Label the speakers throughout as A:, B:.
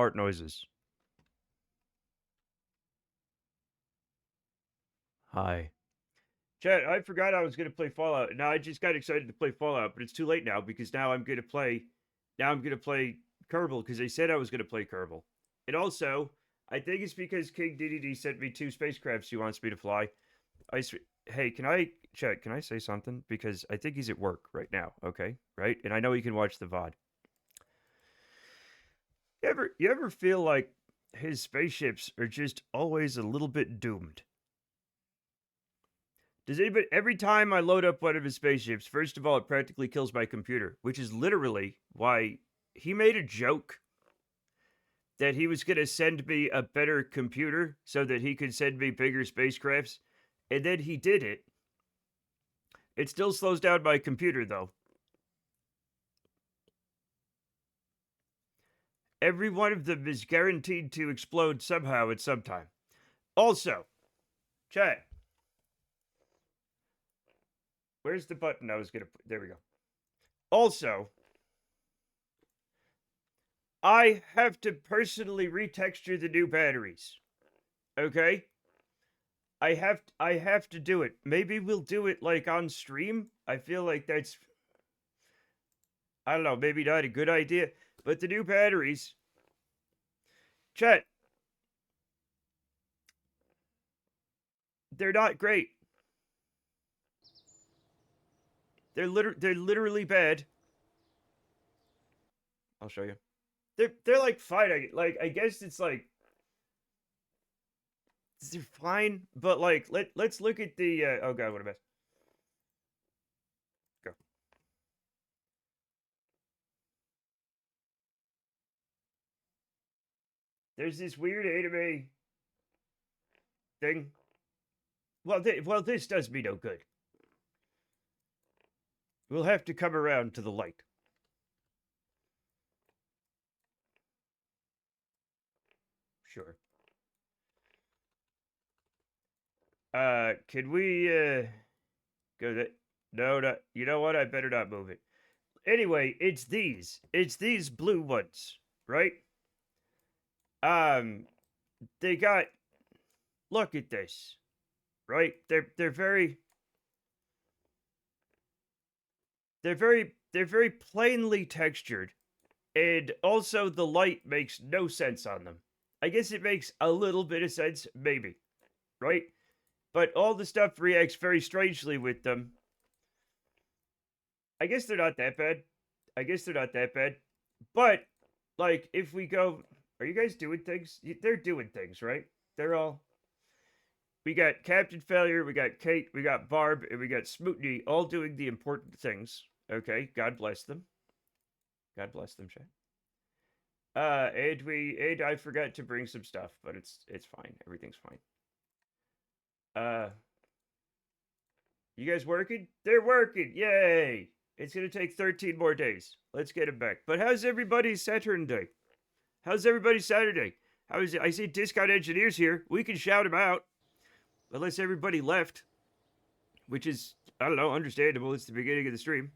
A: fart noises. Hi. Chat, I forgot I was going to play Fallout. Now I just got excited to play Fallout, but it's too late now because now I'm going to play. Now I'm going to play Kerbal because they said I was going to play Kerbal. And also, I think it's because King DDD sent me 2 spacecrafts he wants me to fly. Hey, can I chat? Can I say something? Because I think he's at work right now. Okay, right? And I know he can watch the VOD. You ever feel like his spaceships are just always a little bit doomed? Does anybody, every time I load up one of his spaceships, first of all, it practically kills my computer, which is literally why he made a joke that he was going to send me a better computer so that he could send me bigger spacecrafts. And then he did it. It still slows down my computer, though. Every one of them is guaranteed to explode somehow at some time. Also, chat. Where's the button I was going to put? There we go. Also, I have to personally retexture the new batteries. Okay? I have to do it. Maybe we'll do it like on stream. I feel like that's, I don't know, maybe not a good idea. But the new batteries, chat, they're not great. They're literally bad. I'll show you. They're like fine. I guess it's like they're fine, but like let's look at the oh god, what a mess. Go. There's this weird anime thing. Well, this does me no good. We'll have to come around to the light. Sure. Can we go that? No, no. You know what? I better not move it. Anyway, it's these. It's these blue ones, right? They got. Look at this, right? They're very plainly textured, and also the light makes no sense on them. I guess it makes a little bit of sense, maybe, right? But all the stuff reacts very strangely with them. I guess they're not that bad. But, like, if we go... Are you guys doing things? They're doing things, right? They're all... We got Captain Failure, we got Kate, we got Barb, and we got Smootney all doing the important things. Okay, God bless them. God bless them, Shay. And I forgot to bring some stuff, but it's fine. Everything's fine. You guys working? They're working. Yay! It's gonna take 13 more days. Let's get them back. But how's everybody's Saturn day? How's everybody's Saturday? How is it? I see Discount Engineers here. We can shout them out. Unless everybody left. Which is, I don't know, understandable. It's the beginning of the stream.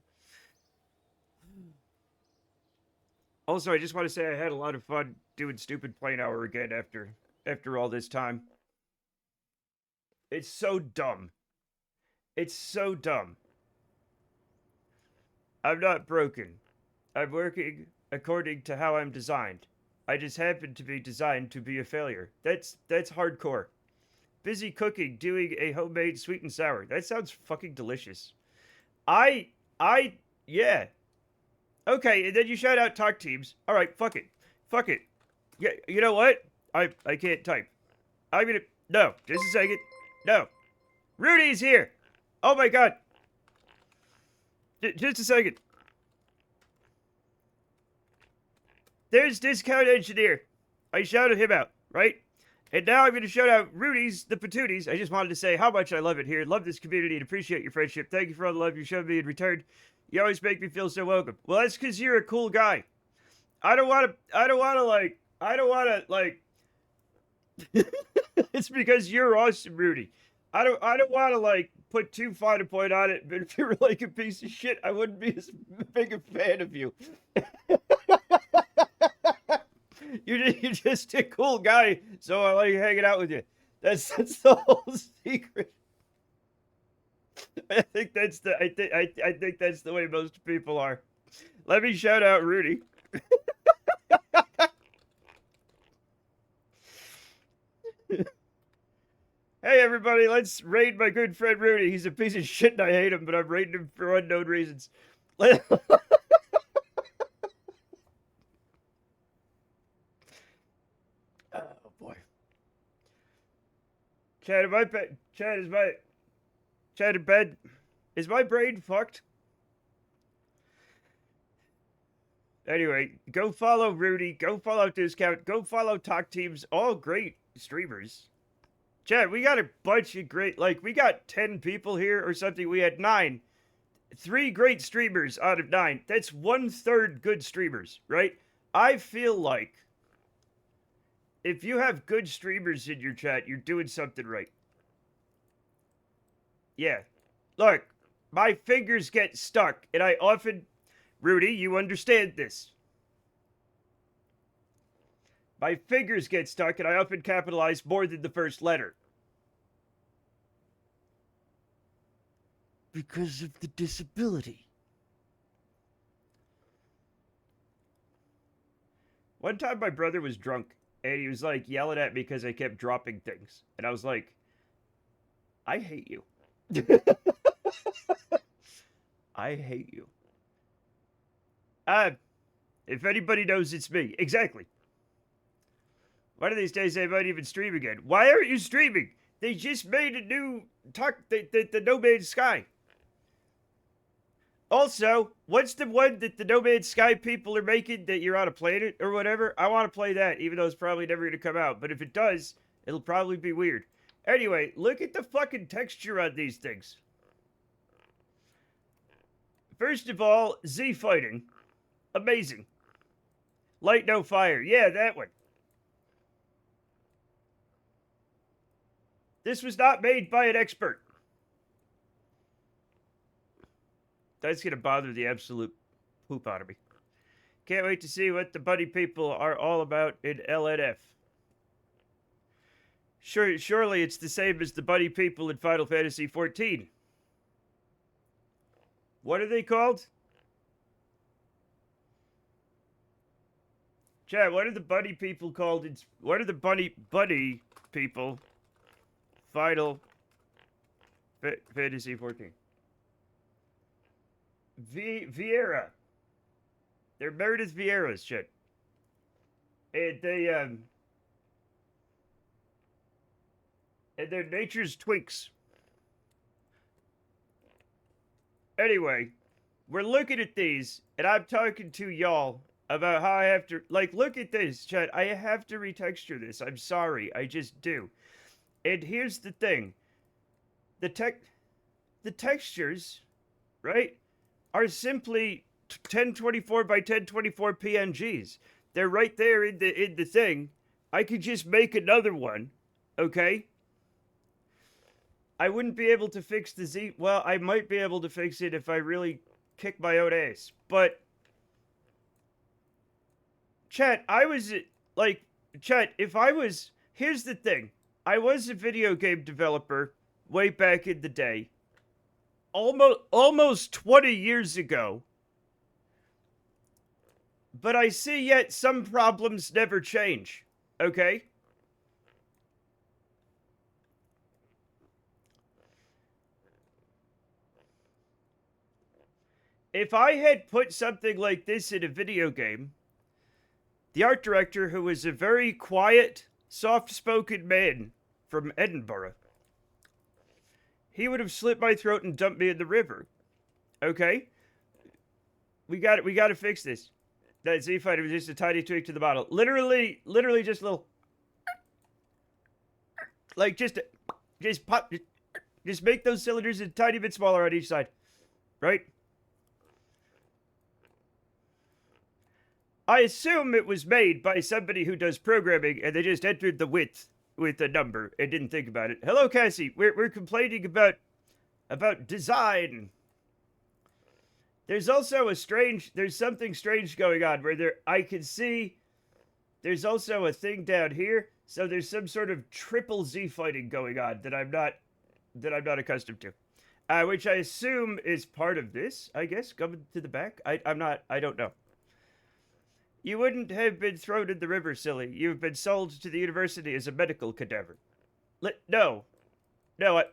A: Also, I just want to say I had a lot of fun doing Stupid Plane Hour again after all this time. It's so dumb. It's so dumb. I'm not broken. I'm working according to how I'm designed. I just happen to be designed to be a failure. That's hardcore. Busy cooking, doing a homemade sweet and sour. That sounds fucking delicious. Yeah. Okay, and then you shout out talk teams. All right, fuck it. Yeah, you know what? I can't type. I'm gonna, no, just a second. No. Rudy's here. Oh my god. Just a second. There's Discount Engineer. I shouted him out, right? And now I'm going to shout out Rudy's, the Patooties. I just wanted to say how much I love it here. Love this community and appreciate your friendship. Thank you for all the love you showed me in return. You always make me feel so welcome. Well, that's because you're a cool guy. I don't want to, it's because you're awesome, Rudy. I don't want to, like, put too fine a point on it, but if you were, like, a piece of shit, I wouldn't be as big a fan of you. You're just a cool guy, so I like hanging out with you. That's the whole secret. I think that's the I think that's the way most people are. Let me shout out Rudy. Hey everybody, let's raid my good friend Rudy. He's a piece of shit and I hate him, but I'm raiding him for unknown reasons. Oh boy. Chad, Chad in bed? Is my brain fucked? Anyway, go follow Rudy, go follow Discount, go follow Talk Teams, all great streamers. Chad, we got a bunch of great, like, we got 10 people here or something. We had 9. 3 great streamers out of 9. That's 1/3 good streamers, right? I feel like if you have good streamers in your chat, you're doing something right. Yeah. Look, my fingers get stuck, and I often... Rudy, you understand this. My fingers get stuck, and I often capitalize more than the first letter. Because of the disability. One time my brother was drunk, and he was like yelling at me because I kept dropping things. And I was like, I hate you. I hate you. If anybody knows, it's me. Exactly. One of these days I might even stream again. Why aren't you streaming? They just made a new the No Man's Sky. Also, what's the one that the No Man's Sky people are making that you're on a planet or whatever? I want to play that, even though it's probably never going to come out. But if it does, it'll probably be weird. Anyway, look at the fucking texture on these things. First of all, Z fighting. Amazing. Light no fire. Yeah, that one. This was not made by an expert. That's going to bother the absolute poop out of me. Can't wait to see what the buddy people are all about in LNF. Surely it's the same as the buddy people in Final Fantasy XIV. What are they called? Chat, what are the buddy people called? What are the buddy people Final Fantasy XIV? Vieira. They're Meredith Vieira's shit. And and they're nature's twinks. Anyway, we're looking at these, and I'm talking to y'all about how I have to, like, look at this, chat. I have to retexture this. I'm sorry. I just do. And here's the thing. The textures, right, are simply 1024 by 1024 PNGs. They're right there in the thing. I could just make another one, okay? I wouldn't be able to fix the Z. Well, I might be able to fix it if I really kick my own ass. But, chat, here's the thing. I was a video game developer way back in the day. Almost 20 years ago. But I see yet some problems never change. Okay? If I had put something like this in a video game, the art director, who was a very quiet, soft-spoken man from Edinburgh, he would have slit my throat and dumped me in the river. Okay? We got to fix this. That Z fighter was just a tiny tweak to the model. Literally just a little, like just pop, just make those cylinders a tiny bit smaller on each side, right? I assume it was made by somebody who does programming, and they just entered the width with a number and didn't think about it. Hello, Cassie. We're complaining about design. There's also there's something strange going on where I can see There's also a thing down here, so there's some sort of triple Z fighting going on that I'm not accustomed to. Which I assume is part of this, I guess, coming to the back. I don't know. You wouldn't have been thrown in the river, silly. You've been sold to the university as a medical cadaver. No. No,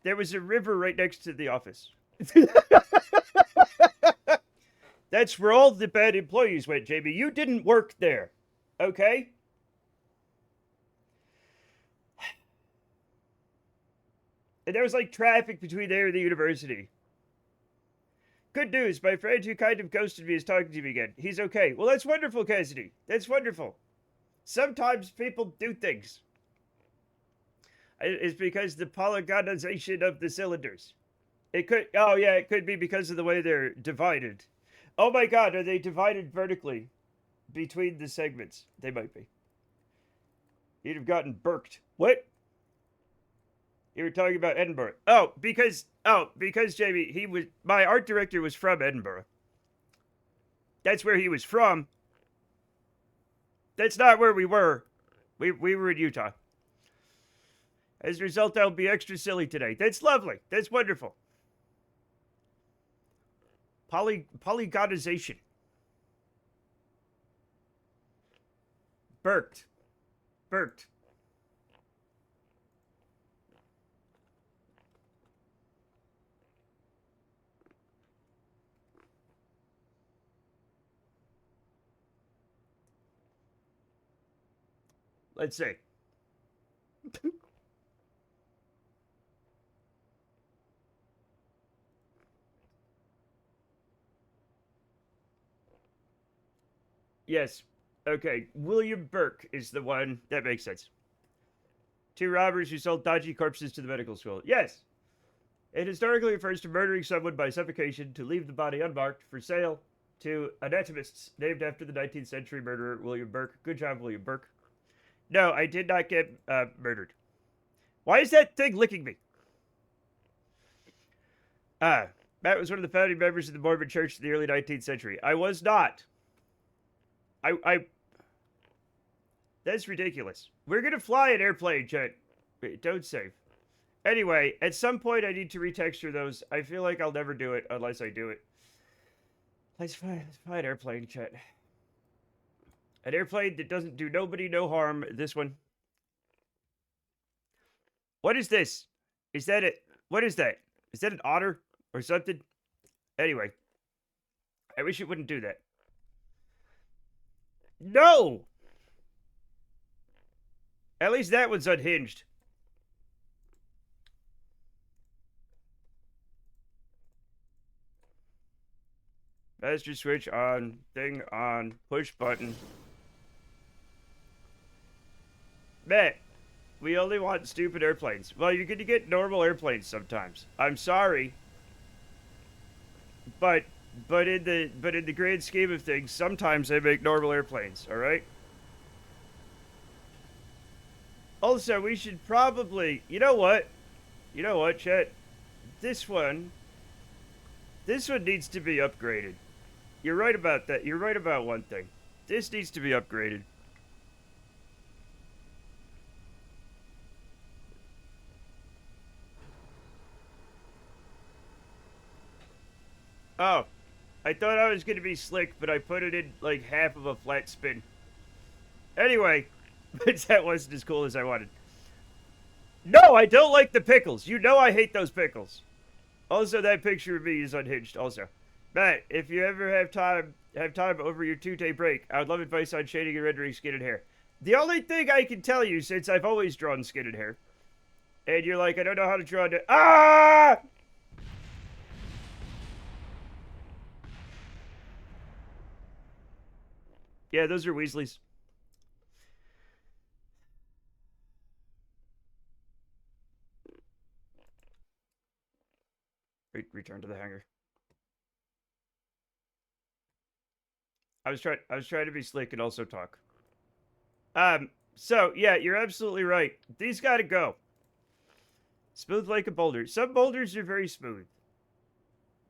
A: there was a river right next to the office. That's where all the bad employees went, Jamie. You didn't work there, okay? And there was like traffic between there and the university. Good news, my friend who kind of ghosted me is talking to me again. He's okay. Well, that's wonderful, Cassidy. That's wonderful. Sometimes people do things. It's because the polygonization of the cylinders. It could be because of the way they're divided. Oh my god, are they divided vertically between the segments? They might be. You'd have gotten burked. What? You were talking about Edinburgh. Because Jamie, my art director was from Edinburgh. That's where he was from. That's not where we were. We were in Utah. As a result, I'll be extra silly today. That's lovely. That's wonderful. Polygonization. Burked. Let's see. Yes. Okay. William Burke is the one. That makes sense. 2 robbers who sold dodgy corpses to the medical school. Yes. It historically refers to murdering someone by suffocation to leave the body unmarked for sale to anatomists named after the 19th century murderer William Burke. Good job, William Burke. No, I did not get murdered. Why is that thing licking me? Matt was one of the founding members of the Mormon Church in the early 19th century. I was not. That's ridiculous. We're gonna fly an airplane, Chet. Wait, don't save. Anyway, at some point I need to retexture those. I feel like I'll never do it unless I do it. Let's fly an airplane, Chet. An airplane that doesn't do nobody no harm. This one. What is this? Is that it? What is that? Is that an otter or something? Anyway. I wish it wouldn't do that. No! At least that one's unhinged. Master switch on, thing on, push button. Matt, we only want stupid airplanes. Well, you're gonna get normal airplanes sometimes. I'm sorry. But in the grand scheme of things, sometimes they make normal airplanes, alright? Also, we should probably... You know what? You know what, Chet? This one needs to be upgraded. You're right about that. You're right about one thing. This needs to be upgraded. Oh. I thought I was going to be slick, but I put it in, like, half of a flat spin. Anyway, but that wasn't as cool as I wanted. No, I don't like the pickles. You know I hate those pickles. Also, that picture of me is unhinged, also. Matt, if you ever have time over your 2-day break, I would love advice on shading and rendering skin and hair. The only thing I can tell you, since I've always drawn skin and hair, and you're like, I don't know how to draw it. Ah! Yeah, those are Weasleys. Return to the hangar. I was trying to be slick and also talk. So yeah, you're absolutely right. These gotta go. Smooth like a boulder. Some boulders are very smooth.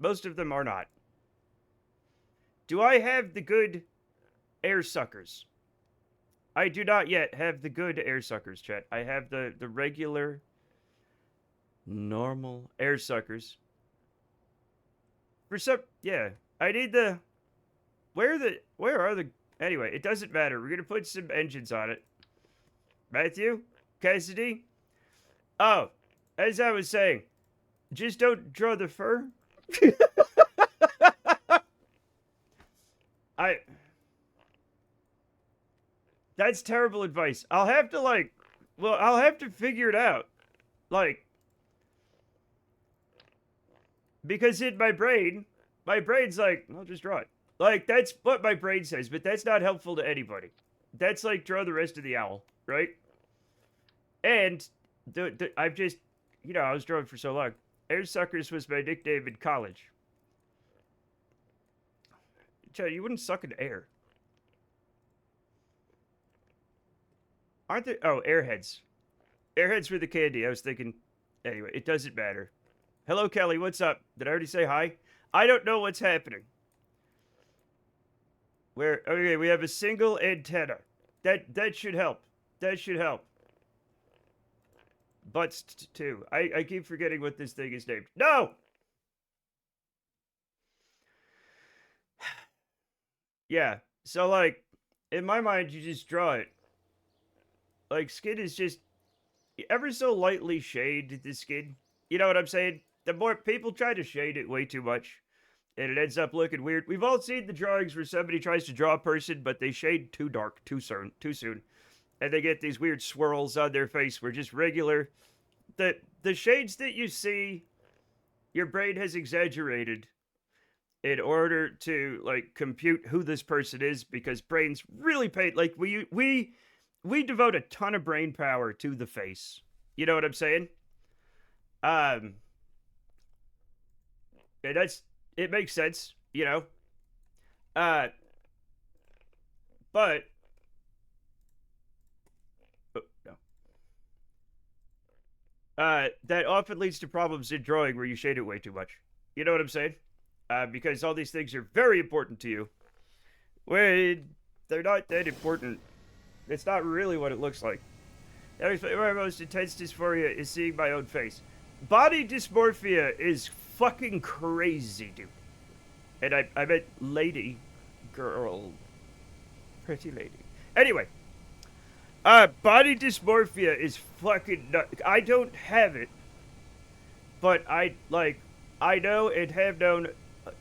A: Most of them are not. Do I have the good air suckers. I do not yet have the good air suckers, chat. I have the regular, normal air suckers. For some, yeah. I need the... Where are the... Anyway, it doesn't matter. We're gonna put some engines on it. Matthew? Cassidy? Oh, as I was saying, just don't draw the fur. That's terrible advice. I'll have to, like... Well, I'll have to figure it out. Like... Because in my brain's like, I'll just draw it. Like, that's what my brain says, but that's not helpful to anybody. That's like, draw the rest of the owl, right? And, I've just, you know, I was drawing for so long. Air Suckers was my nickname in college. Chad, you wouldn't suck in air. Aren't there? Oh, Airheads. Airheads were the candy. I was thinking, anyway, it doesn't matter. Hello, Kelly. What's up? Did I already say hi? I don't know what's happening. Okay, we have a single antenna. That should help. That should help. Butts too. I keep forgetting what this thing is named. No! Yeah. So, like, in my mind, you just draw it. Like, skin is just ever so lightly shade the skin. You know what I'm saying? The more people try to shade it way too much, and it ends up looking weird. We've all seen the drawings where somebody tries to draw a person, but they shade too dark too soon. And they get these weird swirls on their face where just regular... The shades that you see, your brain has exaggerated in order to, like, compute who this person is, because brains really pay... Like, we devote a ton of brain power to the face. You know what I'm saying? And it makes sense, you know? But... Oh, no. That often leads to problems in drawing where you shade it way too much. You know what I'm saying? Because all these things are very important to you. When they're not that important. It's not really what it looks like. My most intense dysphoria is seeing my own face. Body dysmorphia is fucking crazy, dude. And I meant lady, girl, pretty lady. Anyway, body dysmorphia is fucking nuts. I don't have it, but I know and have known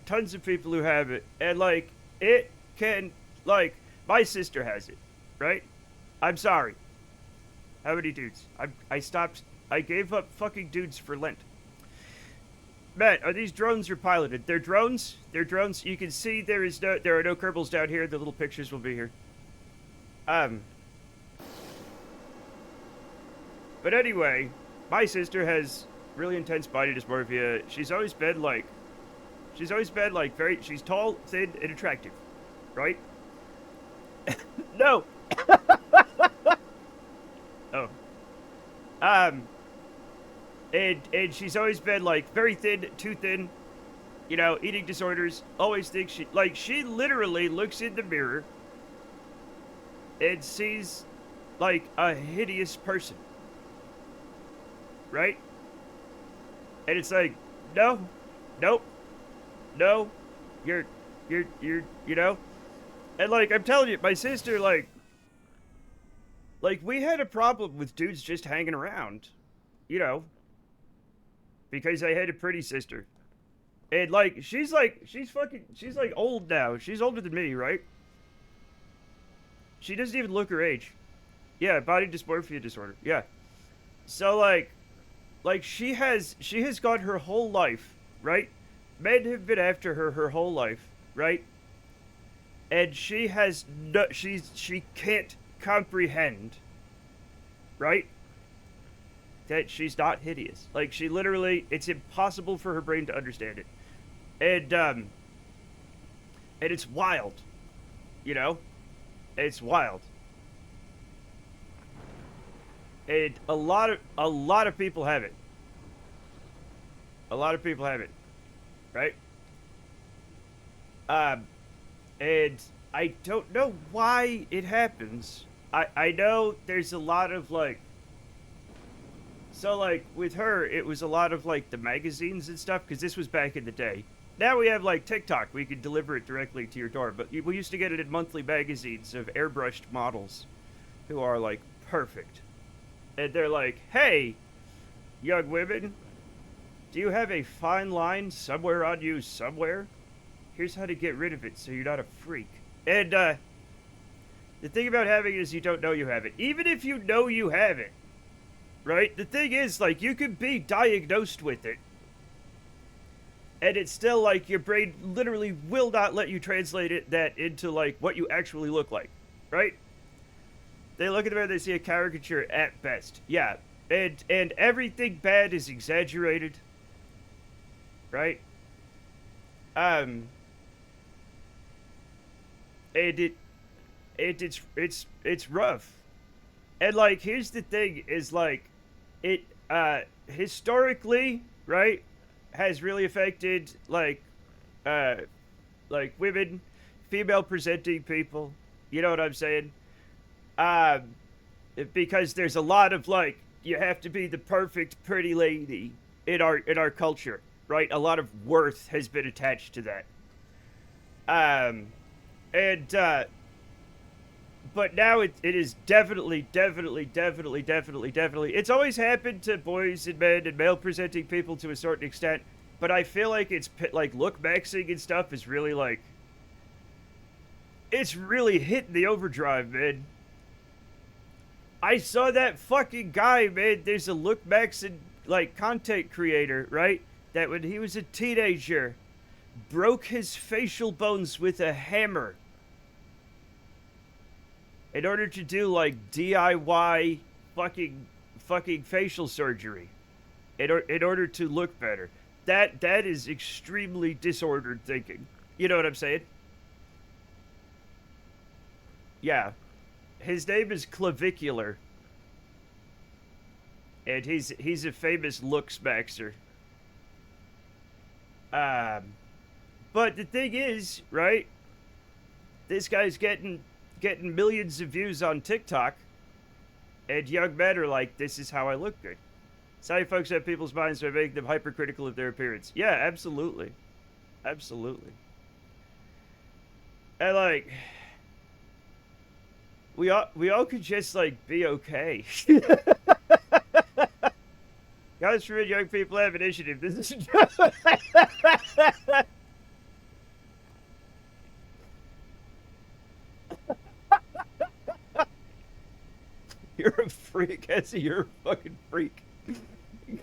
A: tons of people who have it, and, like, it can, like, my sister has it, right? I'm sorry. How many dudes? I gave up fucking dudes for Lent. Matt, are these drones or piloted? They're drones. They're drones. You can see there are no Kerbals down here. The little pictures will be here. But anyway, my sister has really intense body dysmorphia. She's always been she's tall, thin, and attractive, right? No. Oh. And she's always been, like, very thin, too thin, you know, eating disorders, always thinks she literally looks in the mirror and sees, like, a hideous person. Right? And it's like, no, nope, no, you're, you know? And, like, I'm telling you, my sister, like, we had a problem with dudes just hanging around, you know, because I had a pretty sister. And, like, she's old now. She's older than me, right? She doesn't even look her age. Yeah, body dysmorphia disorder. Yeah. So, like she has got her whole life, right? Men have been after her whole life, right? And she can't comprehend, right? That she's not hideous. Like, she literally, it's impossible for her brain to understand it. And it's wild, you know? It's wild. And a lot of people have it. A lot of people have it, right? And I don't know why it happens. I know there's a lot of like, so like with her, it was a lot of like the magazines and stuff because this was back in the day. Now we have like TikTok, we can deliver it directly to your door. But we used to get it in monthly magazines of airbrushed models who are like perfect, and they're like, "Hey, young women, do you have a fine line somewhere on you somewhere? Here's how to get rid of it so you're not a freak." And the thing about having it is you don't know you have it. Even if you know you have it, right? The thing is, like, you could be diagnosed with it, and it's still like your brain literally will not let you translate that into like what you actually look like, right? They look at the mirror, they see a caricature at best. Yeah, and everything bad is exaggerated, right? Um, and it's rough. And like, here's the thing: is like, it historically, right, has really affected uh like women, female presenting people. You know what I'm saying? Um, because there's a lot of like, you have to be the perfect pretty lady in our culture, right? A lot of worth has been attached to that. Um, and but now it is definitely. It's always happened to boys and men and male presenting people to a certain extent, but I feel like it's like look maxing and stuff is really like, it's really hitting the overdrive, man. I saw that fucking guy, man. There's a look maxing like content creator, right? That when he was a teenager, broke his facial bones with a hammer in order to do like DIY fucking facial surgery in order to look better. That is extremely disordered thinking. You know what I'm saying? Yeah. His name is Clavicular, and he's a famous looks maxer. Um, but the thing is, right? This guy's getting millions of views on TikTok, and young men are like, "This is how I look good." It's how you folks have people's minds by making them hypercritical of their appearance. Yeah, absolutely, absolutely. And like, we all could just like be okay. Guys, forbid young people have initiative. This is you're a freak, Essie. You're a fucking freak.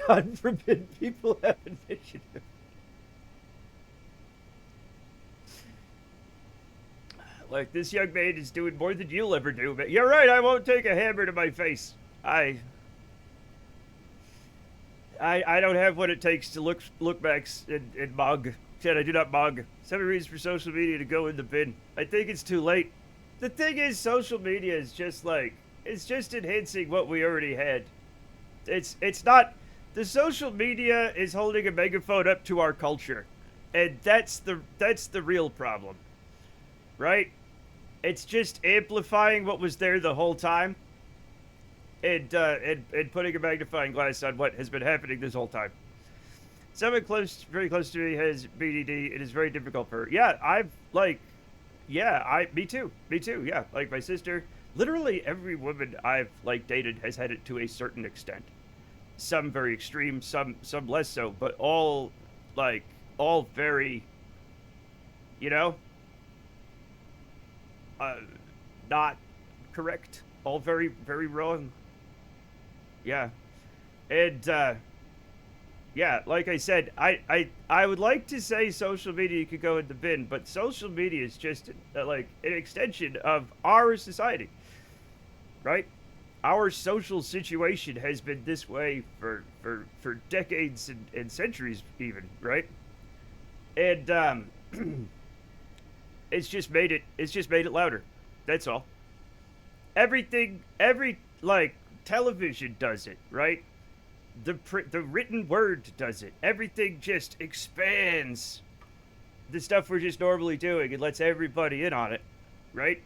A: God forbid people have initiative. Like, this young man is doing more than you'll ever do. But you're right. I won't take a hammer to my face. I don't have what it takes to look back and mug. Said I do not mug. 7 reasons for social media to go in the bin. I think it's too late. The thing is, social media is just like, it's just enhancing what we already had. It's not, the social media is holding a megaphone up to our culture, and that's the real problem, right? It's just amplifying what was there the whole time, and putting a magnifying glass on what has been happening this whole time. Someone very close to me has BDD. It is very difficult for her. Yeah, I've like, yeah, me too. Yeah, like my sister. Literally every woman I've like dated has had it to a certain extent. Some very extreme, some less so, but like all very, you know, uh, not correct. All very wrong. Yeah, and yeah, like I said, I would like to say social media could go in the bin, but social media is just like an extension of our society, right? Our social situation has been this way for decades and centuries, even, right? And it's just made it louder. That's all. Every like television does it, right? The written word does it. Everything just expands the stuff we're just normally doing and lets everybody in on it. right?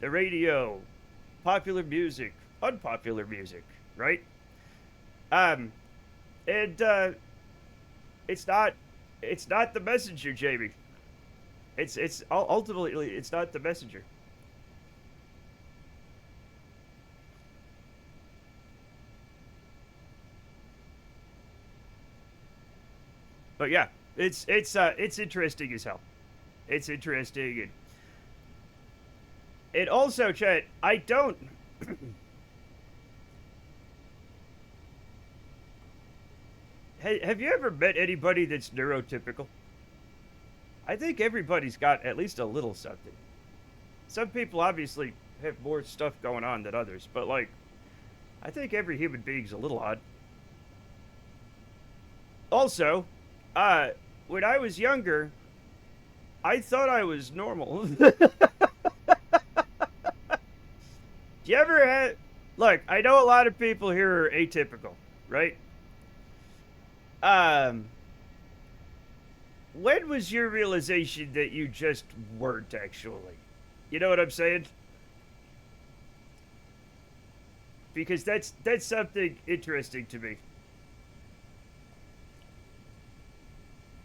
A: The radio, popular music, unpopular music, right? Um, and it's not, it's not the messenger, Jamie. It's ultimately it's not the messenger. But yeah, it's interesting as hell. It's interesting, and also, Chet, I don't. Have you ever met anybody that's neurotypical? I think everybody's got at least a little something. Some people obviously have more stuff going on than others, but like, I think every human being's a little odd. Also, uh, when I was younger, I thought I was normal. Do you ever had? Look, I know a lot of people here are atypical, right? Um, when was your realization that you just weren't actually? You know what I'm saying? Because that's something interesting to me.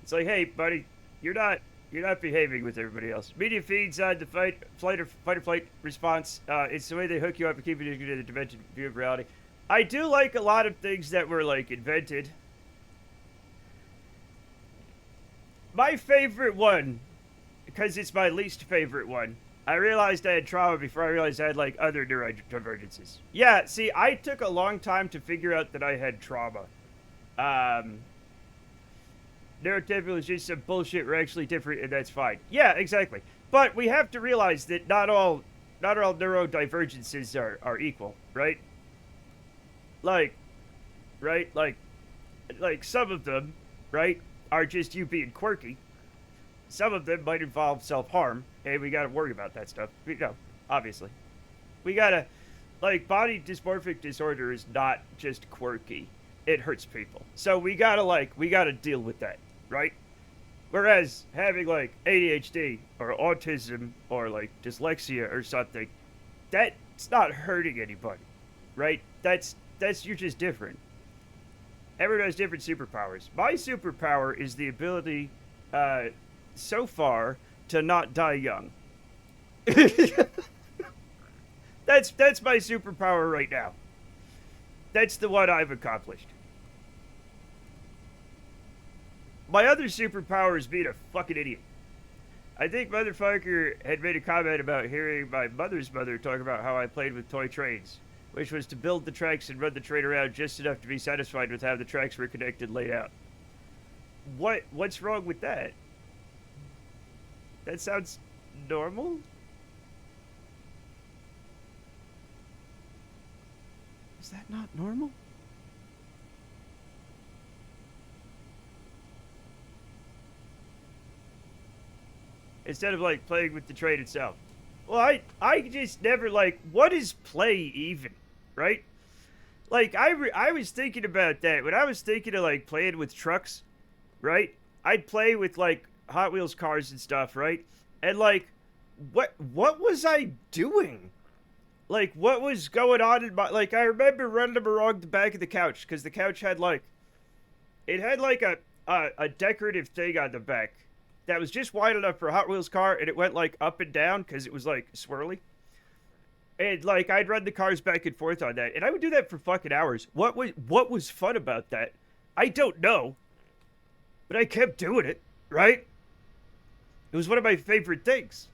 A: It's like, hey, buddy, you're not behaving with everybody else. Media feeds on the fight or flight response. It's the way they hook you up and keep you in the dimension view of reality. I do like a lot of things that were like invented. My favorite one, because it's my least favorite one. I realized I had trauma before I realized I had like other neurodivergences. Yeah, see, I took a long time to figure out that I had trauma. Um, Neurotypical is just some bullshit. We're actually different, and that's fine. Yeah, exactly. But we have to realize that not all neurodivergences are equal, right? Like, right? Like some of them, right, are just you being quirky. Some of them might involve self harm, and we got to worry about that stuff. You know, obviously, we gotta like body dysmorphic disorder is not just quirky; it hurts people. So we gotta deal with that, right? Whereas having like ADHD or autism or like dyslexia or something, that's not hurting anybody, right? That's you're just different. Everyone has different superpowers. My superpower is the ability, uh, so far, to not die young. That's my superpower right now. That's the one I've accomplished. My other superpower is being a fucking idiot. I think motherfucker had made a comment about hearing my mother's mother talk about how I played with toy trains, which was to build the tracks and run the train around just enough to be satisfied with how the tracks were connected laid out. What's wrong with that? That sounds normal? Is that not normal? Instead of like playing with the train itself. Well, I just never like what is play even, right? Like I was thinking about that when I was thinking of like playing with trucks, right? I'd play with like Hot Wheels cars and stuff, right? And like what was I doing? Like what was going on in my like I remember running them along the back of the couch because the couch had like it had like a decorative thing on the back that was just wide enough for a Hot Wheels car, and it went like up and down because it was like swirly. And like I'd run the cars back and forth on that, and I would do that for fucking hours. What was fun about that? I don't know, but I kept doing it. Right? It was one of my favorite things.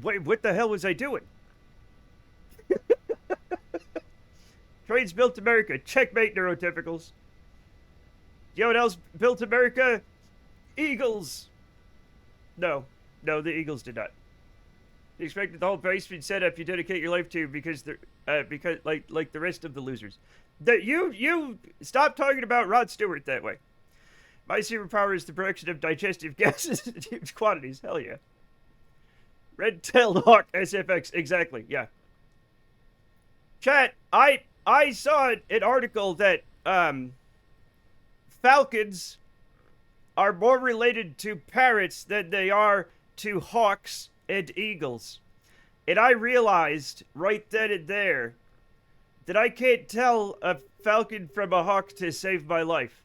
A: What the hell was I doing? Trains built America. Checkmate, neurotypicals. You know what else built America? Eagles. No, the Eagles did not. You expected the whole basement setup you dedicate your life to because like the rest of the losers. That you stop talking about Rod Stewart that way. My superpower is the production of digestive gases in huge quantities. Hell yeah. Red-tailed hawk SFX. Exactly. Yeah. Chat. I saw an article that falcons are more related to parrots than they are to hawks and eagles. And I realized right then and there that I can't tell a falcon from a hawk to save my life.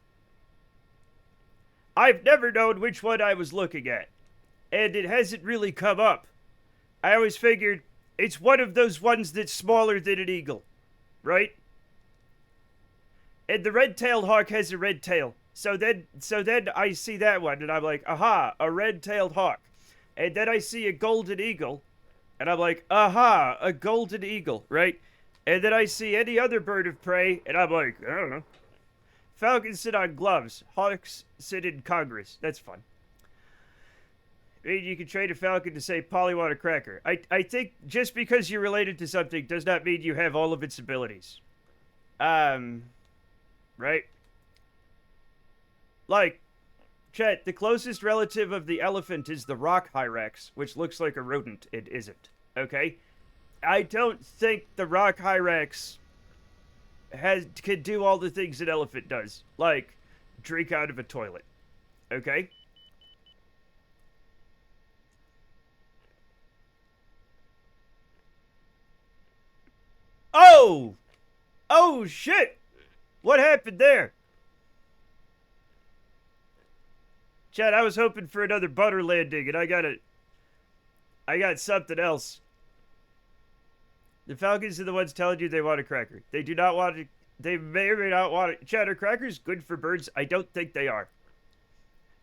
A: I've never known which one I was looking at, and it hasn't really come up. I always figured it's one of those ones that's smaller than an eagle, right? And the red-tailed hawk has a red tail. So then I see that one, and I'm like, aha, a red-tailed hawk. And then I see a golden eagle, and I'm like, aha, a golden eagle, right? And then I see any other bird of prey, and I'm like, I don't know. Falcons sit on gloves. Hawks sit in Congress. That's fun. I mean, you can trade a falcon to say Pollywater Cracker. I think just because you're related to something does not mean you have all of its abilities. Right? Like, chat, the closest relative of the elephant is the rock hyrax, which looks like a rodent. It isn't. Okay? I don't think the rock hyrax can do all the things an elephant does. Like, drink out of a toilet. Okay? Oh! Oh, shit! What happened there? Chad, I was hoping for another butter landing, and I got something else. The Falcons are the ones telling you they want a cracker. They do not want it. They may or may not want it. Chad, are crackers good for birds? I don't think they are.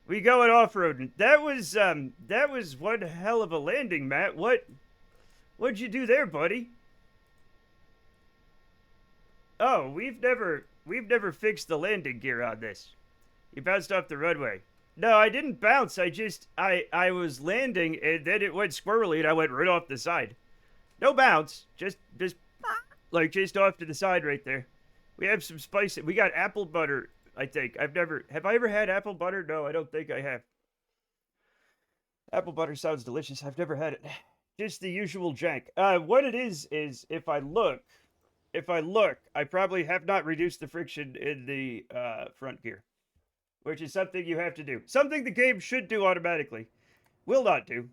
A: We going off-roading. That was one hell of a landing, Matt. What'd you do there, buddy? Oh, we've never fixed the landing gear on this. You bounced off the runway. No, I didn't bounce. I was landing, and then it went squirrely, and I went right off the side. No bounce, just off to the side right there. We have some spice. We got apple butter, I think. Have I ever had apple butter? No, I don't think I have. Apple butter sounds delicious. I've never had it. Just the usual jank. What it is if I look, I probably have not reduced the friction in the front gear, which is something you have to do. Something the game should do automatically. Will not do.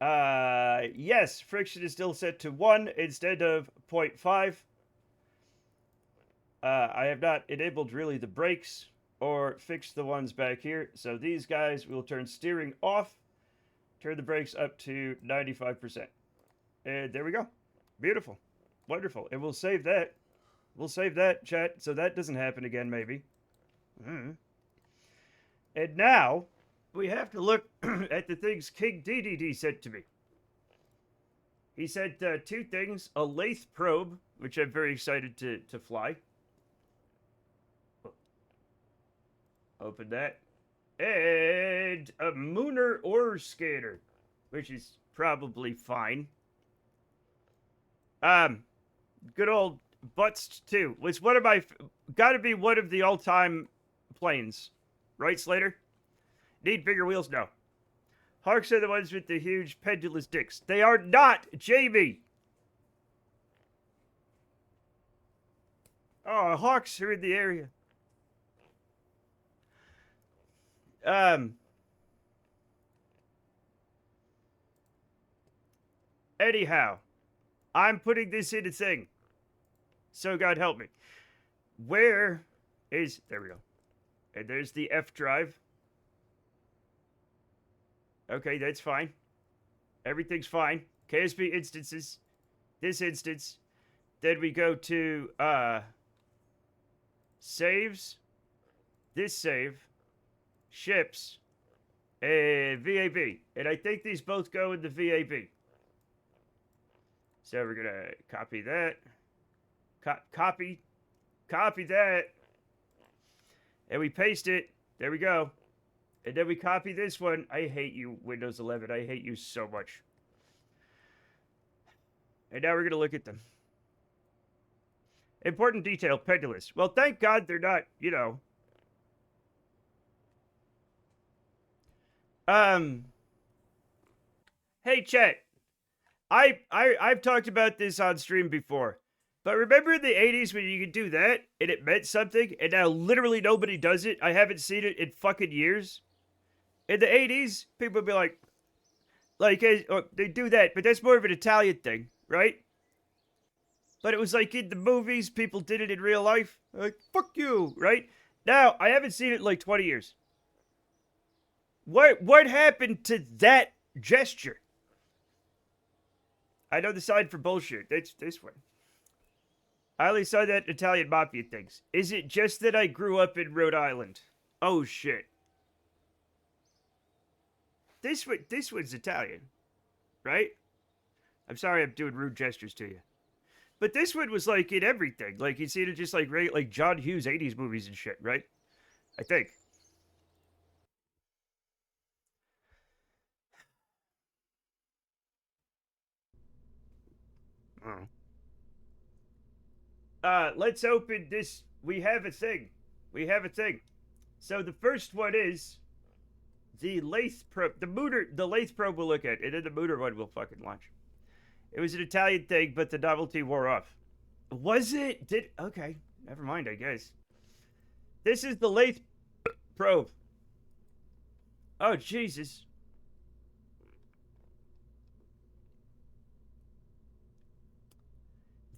A: Yes, friction is still set to 1 instead of 0.5. I have not enabled really the brakes or fixed the ones back here. So these guys will turn steering off, turn the brakes up to 95%. And there we go. Beautiful. Wonderful. And we'll save that. We'll save that, chat, so that doesn't happen again, maybe. And now, we have to look at the things King DDD said to me. He said 2 things. A lathe probe, which I'm very excited to fly. Open that. And a Mooner ore scanner, which is probably fine. Good old Butts 2. Was one of my... Gotta be one of the all-time planes. Right, Slater? Need bigger wheels? No. Hawks are the ones with the huge pendulous dicks. They are not, Jamie! Oh, hawks are in the area. Anyhow, I'm putting this in a thing. So God help me. Where is... There we go. And there's the F drive. Okay, that's fine. Everything's fine. KSP instances. This instance. Then we go to, saves. This save. Ships. And VAB. And I think these both go in the VAB. So we're gonna copy that. Copy that. And we paste it. There we go. And then we copy this one. I hate you, Windows 11. I hate you so much. And now we're going to look at them. Important detail, pendulous. Well, thank God they're not, you know. Hey, chat. I've talked about this on stream before. But remember in the 80s when you could do that and it meant something, and now literally nobody does it? I haven't seen it in fucking years. In the 80s, people would be like, Like, they do that, but that's more of an Italian thing, right? But it was like in the movies, people did it in real life. Like, fuck you, right? Now, I haven't seen it in like 20 years. What happened to that gesture? I know the sign for bullshit. That's this one. I only saw that in Italian mafia things. Is it just that I grew up in Rhode Island? Oh shit. This one's Italian, right? I'm sorry I'm doing rude gestures to you. But this one was like in everything. Like you see it just like John Hughes 80s movies and shit, right? I think. Oh. Let's open this. We have a thing. We have a thing. So the first one is the lathe probe. The lathe probe we'll look at, and then the mooter one we'll fucking launch. It was an Italian thing, but the novelty wore off. Was it? Okay. Never mind, I guess. This is the lathe probe. Oh, Jesus.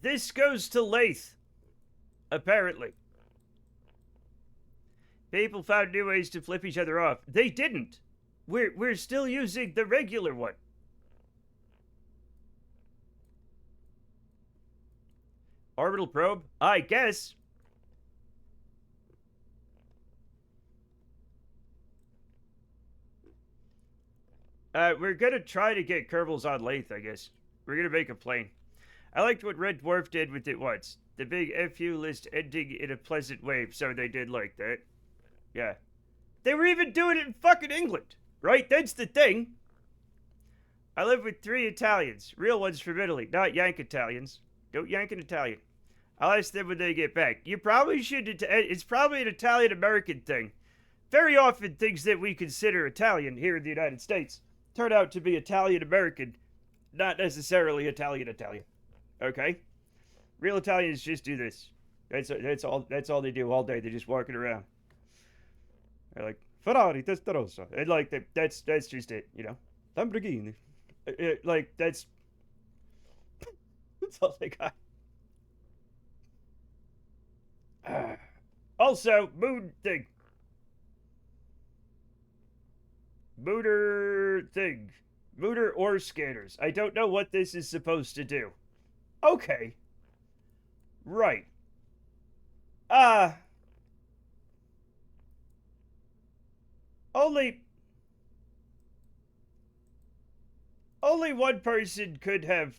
A: This goes to lathe. Apparently. People found new ways to flip each other off. They didn't. We're still using the regular one. Orbital probe? I guess. We're gonna try to get Kerbals on lathe, I guess. We're gonna make a plane. I liked what Red Dwarf did with it once. The big FU list ending in a pleasant wave, so they did like that. Yeah. They were even doing it in fucking England, right? That's the thing. I live with 3 Italians. Real ones from Italy, not Yank Italians. Don't yank an Italian. I'll ask them when they get back. You probably should. It's probably an Italian-American thing. Very often, things that we consider Italian here in the United States turn out to be Italian-American, not necessarily Italian-Italian. Okay? Real Italians just do this. That's all they do all day. They're just walking around. They're like, Ferrari Testarossa. And like, that's just it, you know? Lamborghini. Like, that's all they got. Also, moon thing. Mooter thing. Mooter ore scanners. I don't know what this is supposed to do. Okay. Right. Only one person could have,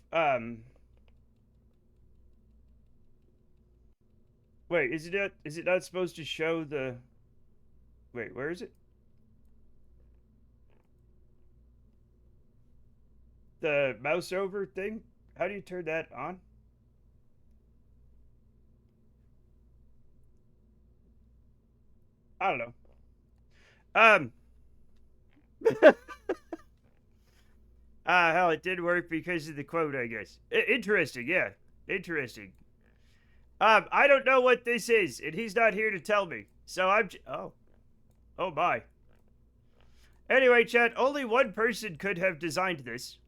A: wait, is it not supposed to show the, wait, where is it? The mouse over thing? How do you turn that on? I don't know. Hell, it did work because of the quote, I guess. Interesting, yeah. Interesting. I don't know what this is, and he's not here to tell me. So oh. Oh my. Anyway, chat, only one person could have designed this.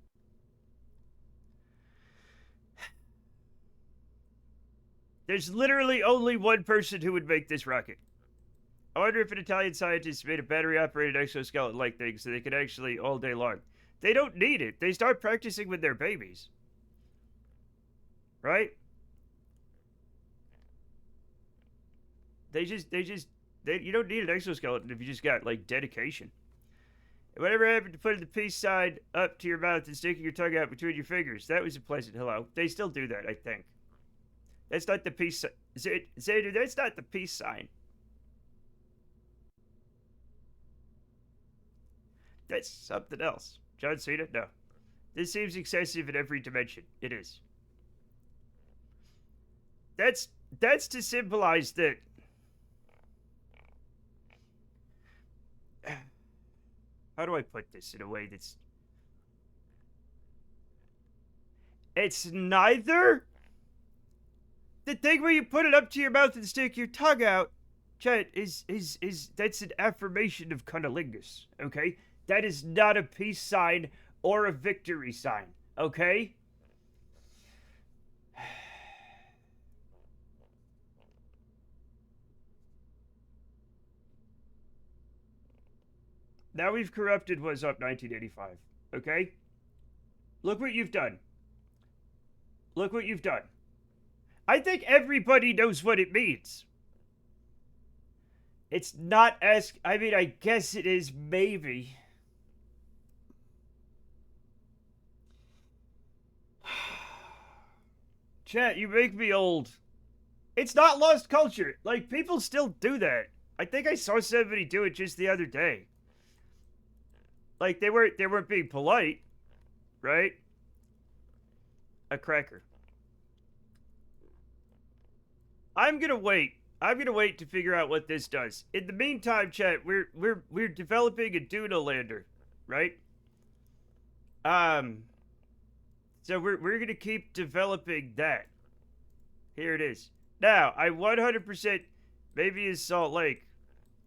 A: There's literally only one person who would make this rocket. I wonder if an Italian scientist made a battery-operated exoskeleton-like thing so they could actually all day long. They don't need it. They start practicing with their babies. Right? You don't need an exoskeleton if you just got, like, dedication. And whatever happened to putting the peace sign up to your mouth and sticking your tongue out between your fingers? That was a pleasant hello. They still do that, I think. That's not the peace sign. Xander, that's not the peace sign. That's something else. John Cena? No. This seems excessive in every dimension. It is. That's to symbolize that. How do I put this in a way that's... It's neither the thing where you put it up to your mouth and stick your tongue out, chat, is that's an affirmation of cunnilingus, okay? That is not a peace sign or a victory sign. Okay? Now we've corrupted what's up 1985. Okay? Look what you've done. Look what you've done. I think everybody knows what it means. It's not as. I mean, I guess it is, maybe. Chat, you make me old. It's not lost culture. Like, people still do that. I think I saw somebody do it just the other day. Like, they weren't being polite, right? A cracker. I'm gonna wait. I'm gonna wait to figure out what this does. In the meantime, chat, we're developing a Duna lander, right? So we're gonna keep developing that. Here it is. Now, I 100% maybe is Salt Lake.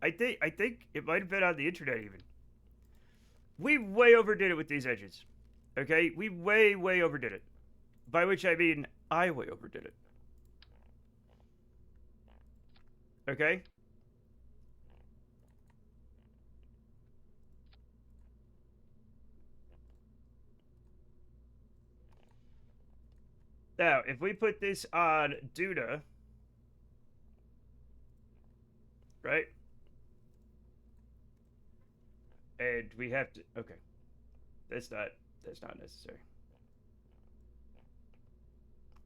A: I think it might have been on the internet even. We way overdid it with these edges. Okay? We way overdid it. By which I mean I way overdid it. Okay? Now, if we put this on Duna, right? And we have to, okay. That's not necessary.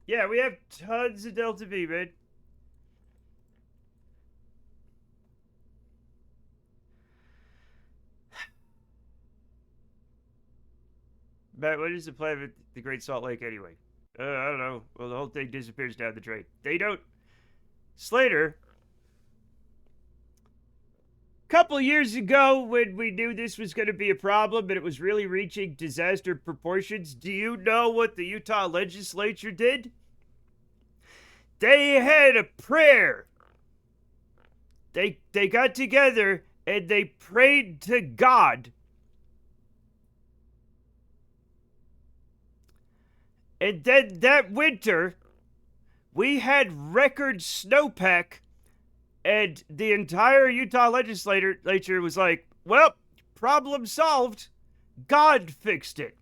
A: Yeah, we have tons of Delta V, man. Matt, what is the plan with the Great Salt Lake anyway? I don't know. Well, the whole thing disappears down the drain. They don't. Slater, couple years ago, when we knew this was going to be a problem and it was really reaching disaster proportions, do you know what the Utah legislature did? They had a prayer. They got together and they prayed to God. And then that winter, we had record snowpack, and the entire Utah legislature was like, well, problem solved. God fixed it.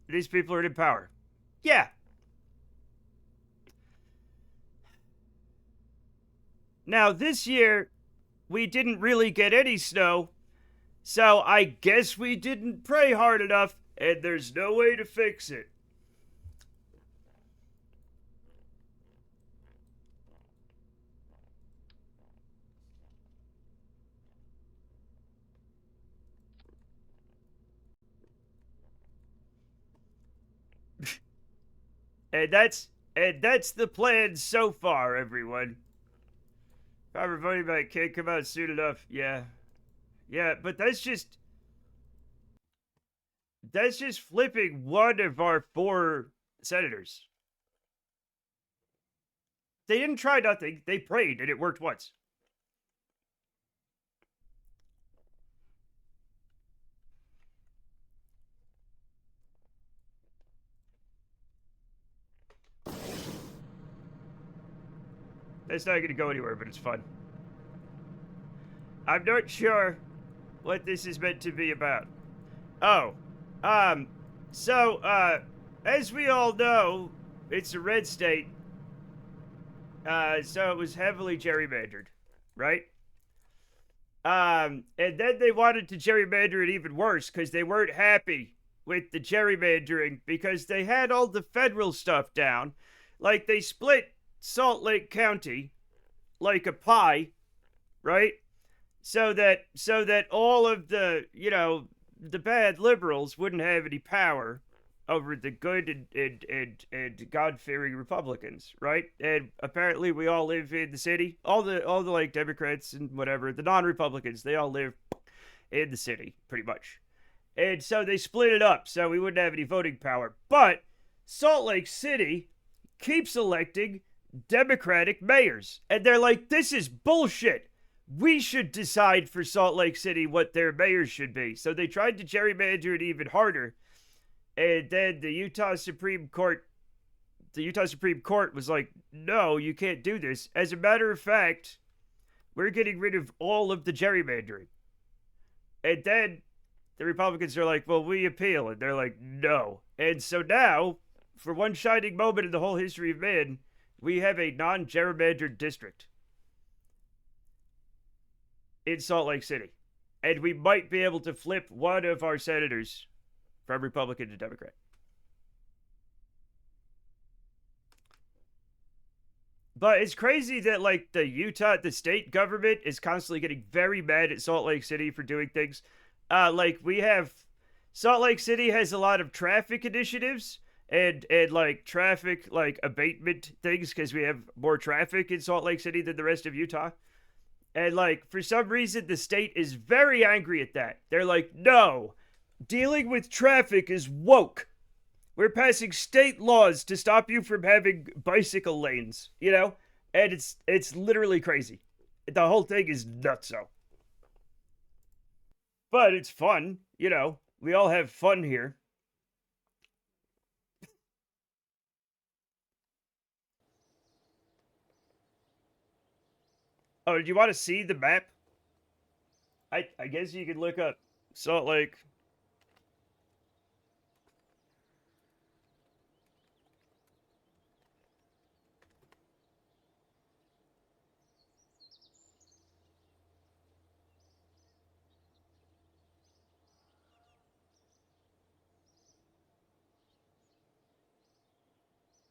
A: These people are in power. Yeah. Now, this year, we didn't really get any snow, so I guess we didn't pray hard enough, and there's no way to fix it. And that's the plan so far, everyone. Power voting back can't come out soon enough. Yeah. Yeah, but that's just flipping one of our 4 senators. They didn't try nothing. They prayed, and it worked once. That's not going to go anywhere, but it's fun. I'm not sure what this is meant to be about. Oh, so, as we all know, it's a red state, so it was heavily gerrymandered, right? And then they wanted to gerrymander it even worse because they weren't happy with the gerrymandering because they had all the federal stuff down. Like, they split Salt Lake County like a pie, right? So that all of the, the bad liberals wouldn't have any power over the good and God-fearing Republicans, right? And apparently we all live in the city. All the like Democrats and whatever, the non-Republicans, they all live in the city, pretty much. And so they split it up so we wouldn't have any voting power. But Salt Lake City keeps electing Democratic mayors. And they're like, this is bullshit. We should decide for Salt Lake City what their mayors should be. So they tried to gerrymander it even harder. And then the Utah Supreme Court was like, no, you can't do this. As a matter of fact, we're getting rid of all of the gerrymandering. And then the Republicans are like, well, we appeal. And they're like, no. And so now, for one shining moment in the whole history of man, we have a non-gerrymandered district in Salt Lake City. And we might be able to flip one of our senators from Republican to Democrat. But it's crazy that, like, the state government is constantly getting very mad at Salt Lake City for doing things. Salt Lake City has a lot of traffic initiatives and like traffic like abatement things because we have more traffic in Salt Lake City than the rest of Utah. And like for some reason the state is very angry at that. They're like, "No, dealing with traffic is woke. We're passing state laws to stop you from having bicycle lanes, you know?" And it's literally crazy. The whole thing is nutso. But it's fun, you know. We all have fun here. Oh, did you want to see the map? I guess you could look up Salt Lake.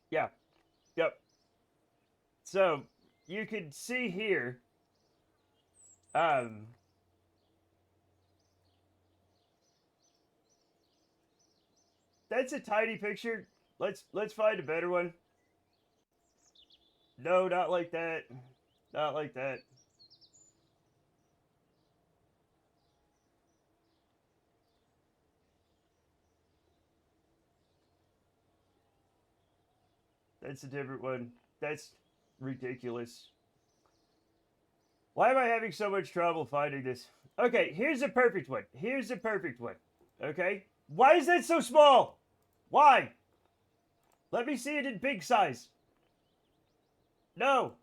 A: Yeah. Yep. So you can see here. Um, that's a tiny picture. Let's find a better one. No, not like that. Not like that. That's a different one. That's ridiculous. Why am I having so much trouble finding this? Okay, here's a perfect one. Here's a perfect one. Okay? Why is that so small? Why? Let me see it in big size. No.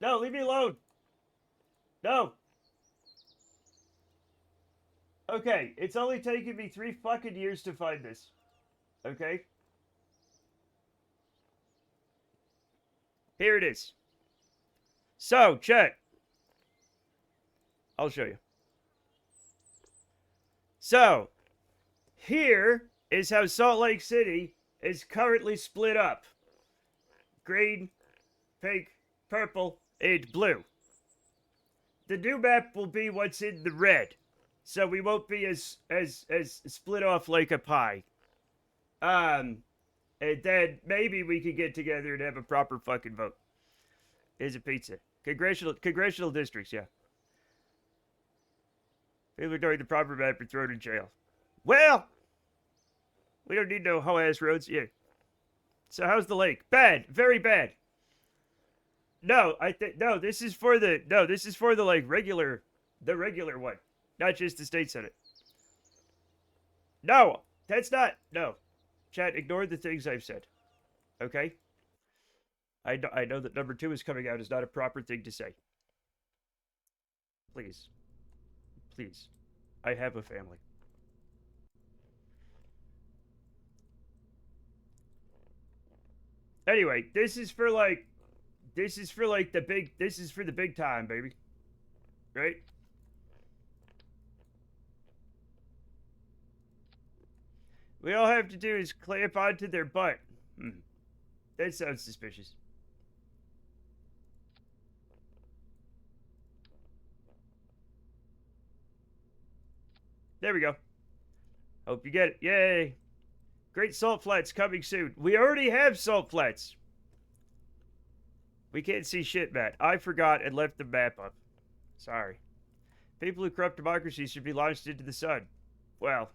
A: No, leave me alone. No. Okay, it's only taken me 3 fucking years to find this. Okay? Here it is. So, check. I'll show you. So, here is how Salt Lake City is currently split up. Green, pink, purple, and blue. The new map will be what's in the red. So we won't be as split off like a pie. And then maybe we could get together and have a proper fucking vote. Here's a pizza. Congressional districts, yeah. People are doing the proper map and thrown in jail. Well, we don't need no hoe ass roads. Yeah. So how's the lake? Bad, very bad. No, no. This is for the like regular one, not just the state senate. No, that's not. No, chat. Ignore the things I've said. Okay. I know that number 2 is coming out is not a proper thing to say. Please, please. I have a family. Anyway, this is for like this is for the big time, baby. Right? We all have to do is clamp onto their butt. That sounds suspicious. There we go. Hope you get it. Yay. Great Salt Flats coming soon. We already have Salt Flats. We can't see shit, Matt. I forgot and left the map up. Sorry. People who corrupt democracy should be launched into the sun. Well,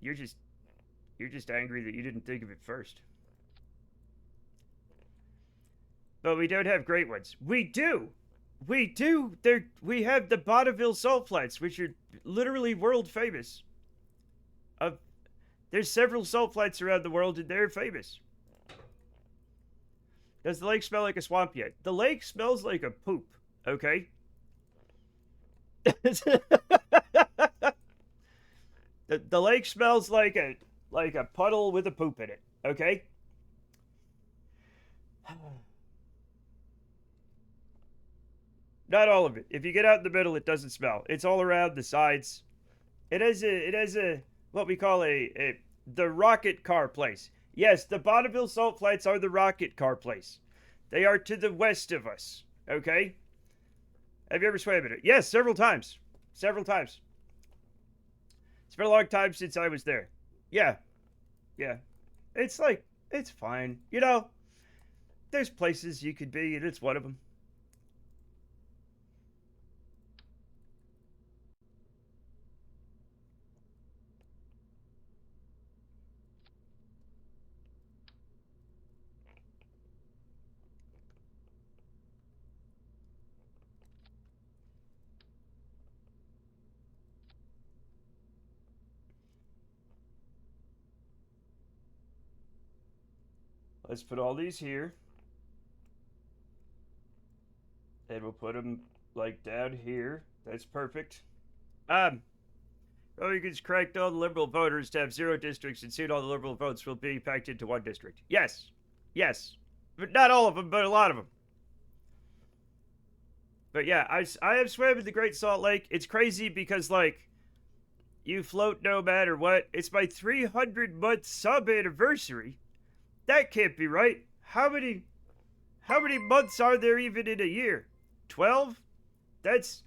A: you're just angry that you didn't think of it first. but we don't have great ones. We do. We do. We have the Bonneville salt flats, which are literally world famous. There's several salt flats around the world, and they're famous. Does the lake smell like a swamp yet? The lake smells like a poop, okay? the lake smells like a puddle with a poop in it, okay? Not all of it. If you get out in the middle, it doesn't smell. It's all around the sides. It has a what we call the rocket car place. Yes, the Bonneville salt flats are the rocket car place. They are to the west of us. Okay? Have you ever swam in it? Yes, several times. Several times. It's been a long time since I was there. Yeah. Yeah. It's fine. You know, there's places you could be, and it's one of them. Let's put all these here. And we'll put them, like, down here. That's perfect. Republicans cracked all the liberal voters to have 0 districts, and soon all the liberal votes will be packed into 1 district. Yes. Yes. But not all of them, but a lot of them. But yeah, I have swam in the Great Salt Lake. It's crazy because, like, you float no matter what. It's my 300-month sub anniversary. That can't be right. How many months are there even in a year? 12? That's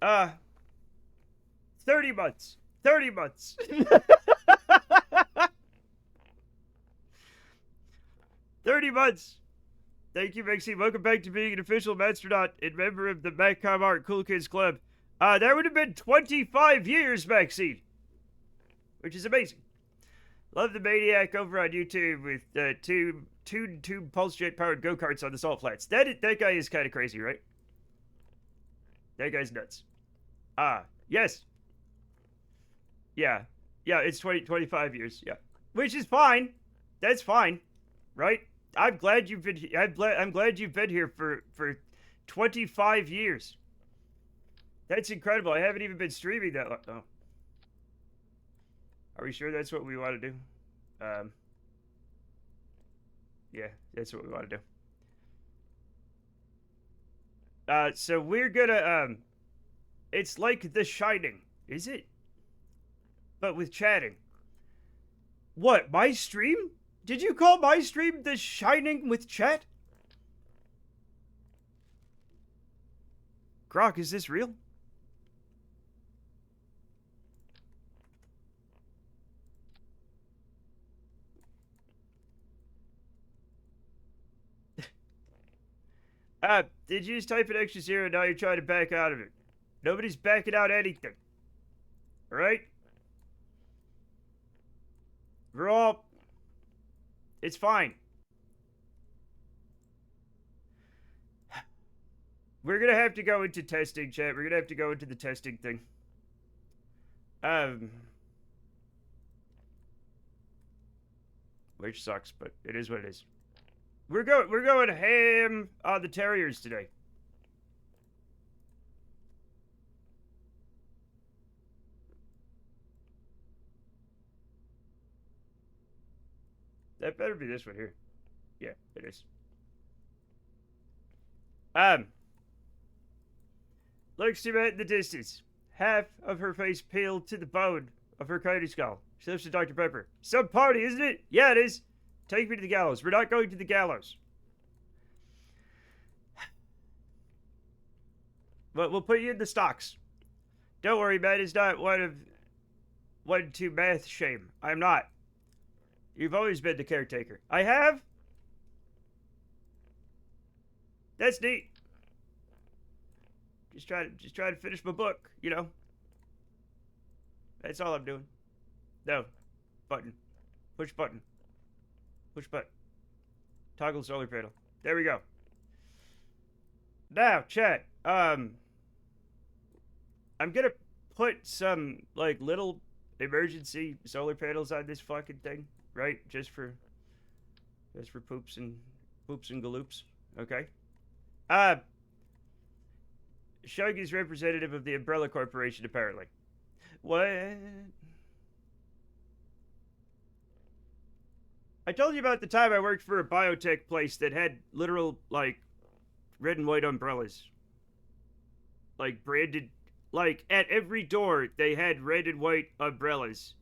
A: 30 months. 30 months. 30 months. Thank you, Maxine. Welcome back to being an official Masternaut and member of the MacCom Art Cool Kids Club. That would have been 25 years, Maxine. Which is amazing. Love the Maniac over on YouTube with two pulse jet powered go-karts on the salt flats. That guy is kind of crazy, right? That guy's nuts. Yes. Yeah. Yeah, it's 25 years. Yeah. Which is fine. That's fine. Right? I'm glad you've been I'm glad you've been here for 25 years. That's incredible. I haven't even been streaming that long. Oh. Are we sure that's what we want to do? Yeah, that's what we want to do. So we're gonna, it's like The Shining, is it? But with chatting. What, my stream? Did you call my stream The Shining with chat? Grok, is this real? Did you just type an extra 0 and now you're trying to back out of it? Nobody's backing out anything. Alright? We're all... It's fine. We're gonna have to go into testing, chat. We're gonna have to go into the testing thing. Which sucks, but it is what it is. We're going ham on the Terriers today. That better be this one here. Yeah, it is. Looks to me in the distance. Half of her face peeled to the bone of her coyote skull. She lifts to Dr. Pepper. Some party, isn't it? Yeah, it is. Take me to the gallows. We're not going to the gallows. But we'll put you in the stocks. Don't worry, man. It's not one to math shame. I'm not. You've always been the caretaker. I have? That's neat. Just try to finish my book, you know. That's all I'm doing. No. Button. Push button. Push button. Toggle solar panel. There we go. Now, chat. I'm gonna put some like little emergency solar panels on this fucking thing, right? Just for poops and galoops. Okay. Uh, Shug is representative of the Umbrella Corporation, apparently. What? I told you about the time I worked for a biotech place that had literal, like, red and white umbrellas. Like, branded. Like, at every door, they had red and white umbrellas.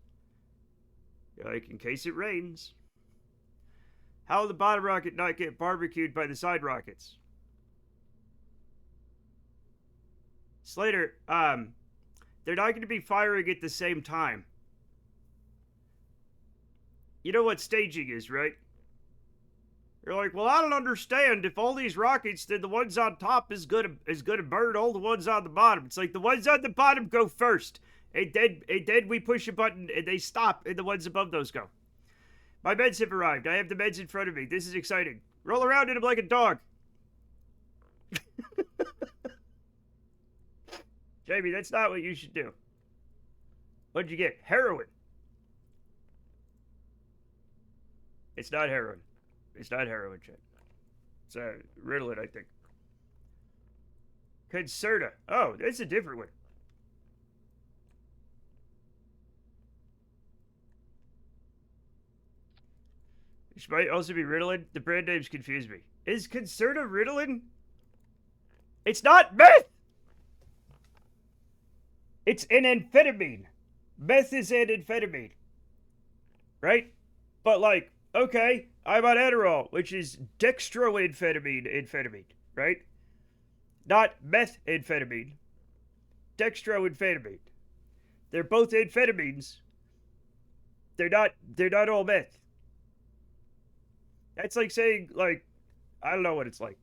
A: Like, in case it rains. How will the bottom rocket not get barbecued by the side rockets? Slater, they're not going to be firing at the same time. You know what staging is, right? You're like, well, I don't understand. If all these rockets, then the ones on top is gonna burn all the ones on the bottom. It's like the ones on the bottom go first, and then we push a button and they stop, and the ones above those go. My meds have arrived. I have the meds in front of me. This is exciting. Roll around in them like a dog. Jamie, that's not what you should do. What'd you get? Heroin. It's not heroin. It's not heroin, Chet. It's Ritalin, I think. Concerta. Oh, that's a different one. This might also be Ritalin. The brand names confuse me. Is Concerta Ritalin? It's not meth! It's an amphetamine. Meth is an amphetamine. Right? But like, okay, I'm on Adderall, which is dextroamphetamine, right? Not methamphetamine. Dextroamphetamine. They're both amphetamines. They're not all meth. That's like saying, like, I don't know what it's like.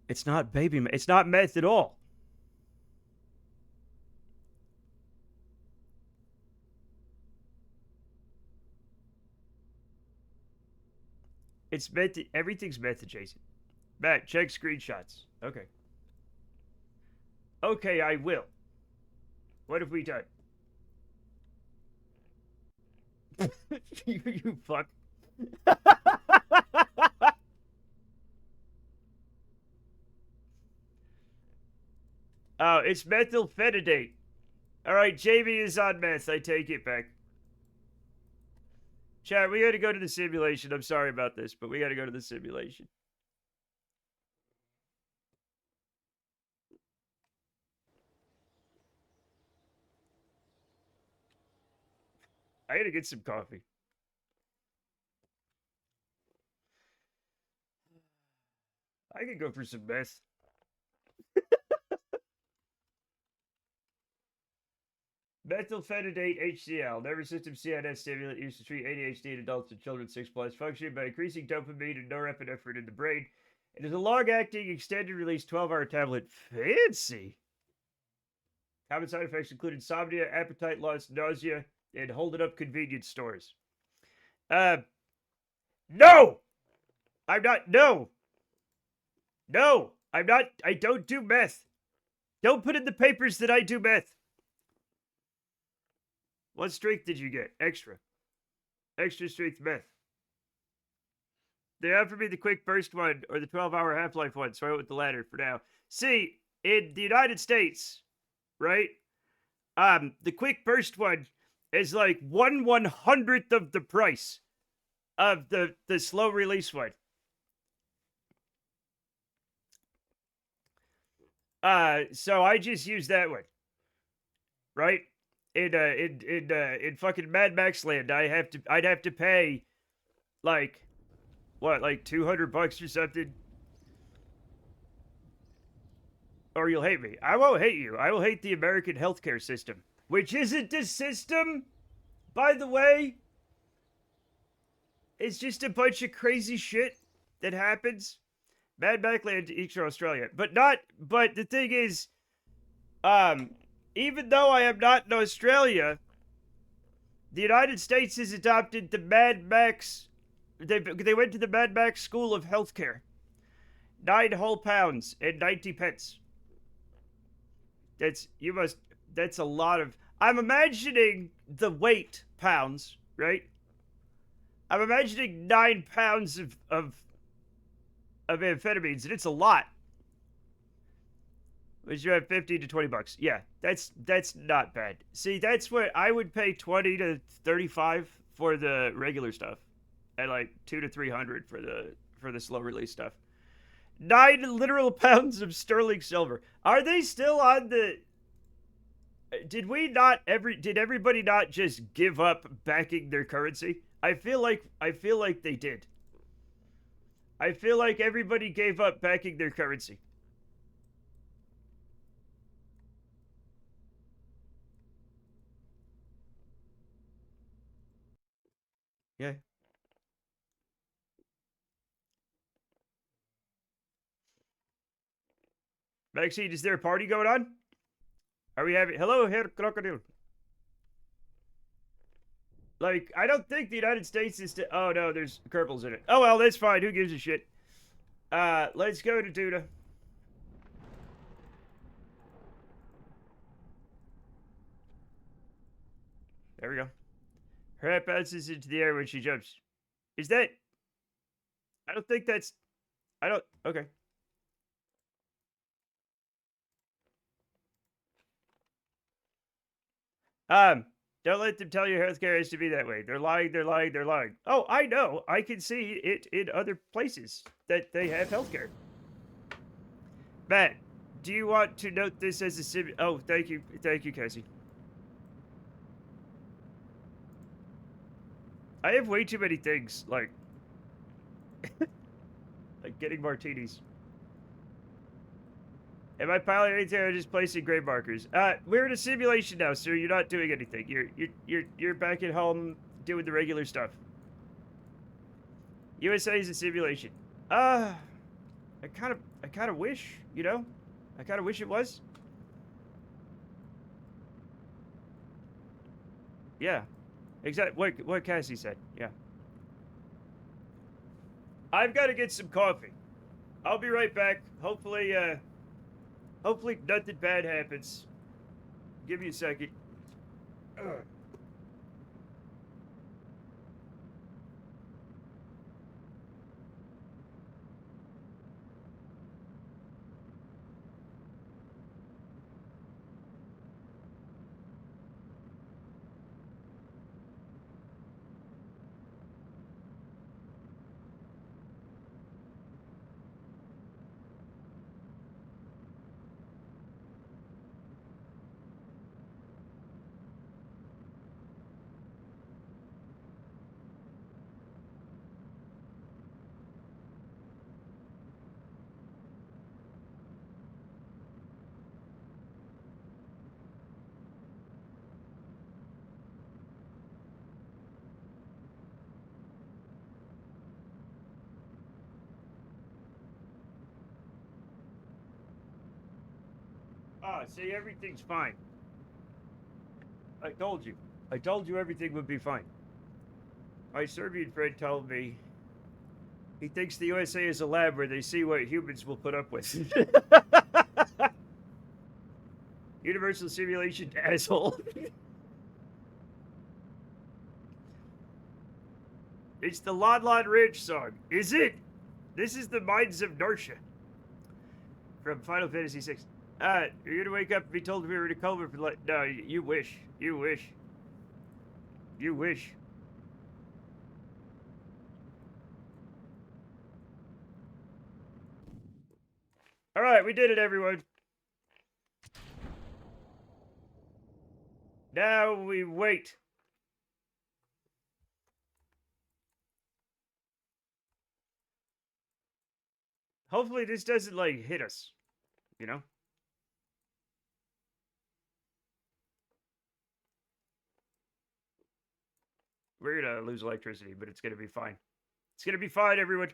A: It's not baby meth. It's not meth at all. It's meth. Everything's meth adjacent. Matt, check screenshots. Okay. Okay, I will. What have we done? you fuck. Oh, it's methylphenidate. All right, Jamie is on meth. I take it back. Chat, we got to go to the simulation. I'm sorry about this, but we got to go to the simulation. I got to get some coffee. I could go for some meth. Methylphenidate HCl, nervous system CNS stimulant used to treat ADHD in adults and children 6+, functioning by increasing dopamine and norepinephrine in the brain. It is a long-acting, extended-release 12-hour tablet. Fancy! Common side effects include insomnia, appetite loss, nausea, and hold-it-up convenience stores. No! I'm not, no! No! I'm not, I don't do meth. Don't put in the papers that I do meth. What strength did you get? Extra. Extra strength meth. They offered me the quick burst one or the 12-hour half-life one, so I went with the latter for now. See, in the United States, right? The quick burst one is like 1/100th of the price of the slow release one. So I just use that one, right? In fucking Mad Max land, I'd have to pay, like, what, like $200 or something? Or you'll hate me. I won't hate you. I will hate the American healthcare system, which isn't a system, by the way. It's just a bunch of crazy shit that happens. Mad Max land, Eastern Australia, but the thing is, even though I am not in Australia, the United States has adopted the Mad Max They went to the Mad Max School of Healthcare. 9 whole pounds and 90 pence. That's a lot of. I'm imagining the weight pounds, right? I'm imagining 9 pounds of amphetamines, and it's a lot. Which you have 50 to $20. Yeah, that's not bad. See, that's what I would pay 20 to 35 for the regular stuff, and like 2 to 300 for the slow release stuff. 9 literal pounds of sterling silver. Are they still on the? Did everybody not just give up backing their currency? I feel like they did. I feel like everybody gave up backing their currency. Yeah. Maxine, is there a party going on? Are we having hello, Herr Crocodile? Like, I don't think the United States is oh no, there's Kerbals in it. Oh well, that's fine. Who gives a shit? Let's go to Duda. There we go. Her hat bounces into the air when she jumps. Is that? I don't think that's. I don't. Okay. Don't let them tell you healthcare has to be that way. They're lying. They're lying. They're lying. Oh, I know. I can see it in other places that they have healthcare. Matt, do you want to note this as a sim? Oh, thank you, Cassie. I have way too many things like like getting martinis. Am I piloting anything or just placing grave markers? We're in a simulation now, sir. You're not doing anything. You're back at home doing the regular stuff. USA is a simulation. I kind of wish, you know? I kind of wish it was. Yeah. Exactly what Cassie said. Yeah. I've got to get some coffee. I'll be right back. Hopefully nothing bad happens. Give me a second. Ugh. See, everything's fine. I told you. I told you everything would be fine. My Serbian friend told me he thinks the USA is a lab where they see what humans will put up with. Universal simulation, asshole. It's the Lon Lon Ridge song. Is it? This is the Minds of Narsha from Final Fantasy VI. You're gonna wake up and be told we were in a coma for like. No, you wish. You wish. You wish. All right, we did it, everyone. Now we wait. Hopefully this doesn't, like, hit us. You know? We're gonna lose electricity, but it's gonna be fine. It's gonna be fine, everyone.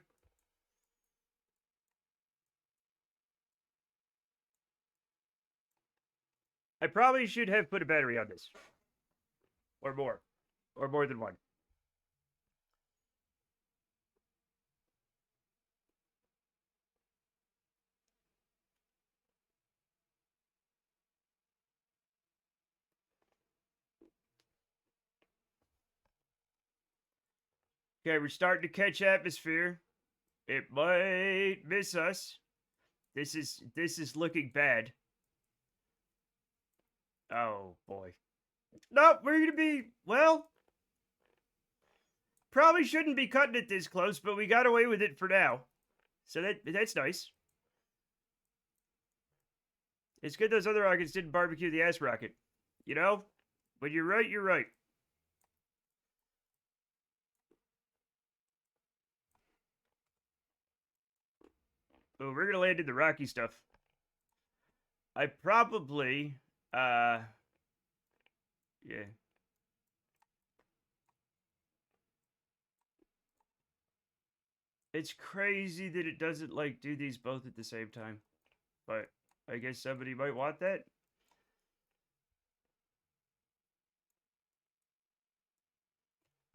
A: I probably should have put a battery on this. Or more. Or more than one. Okay, we're starting to catch atmosphere. It might miss us. This is looking bad. Oh boy. Nope, we're gonna be well. Probably shouldn't be cutting it this close, but we got away with it for now. So that's nice. It's good those other rockets didn't barbecue the ass rocket. You know? When you're right, you're right. Oh, we're gonna land in the rocky stuff. I probably yeah. It's crazy that it doesn't like do these both at the same time. But I guess somebody might want that.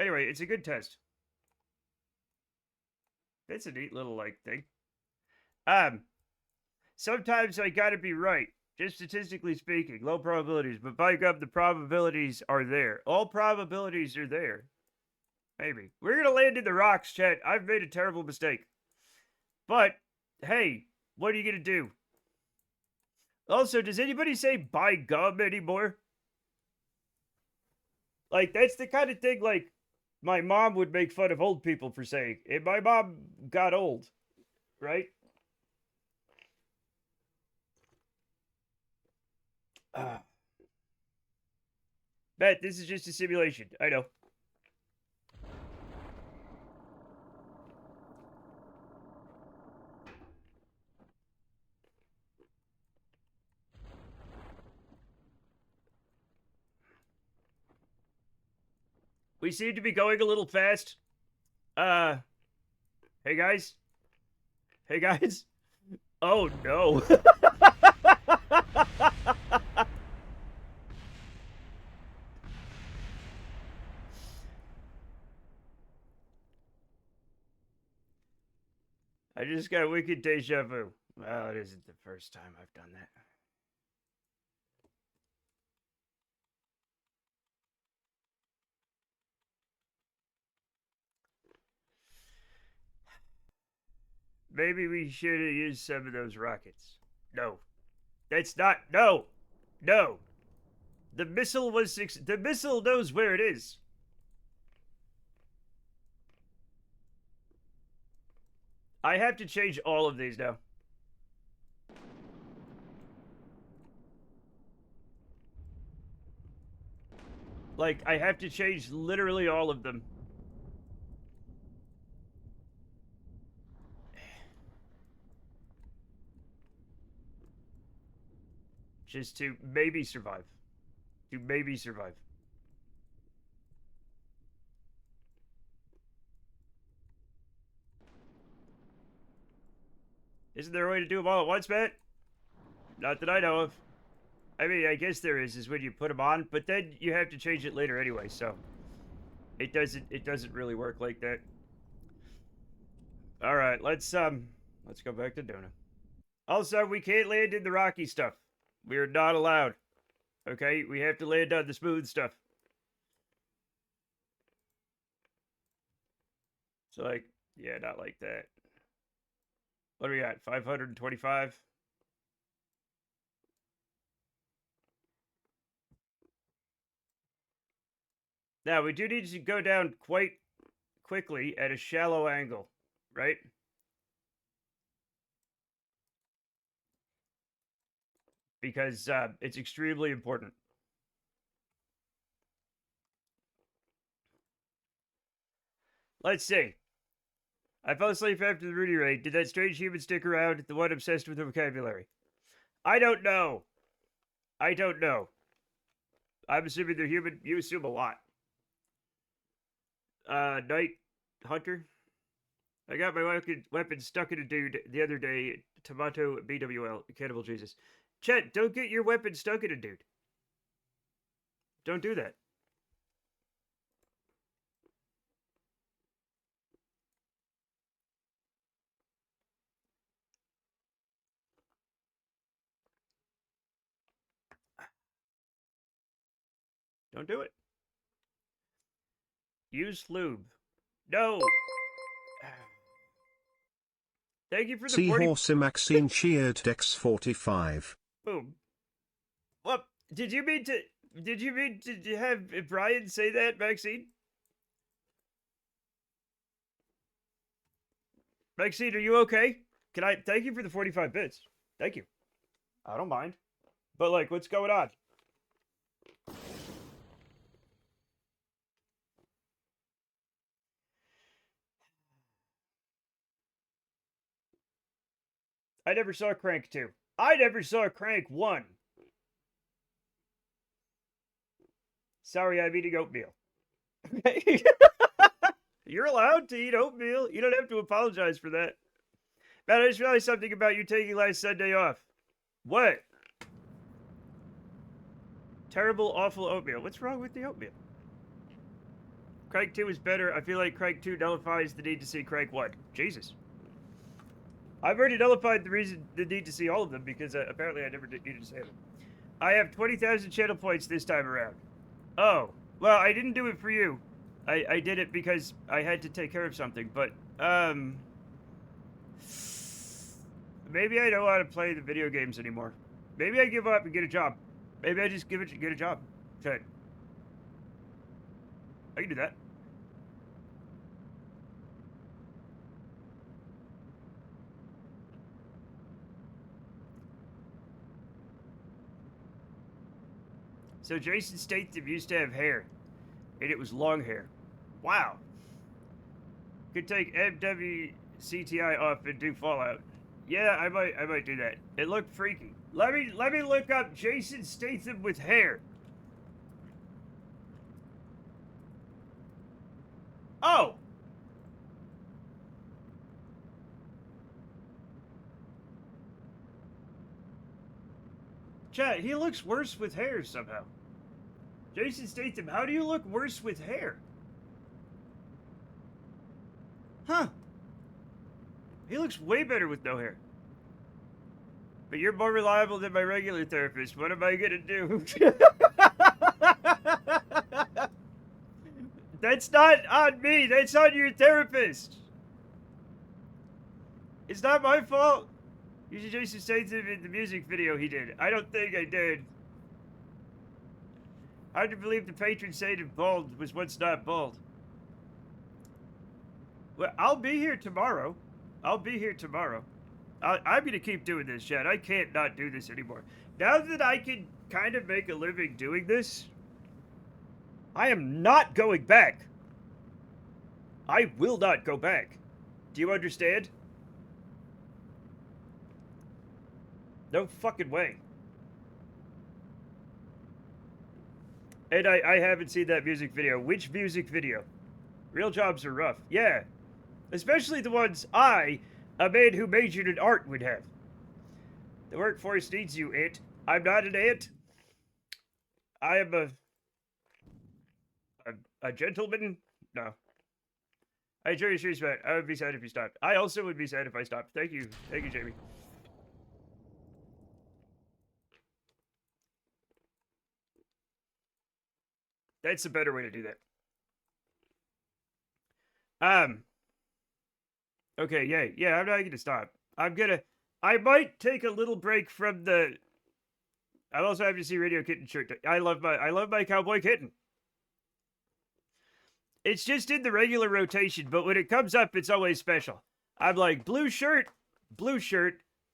A: Anyway, it's a good test. That's a neat little like thing. Um, sometimes I gotta be right. Just statistically speaking, low probabilities, but by God, the probabilities are there. All probabilities are there. Maybe. We're gonna land in the rocks, chat. I've made a terrible mistake. But hey, what are you gonna do? Also, does anybody say by gum anymore? Like, that's the kind of thing, like, my mom would make fun of old people for saying. And my mom got old, right? Uh, Matt, this is just a simulation. I know. We seem to be going a little fast. Uh, hey guys. Hey guys. Oh no. I just got wicked deja vu. Well, it isn't the first time I've done that. Maybe we should have used some of those rockets. No. That's not. No. No. The missile was. The missile knows where it is. I have to change all of these now. Like, I have to change literally all of them. Just to maybe survive. To maybe survive. Isn't there a way to do them all at once, Matt? Not that I know of. I mean, I guess there is when you put them on, but then you have to change it later anyway, so it doesn't really work like that. All right, let's go back to Dona. Also, we can't land in the rocky stuff. We're not allowed. Okay, we have to land on the smooth stuff. So like, yeah, not like that. What do we got? 525. Now we do need to go down quite quickly at a shallow angle, right? Because it's extremely important. Let's see. I fell asleep after the Rudy raid. Did that strange human stick around? The one obsessed with the vocabulary? I don't know. I don't know. I'm assuming they're human. You assume a lot. Night Hunter. I got my weapon stuck in a dude the other day. Tomato BWL. Cannibal Jesus. Chet, don't get your weapon stuck in a dude. Don't do that. Don't do it. Use lube. No. Thank you for the 40...
B: Seahorse Maxine cheered Dex 45.
A: Boom. What? Did you mean to have Brian say that, Maxine? Maxine, are you okay? Can I thank you for the 45 bits? Thank you. I don't mind. But like, what's going on? I never saw Crank 2. I never saw Crank 1. Sorry, I'm eating oatmeal. Okay. You're allowed to eat oatmeal. You don't have to apologize for that. Man, I just realized something about you taking last Sunday off. What? Terrible, awful oatmeal. What's wrong with the oatmeal? Crank 2 is better. I feel like Crank 2 nullifies the need to see Crank 1. Jesus. I've already nullified the need to see all of them because apparently I never needed to say them. I have 20,000 channel points this time around. Oh. Well, I didn't do it for you. I did it because I had to take care of something, but, maybe I don't want to play the video games anymore. Maybe I give up and get a job. Maybe I just get a job. Okay. I can do that. So Jason Statham used to have hair, and it was long hair. Wow. Could take MWCTI off and do Fallout. Yeah, I might do that. It looked freaky. Let me look up Jason Statham with hair. Oh. Chat, he looks worse with hair somehow. Jason Statham, how do you look worse with hair? Huh. He looks way better with no hair. But you're more reliable than my regular therapist. What am I gonna do? That's not on me. That's on your therapist. It's not my fault. You should Jason Statham in the music video he did. I don't think I did. Hard to believe the patron saint of bald was once not bald. Well, I'll be here tomorrow. I'm going to keep doing this, Chad. I can't not do this anymore. Now that I can kind of make a living doing this, I am not going back. I will not go back. Do you understand? No fucking way. And I haven't seen that music video. Which music video? Real jobs are rough. Yeah. Especially the ones a man who majored in art, would have. The workforce needs you, ant. I'm not an ant. I am a gentleman. No. I enjoy your streams, man. I would be sad if you stopped. I also would be sad if I stopped. Thank you. Thank you, Jamie. That's a better way to do that. Okay, yeah, I'm not gonna stop. I might take a little break from the... I'm also having to see Radio Kitten shirt. I love my Cowboy Kitten. It's just in the regular rotation, but when it comes up, it's always special. I'm like, blue shirt,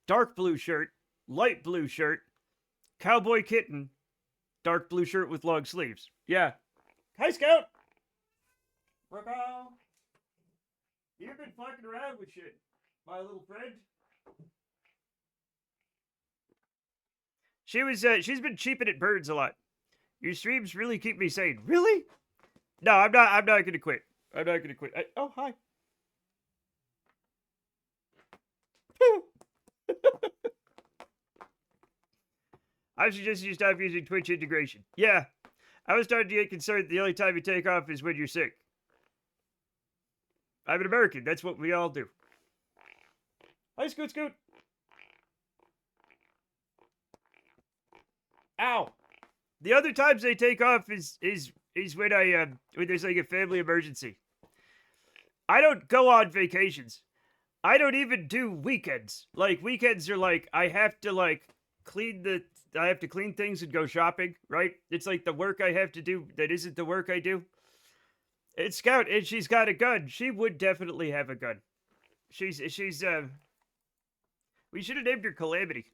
A: dark blue shirt, light blue shirt, Cowboy Kitten, dark blue shirt with long sleeves. Yeah. Hi, Scout! Recall! You've been fucking around with shit, my little friend. She's been cheaping at birds a lot. Your streams really keep me sane. Really? No, I'm not gonna quit. Oh, hi. I suggest you stop using Twitch integration. Yeah. I was starting to get concerned the only time you take off is when you're sick. I'm an American. That's what we all do. Hi, Scoot. Ow. The other times I take off is when when there's like a family emergency. I don't go on vacations. I don't even do weekends. Like weekends are like I have to like clean the I have to clean things and go shopping, right? It's like the work I have to do that isn't the work I do. It's Scout and she's got a gun. She would definitely have a gun. She's we should have named her Calamity.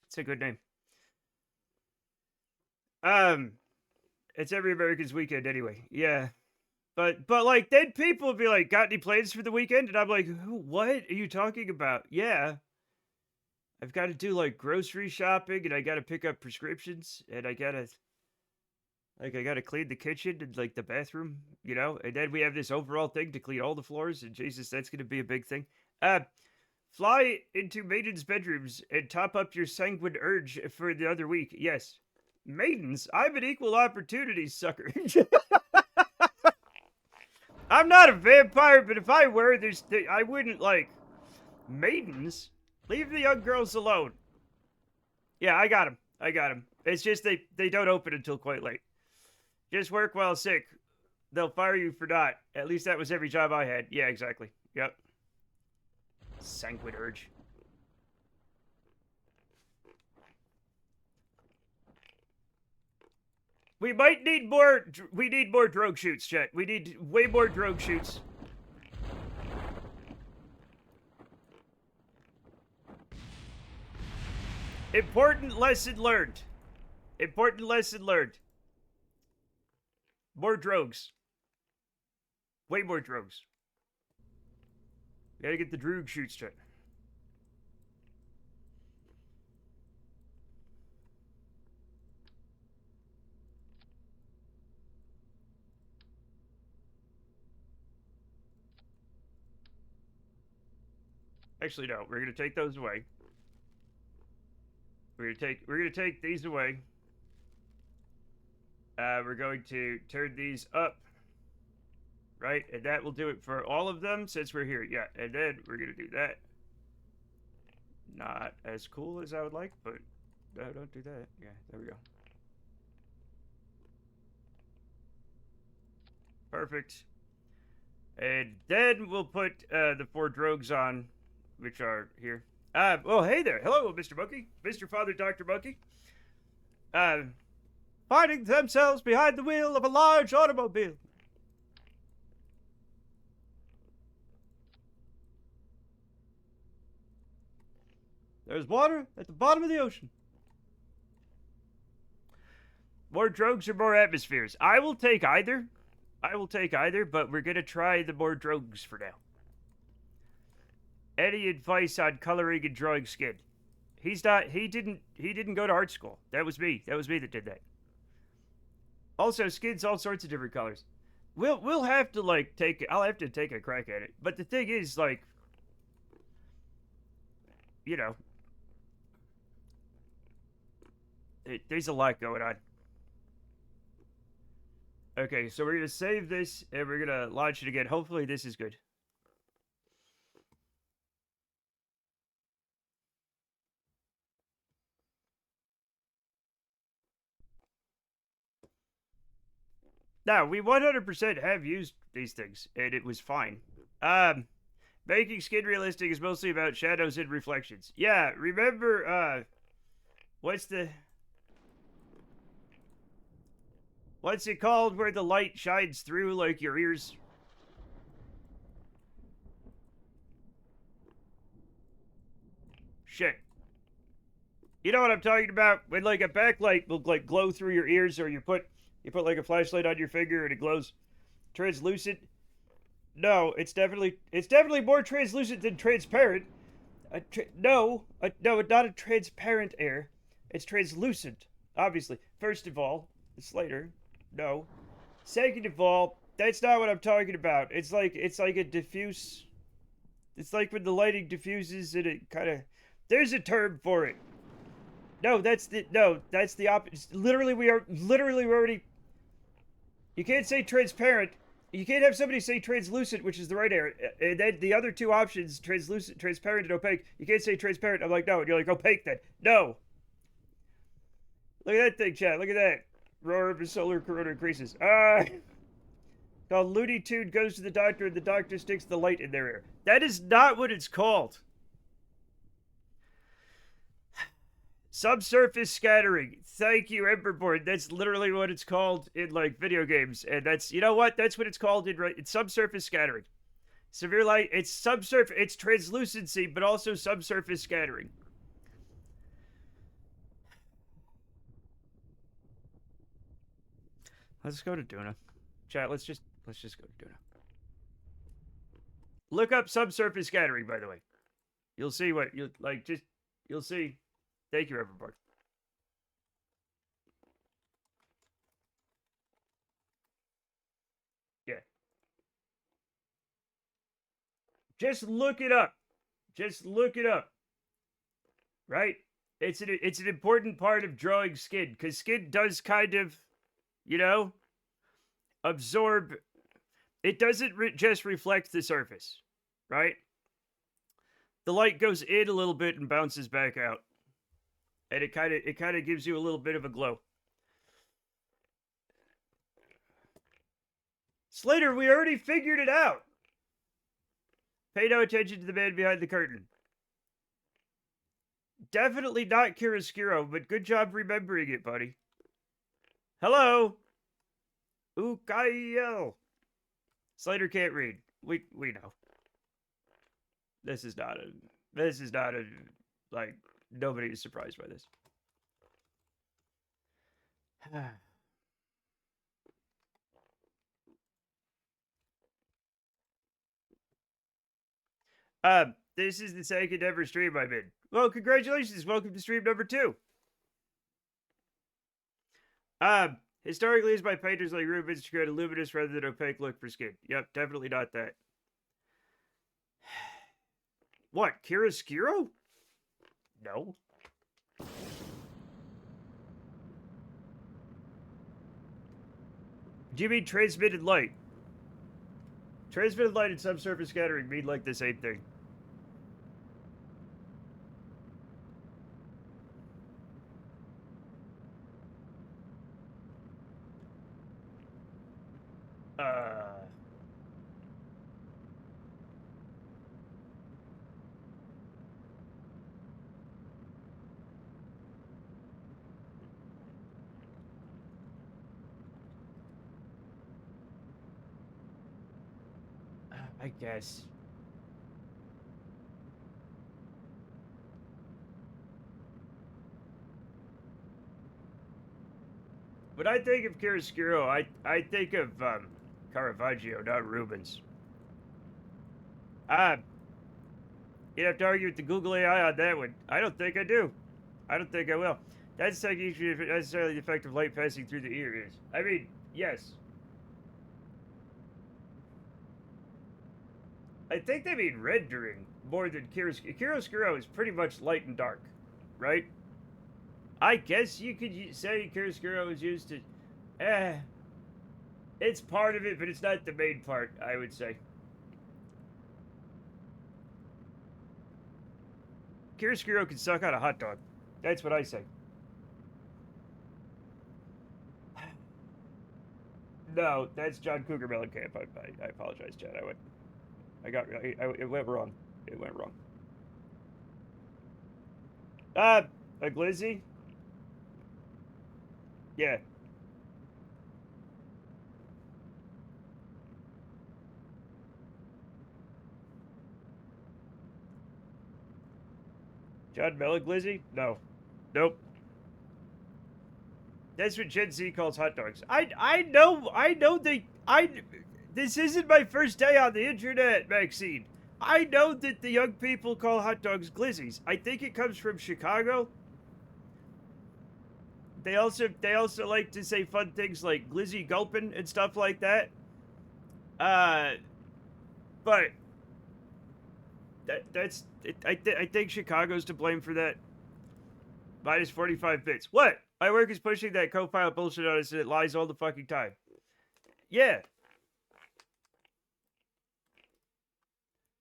A: It's a good name. Um it's every American's weekend anyway. Yeah. But like then people would be like, "Got any plans for the weekend?" And I'm like, What are you talking about?" Yeah. I've got to do like grocery shopping and I got to pick up prescriptions and I got to clean the kitchen and like the bathroom, you know? And then we have this overall thing to clean all the floors and Jesus, that's going to be a big thing. Fly into maidens' bedrooms and top up your sanguine urge for the other week. Yes. Maidens, I'm an equal opportunity sucker. I'm not a vampire, but if I were, I wouldn't like maidens. Leave the young girls alone. Yeah, I got him. I got him. It's just they don't open until quite late. Just work while sick. They'll fire you for not. At least that was every job I had. Yeah, exactly. Yep. Sanguine urge. We might need more. We need more drogue shoots, Chet. We need way more drogue shoots. Important lesson learned. Important lesson learned. More drogues. Way more drogues. Gotta get the drogue shoots, Chet. Actually, no. We're gonna take those away. We're gonna take these away. We're going to turn these up, right? And that will do it for all of them since we're here. Yeah, and then we're gonna do that. Not as cool as I would like, but no, don't do that. Yeah, there we go. Perfect. And then we'll put the 4 drogues on, which are here. Oh, hey there. Hello, Mr. Monkey. Mr. Father Dr. Monkey. Finding themselves behind the wheel of a large automobile. There's water at the bottom of the ocean. More drogues or more atmospheres? I will take either. I will take either, but we're going to try the more drogues for now. Any advice on coloring and drawing skin? He didn't go to art school. That was me. That was me that did that. Also, skin's all sorts of different colors. We'll have to like I'll have to take a crack at it. But the thing is, like, you know, there's a lot going on. Okay, so we're gonna save this and we're gonna launch it again. Hopefully this is good. Now, we 100% have used these things, and it was fine. Making skin realistic is mostly about shadows and reflections. Yeah, remember, what's it called where the light shines through, like, your ears? Shit. You know what I'm talking about? When, like, a backlight will, like, glow through your ears, or you put like a flashlight on your finger and it glows translucent. No, it's definitely more translucent than transparent. No, not a transparent air. It's translucent, obviously. First of all, it's later. No. Second of all, that's not what I'm talking about. It's like a diffuse. It's like when the lighting diffuses and it kind of. There's a term for it. No, that's the opposite. Literally, we already. You can't say transparent. You can't have somebody say translucent, which is the right air. And then the other two options, translucent, transparent, and opaque. You can't say transparent. I'm like, no. And you're like, opaque then. No. Look at that thing, chat. Look at that. Roar of a solar corona increases. Come called Looney Tune Goes to the Doctor and the Doctor Sticks the Light in their ear. That is not what it's called. Subsurface scattering. Thank you, Emberborn. That's literally what it's called in like video games, and that's, you know what? That's what it's called in, right? It's subsurface scattering. Severe light. It's subsurface. It's translucency, but also subsurface scattering. Let's go to Duna. Chat. Let's just go to Duna. Look up subsurface scattering. By the way, you'll see what you like. You'll see. Thank you, Everborn. Yeah. Just look it up. Just look it up. Right? It's an important part of drawing skin, because skin does kind of, you know, absorb. It doesn't just reflect the surface, right? The light goes in a little bit and bounces back out. And it kind of gives you a little bit of a glow. Slater, we already figured it out. Pay no attention to the man behind the curtain. Definitely not Chiaroscuro, but good job remembering it, buddy. Hello. Ukayo. Slater can't read. We know. This is not a like, nobody is surprised by this. This is the second ever stream I'm in. Well, congratulations. Welcome to stream number 2. Historically used by painters like Rubens to create a luminous rather than opaque look for skin. Yep, definitely not that. What, Chiaroscuro? No. Do you mean transmitted light? Transmitted light and subsurface scattering mean like the same thing. I guess. When I think of Chiaroscuro, I think of Caravaggio, not Rubens. You'd have to argue with the Google AI on that one. I don't think I do. I don't think I will. That's not usually necessarily the effect of light passing through the ear is. I mean, yes. I think they mean rendering more than Chiaroscuro. Chiaroscuro is pretty much light and dark, right? I guess you could say Chiaroscuro is used to... it's part of it, but it's not the main part, I would say. Chiaroscuro can suck out a hot dog. That's what I say. No, that's John Cougar Mellencamp. I apologize, Chad. It went wrong. It went wrong. A glizzy? Yeah. John Melleglizzy? No. Nope. That's what Gen Z calls hot dogs. I know this isn't my first day on the internet, Maxine. I know that the young people call hot dogs glizzies. I think it comes from Chicago. They also like to say fun things like glizzy gulpin' and stuff like that. But that's it. I think Chicago's to blame for that. Minus 45 bits. What? My work is pushing that co-pilot bullshit on us and it lies all the fucking time. Yeah.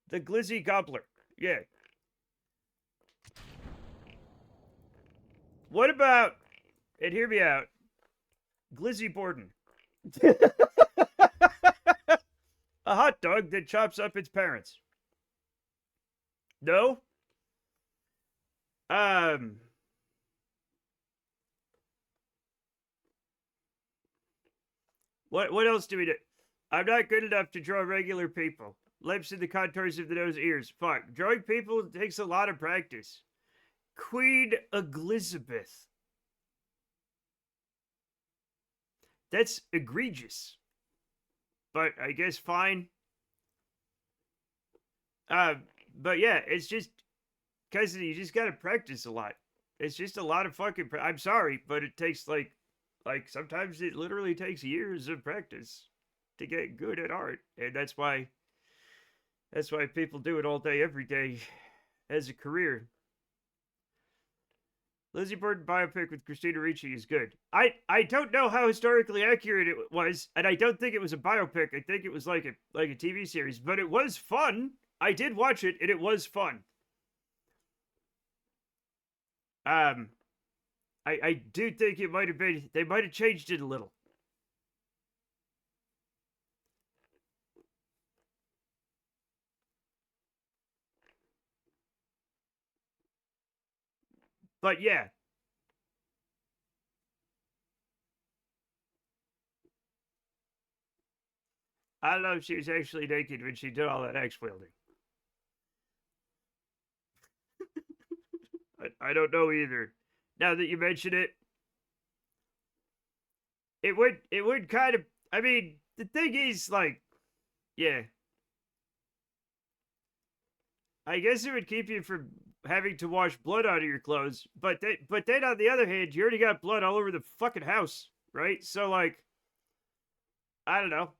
A: The glizzy gobbler. Yeah. What about, and hear me out, Glizzy Borden? A hot dog that chops up its parents. No? Um, what else do we do? I'm not good enough to draw regular people. Lips and the contours of the nose, ears. Fuck. Drawing people takes a lot of practice. Queen Elizabeth. That's egregious. But I guess fine. Uh, but yeah, it's just because you just gotta practice a lot. It's just a lot of fucking. I'm sorry, but it takes like sometimes it literally takes years of practice to get good at art, and that's why people do it all day, every day, as a career. Lizzie Borden biopic with Christina Ricci is good. I don't know how historically accurate it was, and I don't think it was a biopic. I think it was like a TV series, but it was fun. I did watch it, and it was fun. Um, I do think it might have been they might have changed it a little. But yeah. I don't know if she was actually naked when she did all that axe wielding. I don't know either. Now that you mention it, it would kind of. I mean, the thing is, like, yeah, I guess it would keep you from having to wash blood out of your clothes. But then on the other hand, you already got blood all over the fucking house, right? So like, I don't know.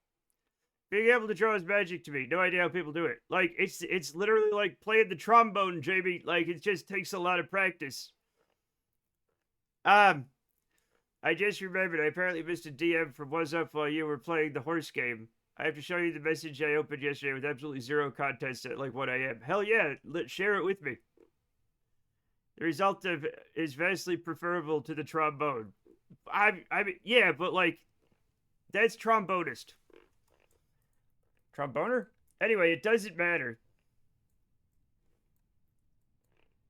A: Being able to draw is magic to me. No idea how people do it. Like it's literally like playing the trombone, Jamie. Like it just takes a lot of practice. Um, I just remembered I apparently missed a DM from What's Up while you were playing the horse game. I have to show you the message I opened yesterday with absolutely zero context at like what I am. Hell yeah, share it with me. The result of is vastly preferable to the trombone. I mean, yeah, but like that's trombonist. Tromboner? Anyway, it doesn't matter.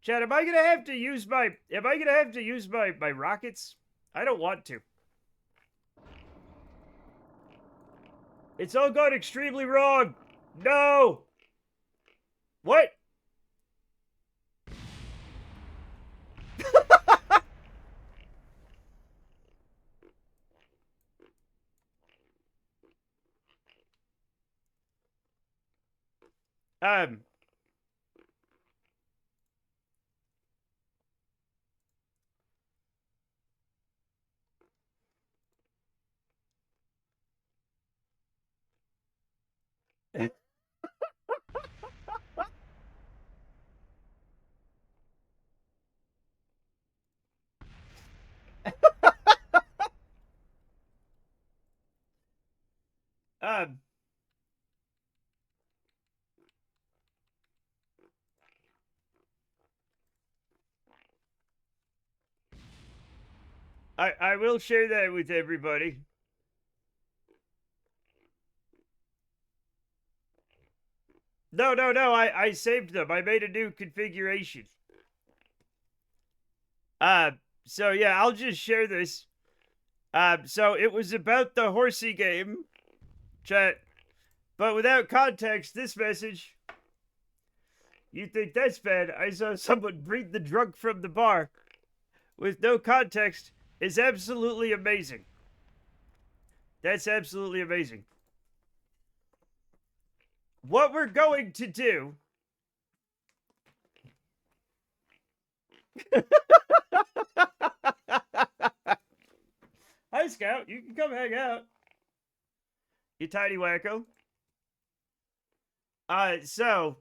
A: Chad, am I gonna have to use my rockets? I don't want to. It's all gone extremely wrong. No. What? um um I will share that with everybody. No. I saved them. I made a new configuration. Uh so yeah, I'll just share this. So it was about the horsey game, chat. But without context, this message. You think that's bad? I saw someone bring the drunk from the bar. With no context is absolutely amazing. That's absolutely amazing. What we're going to do. Hi, Scout. You can come hang out. You tiny wacko. So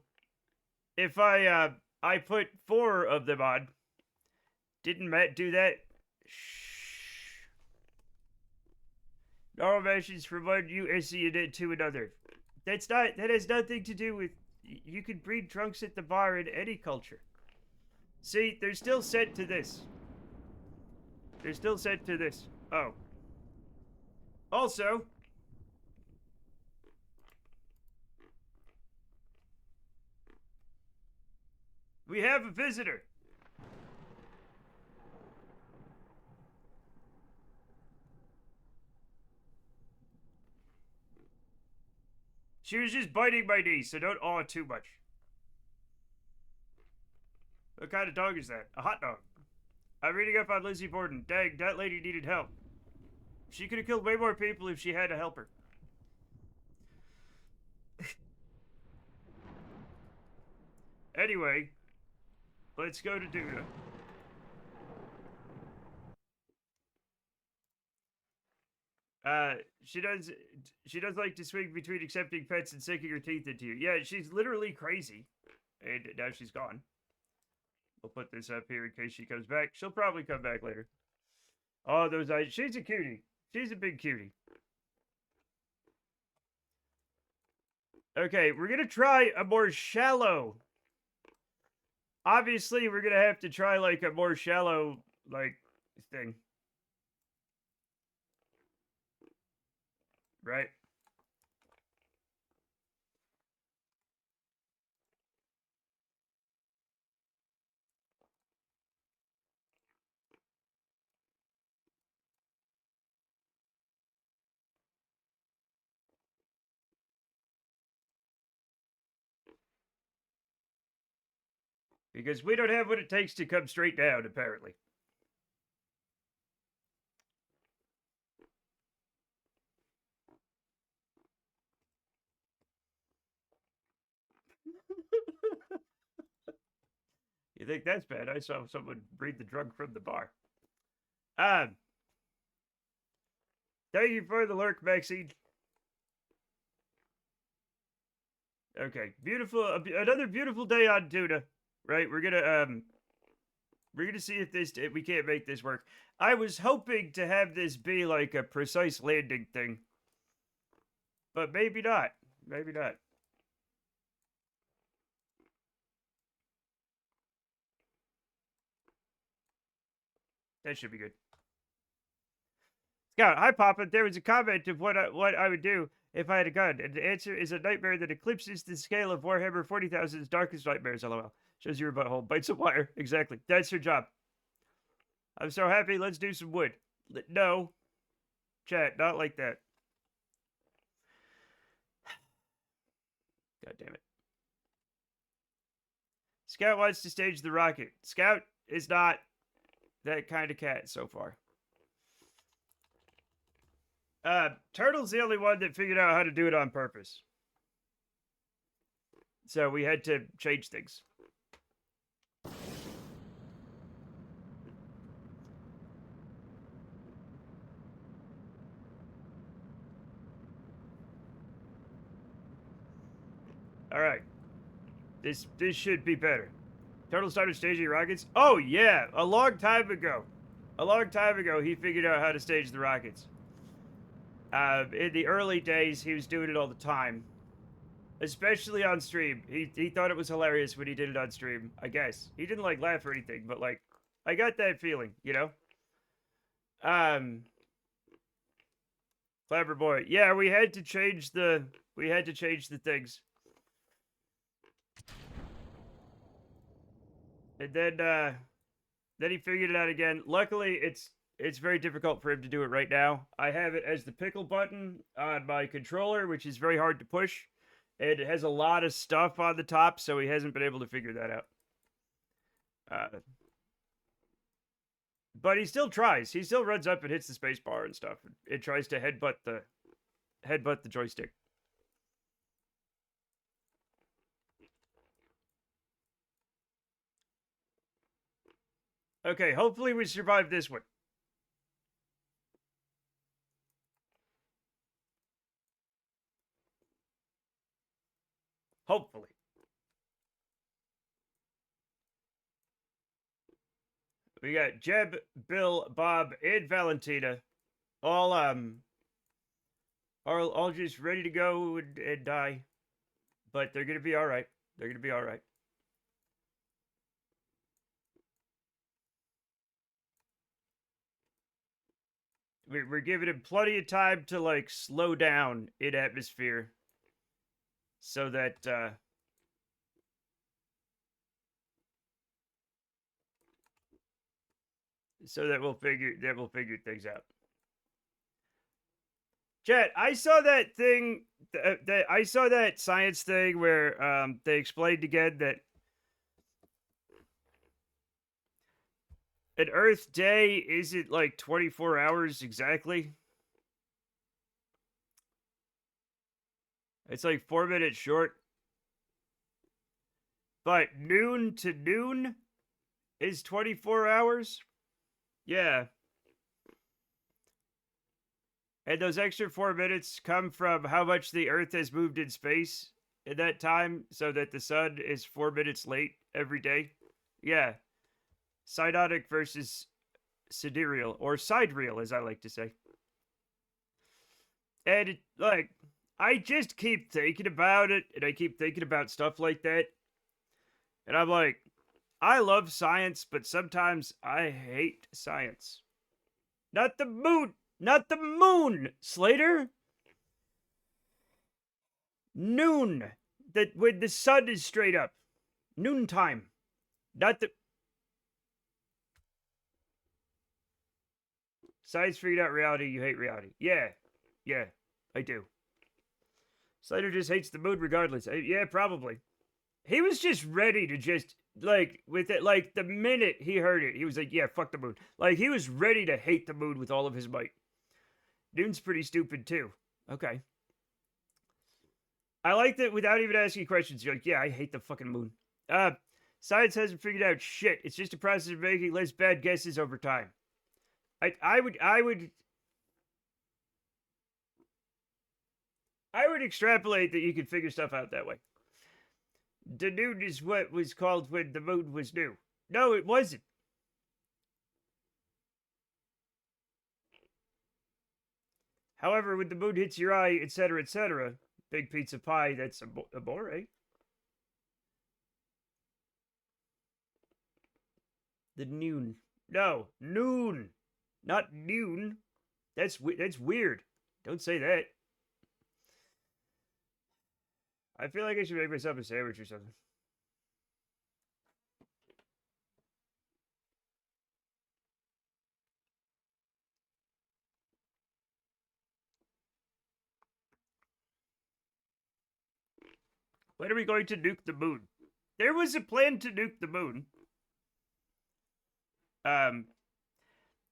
A: if I put 4 of them on, didn't Matt do that? Shh. Normal mentions from one USC unit to another. That has nothing to do with. You can breed drunks at the bar in any culture. See, they're still set to this. They're still set to this. Oh. Also, We have a visitor. She was just biting my knee, so don't awe too much. What kind of dog is that? A hot dog. I'm reading up on Lizzie Borden. Dang, that lady needed help. She could have killed way more people if she had to help her. Anyway, let's go to Duna. Uh, she does. She does like to swing between accepting pets and sinking her teeth into you. Yeah, she's literally crazy, and now she's gone. We'll put this up here in case she comes back. She'll probably come back later. Oh, those eyes. She's a cutie. She's a big cutie. Okay, we're gonna try a more shallow. Obviously, we're gonna have to try like a more shallow like thing. Right? Because we don't have what it takes to come straight down, apparently. You think that's bad? I saw someone breathe the drug from the bar. Thank you for the lurk, Maxine. Okay, beautiful. Another beautiful day on Tuna. Right, we're gonna see if we can't make this work. I was hoping to have this be like a precise landing thing, but maybe not. Maybe not. That should be good. Scout, hi Papa. There was a comment of what I would do if I had a gun, and the answer is a nightmare that eclipses the scale of Warhammer 40,000's darkest nightmares. LOL. Shows your butthole bites a wire. Exactly. That's your job. I'm so happy. Let's do some wood. No, chat, not like that. God damn it. Scout wants to stage the rocket. Scout is not that kind of cat so far. Turtle's the only one that figured out how to do it on purpose. So we had to change things. All right. This should be better. Turtle started staging rockets? Oh, yeah. A long time ago. A long time ago, he figured out how to stage the rockets. In the early days, he was doing it all the time. Especially on stream. He thought it was hilarious when he did it on stream, I guess. He didn't, like, laugh or anything, but, like, I got that feeling, you know? Clever boy. Yeah, we had to change the things. And then he figured it out again. Luckily, it's very difficult for him to do it right now. I have it as the pickle button on my controller, which is very hard to push. And it has a lot of stuff on the top, so he hasn't been able to figure that out. But he still tries. He still runs up and hits the space bar and stuff. It tries to headbutt the joystick. Okay, hopefully we survive this one. Hopefully. We got Jeb, Bill, Bob, and Valentina, all all just ready to go and die, but they're gonna be all right. They're gonna be all right. We're giving him plenty of time to like slow down in atmosphere, so that so that we'll figure things out. Chat, I saw that thing. I saw that science thing where they explained again that an Earth day isn't like 24 hours exactly. It's like 4 minutes short. But noon to noon is 24 hours? Yeah. And those extra 4 minutes come from how much the Earth has moved in space in that time, so that the sun is 4 minutes late every day. Yeah. Synodic versus sidereal, or sidereal, as I like to say. And it, like, I just keep thinking about it, and I keep thinking about stuff like that. And I'm like, I love science, but sometimes I hate science. Not the moon! Not the moon, Slater! Noon! That when the sun is straight up. Noontime. Not the. Science figured out reality, you hate reality. Yeah. Yeah, I do. Slater just hates the moon regardless. Yeah, probably. He was just ready to just, like, with it, like, the minute he heard it, he was like, yeah, fuck the moon. Like, he was ready to hate the moon with all of his might. Noon's pretty stupid, too. Okay. I like that without even asking questions, you're like, yeah, I hate the fucking moon. Science hasn't figured out shit. It's just a process of making less bad guesses over time. I would extrapolate that you could figure stuff out that way. The noon is what was called when the moon was new. No, it wasn't. However, when the moon hits your eye, etc., big pizza pie, that's a bore. The noon. No, noon. Not noon. That's weird. Don't say that. I feel like I should make myself a sandwich or something. When are we going to nuke the moon? There was a plan to nuke the moon.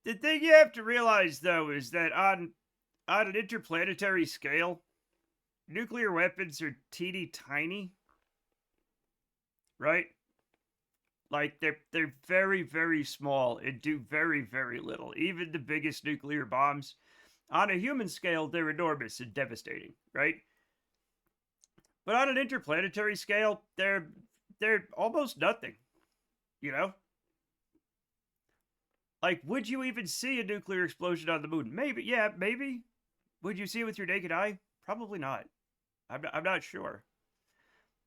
A: The thing you have to realize, though, is that on an interplanetary scale, nuclear weapons are teeny tiny, right? Like they're very, very small and do very, very little. Even the biggest nuclear bombs, on a human scale, they're enormous and devastating, right? But on an interplanetary scale, they're almost nothing, you know? Like, would you even see a nuclear explosion on the moon? Maybe, yeah, maybe. Would you see it with your naked eye? Probably not. I'm not sure.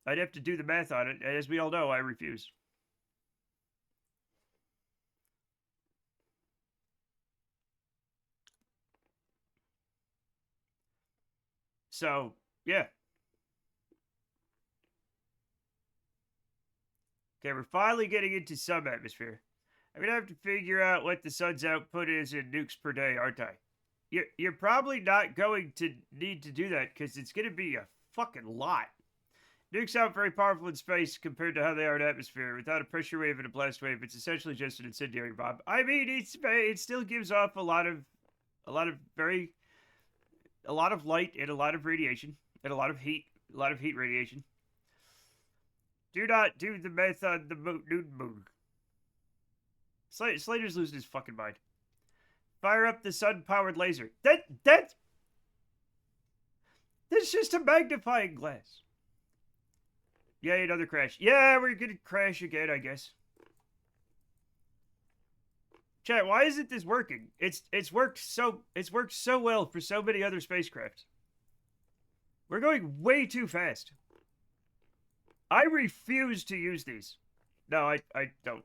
A: I'd have to do the math on it. As we all know, I refuse. So, yeah. Okay, we're finally getting into some atmosphere. I'm gonna have to figure out what the sun's output is in nukes per day, aren't I? You're probably not going to need to do that because it's gonna be a fucking lot. Nukes aren't very powerful in space compared to how they are in atmosphere. Without a pressure wave and a blast wave, it's essentially just an incendiary bomb. I mean, it still gives off a lot of light and a lot of radiation and a lot of heat radiation. Do not do the math on the moon. Slater's losing his fucking mind. Fire up the sun-powered laser. That's just a magnifying glass. Yay, another crash. Yeah, we're gonna crash again, I guess. Chat, why isn't this working? It's worked so well for so many other spacecraft. We're going way too fast. I refuse to use these. No, I don't.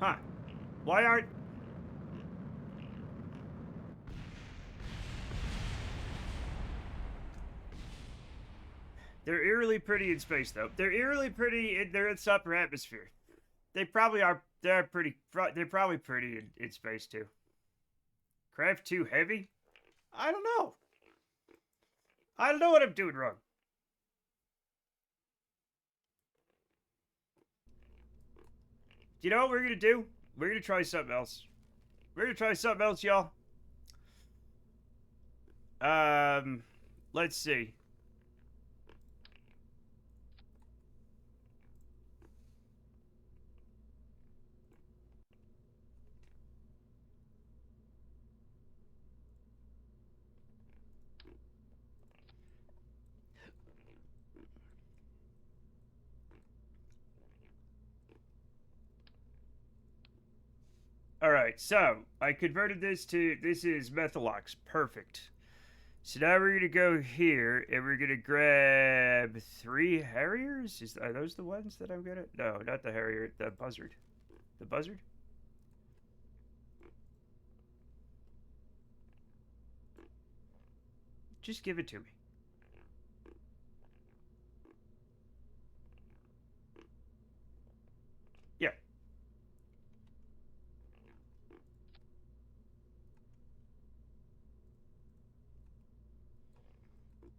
A: Huh. Why aren't... They're eerily pretty in space, though. They're eerily pretty in their upper atmosphere. They probably are. They're pretty. They're probably pretty in space too. Craft too heavy? I don't know. I don't know what I'm doing wrong. Do you know what we're gonna do? We're gonna try something else. We're gonna try something else, y'all. Let's see. All right, so I converted this to, this is Methalox. Perfect. So now we're gonna go here and we're gonna grab 3 Harriers. Are those the ones that I'm gonna? No, not the Harrier. The Buzzard. The Buzzard. Just give it to me. Yeah.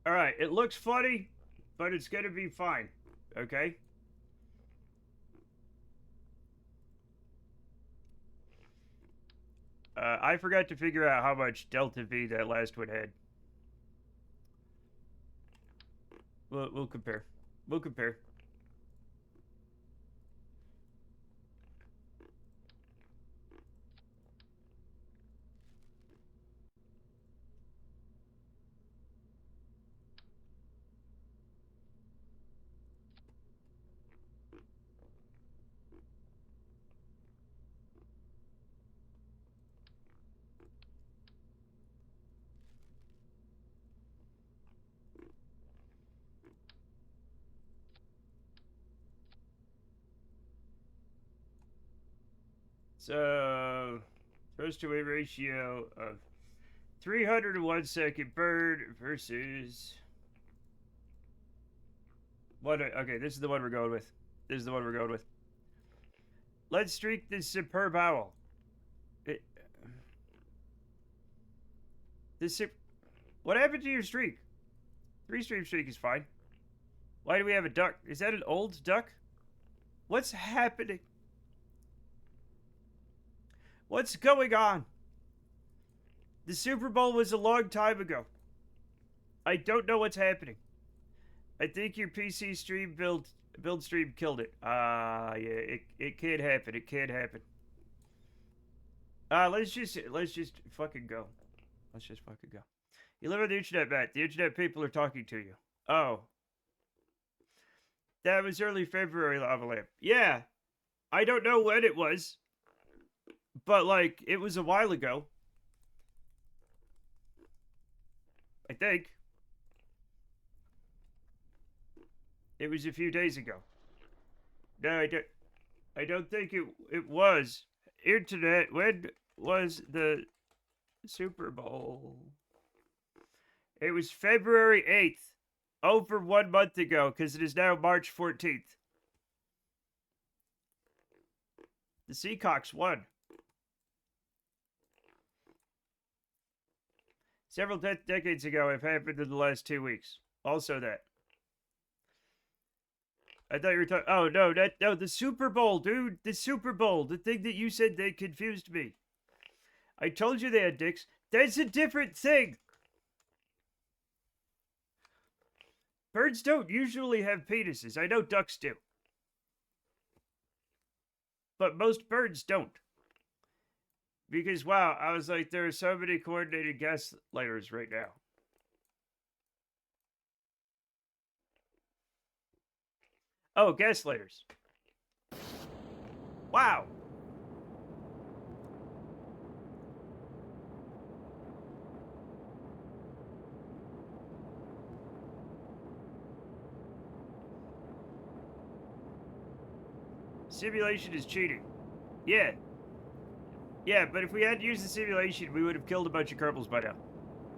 A: All right. It looks funny, but it's gonna be fine. Okay. I forgot to figure out how much Delta V that last one had. We'll compare. We'll compare. So, thrust to weight ratio of 301 second bird versus what? Okay, this is the one we're going with. This is the one we're going with. Let's streak this superb owl. It, this what happened to your streak? 3 stream streak is fine. Why do we have a duck? Is that an old duck? What's happening? What's going on? The Super Bowl was a long time ago. I don't know what's happening. I think your PC stream build stream killed it. Yeah, it can't happen. It can't happen. Let's just fucking go. Let's just fucking go. You live on the internet, Matt. The internet people are talking to you. Oh. That was early February, Lava Lamp. Yeah. I don't know when it was. But, like, it was a while ago. I think. It was a few days ago. No, I don't think it was. Internet, when was the Super Bowl? It was February 8th. Over 1 month ago, because it is now March 14th. The Seacocks won. Several decades ago have happened in the last 2 weeks. Also that. I thought you were talking... Oh, no, the Super Bowl, dude. The Super Bowl. The thing that you said they confused me. I told you they had dicks. That's a different thing. Birds don't usually have penises. I know ducks do. But most birds don't. Because, wow, I was like, there are so many coordinated gaslighters right now. Oh, gaslighters. Wow. Simulation is cheating. Yeah. Yeah, but if we had used the simulation, we would have killed a bunch of Kerbals by now.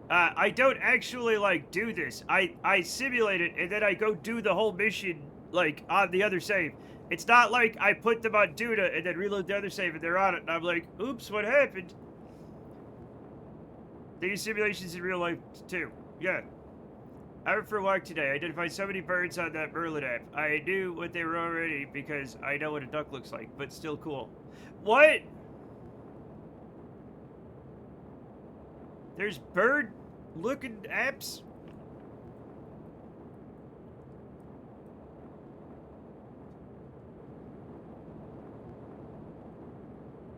A: I don't actually, like, do this. I simulate it, and then I go do the whole mission, like, on the other save. It's not like I put them on Duna and then reload the other save and they're on it, and I'm like, oops, what happened? They use simulations in real life, too. Yeah. I went for a walk today. I identified so many birds on that Merlin app. I knew what they were already because I know what a duck looks like, but still cool. What? There's bird-looking apps?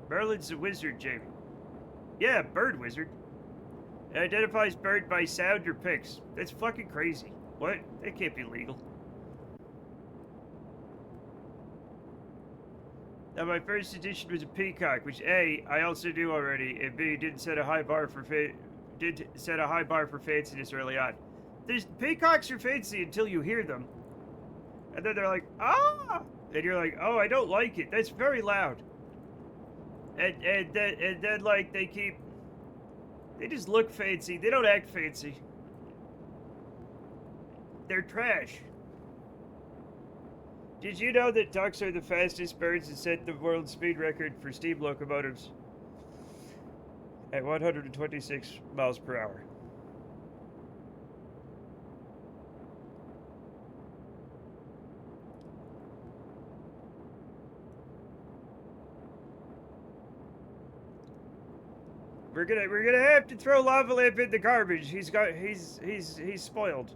A: Merlin's a wizard, Jamie. Yeah, bird wizard. It identifies bird by sound or pics. That's fucking crazy. What? That can't be legal. Now, my first edition was a peacock, which A, I also knew already, and B, did set a high bar for fanciness early on. Peacocks are fancy until you hear them. And then they're like, ah! And you're like, oh, I don't like it. That's very loud. And then like, they just look fancy. They don't act fancy. They're trash. Did you know that ducks are the fastest birds and set the world speed record for steam locomotives at 126 miles per hour? We're gonna have to throw Lava Lamp in the garbage. He's spoiled.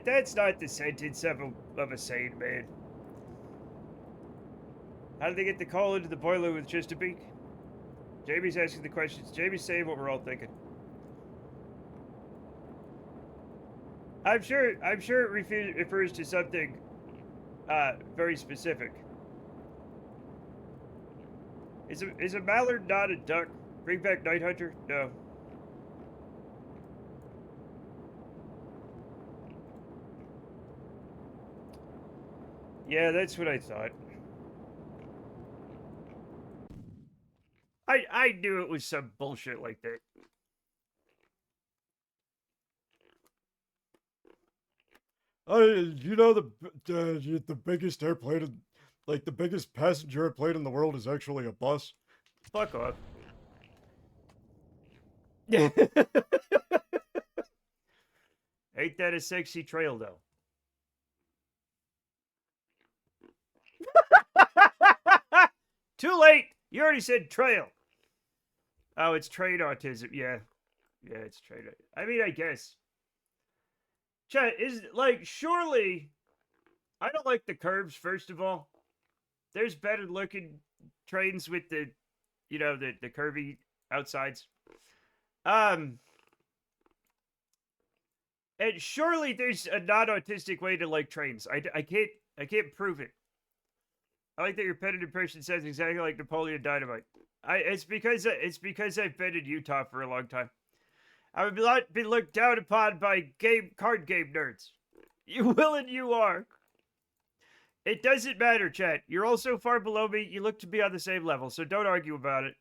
A: That's not the sentence of a sane man. How did they get the call into the boiler with just a beak? Jamie's asking the questions. Jamie's saying what we're all thinking. I'm sure it refers to something very specific. Is a mallard not a duck? Bring back Night Hunter? No. Yeah, that's what I thought. I knew it was some bullshit like that.
C: You know the biggest airplane, like the biggest passenger airplane in the world is actually a bus.
A: Fuck off. Ain't that a sexy trail, though? Too late! You already said trail. Oh, it's train autism. Yeah. Yeah, it's train. I mean, I guess. Chat, surely. I don't like the curves, first of all. There's better looking trains with the curvy outsides. And surely there's a non-autistic way to like trains. I can't prove it. I like that your pet impression sounds exactly like Napoleon Dynamite. It's because I've been in Utah for a long time. I would not be looked down upon by card game nerds. You will and you are. It doesn't matter, chat. You're all so far below me, you look to be on the same level, so don't argue about it.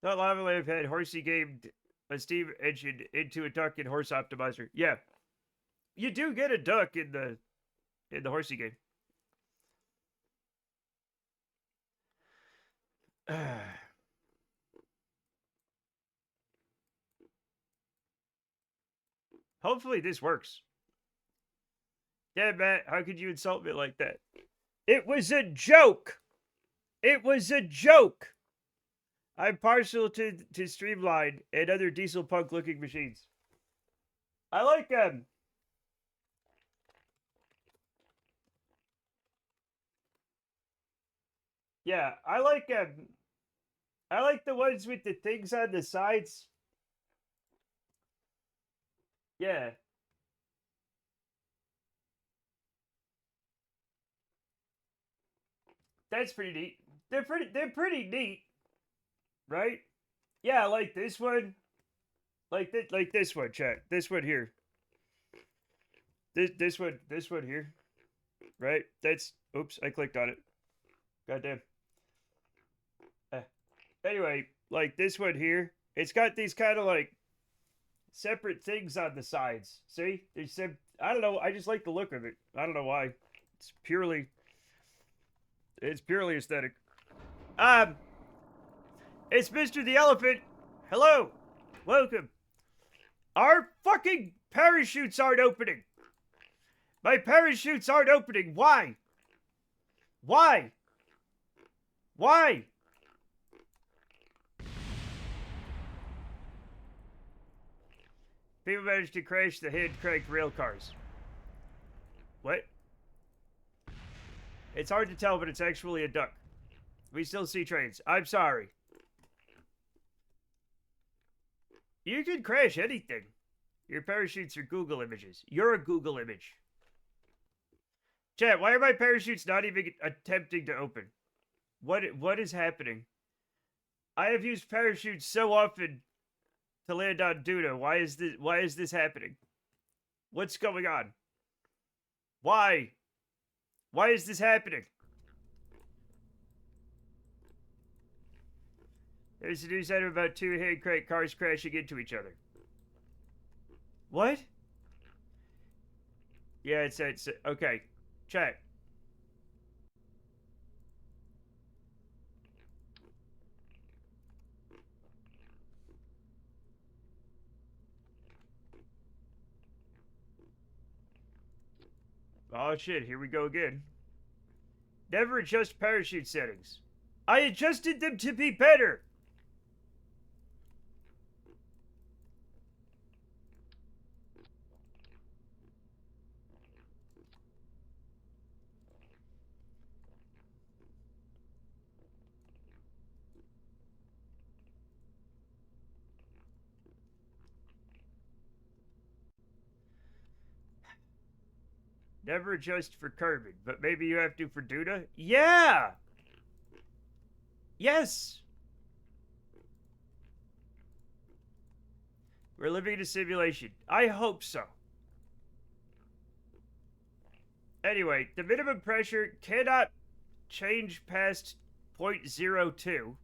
A: That Lava Lamp had horsey gamed a steam engine into a duck in horse optimizer. Yeah. You do get a duck in the horsey game. Hopefully this works. Yeah, Matt, how could you insult me like that? It was a joke! It was a joke! I'm partial to Streamline and other diesel punk looking machines. I like them. Yeah, I like the ones with the things on the sides. Yeah. That's pretty neat. They're pretty neat, right? Yeah, I like this one. Like this one, chat. This one here. This one here, right? That's oops, I clicked on it. Goddamn. Uh, anyway, like this one here, it's got these kind of like separate things on the sides. See? There's some, I don't know, I just like the look of it. I don't know why. It's purely aesthetic. Um, it's Mr. the Elephant. Hello. Welcome. Our fucking parachutes aren't opening. My parachutes aren't opening. Why? Why? Why? People managed to crash the hand-cranked rail cars. What? It's hard to tell, but it's actually a duck. We still see trains. I'm sorry. You can crash anything. Your parachutes are Google images. You're a Google image. Chat, why are my parachutes not even attempting to open? What is happening? I have used parachutes so often to land on Duna. Why is this happening? What's going on? Why? Why is this happening? There's a news item about two hand-cranked cars crashing into each other. What? Yeah, it's okay. Chat. Oh shit, here we go again. Never adjust parachute settings. I adjusted them to be better. Never adjust for Kerbal, but maybe you have to for Duna? Yeah! Yes! We're living in a simulation. I hope so. Anyway, the minimum pressure cannot change past 0.02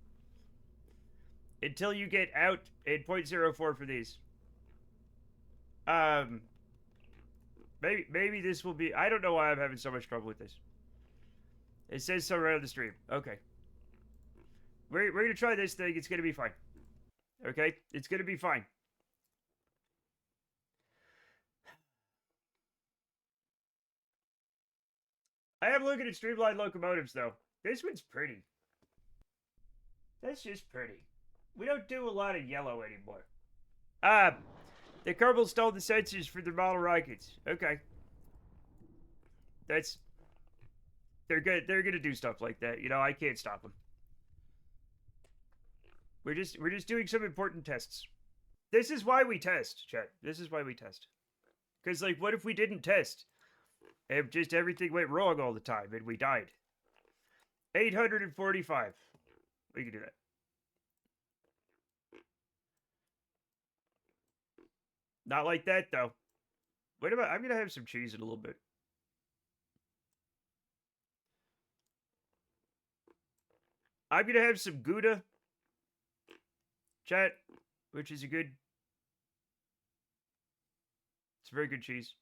A: until you get out in 0.04 for these. Maybe this will be... I don't know why I'm having so much trouble with this. It says so right on the stream. Okay. We're going to try this thing. It's going to be fine. Okay? It's going to be fine. I am looking at streamlined locomotives, though. This one's pretty. That's just pretty. We don't do a lot of yellow anymore. The Kerbal stole the sensors for their model rockets. Okay. That's... They're gonna do stuff like that. You know, I can't stop them. We're just doing some important tests. This is why we test, chat. This is why we test. Because, like, what if we didn't test? And just everything went wrong all the time and we died. 845. We can do that. Not like that, though. Wait a minute. I'm going to have some cheese in a little bit. I'm going to have some Gouda. Chat. Which is a good... It's a very good cheese.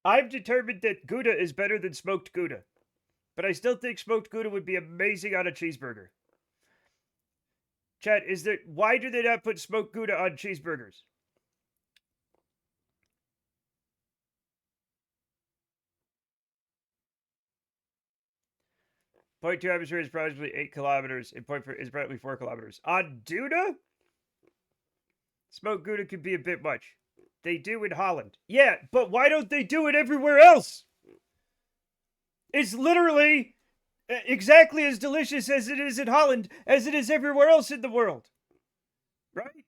A: I've determined that Gouda is better than smoked Gouda. But I still think smoked Gouda would be amazing on a cheeseburger. Chat, why do they not put smoked Gouda on cheeseburgers? Point 2 atmosphere is approximately 8 kilometers, and point 4 is approximately 4 kilometers. On Gouda? Smoked Gouda could be a bit much. They do in Holland. Yeah, but why don't they do it everywhere else? It's literally exactly as delicious as it is in Holland as it is everywhere else in the world. Right?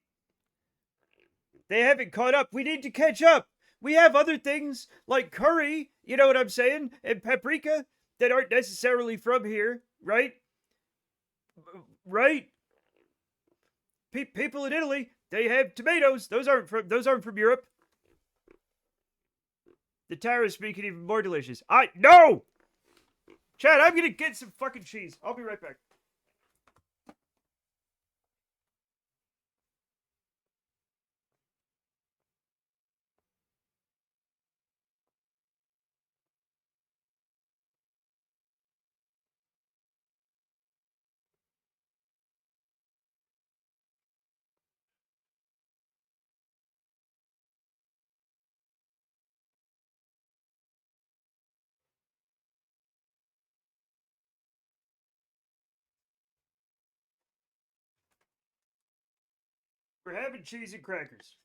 A: They haven't caught up. We need to catch up. We have other things like curry, you know what I'm saying, and paprika that aren't necessarily from here, right? Right? People in Italy, they have tomatoes. Those aren't from Europe. The tara's making it even more delicious. No! Chad, I'm gonna get some fucking cheese. I'll be right back. We're having cheese and crackers.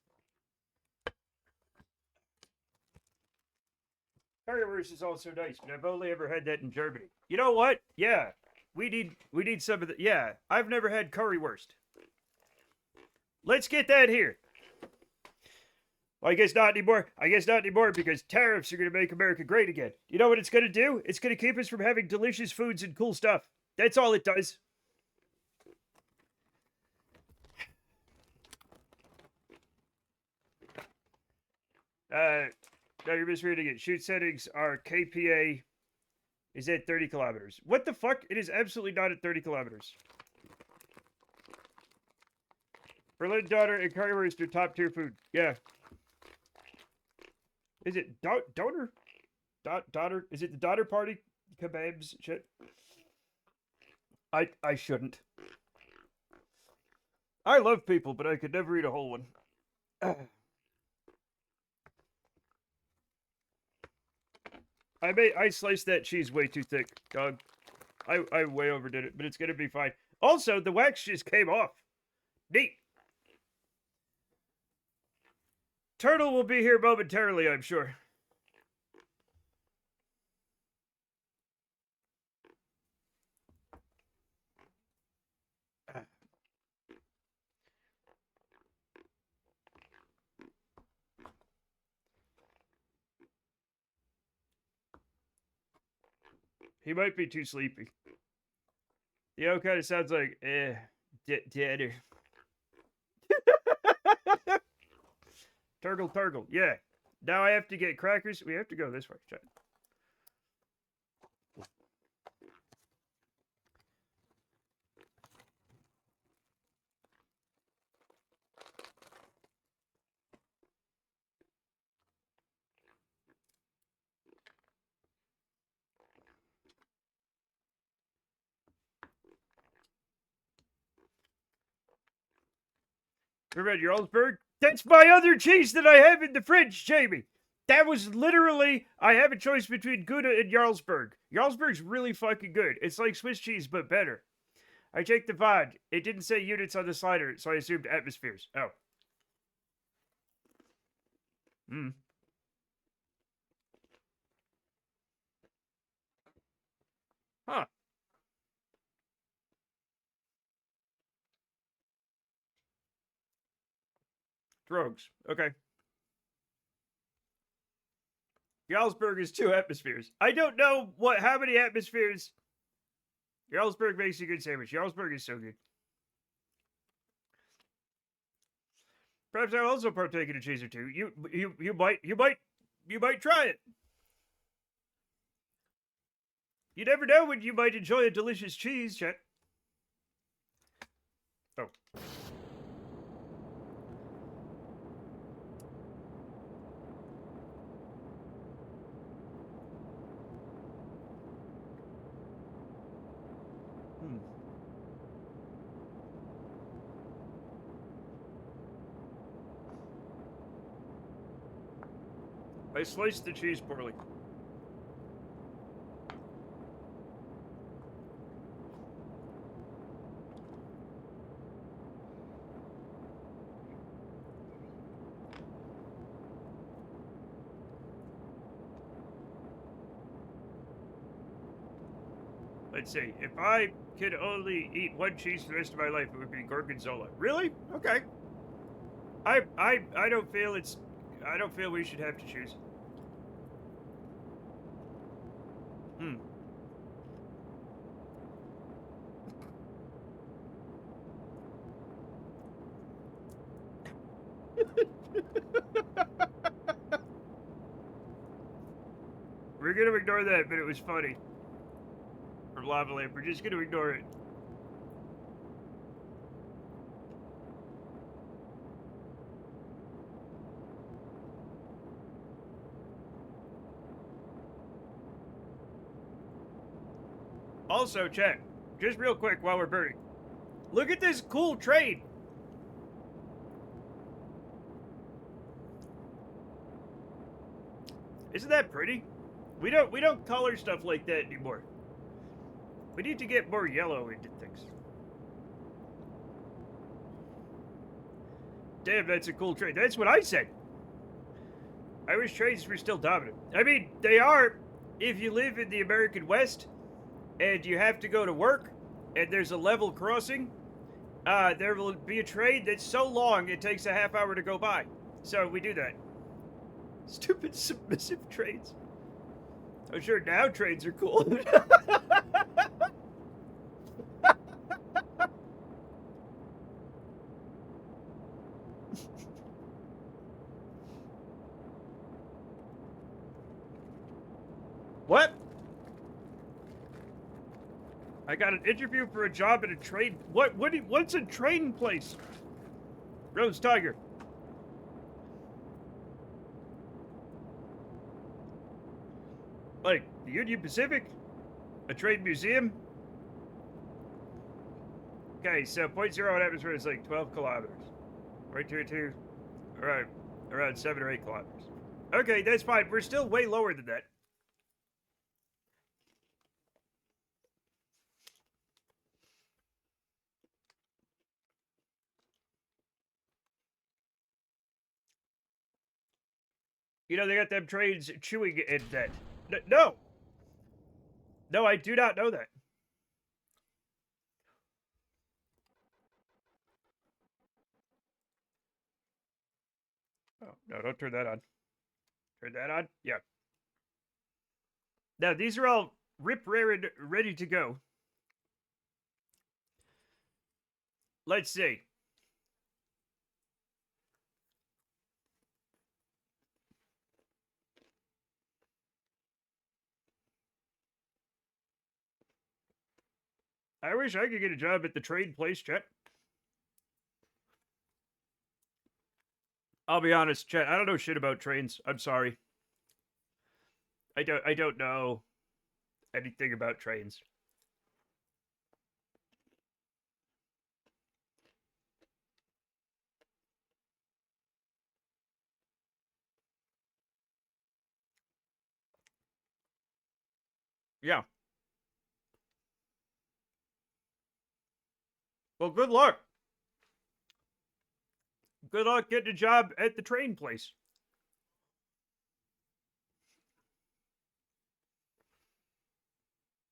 A: Currywurst is also nice, but I've only ever had that in Germany. You know what? Yeah, we need some of the. Yeah, I've never had currywurst. Let's get that here. Well, I guess not anymore. I guess not anymore because tariffs are going to make America great again. You know what it's going to do? It's going to keep us from having delicious foods and cool stuff. That's all it does. No, you're misreading it. Shoot settings are KPA is at 30 kilometers. What the fuck? It is absolutely not at 30 kilometers. Berlin Daughter and currywurst are top tier food. Yeah. Is it Daughter? Daughter? Is it the Daughter Party? Kebabs? Shit. I shouldn't. I love people, but I could never eat a whole one. I sliced that cheese way too thick, dog. I way overdid it, but it's gonna be fine. Also, the wax just came off. Neat. Turtle will be here momentarily, I'm sure. He might be too sleepy. The kind of sounds like, dadder. Turgle. Yeah. Now I have to get crackers. We have to go this way. Chat. Remember Jarlsberg? That's my other cheese that I have in the fridge, Jamie. That was literally, I have a choice between Gouda and Jarlsberg. Jarlsberg's really fucking good. It's like Swiss cheese, but better. I checked the VOD. It didn't say units on the slider, so I assumed atmospheres. Oh. Hmm. Huh. Drogs. Okay. Jarlsberg is 2 atmospheres. I don't know how many atmospheres. Jarlsberg makes a good sandwich. Jarlsberg is so good. Perhaps I'll also partake in a cheese or two. You might try it. You never know when you might enjoy a delicious cheese, chat. Oh. I sliced the cheese poorly. Let's see. If I could only eat one cheese for the rest of my life, it would be Gorgonzola. Really? Okay. I don't feel we should have to choose. We're gonna ignore that, but it was funny. From Lava Lamp, we're just gonna ignore it. Also, chat, just real quick while we're burning. Look at this cool train. Isn't that pretty? We don't color stuff like that anymore. We need to get more yellow into things. Damn, that's a cool train. That's what I said. I wish trains were still dominant. I mean, they are if you live in the American West and you have to go to work and there's a level crossing. There will be a train that's so long it takes a half hour to go by. So we do that. Stupid submissive trains. I'm sure now trains are cool. What? I got an interview for a job at a train. What's a train place? Rose Tiger. Like the Union Pacific? A train museum? Okay, so 0.01 atmosphere is like 12 kilometers. 0.22, around 7 or 8 kilometers. Okay, that's fine. We're still way lower than that. You know, they got them trains chewing in that. No! No, I do not know that. Oh, no, don't turn that on. Turn that on? Yeah. Now, these are all rip-raring, ready to go. Let's see. I wish I could get a job at the train place, Chet. I'll be honest, Chet, I don't know shit about trains. I'm sorry. I don't know anything about trains. Yeah. Well, good luck. Good luck getting a job at the train place.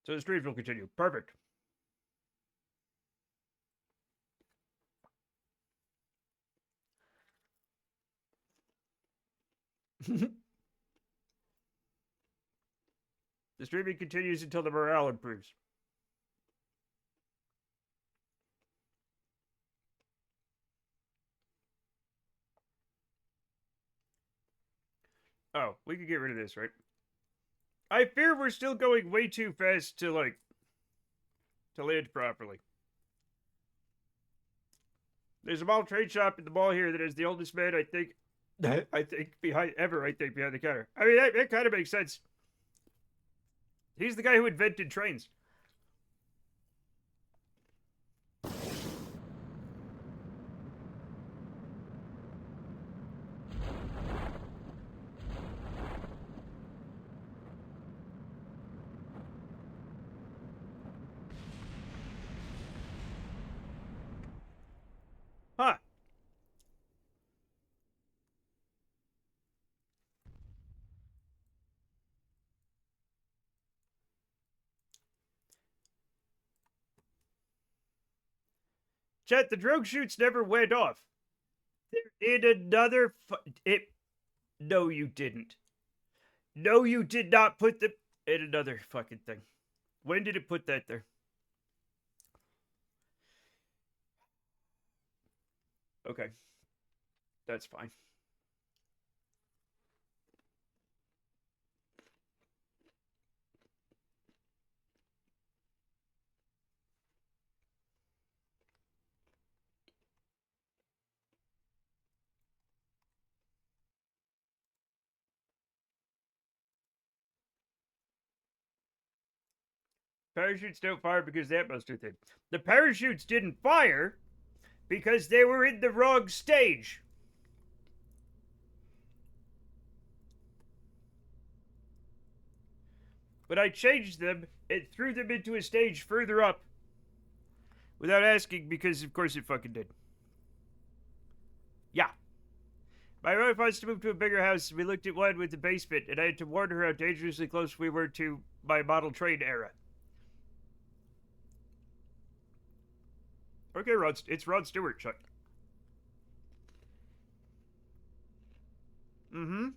A: So the streams will continue. Perfect. The streaming continues until the morale improves. Oh, we could get rid of this, right? I fear we're still going way too fast to, like, to land properly. There's a mall trade shop in the mall here that is the oldest man, I think behind the counter. I mean, that kind of makes sense. He's the guy who invented trains. Huh. Chet, the drone shoots never went off. They're in another No, you didn't. No, you did not put them in another fucking thing. When did it put that there? Okay. That's fine. Parachutes don't fire because the atmosphere thin. The parachutes didn't fire because they were in the wrong stage. But I changed them and threw them into a stage further up without asking because, of course, it fucking did. Yeah. My wife wants to move to a bigger house. We looked at one with the basement, and I had to warn her how dangerously close we were to my model train era. Okay, it's Rod Stewart, Chuck. Mm-hmm.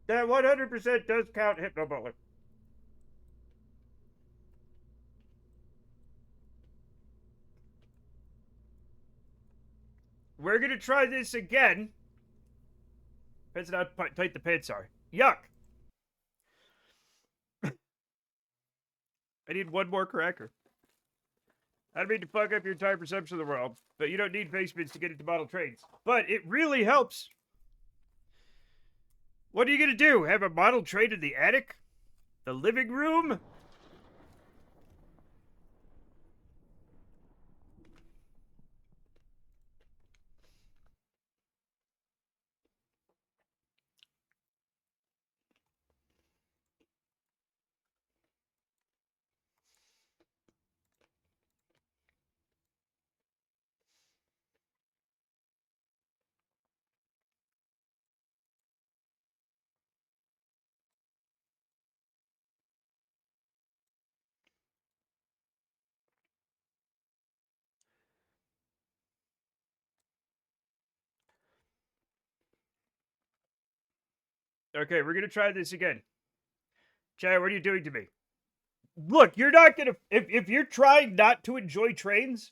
A: That 100% does count Hypnobullet. We're gonna try this again. Depends on how tight the pants are. Yuck! I need one more cracker. I don't mean to fuck up your entire perception of the world, but you don't need basements to get into model trains. But it really helps. What are you gonna do? Have a model train in the attic? The living room? Okay, we're gonna try this again. Chad, what are you doing to me? Look, you're not gonna. If you're trying not to enjoy trains,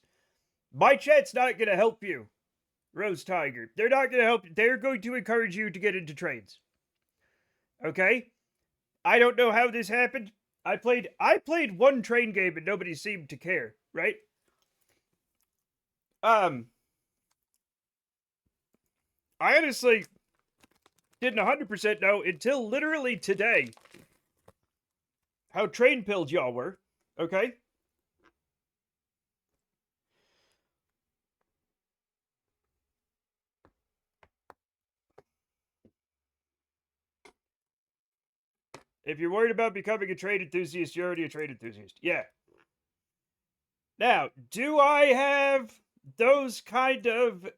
A: my chat's not gonna help you, Rose Tiger. They're not gonna help you. They're going to encourage you to get into trains. Okay? I don't know how this happened. I played one train game and nobody seemed to care, right? I honestly didn't 100% know until literally today how train pilled y'all were, okay? If you're worried about becoming a trade enthusiast, you're already a trade enthusiast. Yeah. Now, do I have those kind of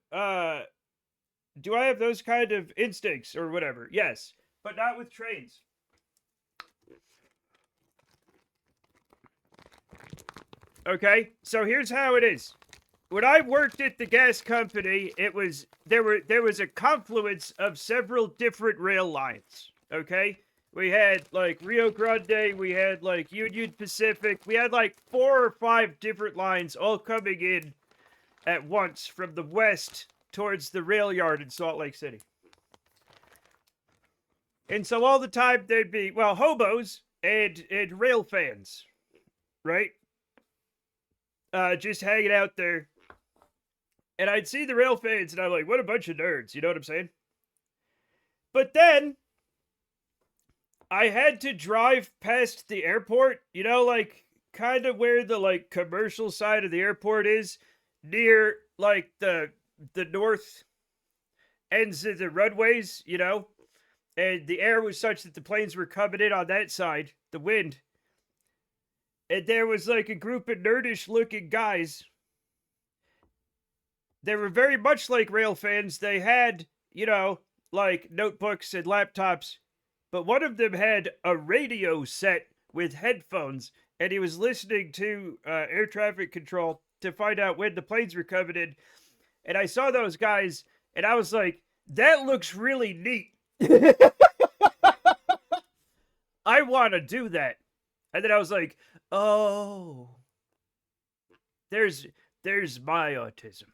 A: instincts or whatever? Yes, but not with trains. Okay? So here's how it is. When I worked at the gas company, there was a confluence of several different rail lines. Okay? We had like Rio Grande, we had like Union Pacific, we had like 4 or 5 different lines all coming in at once from the west towards the rail yard in Salt Lake City. And so all the time there'd be, well, hobos and rail fans, right? Just hanging out there. And I'd see the rail fans and I'm like, what a bunch of nerds, you know what I'm saying? But then I had to drive past the airport, you know, like kind of where the like commercial side of the airport is, near like the north ends of the runways, you know, and the air was such that the planes were coming in on that side, the wind, and there was like a group of nerdish looking guys. They were very much like rail fans. They had, you know, like notebooks and laptops, but one of them had a radio set with headphones, and he was listening to air traffic control to find out when the planes were coming in. And I saw those guys, and I was like, that looks really neat. I want to do that. And then I was like, oh, there's my autism.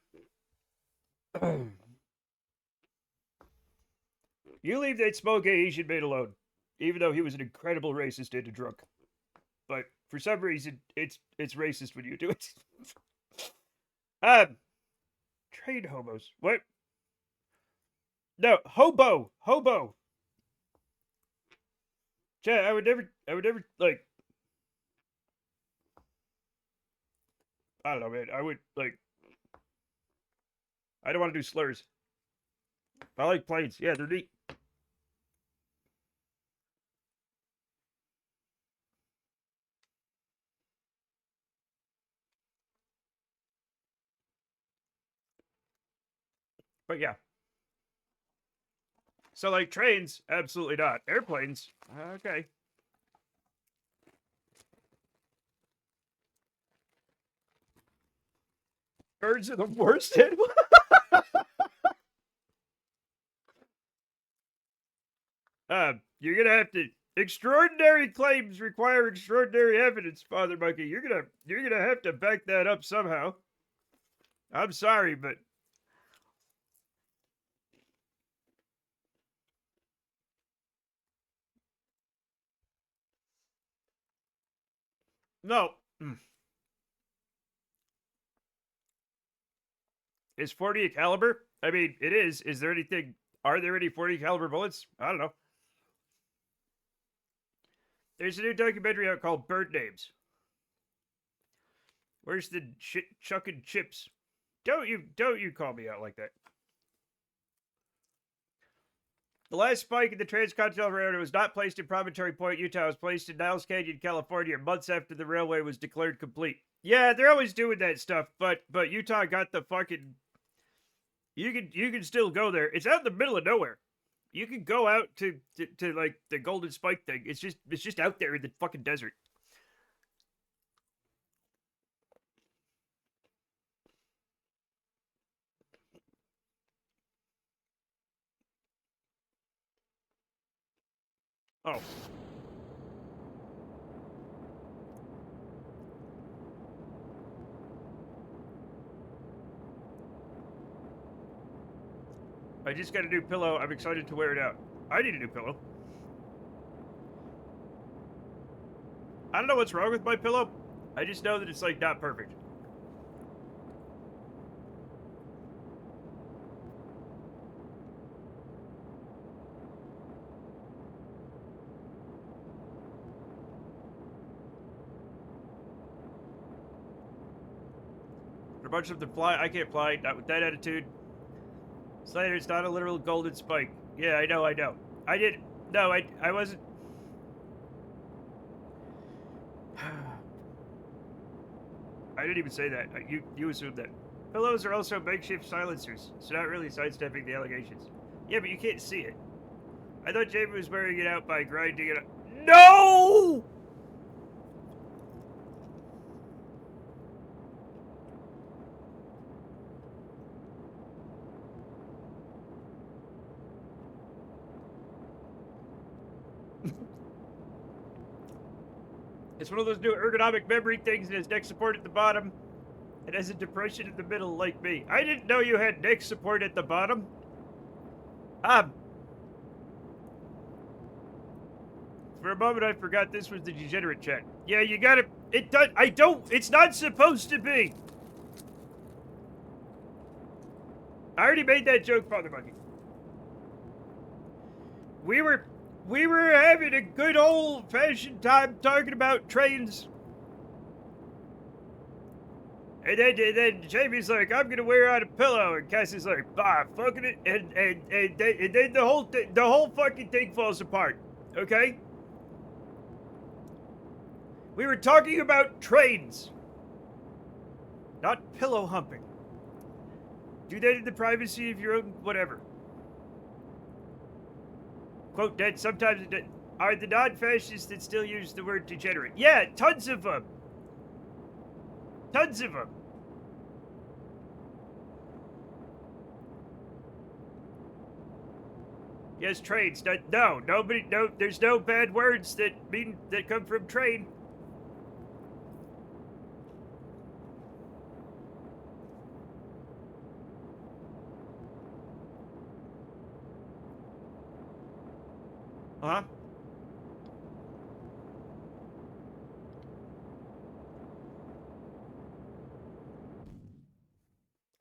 A: You leave that smoky Asian man alone, even though he was an incredible racist and a drunk. But for some reason, it's racist when you do it. um, Trade hobos. What? No, hobo. Chad, I would never like. I don't know, man. I would like. I don't want to do slurs. I like planes. Yeah, they're neat. But yeah. So like trains, absolutely not. Airplanes, okay. Birds are the worst animal. You're gonna have to. Extraordinary claims require extraordinary evidence, Father Monkey. You're gonna have to back that up somehow. I'm sorry, but no. Is 40 a caliber? I mean, it is. Is there anything? Are there any 40 caliber bullets? I don't know. There's a new documentary out called Bird Names. Where's the shit chucking chips? Don't you call me out like that. The last spike in the transcontinental railroad was not placed in Promontory Point, Utah. It was placed in Niles Canyon, California, months after the railway was declared complete. Yeah, they're always doing that stuff, but Utah got the fucking. You can still go there. It's out in the middle of nowhere. You can go out to like the Golden Spike thing. It's just out there in the fucking desert. Oh. I just got a new pillow. I'm excited to wear it out. I need a new pillow. I don't know what's wrong with my pillow. I just know that it's like not perfect. For a bunch of them fly, I can't fly. Not with that attitude. Slater, it's not a literal golden spike. Yeah, I know. I did. No, I wasn't. I didn't even say that. You assumed that. Pillows are also makeshift silencers, so not really sidestepping the allegations. Yeah, but you can't see it. I thought Jamie was wearing it out by grinding it up. No! It's one of those new ergonomic memory things that has neck support at the bottom. It has a depression in the middle like me. I didn't know you had neck support at the bottom. For a moment I forgot this was the degenerate chat. Yeah, you gotta... It does... I don't... It's not supposed to be. I already made that joke, Father Monkey. We were having a good old-fashioned time talking about trains. And then Jamie's like, I'm gonna wear out a pillow, and Cassie's like, bah, fucking it, and then the whole fucking thing falls apart. Okay? We were talking about trains, not pillow humping. Do that in the privacy of your own whatever. Quote, Dead, sometimes are the non-fascists that still use the word degenerate. Yeah, tons of them. Tons of them. Yes, trains. No, nobody. No, there's no bad words that come from train. Huh?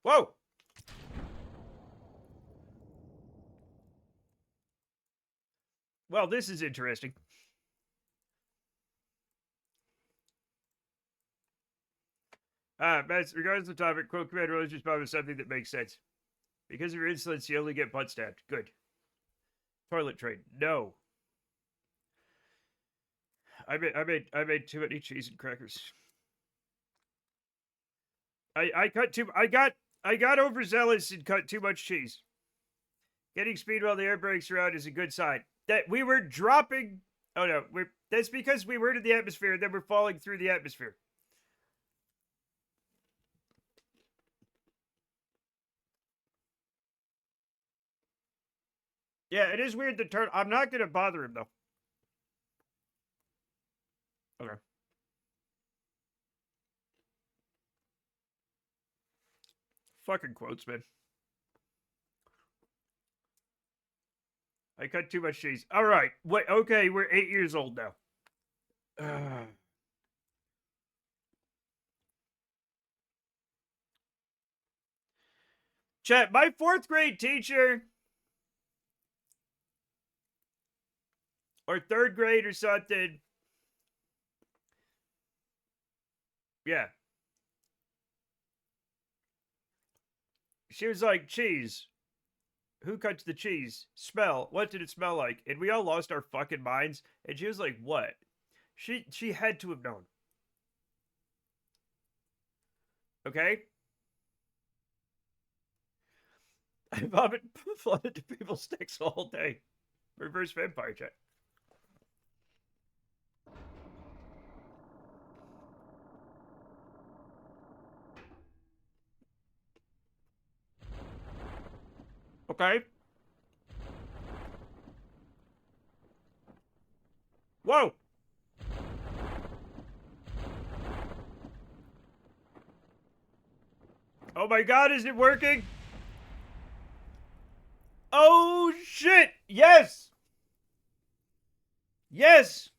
A: Whoa! Well, this is interesting. Matt, regardless of the topic, quote Commander Religious Bob is something that makes sense. Because of your insolence, you only get butt stabbed. Good. Toilet train. No. I made too many cheese and crackers. I got overzealous and cut too much cheese. Getting speed while the air breaks around is a good sign. That we were dropping. Oh no, that's because we were in the atmosphere and then we're falling through the atmosphere. Yeah, it is weird to turn. I'm not gonna bother him though. Okay. Fucking quotes, man. I cut too much cheese. All right. Wait. Okay, we're 8 years old now. Chat. My 4th grade teacher, or 3rd grade or something. Yeah. She was like, cheese. Who cuts the cheese? Smell. What did it smell like? And we all lost our fucking minds. And she was like, what? She had to have known. Okay? I vomit flooded to people's sticks all day. Reverse vampire check. Okay. Whoa! Oh my god, is it working? Oh shit! Yes! Yes!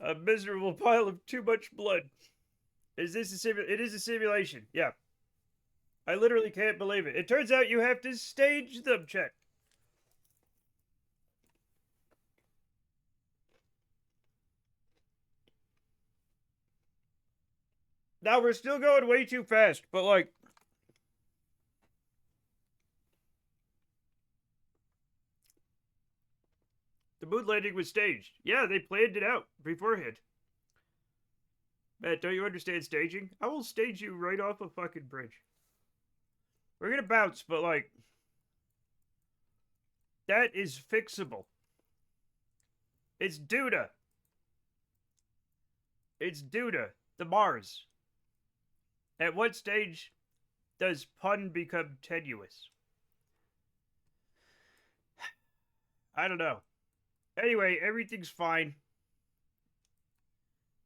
A: A miserable pile of too much blood. Is this a it is a simulation. Yeah. I literally can't believe it. It turns out you have to stage them, chat. Now we're still going way too fast, but like the moon landing was staged. Yeah, they planned it out beforehand. Matt, don't you understand staging? I will stage you right off a fucking bridge. We're gonna bounce, but like that is fixable. It's Duda. It's Duda, the Mars. At what stage does pun become tenuous? I don't know. Anyway, everything's fine.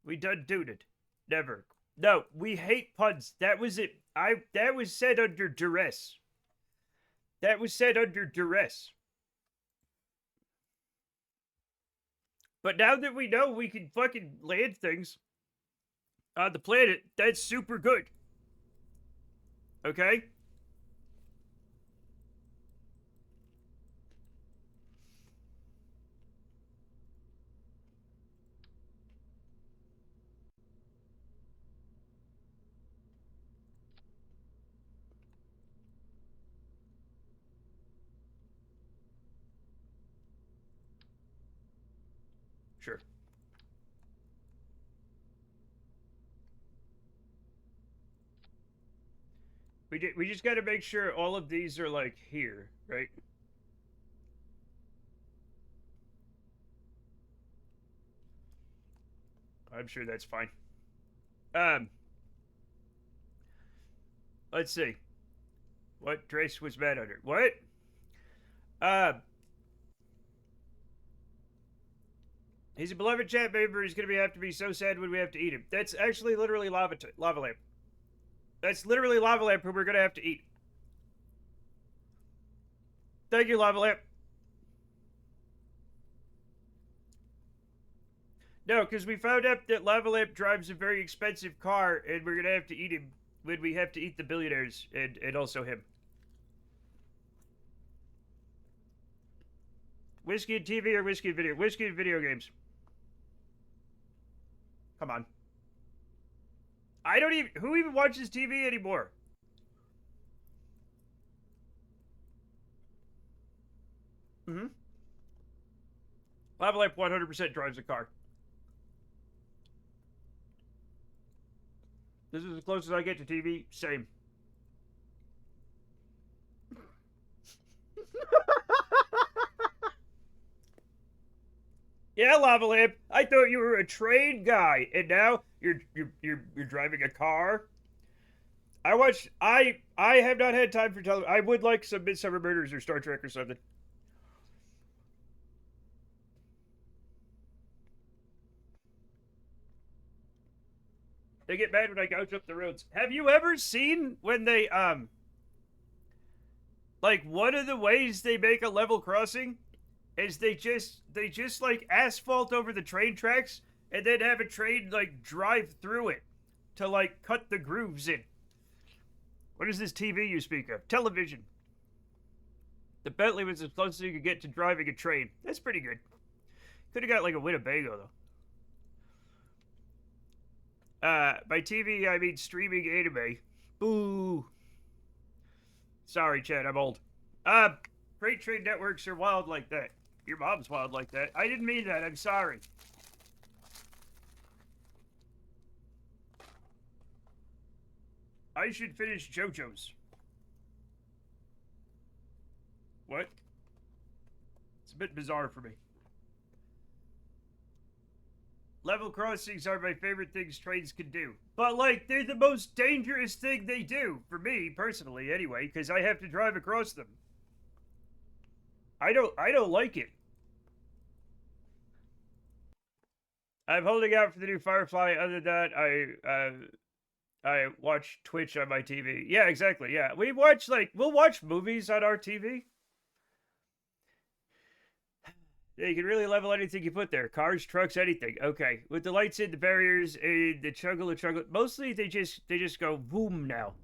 A: We done duded. Never. No, we hate puns. That was it. That was said under duress. That was said under duress. But now that we know we can fucking land things on the planet, that's super good. Okay? Sure. We just got to make sure all of these are like here, right? I'm sure that's fine. Let's see. What Trace was mad under? What? He's a beloved chat member. He's gonna have to be so sad when we have to eat him. That's actually literally lava lamp. That's literally lava lamp who we're gonna have to eat. Thank you, lava lamp. No, because we found out that Lava Lamp drives a very expensive car, and we're gonna have to eat him when we have to eat the billionaires, and also him. Whiskey and TV or whiskey and video? Whiskey and video games. Come on. I don't even... Who even watches TV anymore? Mm-hmm. Lava Lamp 100% drives a car. This is as close as I get to TV. Same. Yeah, Lava Lamp. I thought you were a train guy, and now you're driving a car. I have not had time for television. I would like some Midsummer Murders or Star Trek or something. They get mad when I gouge up the roads. Have you ever seen when they like one of the ways they make a level crossing is they just like asphalt over the train tracks and then have a train like drive through it to like cut the grooves in. What is this TV you speak of? Television. The Bentley was as close as you could get to driving a train. That's pretty good. Could have got like a Winnebago though. By TV, I mean streaming anime. Boo. Sorry, Chad, I'm old. Freight train networks are wild like that. Your mom's wild like that. I didn't mean that, I'm sorry. I should finish JoJo's. What? It's a bit bizarre for me. Level crossings are my favorite things trains can do. But, like, they're the most dangerous thing they do. For me, personally, anyway, because I have to drive across them. I don't like it. I'm holding out for the new Firefly. Other than that, I watch Twitch on my TV. Yeah, exactly, yeah. We'll watch movies on our TV. Yeah, you can really level anything you put there. Cars, trucks, anything. Okay. With the lights in, the barriers, the chuggle. Mostly they just go boom now.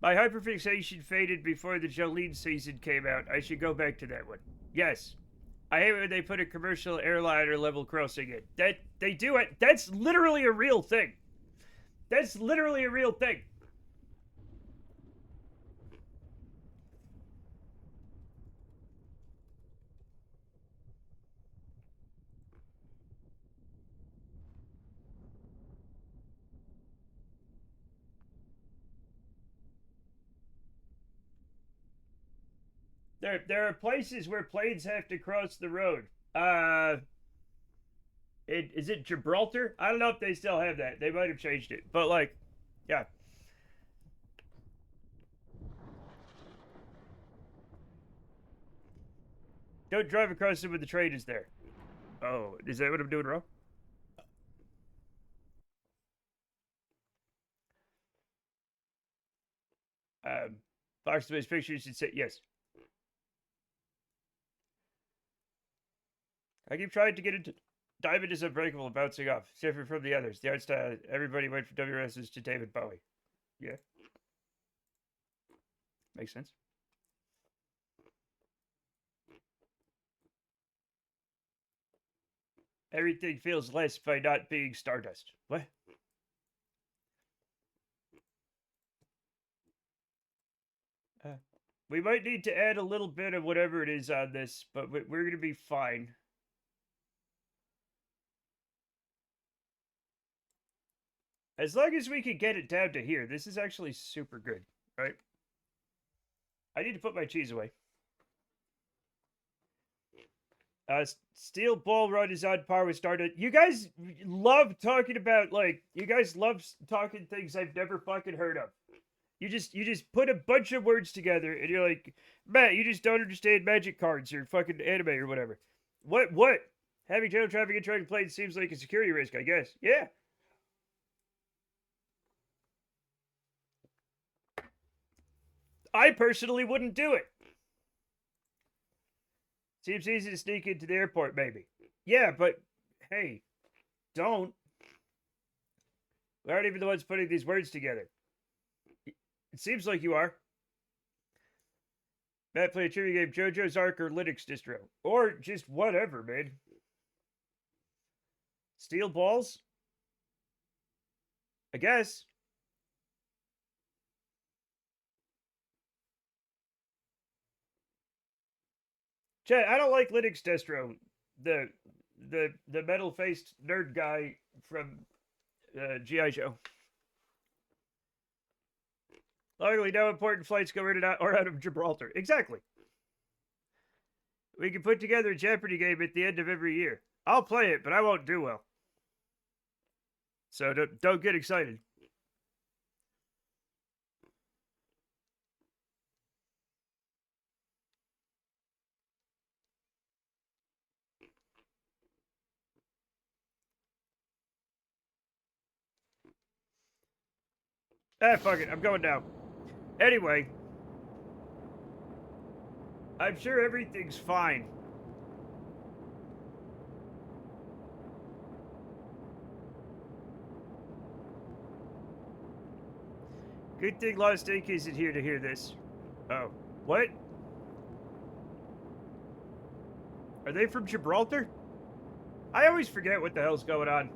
A: My hyperfixation faded before the Jolene season came out. I should go back to that one. Yes. I hate when they put a commercial airliner level crossing in. That they do it. That's literally a real thing. That's literally a real thing. There are places where planes have to cross the road. Is it Gibraltar? I don't know if they still have that. They might have changed it. But like, yeah. Don't drive across it when the train is there. Oh, is that what I'm doing wrong? Fox Space Pictures should say yes. I keep trying to get into Diamond is Unbreakable and bouncing off, different from the others. The art style, everybody went from WRS's to David Bowie. Yeah. Makes sense. Everything feels less by not being Stardust. What? We might need to add a little bit of whatever it is on this, but we're going to be fine. As long as we can get it down to here, this is actually super good, right? I need to put my cheese away. Steel Bull Run is on par with Stardust. You guys love talking about, like, you guys love talking things I've never fucking heard of. You just put a bunch of words together and you're like, Matt, you just don't understand magic cards or fucking anime or whatever. What? Having channel traffic and trying to play seems like a security risk, I guess. Yeah. I personally wouldn't do it. Seems easy to sneak into the airport, maybe. Yeah, but hey, don't. We aren't even the ones putting these words together. It seems like you are. Matt, play a trivia game, JoJo's Ark or Linux distro. Or just whatever, man. Steel balls? I guess. Chad, I don't like Linux distro. The metal-faced nerd guy from G.I. Joe. Luckily, no important flights go in and out or out of Gibraltar. Exactly. We can put together a Jeopardy game at the end of every year. I'll play it, but I won't do well. So don't get excited. Fuck it. I'm going down. Anyway. I'm sure everything's fine. Good thing Lost Ink isn't here to hear this. Oh. What? Are they from Gibraltar? I always forget what the hell's going on.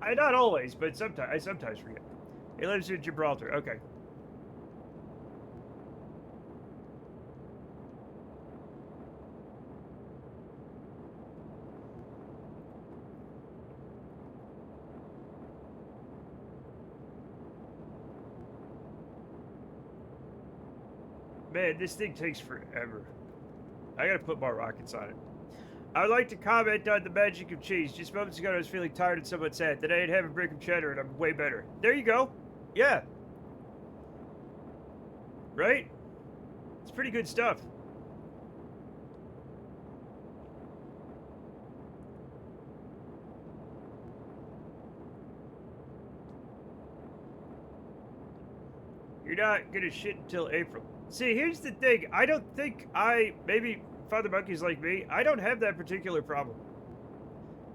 A: Not always, but I sometimes forget. He lives in Gibraltar. Okay. Man, this thing takes forever. I gotta put more rockets on it. I would like to comment on the magic of cheese. Just moments ago, I was feeling tired and somewhat sad. Today, I'd have a brick of cheddar, and I'm way better. There you go. Yeah. Right? It's pretty good stuff. You're not gonna shit until April. See, here's the thing. I don't think maybe Father Monkey's like me. I don't have that particular problem.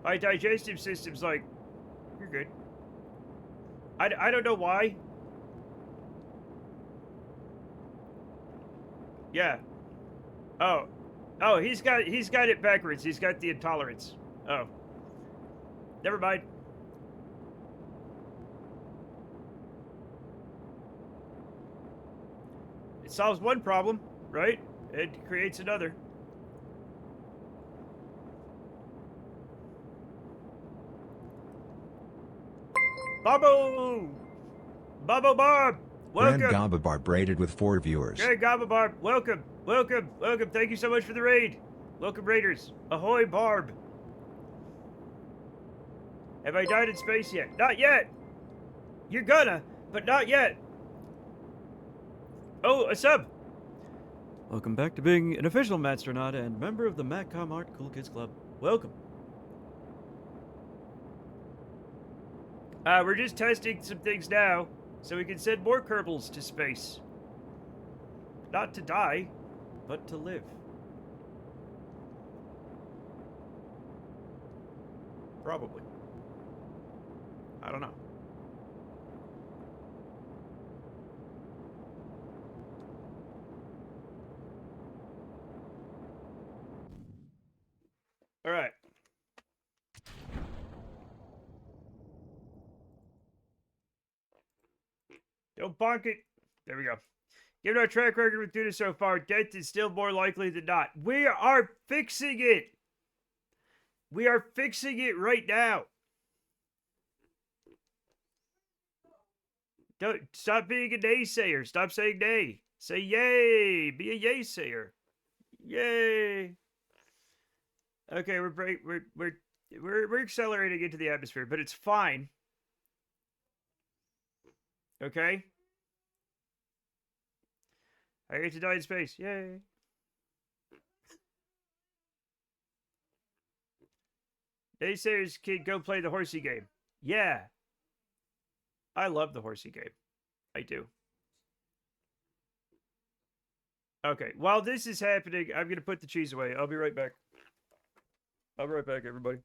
A: My digestive system's like, you're good. I don't know why. Yeah. Oh. Oh, he's got it backwards. He's got the intolerance. Oh. Never mind. It solves one problem, right? It creates another. Babo! Babo Barb! Welcome!
D: Grand Gaba Barb raided with 4 viewers.
A: Grand Gaba Barb, welcome! Welcome! Welcome! Thank you so much for the raid! Welcome, Raiders! Ahoy, Barb! Have I died in space yet? Not yet! You're gonna, but not yet! Oh, a sub! Welcome back to being an official Matstronaut and member of the Matcom Art Cool Kids Club. Welcome. We're just testing some things now, so we can send more Kerbals to space. Not to die, but to live. Probably. I don't know. All right. Don't bonk it. There we go. Given our track record with Duda so far, death is still more likely than not. We are fixing it. We are fixing it right now. Don't stop being a naysayer. Stop saying nay. Say yay. Be a yay-sayer. Yay. Okay, we're accelerating into the atmosphere, but it's fine. Okay? I get to die in space. Yay. Naysayers can go play the horsey game. Yeah. I love the horsey game. I do. Okay, while this is happening, I'm going to put the cheese away. I'll be right back. I'll be right back, everybody.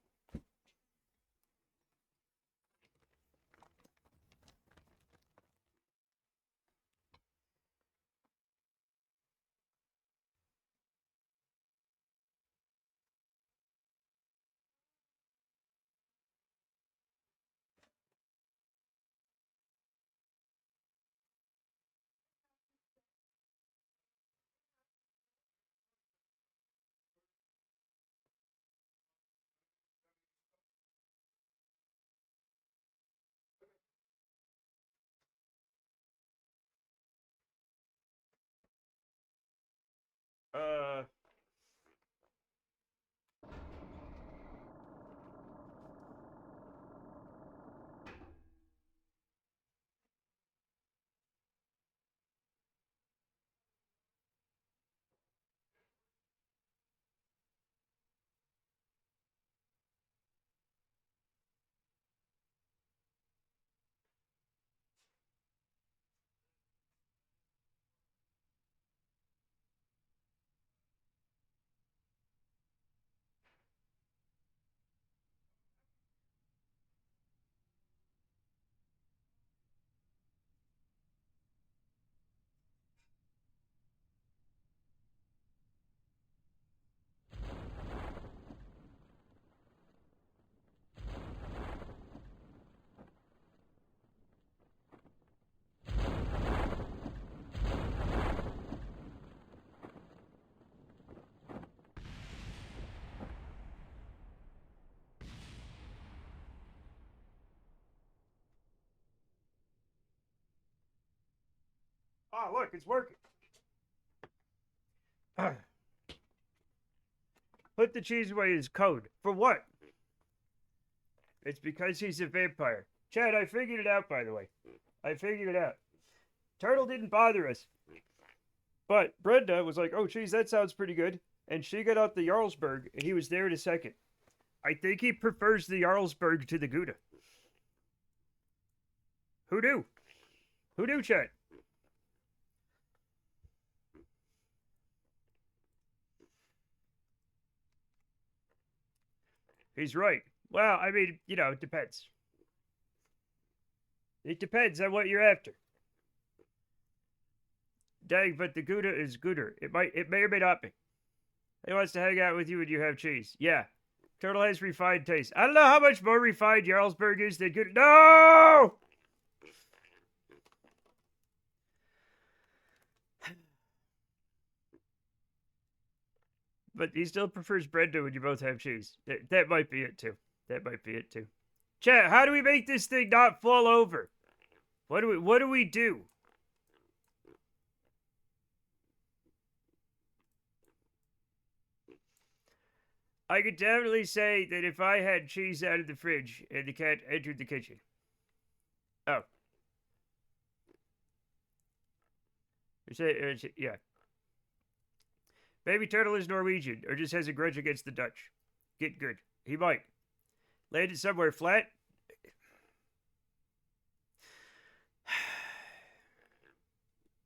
A: Oh, look, it's working. Put the cheese away is code. For what? It's because he's a vampire. Chad, I figured it out, by the way. I figured it out. Turtle didn't bother us. But Brenda was like, oh, geez, that sounds pretty good. And she got out the Jarlsberg, and he was there in a second. I think he prefers the Jarlsberg to the Gouda. Who knew? Who knew, Chad? He's right. Well, I mean, you know, it depends. It depends on what you're after. Dang, but the Gouda is gooder. It may or may not be. He wants to hang out with you when you have cheese. Yeah. Turtle has refined taste. I don't know how much more refined Jarlsberg is than Gouda. No! But he still prefers Brenda when you both have cheese. That might be it too. That might be it too. Chat, how do we make this thing not fall over? What do we do? I could definitely say that if I had cheese out of the fridge and the cat entered the kitchen. Oh. Yeah. Baby Turtle is Norwegian, or just has a grudge against the Dutch. Get good. He might. Landed somewhere flat.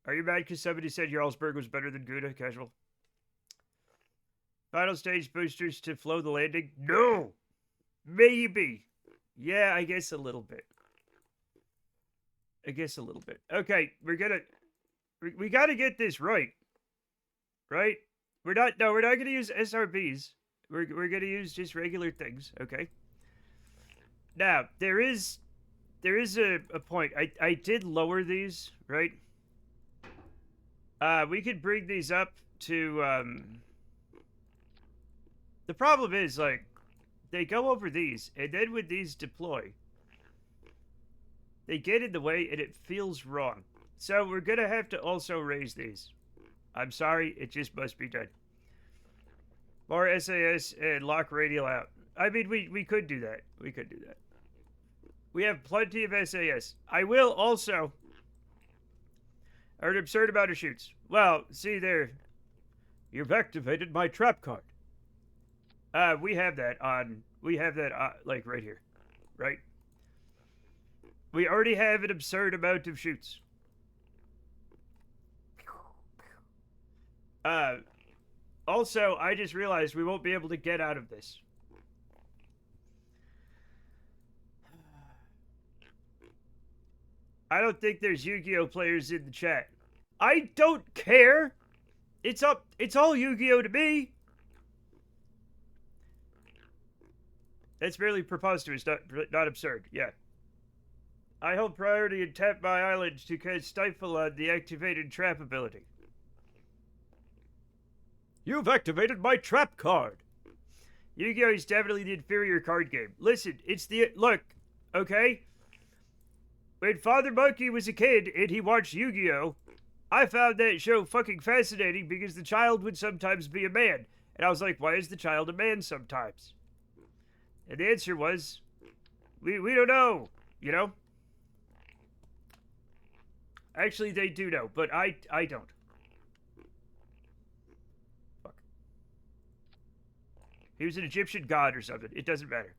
A: Are you mad because somebody said Jarlsberg was better than Gouda? Casual. Final stage boosters to flow the landing? No! Maybe. Yeah, I guess a little bit. Okay, we gotta get this right. Right? We're not gonna use SRBs. We're gonna use just regular things, okay? Now, there is a point. I did lower these, right? We could bring these up to, the problem is, like, they go over these, and then when these deploy, they get in the way, and it feels wrong. So we're gonna have to also raise these. I'm sorry, it just must be done. More SAS and lock radial out. I mean, we could do that. We have plenty of SAS. I will also... an absurd amount of shoots. Well, see there. You've activated my trap card. We have that on... like, right here. Right? We already have an absurd amount of shoots. Also, I just realized we won't be able to get out of this. I don't think there's Yu-Gi-Oh players in the chat. I don't care. It's all Yu-Gi-Oh to me. That's merely preposterous, not absurd. Yeah. I hold priority and tap my island to cast Stifle on the activated trap ability. You've activated my trap card. Yu-Gi-Oh is definitely the inferior card game. Listen, look, okay? When Father Monkey was a kid and he watched Yu-Gi-Oh, I found that show fucking fascinating because the child would sometimes be a man. And I was like, why is the child a man sometimes? And the answer was, we don't know, you know? Actually, they do know, but I don't. Fuck. He was an Egyptian god or something. It doesn't matter.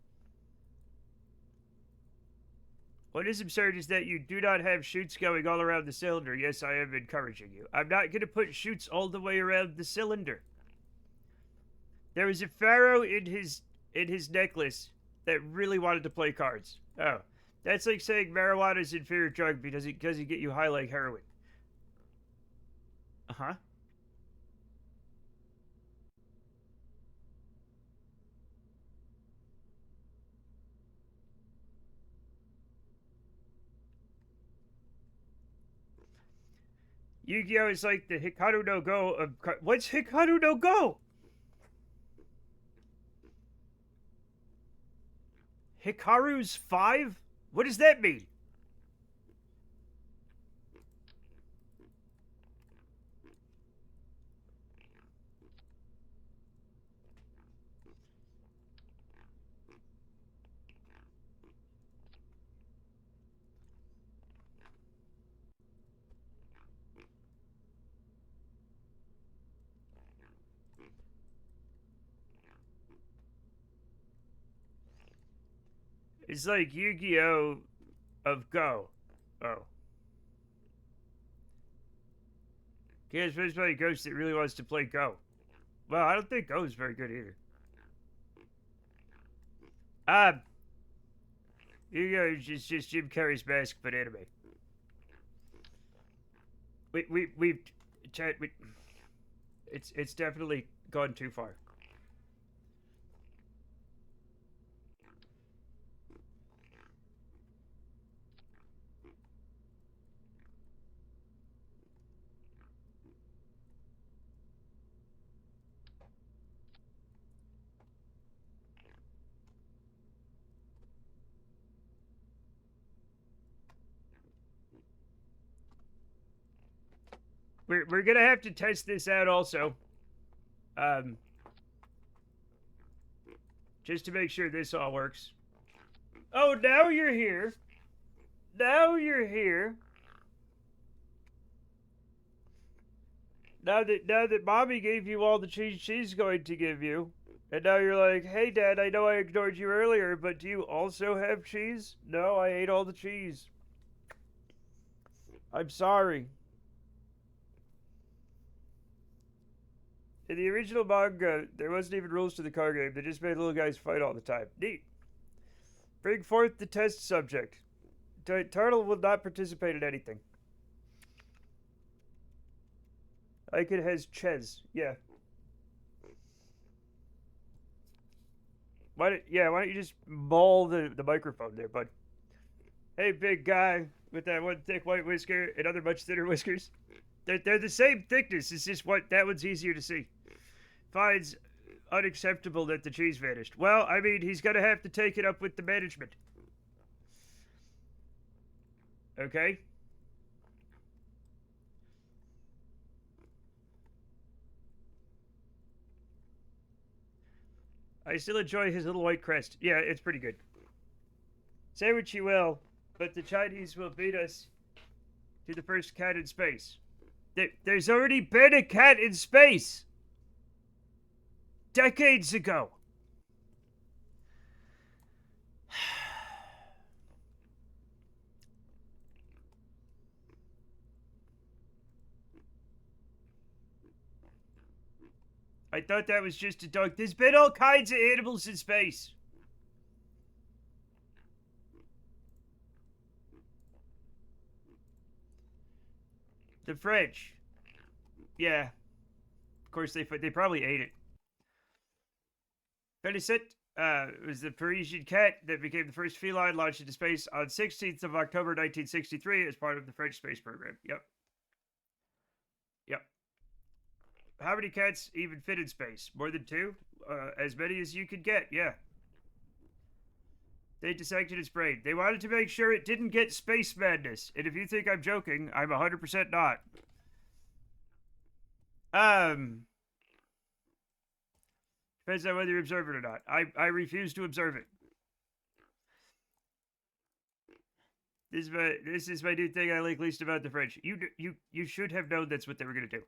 A: What is absurd is that you do not have shoots going all around the cylinder. Yes, I am encouraging you. I'm not going to put shoots all the way around the cylinder. There was a pharaoh in his necklace that really wanted to play cards. Oh, that's like saying marijuana is an inferior drug because it get you high like heroin. Uh-huh. Yu-Gi-Oh is like the Hikaru no Go of... What's Hikaru no Go? Hikaru's 5? What does that mean? It's like Yu-Gi-Oh! Of Go. Oh. Can't specify a ghost that really wants to play Go. Well, I don't think Go is very good either. Yu-Gi-Oh! is just Jim Carrey's mask, but anime. We've chat. It's definitely gone too far. We're gonna have to test this out also. Just to make sure this all works. Oh, now you're here. Now you're here. Now that mommy gave you all the cheese she's going to give you, and now you're like, hey Dad, I know I ignored you earlier, but do you also have cheese? No, I ate all the cheese. I'm sorry. In the original manga, there wasn't even rules to the card game. They just made little guys fight all the time. Neat. Bring forth the test subject. Turtle will not participate in anything. Icon has Ches. Yeah. Why don't you just maul the microphone there, bud? Hey, big guy with that one thick white whisker and other much thinner whiskers. They're the same thickness. It's just that one's easier to see. Finds unacceptable that the cheese vanished. Well, I mean, he's gonna have to take it up with the management. Okay? I still enjoy his little white crest. Yeah, it's pretty good. Say what you will, but the Chinese will beat us to the first cat in space. There's already been a cat in space! Decades ago! I thought that was just a dog. There's been all kinds of animals in space. The French. Yeah. Of course, they probably ate it. Félicite was the Parisian cat that became the first feline launched into space on 16th of October 1963 as part of the French space program. Yep. Yep. How many cats even fit in space? More than 2? As many as you could get, yeah. They dissected its brain. They wanted to make sure it didn't get space madness. And if you think I'm joking, I'm 100% not. Depends on whether you observe it or not. I refuse to observe it. This is my new thing I like least about the French. You should have known that's what they were gonna do.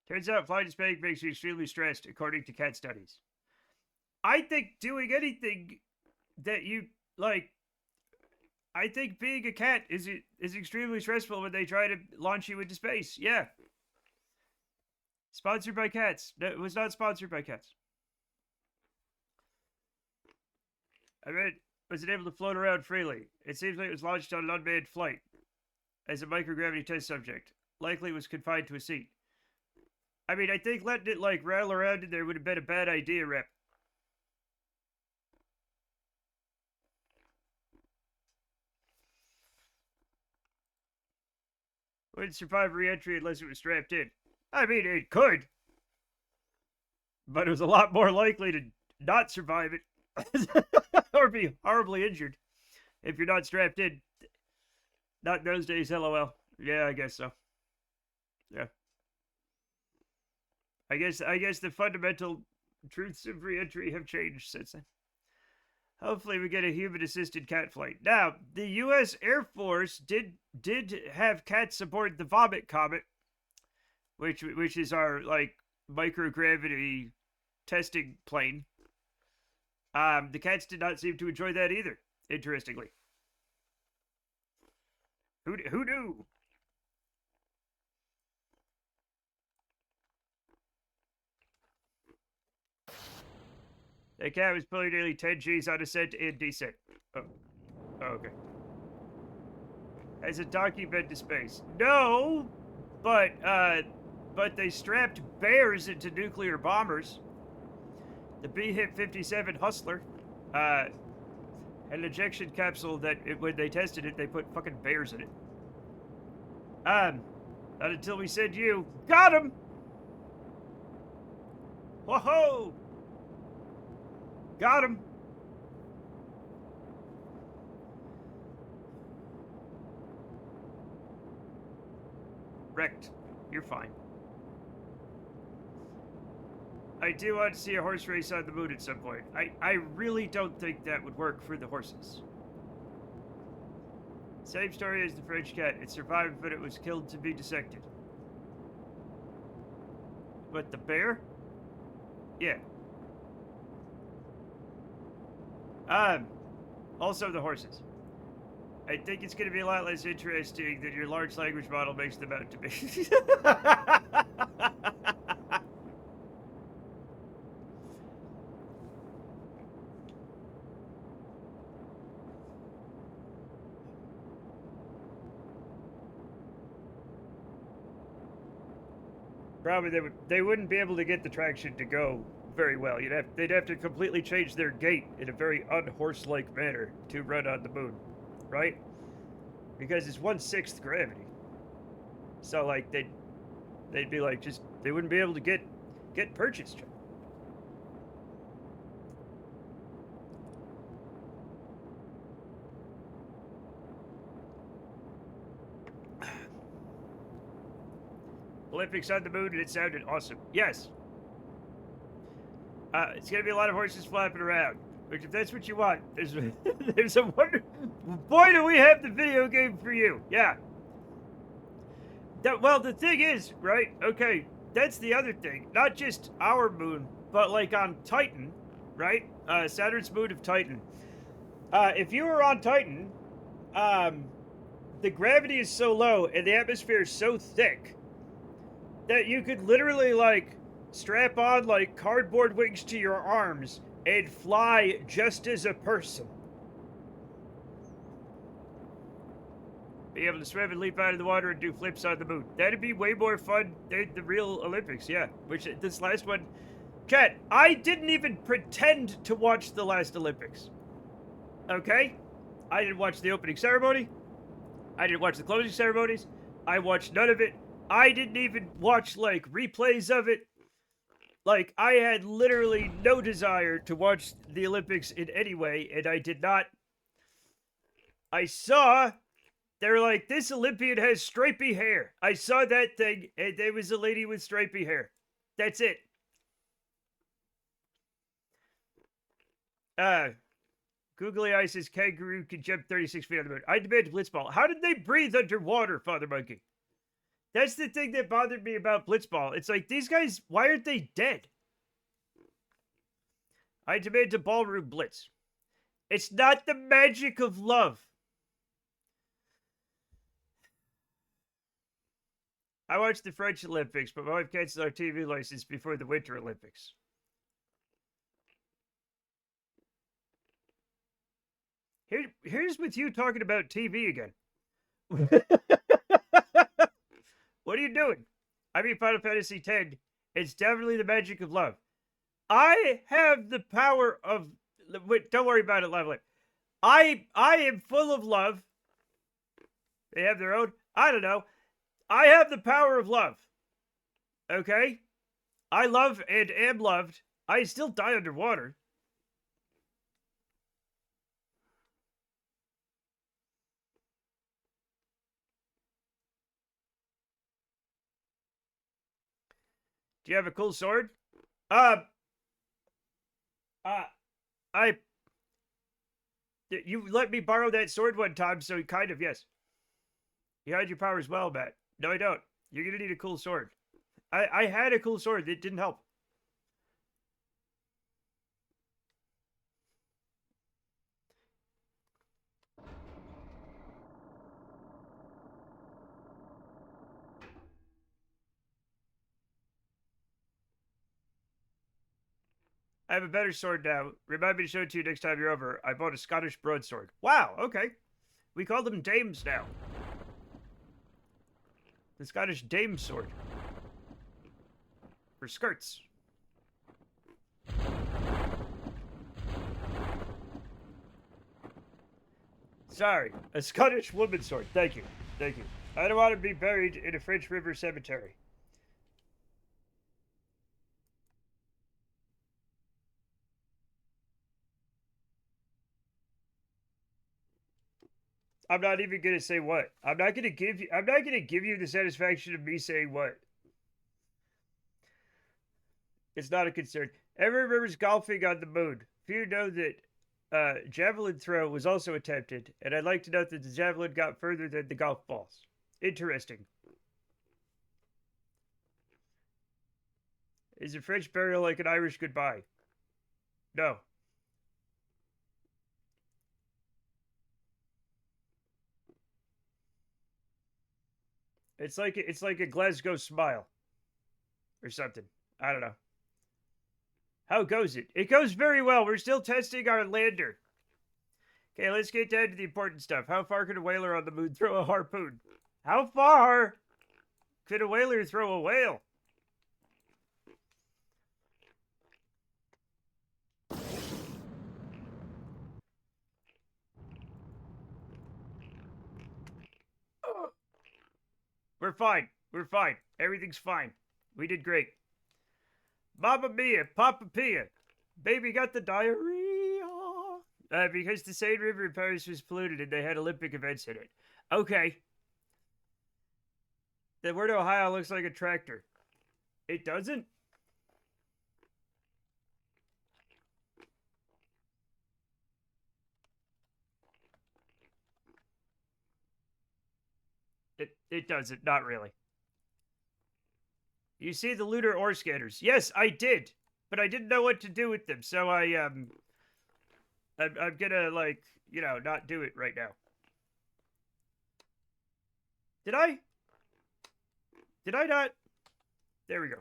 A: Turns out flying to space makes you extremely stressed, according to cat studies. I think doing anything that you like, I think being a cat is extremely stressful when they try to launch you into space. Yeah. Sponsored by cats. No, it was not sponsored by cats. I read, was it able to float around freely? It seems like it was launched on an unmanned flight as a microgravity test subject. Likely was confined to a seat. I mean, I think letting it, like, rattle around in there would have been a bad idea, Rep. Wouldn't survive re-entry unless it was strapped in. I mean, it could. But it was a lot more likely to not survive it. Or be horribly injured if you're not strapped in. Not in those days, LOL. Yeah, I guess so. Yeah. I guess the fundamental truths of reentry have changed since then. Hopefully we get a human-assisted cat flight. Now, the U.S. Air Force did have cats aboard the Vomit Comet, which is our like microgravity testing plane. The cats did not seem to enjoy that either. Interestingly, who knew? That cat was pulling nearly 10 G's on ascent and descent. Oh, okay. Has a donkey been to space? No, but they strapped bears into nuclear bombers. The B-57 Hustler, had an ejection capsule that when they tested it, they put fucking bears in it. Not until we said you got him. Whoa! Got him. Wrecked. You're fine. I do want to see a horse race on the moon at some point. I really don't think that would work for the horses. Same story as the French cat. It survived, but it was killed to be dissected. But the bear? Yeah. Also the horses. I think it's going to be a lot less interesting than your large language model makes them out to be. Probably they wouldn't be able to get the traction to go very well. They'd have to completely change their gait in a very unhorse-like manner to run on the moon, right? Because it's 1/6 gravity. So like they'd be like they wouldn't be able to get purchased. Olympics on the moon, and it sounded awesome. Yes. It's gonna be a lot of horses flapping around. Which, if that's what you want, there's a wonder. Boy, do we have the video game for you. Yeah. Well, the thing is, right? Okay, that's the other thing. Not just our moon, but like on Titan, right? Saturn's moon of Titan. If you were on Titan, the gravity is so low and the atmosphere is so thick that you could literally like strap on like cardboard wings to your arms and fly just as a person. Be able to swim and leap out of the water and do flips on the moon. That'd be way more fun than the real Olympics, yeah. Which, this last one... Chat, I didn't even pretend to watch the last Olympics. Okay? I didn't watch the opening ceremony. I didn't watch the closing ceremonies. I watched none of it. I didn't even watch, like, replays of it. Like, I had literally no desire to watch the Olympics in any way, and I did not. I saw... They were like, this Olympian has stripy hair. I saw that thing, and there was a lady with stripy hair. That's it. Googly Eye says kangaroo can jump 36 feet on the moon. I demand Blitzball. How did they breathe underwater, Father Monkey? That's the thing that bothered me about Blitzball. It's like, these guys, why aren't they dead? I demand a ballroom blitz. It's not the magic of love. I watched the French Olympics, but my wife canceled our TV license before the Winter Olympics. Here's with you talking about TV again. What are you doing? I mean, Final Fantasy X. It's definitely the magic of love. I have the power of... Wait, don't worry about it, Lovely. I am full of love. They have their own... I don't know. I have the power of love. Okay? I love and am loved. I still die underwater. Do you have a cool sword? Uh, I... You let me borrow that sword one time, so kind of, yes. You hide your powers well, Matt. No, I don't. You're gonna need a cool sword. I had a cool sword. It didn't help. I have a better sword now. Remind me to show it to you next time you're over. I bought a Scottish broadsword. Wow, okay. We call them dames now. The Scottish dame sword. For skirts. Sorry, a Scottish woman's sword. Thank you. Thank you. I don't want to be buried in a French River cemetery. I'm not even gonna say what. I'm not gonna give you the satisfaction of me saying what. It's not a concern. Everyone remembers golfing on the moon. Few know that javelin throw was also attempted, and I'd like to note that the javelin got further than the golf balls. Interesting. Is a French burial like an Irish goodbye? No. It's like a Glasgow smile. Or something. I don't know. How goes it? It goes very well. We're still testing our lander. Okay, let's get down to the important stuff. How far could a whaler on the moon throw a harpoon? How far could a whaler throw a whale? We're fine. We're fine. Everything's fine. We did great. Mamma mia, Papa Pia. Baby got the diarrhea. Because the Seine River in Paris was polluted and they had Olympic events in it. Okay. The word Ohio looks like a tractor. It doesn't? It doesn't. Not really. You see the lunar ore scanners? Yes, I did. But I didn't know what to do with them, so I'm gonna, like, you know, not do it right now. Did I? Did I not? There we go.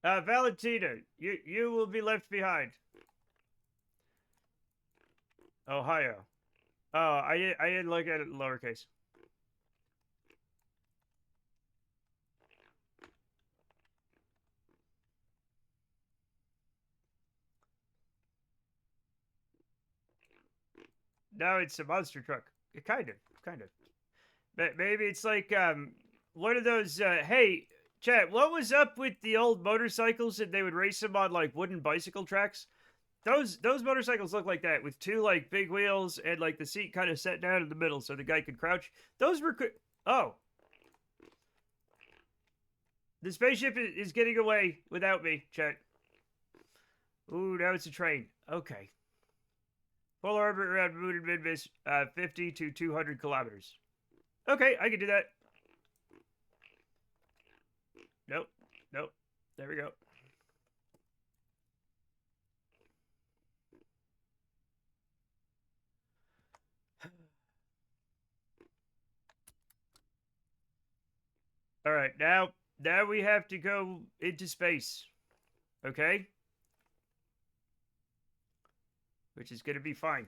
A: Valentina, you will be left behind. Ohio. Oh, I didn't look at it in lowercase. No, it's a monster truck. Kind of. But maybe it's like one of those. Hey, chat. What was up with the old motorcycles and they would race them on like wooden bicycle tracks? Those motorcycles look like that with two like big wheels and like the seat kind of set down in the middle so the guy could crouch. Those were oh. The spaceship is getting away without me, chat. Ooh, now it's a train. Okay. Polar orbit around moon and mid-miss, 50 to 200 kilometers. Okay, I can do that. Nope. There we go. All right, now we have to go into space. Okay? Which is going to be fine.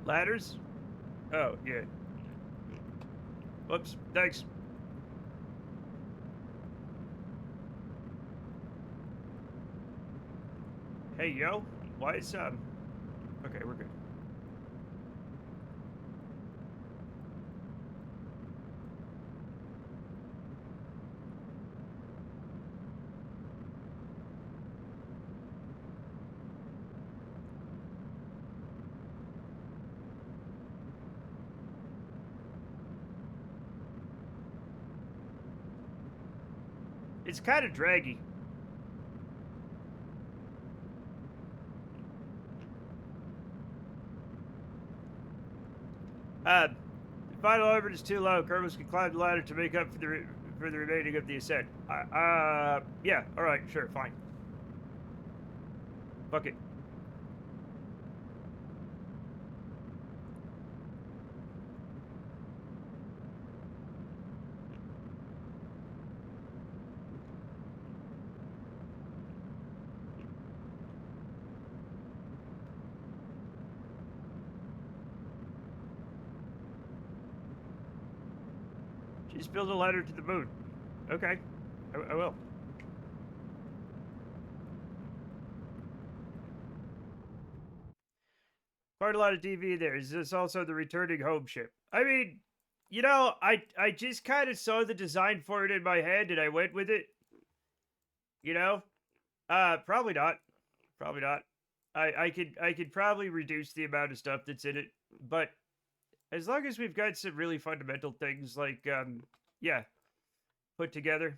A: Ladders? Oh, yeah. Whoops, thanks. Hey, yo. Why is, Okay, we're good. It's kind of draggy. The final orbit is too low. Kerbals can climb the ladder to make up for the remaining of the ascent. Yeah, all right, sure, fine. Fuck it. Just build a ladder to the moon. Okay, I will. Quite a lot of TV there. Is this also the returning home ship? I mean, you know, I just kind of saw the design for it in my head and I went with it. You know, probably not. Probably not. I could probably reduce the amount of stuff that's in it, but as long as we've got some really fundamental things like yeah, put together.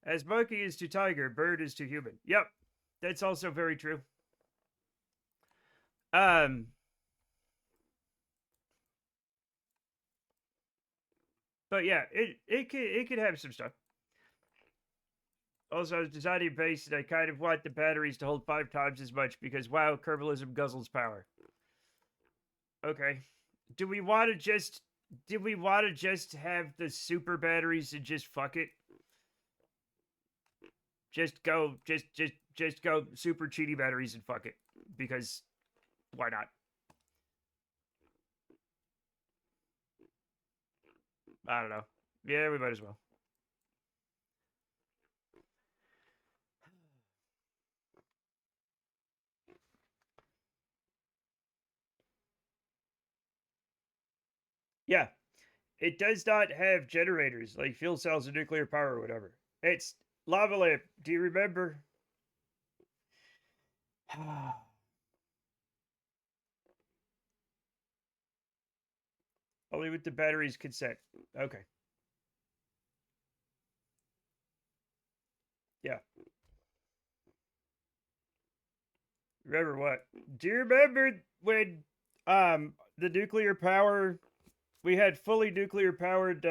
A: As monkey is to tiger, bird is to human. Yep, that's also very true. Um, but yeah, it could have some stuff. Also, I was designing base, and I kind of want the batteries to hold 5 times as much because wow, Kerbalism guzzles power. Okay, do we want to just? Do we want to just have the super batteries and just fuck it? Just go, just go super cheaty batteries and fuck it because why not? I don't know. Yeah, we might as well. Yeah, it does not have generators like fuel cells and nuclear power or whatever. It's lava lamp. Do you remember? Only with the batteries consent. Okay. Yeah. Remember what? Do you remember when the nuclear power we had fully nuclear powered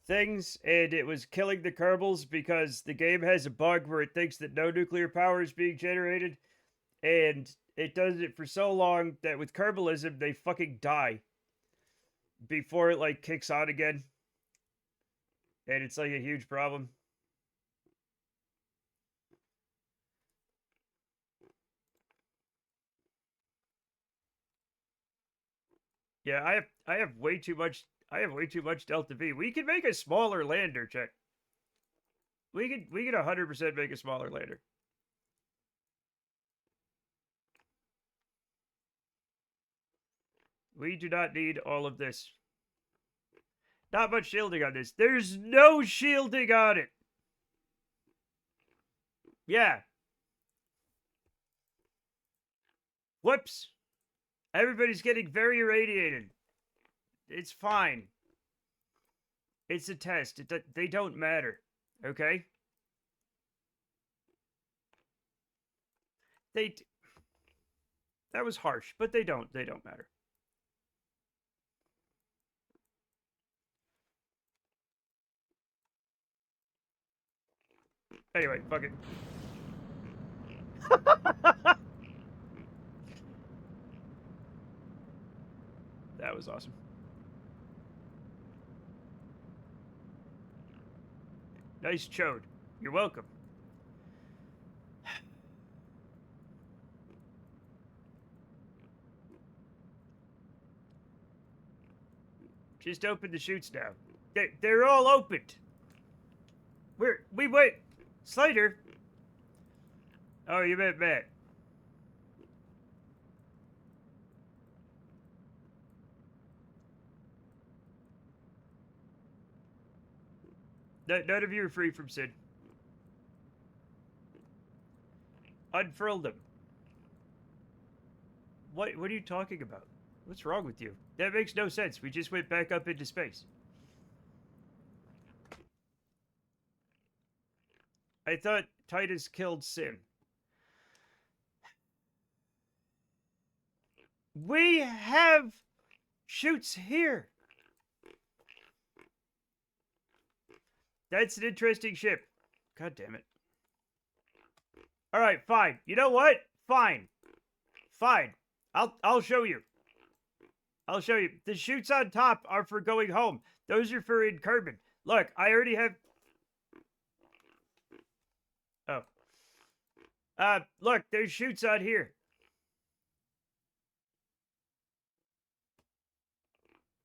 A: things and it was killing the Kerbals because the game has a bug where it thinks that no nuclear power is being generated and it does it for so long that with Kerbalism they fucking die before it like kicks on again and it's like a huge problem. Yeah, I have way too much Delta V. We could make a smaller lander, check. We could 100% make a smaller lander. We do not need all of this. Not much shielding on this. There's no shielding on it. Yeah. Whoops. Everybody's getting very irradiated. It's fine. It's a test. They don't matter. Okay? They That was harsh, but they don't matter. Anyway, fuck it. That was awesome. Nice chode. You're welcome. Just open the chutes now. They're all opened. We wait. Slater, Oh, you meant Matt. None of you are free from sin. Unfurl them. What are you talking about? What's wrong with you? That makes no sense. We just went back up into space. I thought Titus killed Sin. We have chutes here. That's an interesting ship. God damn it. All right, fine. You know what? Fine. Fine. I'll show you. I'll show you. The chutes on top are for going home. Those are for in Kerbal. Look, I already have... Oh. Look, there's chutes on here.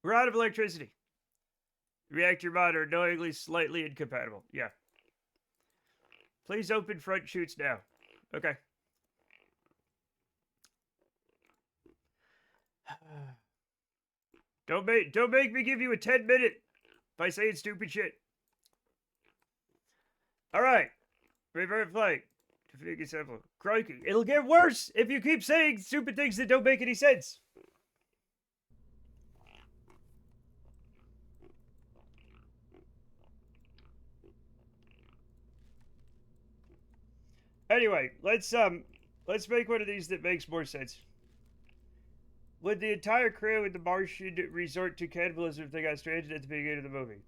A: We're out of electricity. Reactor mod are annoyingly slightly incompatible. Yeah. Please open front chutes now. Okay. Don't make me give you a 10-minute by saying stupid shit. All right. Revert flight. Defeat example. Crikey. It'll get worse if you keep saying stupid things that don't make any sense. Anyway, let's make one of these that makes more sense. Would the entire crew in the Martian resort to cannibalism if they got stranded at the beginning of the movie?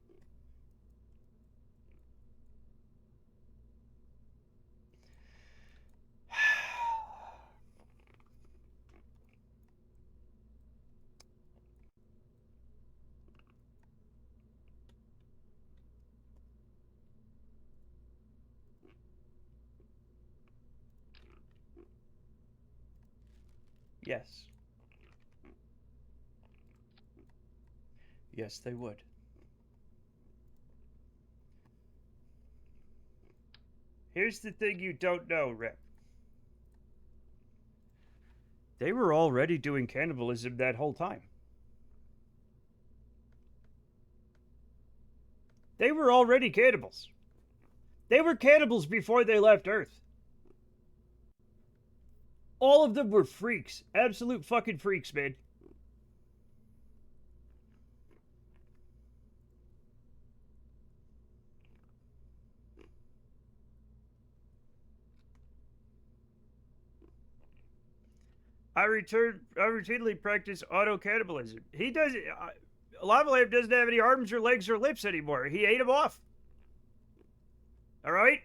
A: Yes. Yes, they would. Here's the thing you don't know, Rip. They were already doing cannibalism that whole time. They were already cannibals. They were cannibals before they left Earth. All of them were freaks. Absolute fucking freaks, man. I routinely practice auto-cannibalism. He does it. Lava Lamp doesn't have any arms or legs or lips anymore. He ate them off. All right?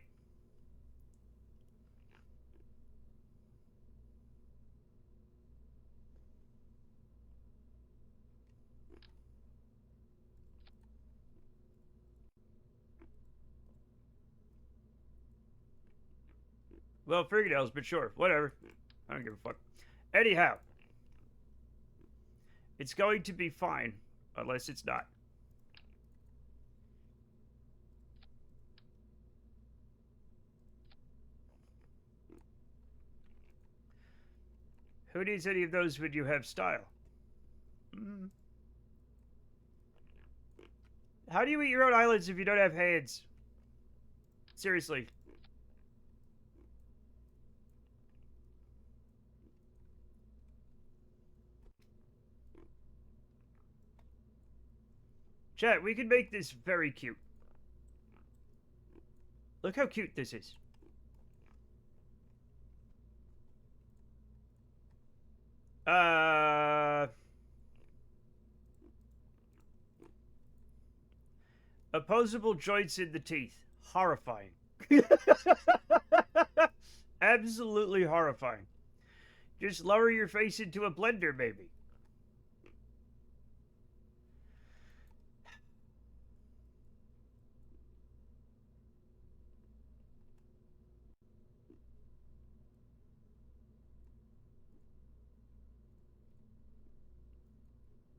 A: Well, fingernails, but sure. Whatever. I don't give a fuck. Anyhow. It's going to be fine. Unless it's not. Who needs any of those when you have style? Mm. How do you eat your own eyelids if you don't have hands? Seriously. Chat, we can make this very cute. Look how cute this is. Opposable joints in the teeth. Horrifying. Absolutely horrifying. Just lower your face into a blender, maybe.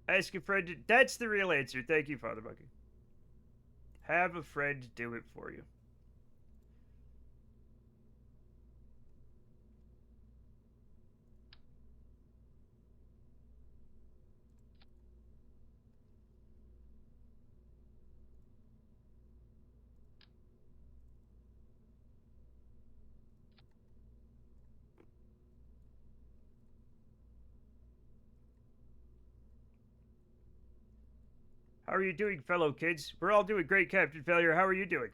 A: Ask a friend to... That's the real answer. Thank you, Father Monkey. Have a friend do it for you. How are you doing, fellow kids? We're all doing great, Captain Failure. How are you doing?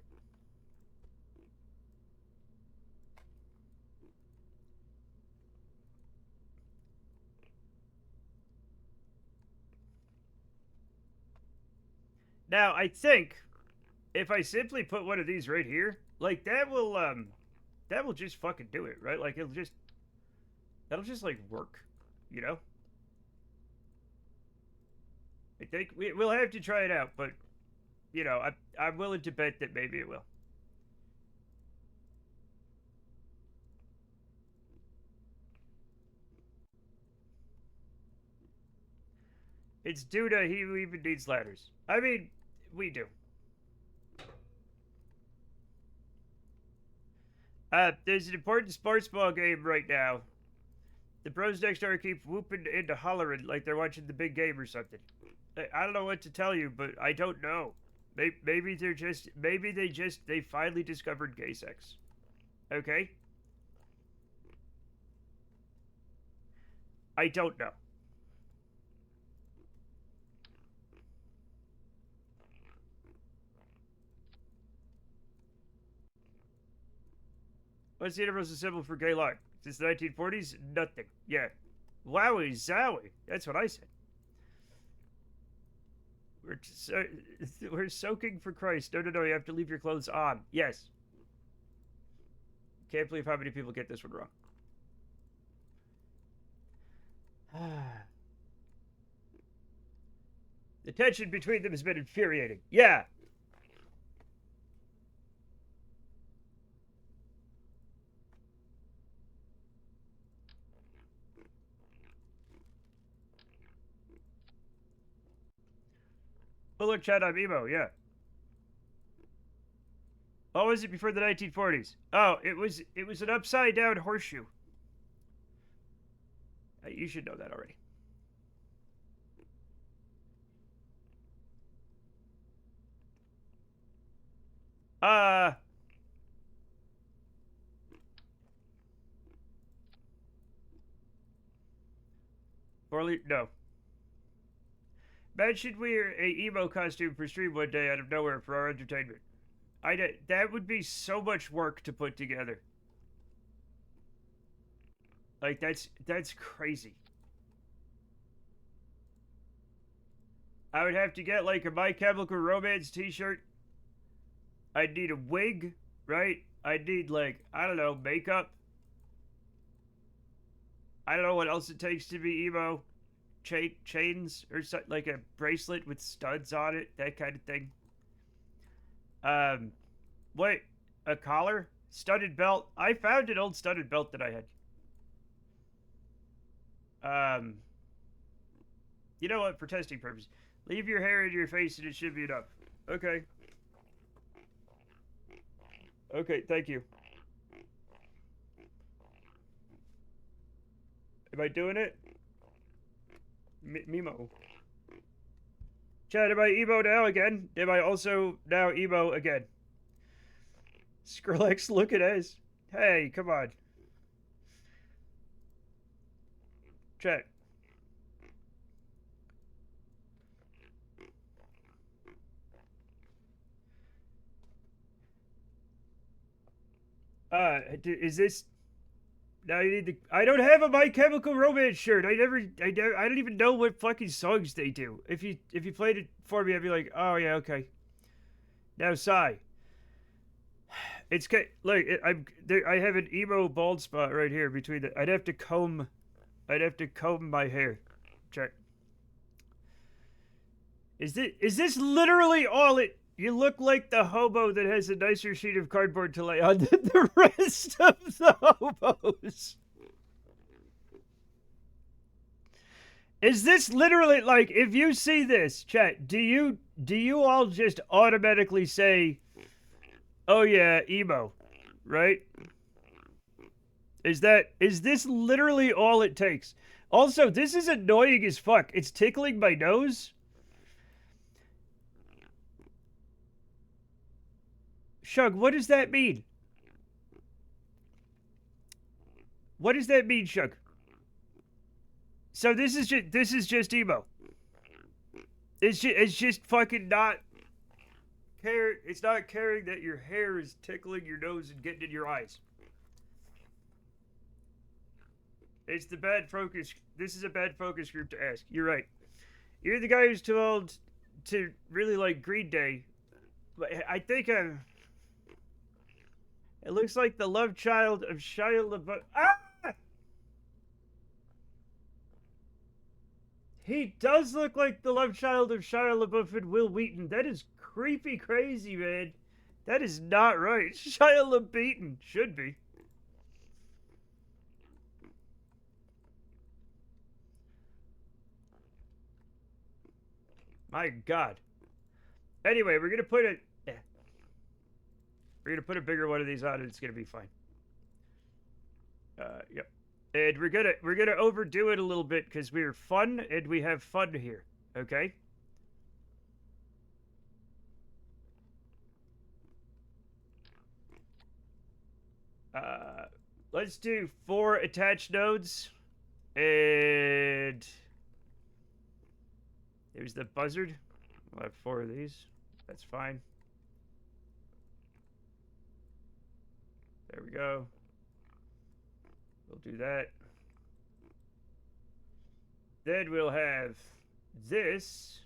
A: Now, I think if I simply put one of these right here, like that will just fucking do it, right? Like that'll just like work, you know? I think we'll have to try it out, but you know, I'm willing to bet that maybe it will. It's Duda, he who even needs ladders. I mean, we do. There's an important sports ball game right now. The bros next door keep whooping into hollering like they're watching the big game or something. I don't know what to tell you, but I don't know. Maybe they finally discovered gay sex. Okay? I don't know. What's the universal symbol for gay luck? Since the 1940s? Nothing. Yeah. Wowie zowie. That's what I said. We're soaking for Christ. No, you have to leave your clothes on. Yes. Can't believe how many people get this one wrong. The tension between them has been infuriating. Yeah. Oh, look, Chad, I'm emo, yeah. Oh, was it before the 1940s? Oh, it was an upside down horseshoe. You should know that already. Barley, no. Man should wear a emo costume for stream one day out of nowhere for our entertainment. That would be so much work to put together. Like that's crazy. I would have to get like a My Chemical Romance t-shirt. I'd need a wig, right? I'd need like, I don't know, makeup. I don't know what else it takes to be emo. Chains or something, like a bracelet with studs on it, that kind of thing. Wait, a collar? Studded belt? I found an old studded belt that I had. You know what? For testing purposes, leave your hair in your face and it should be enough. Okay. Okay, thank you. Am I doing it? Mimo. Chad, am I emo now again? Am I also now emo again? Skrillex, look at us. Hey, come on. Chat. Is this... Now you need the... I don't have a My Chemical Romance shirt. I don't even know what fucking songs they do. If you played it for me, I'd be like, oh yeah, okay. Now, Sai. It's... Look, I have an emo bald spot right here between the... I'd have to comb my hair. Check. Is this literally all it... You look like the hobo that has a nicer sheet of cardboard to lay on than the rest of the hobos. Is this literally, like, if you see this, chat, do you all just automatically say, oh yeah, emo, right? Is this literally all it takes? Also, this is annoying as fuck. It's tickling my nose. Shug, what does that mean? What does that mean, Shug? So this is just emo. It's just fucking not care. It's not caring that your hair is tickling your nose and getting in your eyes. It's the bad focus. This is a bad focus group to ask. You're right. You're the guy who's too old to really like Green Day. But I think it looks like the love child of Shia LaBeouf. Ah! He does look like the love child of Shia LaBeouf and Will Wheaton. That is creepy crazy, man. That is not right. Shia LaBeouf should be. My God. Anyway, we're gonna put a bigger one of these on, and it's gonna be fine. Yep. And we're gonna overdo it a little bit because we're fun and we have fun here. Okay. Let's do 4 attached nodes, and there's the buzzard. We'll have 4 of these. That's fine. There we go. We'll do that. Then we'll have this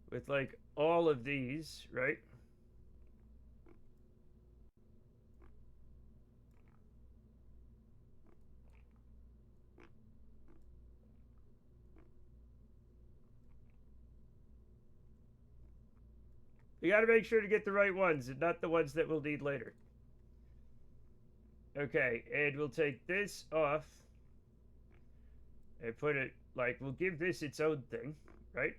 A: with like all of these, right? We got to make sure to get the right ones and not the ones that we'll need later. Okay, and we'll take this off and put it, like, we'll give this its own thing, right?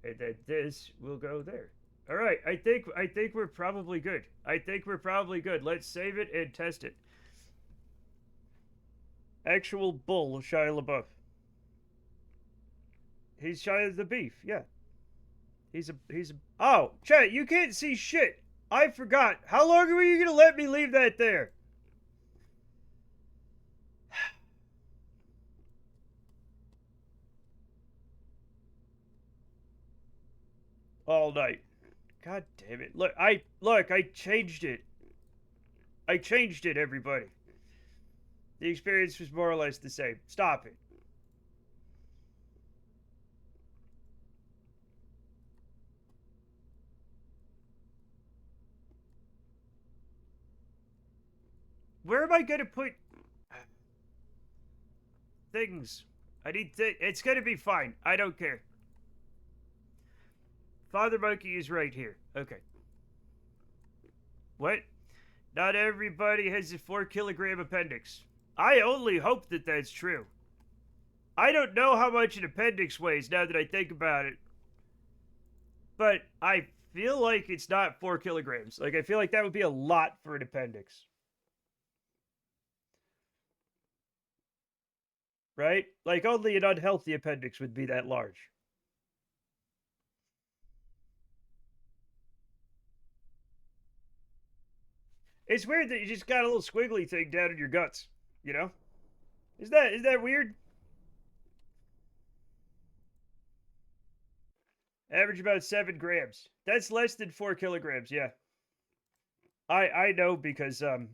A: And then this will go there. All right, I think we're probably good. I think we're probably good. Let's save it and test it. Actual bull, Shia LaBeouf. He's Shia the Beef, yeah. He's a. Oh, chat, you can't see shit. I forgot. How long were you gonna let me leave that there? All night. God damn it. Look, I changed it. I changed it, everybody. The experience was more or less the same. Stop it. Where am I gonna put things? I need it's gonna be fine. I don't care. Father Monkey is right here. Okay. What? Not everybody has a 4-kilogram appendix. I only hope that that's true. I don't know how much an appendix weighs now that I think about it. But I feel like it's not 4 kilograms. Like, I feel like that would be a lot for an appendix. Right? Like, only an unhealthy appendix would be that large. It's weird that you just got a little squiggly thing down in your guts, you know? Is that weird? Average about 7 grams. That's less than 4 kilograms, yeah. I know because of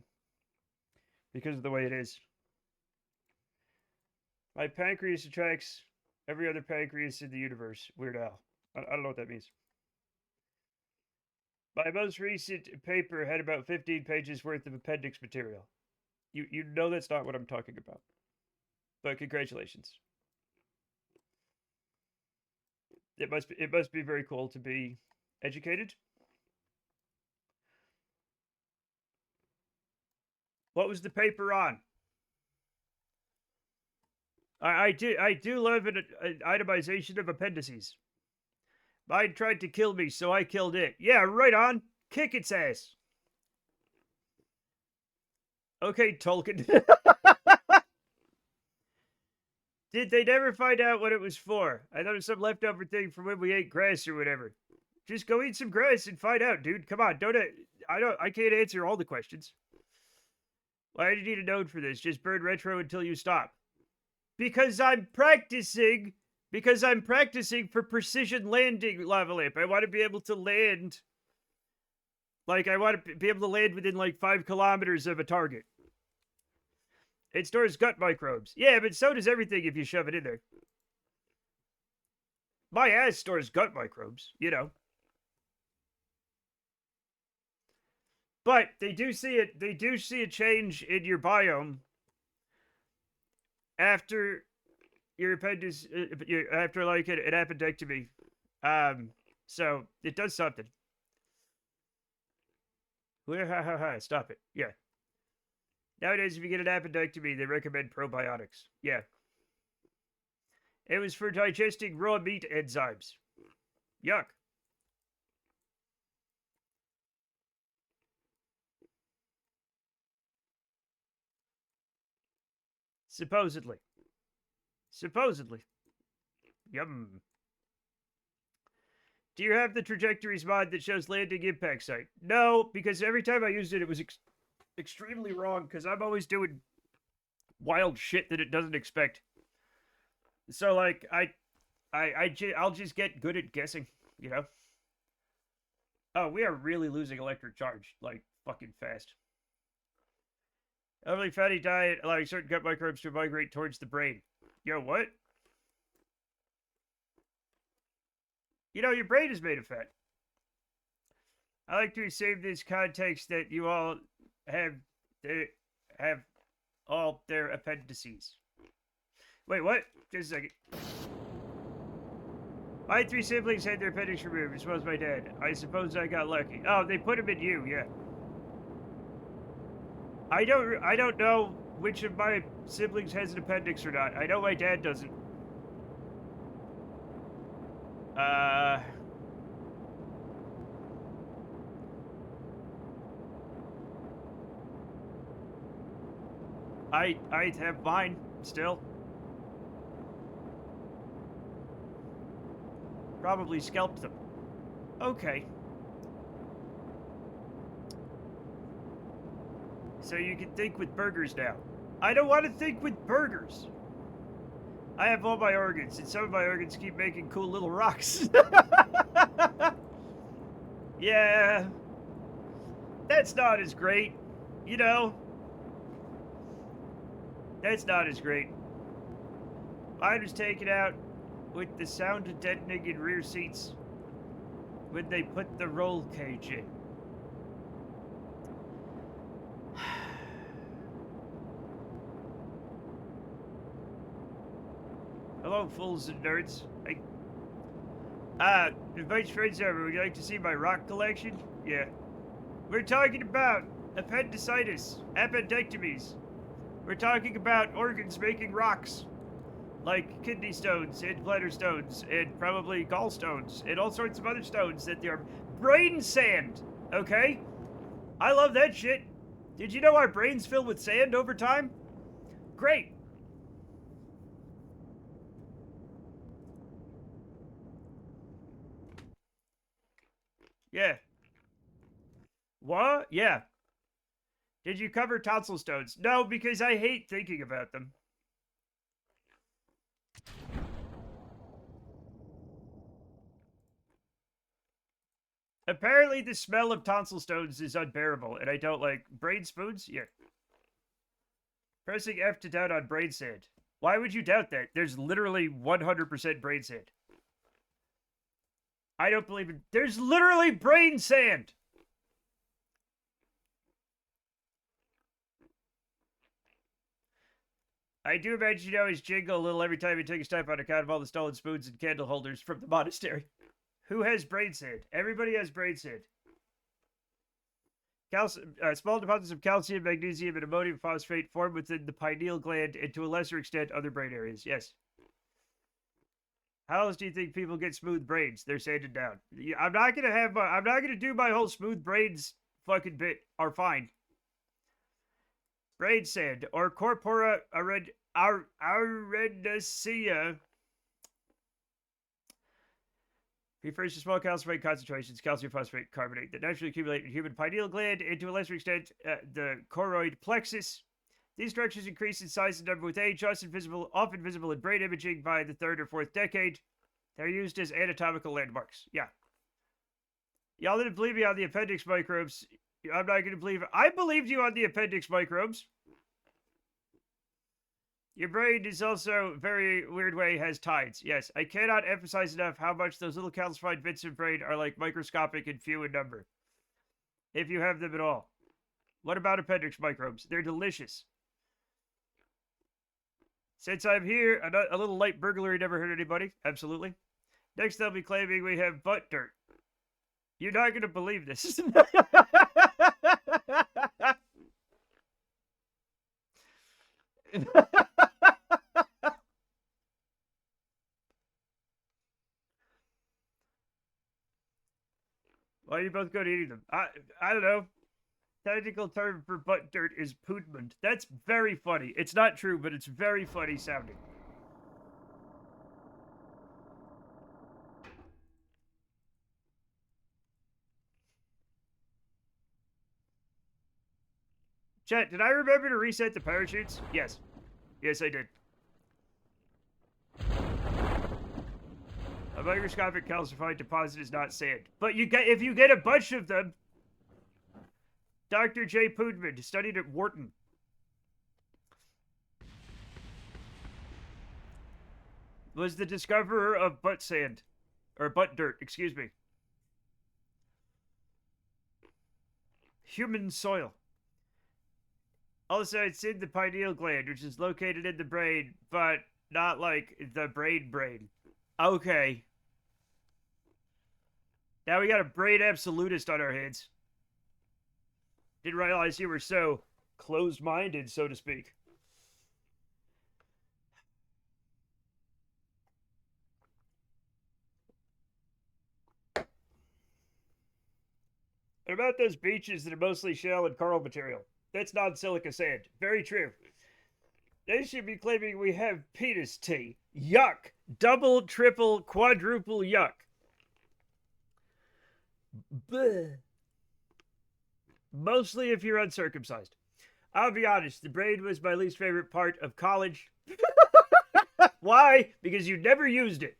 A: the way it is. My pancreas attracts every other pancreas in the universe. Weird Al. I don't know what that means. My most recent paper had about 15 pages worth of appendix material. You know that's not what I'm talking about. But congratulations. It must be very cool to be educated. What was the paper on? I do love an itemization of appendices. Mine tried to kill me, so I killed it. Yeah, right on. Kick its ass. Okay, Tolkien. Did they never find out what it was for? I thought it was some leftover thing from when we ate grass or whatever. Just go eat some grass and find out, dude. Come on, I can't answer all the questions. Why do you need a node for this? Just burn retro until you stop. Because I'm practicing Because I'm practicing for precision landing, Level Up. I want to be able to land. Like, I want to be able to land within, like, 5 kilometers of a target. It stores gut microbes. Yeah, but so does everything if you shove it in there. My ass stores gut microbes, you know. But they do see it. They do see a change in your biome after your appendix, after like an appendectomy. So it does something. Stop it. Yeah. Nowadays, if you get an appendectomy, they recommend probiotics. Yeah. It was for digesting raw meat enzymes. Yuck. Supposedly. Supposedly. Yum. Do you have the trajectories mod that shows landing impact site? No, because every time I used it, it was extremely wrong, because I'm always doing wild shit that it doesn't expect. So, like, I'll just get good at guessing, you know? Oh, we are really losing electric charge, like, fucking fast. Overly fatty diet allowing certain gut microbes to migrate towards the brain. Yo, what? You know, your brain is made of fat. I like to save this context that you all have all their appendices. Wait, what? Just a second. My 3 siblings had their appendix removed, as well as my dad. I suppose I got lucky. Oh, they put him in you, yeah. I don't know which of my siblings has an appendix or not. I know my dad doesn't. I have mine still. Probably scalped them. Okay. So you can think with burgers now. I don't want to think with burgers. I have all my organs, and some of my organs keep making cool little rocks. Yeah. That's not as great, you know? That's not as great. Mine was taken out with the sound of deadening in rear seats when they put the roll cage in. Hello, fools and nerds. Invite friends over. Would you like to see my rock collection? Yeah. We're talking about appendicitis, appendectomies. We're talking about organs making rocks. Like kidney stones and bladder stones and probably gallstones and all sorts of other stones that they're brain sand, okay? I love that shit. Did you know our brains fill with sand over time? Great. Yeah. What? Yeah. Did you cover tonsil stones? No, because I hate thinking about them. Apparently the smell of tonsil stones is unbearable, and I don't like brain spoons? Yeah. Pressing F to doubt on brain sand. Why would you doubt that? There's literally 100% brain sand. I don't believe it. There's literally brain sand! I do imagine you always jingle a little every time you take a step on account of all the stolen spoons and candle holders from the monastery. Who has brain sand? Everybody has brain sand. Small deposits of calcium, magnesium, and ammonium phosphate form within the pineal gland and to a lesser extent other brain areas. Yes. How else do you think people get smooth brains? They're sanded down. I'm not gonna do my whole smooth brains fucking bit. Are fine. Brain sand or corpora arenacea refers to small calcium concentrations, calcium phosphate carbonate, that naturally accumulate in human pineal gland and to a lesser extent the choroid plexus. These structures increase in size and number with age, often visible in brain imaging by the third or fourth decade. They're used as anatomical landmarks. Yeah. Y'all didn't believe me on the appendix microbes. I'm not going to believe it. I believed you on the appendix microbes. Your brain is also, very weird way, has tides. Yes, I cannot emphasize enough how much those little calcified bits of brain are like microscopic and few in number. If you have them at all. What about appendix microbes? They're delicious. Since I'm here, a little light burglary never hurt anybody. Absolutely. Next, they'll be claiming we have butt dirt. You're not going to believe this. Why are you both going to eating them? I don't know. Technical term for butt dirt is poodment. That's very funny. It's not true, but it's very funny sounding. Chat, did I remember to reset the parachutes? Yes. Yes, I did. A microscopic calcified deposit is not sand. But if you get a bunch of them, Dr. J. Poodman studied at Wharton. Was the discoverer of butt sand. Or butt dirt, excuse me. Human soil. Also, it's in the pineal gland, which is located in the brain, but not like the brain. Okay. Now we got a brain absolutist on our hands. Didn't realize you were so closed-minded, so to speak. And about those beaches that are mostly shell and coral material. That's non-silica sand. Very true. They should be claiming we have penis tea. Yuck. Double, triple, quadruple yuck. Bleh. Mostly if you're uncircumcised. I'll be honest, the brain was my least favorite part of college. Why? Because you never used it.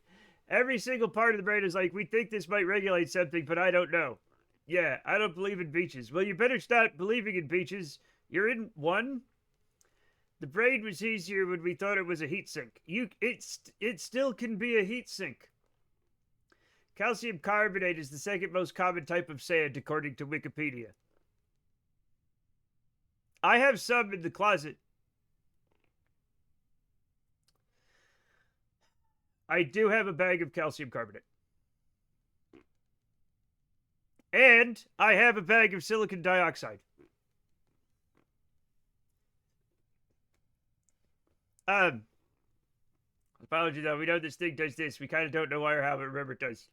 A: Every single part of the brain is like, we think this might regulate something, but I don't know. Yeah, I don't believe in beaches. Well, you better start believing in beaches. You're in one. The brain was easier when we thought it was a heat sink. It still can be a heat sink. Calcium carbonate is the second most common type of sand, according to Wikipedia. I have some in the closet. I do have a bag of calcium carbonate. And I have a bag of silicon dioxide. Apology though, we know this thing does this. We kind of don't know why or how, but remember it does.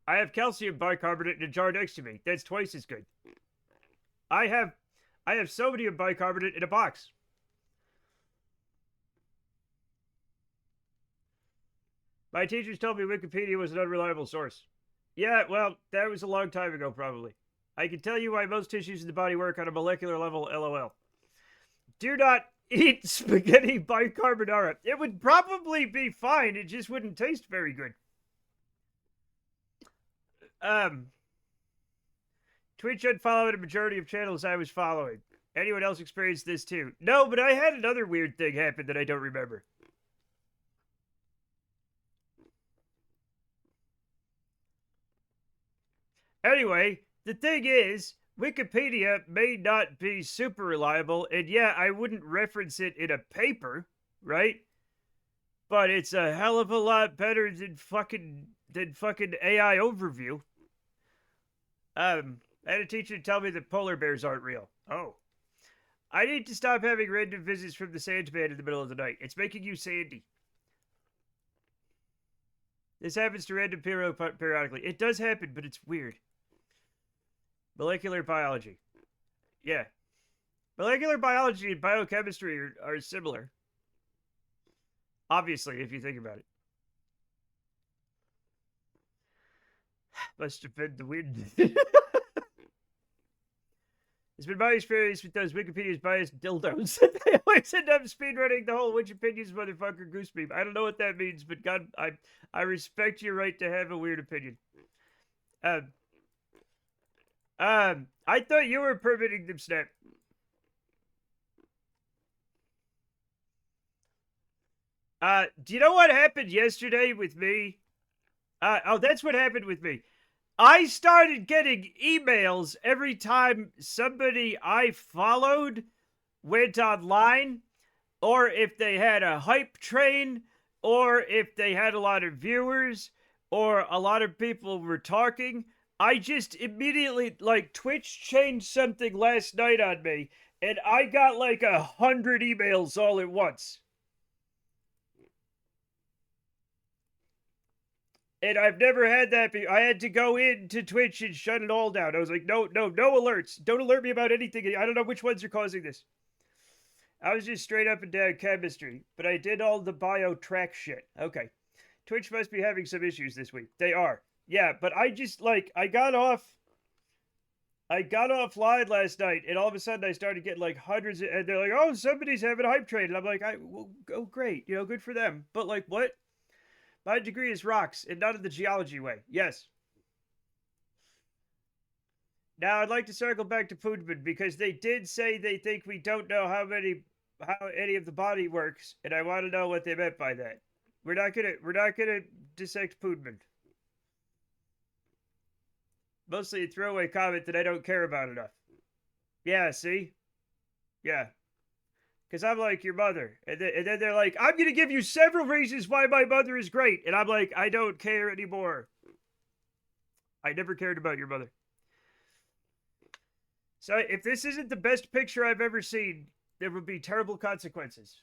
A: I have calcium bicarbonate in a jar next to me. That's twice as good. I have sodium bicarbonate in a box. My teachers told me Wikipedia was an unreliable source. Yeah, well, that was a long time ago, probably. I can tell you why most tissues in the body work on a molecular level, LOL. Do not eat spaghetti bicarbonara. It would probably be fine, it just wouldn't taste very good. Twitch unfollowed a majority of channels I was following. Anyone else experienced this too? No, but I had another weird thing happen that I don't remember. Anyway, the thing is, Wikipedia may not be super reliable, and yeah, I wouldn't reference it in a paper, right? But it's a hell of a lot better than fucking AI overview. I had a teacher tell me that polar bears aren't real. Oh. I need to stop having random visits from the Sandman in the middle of the night. It's making you sandy. This happens to random periodically. It does happen, but it's weird. Molecular biology. Yeah. Molecular biology and biochemistry are similar. Obviously, if you think about it. Must have been the wind. It's been my experience with those Wikipedia's biased dildos that they always end up speedrunning the whole which opinions motherfucker goose beam. I don't know what that means, but God, I respect your right to have a weird opinion. I thought you were permitting them, Snap. Do you know what happened yesterday with me? Oh, that's what happened with me. I started getting emails every time somebody I followed went online, or if they had a hype train, or if they had a lot of viewers, or a lot of people were talking. I just immediately, like, Twitch changed something last night on me, and I got like 100 emails all at once. And I've never had that. I had to go into Twitch and shut it all down. I was like, no alerts. Don't alert me about anything. I don't know which ones are causing this. I was just straight up and down chemistry, but I did all the bio track shit. Okay. Twitch must be having some issues this week. They are. Yeah, but I just, like, I got offline last night, and all of a sudden I started getting like hundreds, and they're like, oh, somebody's having a hype train. And I'm like, well, oh, great. You know, good for them. But, like, what? My degree is rocks, and not in the geology way. Yes. Now, I'd like to circle back to Poodman, because they did say they think we don't know how any of the body works, and I want to know what they meant by that. We're not gonna dissect Poodman. Mostly a throwaway comment that I don't care about enough. Yeah, see? Yeah. Because I'm like your mother. And then they're like, I'm going to give you several reasons why my mother is great. And I'm like, I don't care anymore. I never cared about your mother. So if this isn't the best picture I've ever seen, there will be terrible consequences.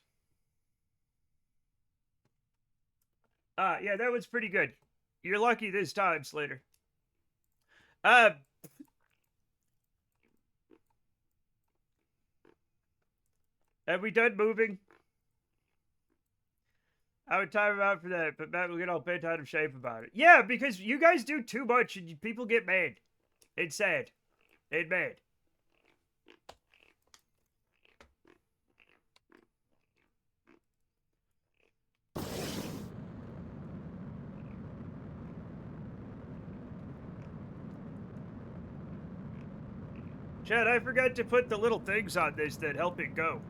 A: Yeah, that was pretty good. You're lucky this time, Slater. Have we done moving? I would time him out for that, but Matt will get all bent out of shape about it. Yeah, because you guys do too much and people get mad. It's sad. And mad. Chad, I forgot to put the little things on this that help it go.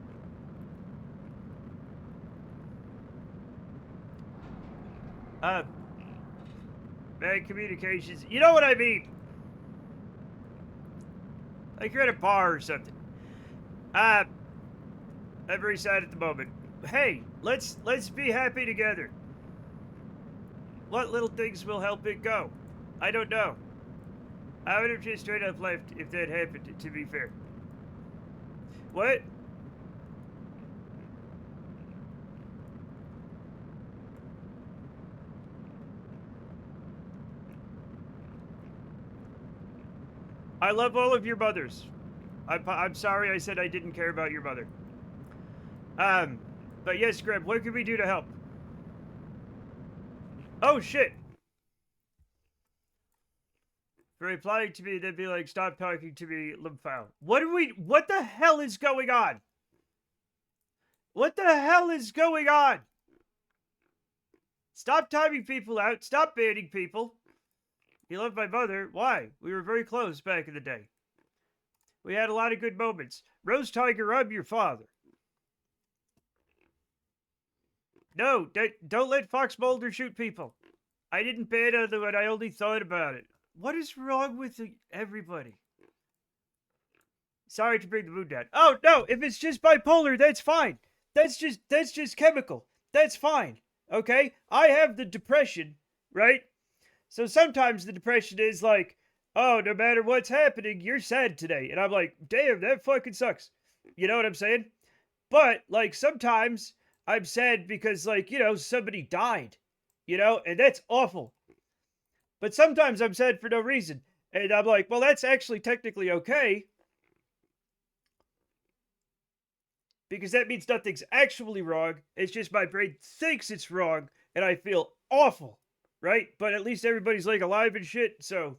A: Bad communications. You know what I mean? Like you're at a bar or something. I'm very sad at the moment. Hey, let's be happy together. What little things will help it go? I don't know. I would have just straight up left if that happened, to be fair. What? I love all of your mothers. I'm sorry I said I didn't care about your mother. But yes, Greb, what can we do to help? Oh, shit. For replying to me, they'd be like, stop talking to me, Limfow. What the hell is going on? What the hell is going on? Stop timing people out. Stop banning people. You love my mother. Why? We were very close back in the day. We had a lot of good moments. Rose Tiger, I'm your father. No, don't let Fox Mulder shoot people. I didn't ban other one. I only thought about it. What is wrong with everybody? Sorry to bring the mood down. Oh, no, if it's just bipolar, that's fine. That's just chemical. That's fine. Okay? I have the depression, right? So sometimes the depression is like, oh, no matter what's happening, you're sad today. And I'm like, damn, that fucking sucks. You know what I'm saying? But, like, sometimes I'm sad because, like, you know, somebody died. You know? And that's awful. But sometimes I'm sad for no reason. And I'm like, well, that's actually technically okay. Because that means nothing's actually wrong. It's just my brain thinks it's wrong. And I feel awful. Right? But at least everybody's like alive and shit. So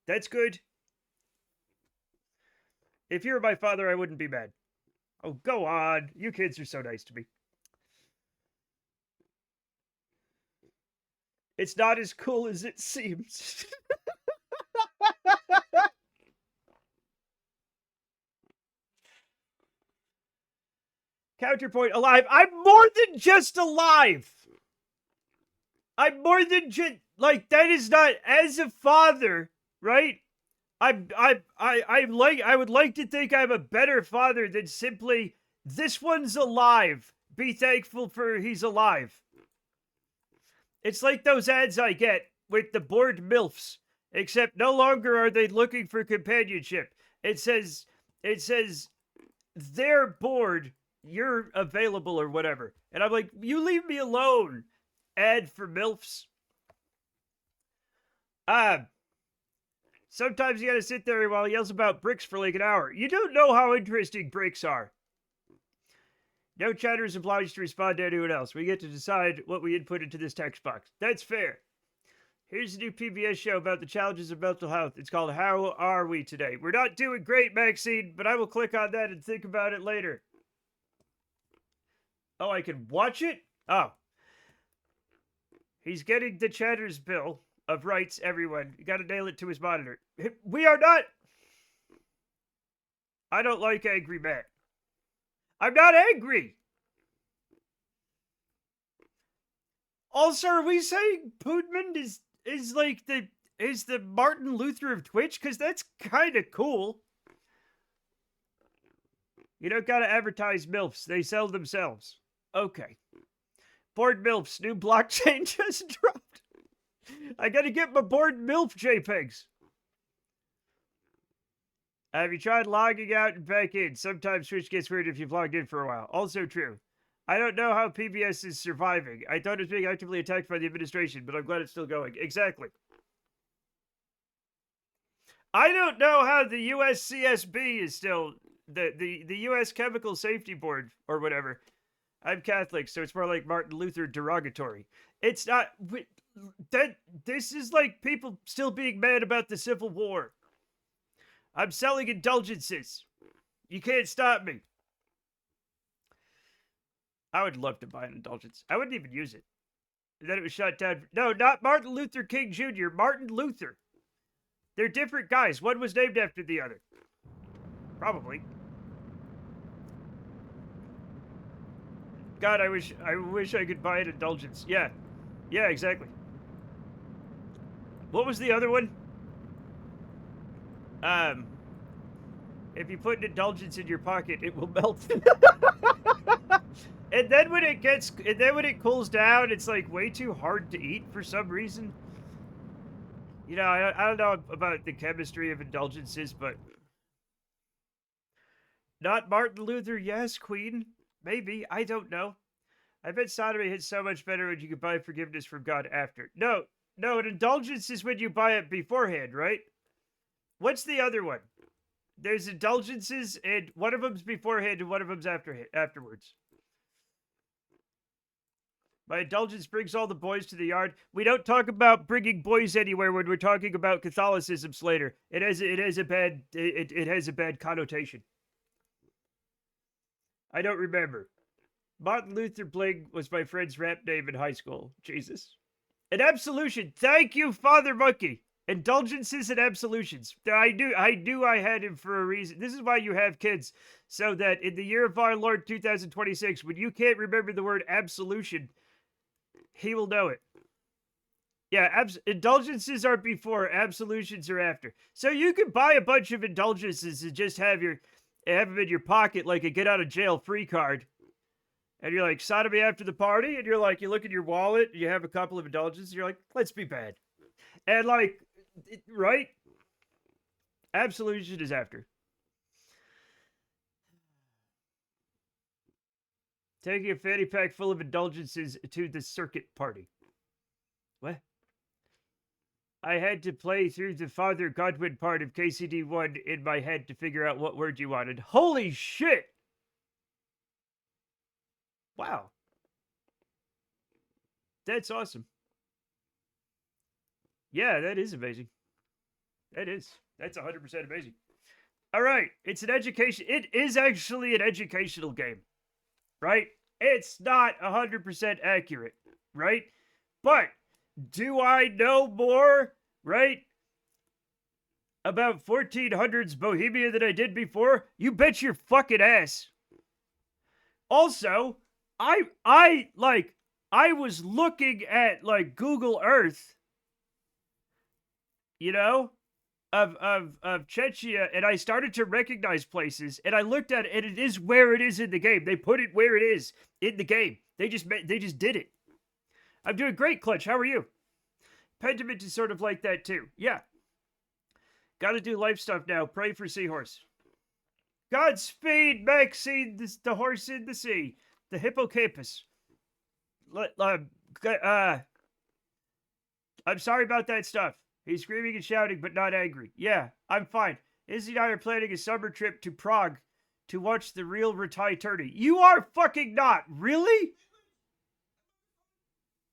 A: that's good. If you were my father, I wouldn't be mad. Oh, go on. You kids are so nice to me. It's not as cool as it seems. Counterpoint, alive. I'm more than just alive. I'm more than just, like, that is not, as a father, right? I would like to think I'm a better father than simply, this one's alive. Be thankful for he's alive. It's like those ads I get with the bored MILFs, except no longer are they looking for companionship. It says, they're bored, you're available or whatever. And I'm like, you leave me alone. Ad for MILFs. Sometimes you gotta sit there while he yells about bricks for like an hour. You don't know how interesting bricks are. No chatter is obliged to respond to anyone else. We get to decide what we input into this text box. That's fair. Here's a new PBS show about the challenges of mental health. It's called How Are We Today? We're not doing great, Maxine, but I will click on that and think about it later. Oh, I can watch it? Oh. He's getting the Chatter's bill of rights, everyone. You gotta nail it to his monitor. We are not... I don't like angry men. I'm not angry! Also, are we saying Poodman is like the Martin Luther of Twitch? Because that's kind of cool. You don't gotta advertise MILFs. They sell themselves. Okay. Bored MILFs. New blockchain just dropped. I gotta get my bored MILF JPEGs. Have you tried logging out and back in? Sometimes Twitch gets weird if you've logged in for a while. Also true. I don't know how PBS is surviving. I thought it was being actively attacked by the administration, but I'm glad it's still going. Exactly. I don't know how the USCSB is still... The U.S. Chemical Safety Board, or whatever. I'm Catholic, so it's more like Martin Luther derogatory. It's not... This is like people still being mad about the Civil War. I'm selling indulgences. You can't stop me. I would love to buy an indulgence. I wouldn't even use it. And then it was shut down. No, not Martin Luther King Jr. Martin Luther. They're different guys. One was named after the other. Probably. God, I wish I could buy an indulgence. Yeah. Yeah, exactly. What was the other one? If you put an indulgence in your pocket, it will melt. And then when it cools down, it's like way too hard to eat for some reason. You know, I don't know about the chemistry of indulgences, but not Martin Luther, yes, Queen. Maybe, I don't know. I bet sodomy hits so much better when you can buy forgiveness from God after. No, an indulgence is when you buy it beforehand, right? What's the other one? There's indulgences, and one of them's beforehand and one of them's afterwards. My indulgence brings all the boys to the yard. We don't talk about bringing boys anywhere when we're talking about Catholicism, Slater. It has a bad connotation. I don't remember. Martin Luther Bling was my friend's rap name in high school. Jesus. An absolution. Thank you, Father Monkey. Indulgences and absolutions. I knew I had him for a reason. This is why you have kids. So that in the year of our Lord 2026, when you can't remember the word absolution, he will know it. Yeah, indulgences are before, absolutions are after. So you can buy a bunch of indulgences and just have them in your pocket like a get out of jail free card. And you're like, sodomy after the party? And you're like, you look at your wallet, and you have a couple of indulgences, and you're like, let's be bad. And like, right? Absolution is after. Taking a fanny pack full of indulgences to the circuit party. What? I had to play through the Father Godwin part of KCD1 in my head to figure out what word you wanted. Holy shit! Wow. That's awesome. Yeah, that is amazing. That is. That's 100% amazing. All right, it's an education. It is actually an educational game, right? It's not 100% accurate, right? But do I know more, right, about 1400s Bohemia than I did before? You bet your fucking ass. Also, I was looking at like Google Earth, you know, of Chechnya, and I started to recognize places, and I looked at it, and it is where it is in the game. They put it where it is in the game. They just did it. I'm doing great, Clutch. How are you? Pentiment is sort of like that too. Yeah. Gotta do life stuff now. Pray for Seahorse. Godspeed, Maxine, the horse in the sea. The hippocampus. I'm sorry about that stuff. He's screaming and shouting, but not angry. Yeah, I'm fine. Izzy and I are planning a summer trip to Prague to watch the real Ratai tourney. You are fucking not. Really?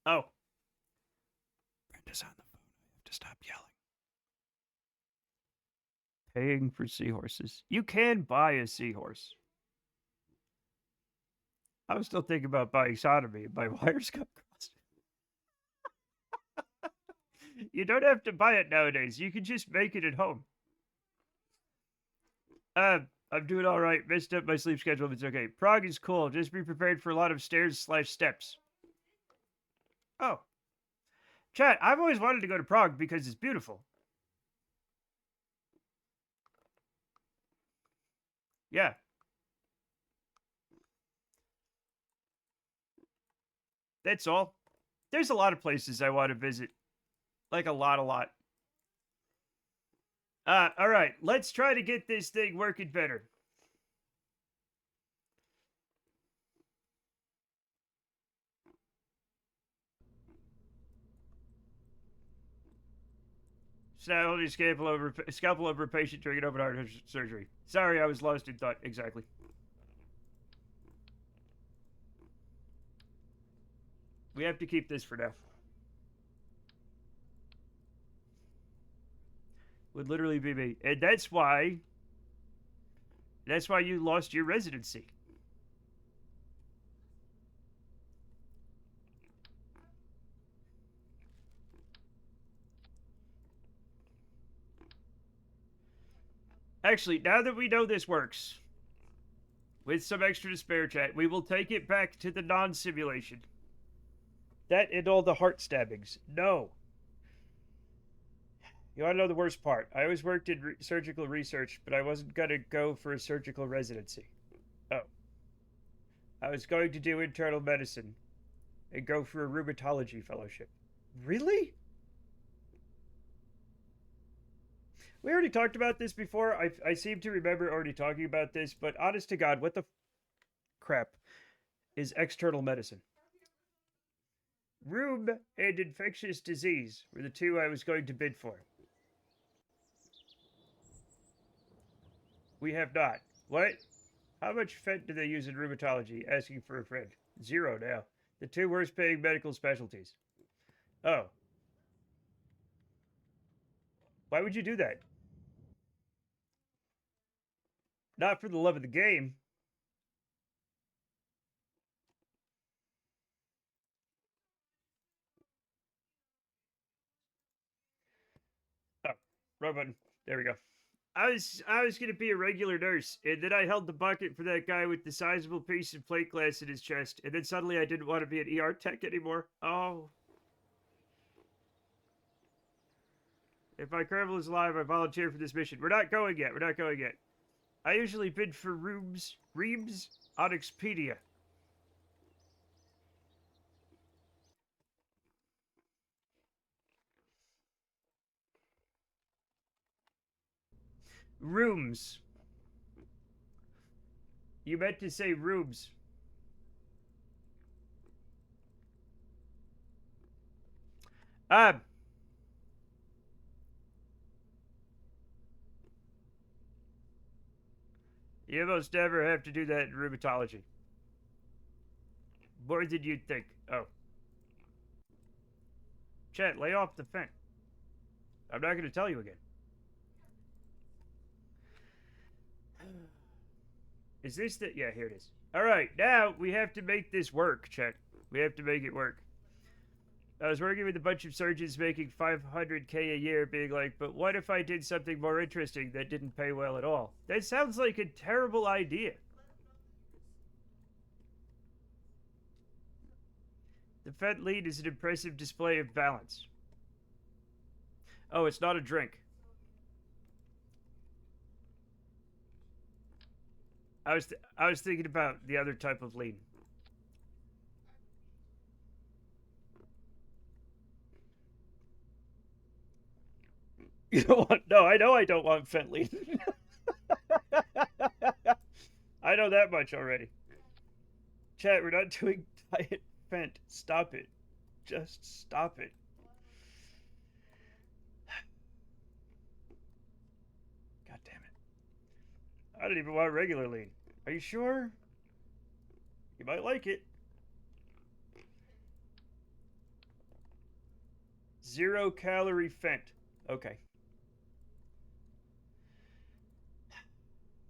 A: Oh. Brenda's on the phone. I have to stop yelling. Paying for seahorses. You can buy a seahorse. I was still thinking about buying sodomy and my wires got crossed. You don't have to buy it nowadays. You can just make it at home. I'm doing all right. Messed up my sleep schedule, but it's okay. Prague is cool. Just be prepared for a lot of stairs/steps. Oh. Chat, I've always wanted to go to Prague because it's beautiful. Yeah. That's all. There's a lot of places I want to visit. Like a lot. All right. Let's try to get this thing working better. Snap holding scalpel over a patient during an open heart surgery. Sorry, I was lost in thought. Exactly. We have to keep this for now. Would literally be me. And that's why you lost your residency. Actually, now that we know this works, with some extra to spare, chat, we will take it back to the non-simulation. That and all the heart stabbings. No. You want to know the worst part? I always worked in surgical research, but I wasn't going to go for a surgical residency. Oh. I was going to do internal medicine and go for a rheumatology fellowship. Really? We already talked about this before. I seem to remember already talking about this, but honest to God, what the crap is external medicine? Rheum and infectious disease were the two I was going to bid for. We have not. What? How much Fent do they use in rheumatology? Asking for a friend. 0 now. The two worst paying medical specialties. Oh. Why would you do that? Not for the love of the game. Oh, wrong button. There we go. I was gonna be a regular nurse, and then I held the bucket for that guy with the sizable piece of plate glass in his chest, and then suddenly I didn't want to be an ER tech anymore. Oh. If my Kerbal is alive, I volunteer for this mission. We're not going yet. I usually bid for Reams on Expedia. Rooms. You meant to say rooms. You almost never have to do that in rheumatology. More than you'd think. Oh. Chat, lay off the fence. I'm not going to tell you again. Is this the... Yeah, here it is. All right, now we have to make this work, Chet. We have to make it work. I was working with a bunch of surgeons making 500K a year, being like, but what if I did something more interesting that didn't pay well at all? That sounds like a terrible idea. The Fent lead is an impressive display of balance. Oh, it's not a drink. I was thinking about the other type of lean. You don't want? No, I know I don't want Fent lean. I know that much already. Chat, we're not doing diet Fent. Stop it. Just stop it. God damn it. I don't even want regular lean. Are you sure? You might like it. 0 calorie Fent. Okay.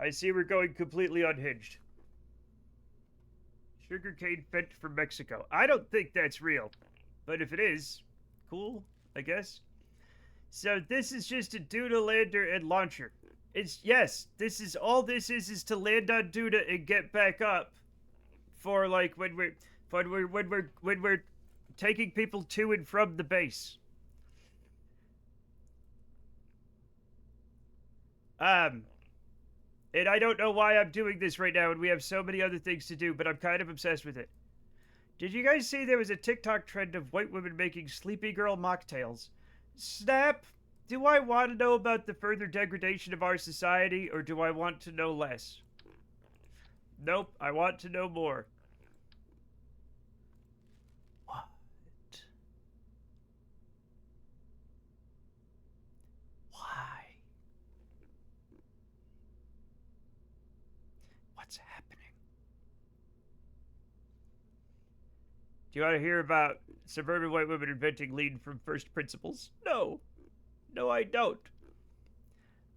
A: I see we're going completely unhinged. Sugarcane Fent from Mexico. I don't think that's real. But if it is, cool, I guess. So this is just a Duda lander and launcher. It's, yes, this is, all this is to land on Duda and get back up for, like, when we're taking people to and from the base. And I don't know why I'm doing this right now, and we have so many other things to do, but I'm kind of obsessed with it. Did you guys see there was a TikTok trend of white women making Sleepy Girl mocktails? Snap! Do I want to know about the further degradation of our society, or do I want to know less? Nope, I want to know more. What? Why? What's happening? Do you want to hear about suburban white women inventing lean from first principles? No. No, I don't.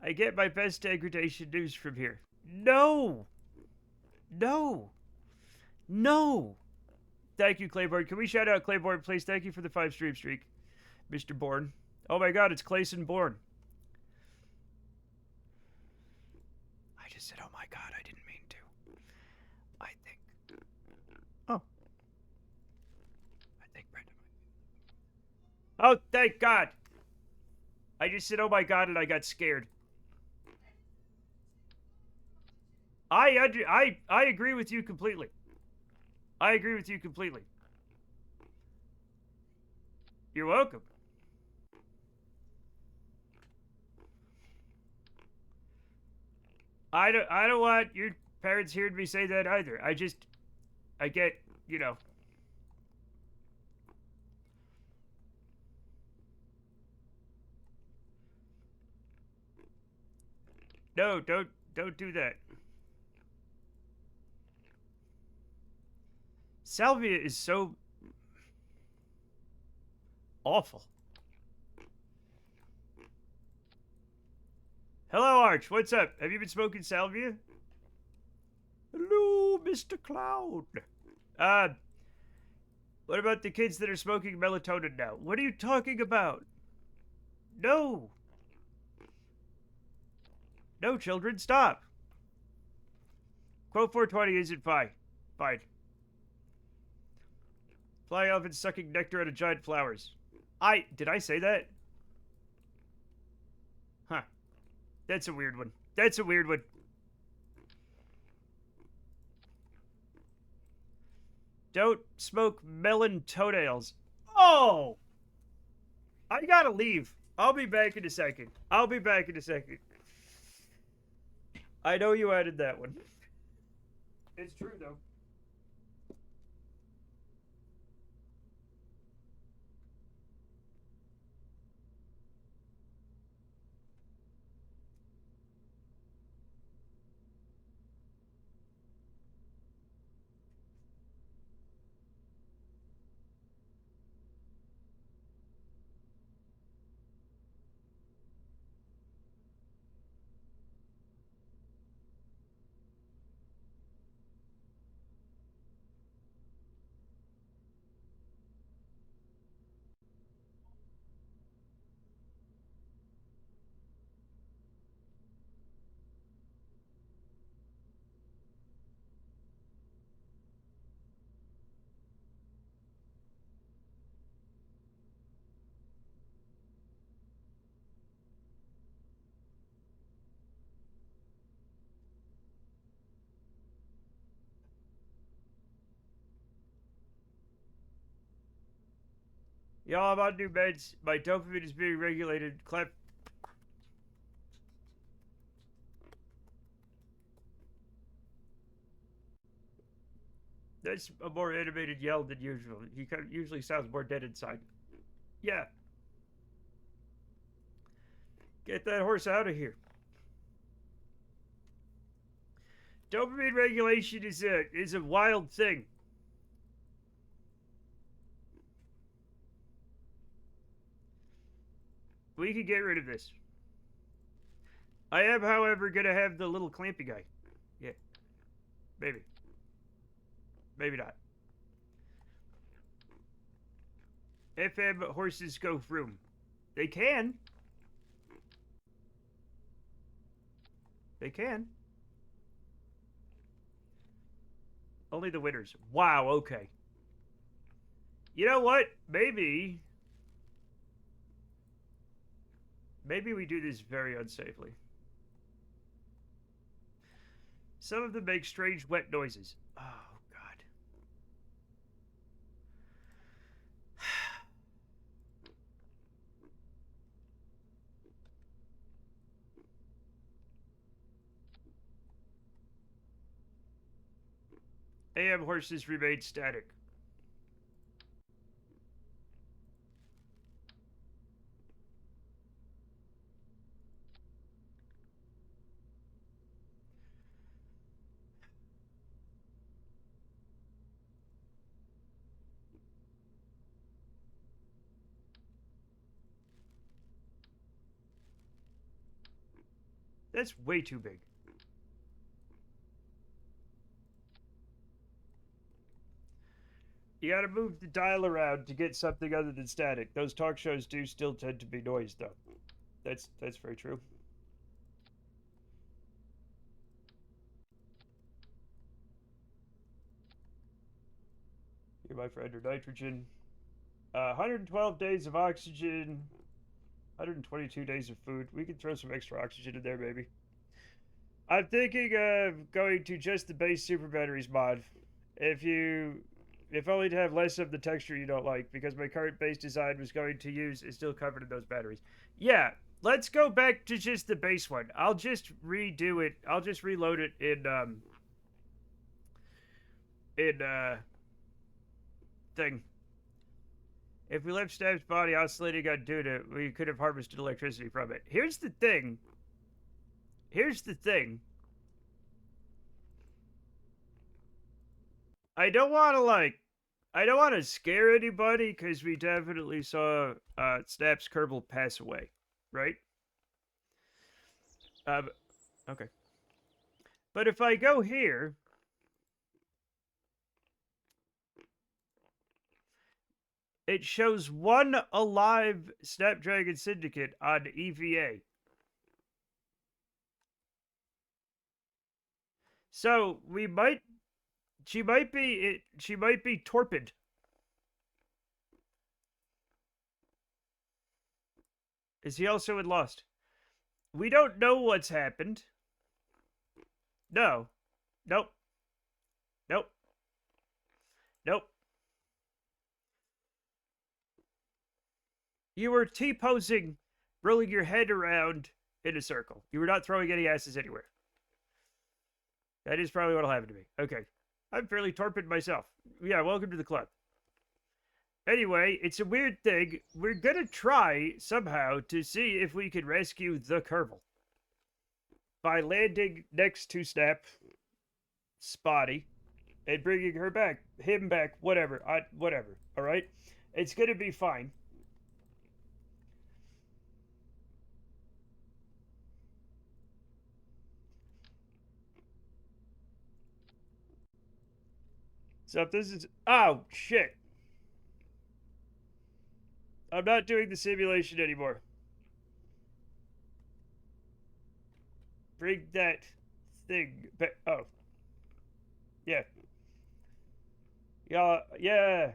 A: I get my best degradation news from here. No. No. No. Thank you, Claiborne. Can we shout out Claiborne, please? Thank you for the 5 stream streak, Mr. Bourne. Oh my god, it's Clayson Bourne. I just said, oh my god, I didn't mean to. I think. Oh. I think Brenda might. Oh, thank god. I just said, oh my god, and I got scared. I agree with you completely. I agree with you completely. You're welcome. I don't want your parents hearing me say that either. I get, you know. No, don't do that. Salvia is so awful. Hello, Arch. What's up? Have you been smoking salvia? Hello, Mr. Cloud. What about the kids that are smoking melatonin now? What are you talking about? No. No, children, stop. Quote 420 isn't fine. Fine. Flying elephants sucking nectar out of giant flowers. Did I say that? Huh. That's a weird one. That's a weird one. Don't smoke melon toenails. Oh! I gotta leave. I'll be back in a second. I'll be back in a second. I know you added that one. It's true, though. Y'all, I'm on new meds. My dopamine is being regulated. Clap. That's a more animated yell than usual. He usually sounds more dead inside. Yeah. Get that horse out of here. Dopamine regulation is a wild thing. We can get rid of this. I am, however, gonna have the little clampy guy. Yeah. Maybe. Maybe not. FM horses go vroom. They can. They can. Only the winners. Wow, okay. You know what? Maybe we do this very unsafely. Some of them make strange wet noises. Oh, God. AM horses remain static. That's way too big. You gotta move the dial around to get something other than static. Those talk shows do still tend to be noise, though. That's very true. You're my friend or nitrogen. 112 days of oxygen. 122 days of food. We can throw some extra oxygen in there, maybe. I'm thinking of going to just the base super batteries mod. If only to have less of the texture you don't like, because my current base design was going to use is still covered in those batteries. Yeah, let's go back to just the base one. I'll just redo it. I'll just reload it in thing. If we left Stab's body oscillating on Duna, we could have harvested electricity from it. Here's the thing. I don't want to scare anybody, because we definitely saw Snap's Kerbal pass away, right? Okay. But if I go here, it shows one alive Snapdragon Syndicate on EVA. So she might be torpid. Is he also in Lost? We don't know what's happened. No. Nope. Nope. Nope. You were T-posing, rolling your head around in a circle. You were not throwing any asses anywhere. That is probably what'll happen to me. Okay. I'm fairly torpid myself. Yeah, welcome to the club. Anyway, it's a weird thing. We're gonna try, somehow, to see if we can rescue the Kerbal. By landing next to Snap, Spotty, and bringing him back, whatever, whatever, alright? It's gonna be fine. So if this is... Oh, shit. I'm not doing the simulation anymore. Bring that thing back. Oh. Yeah. Yeah.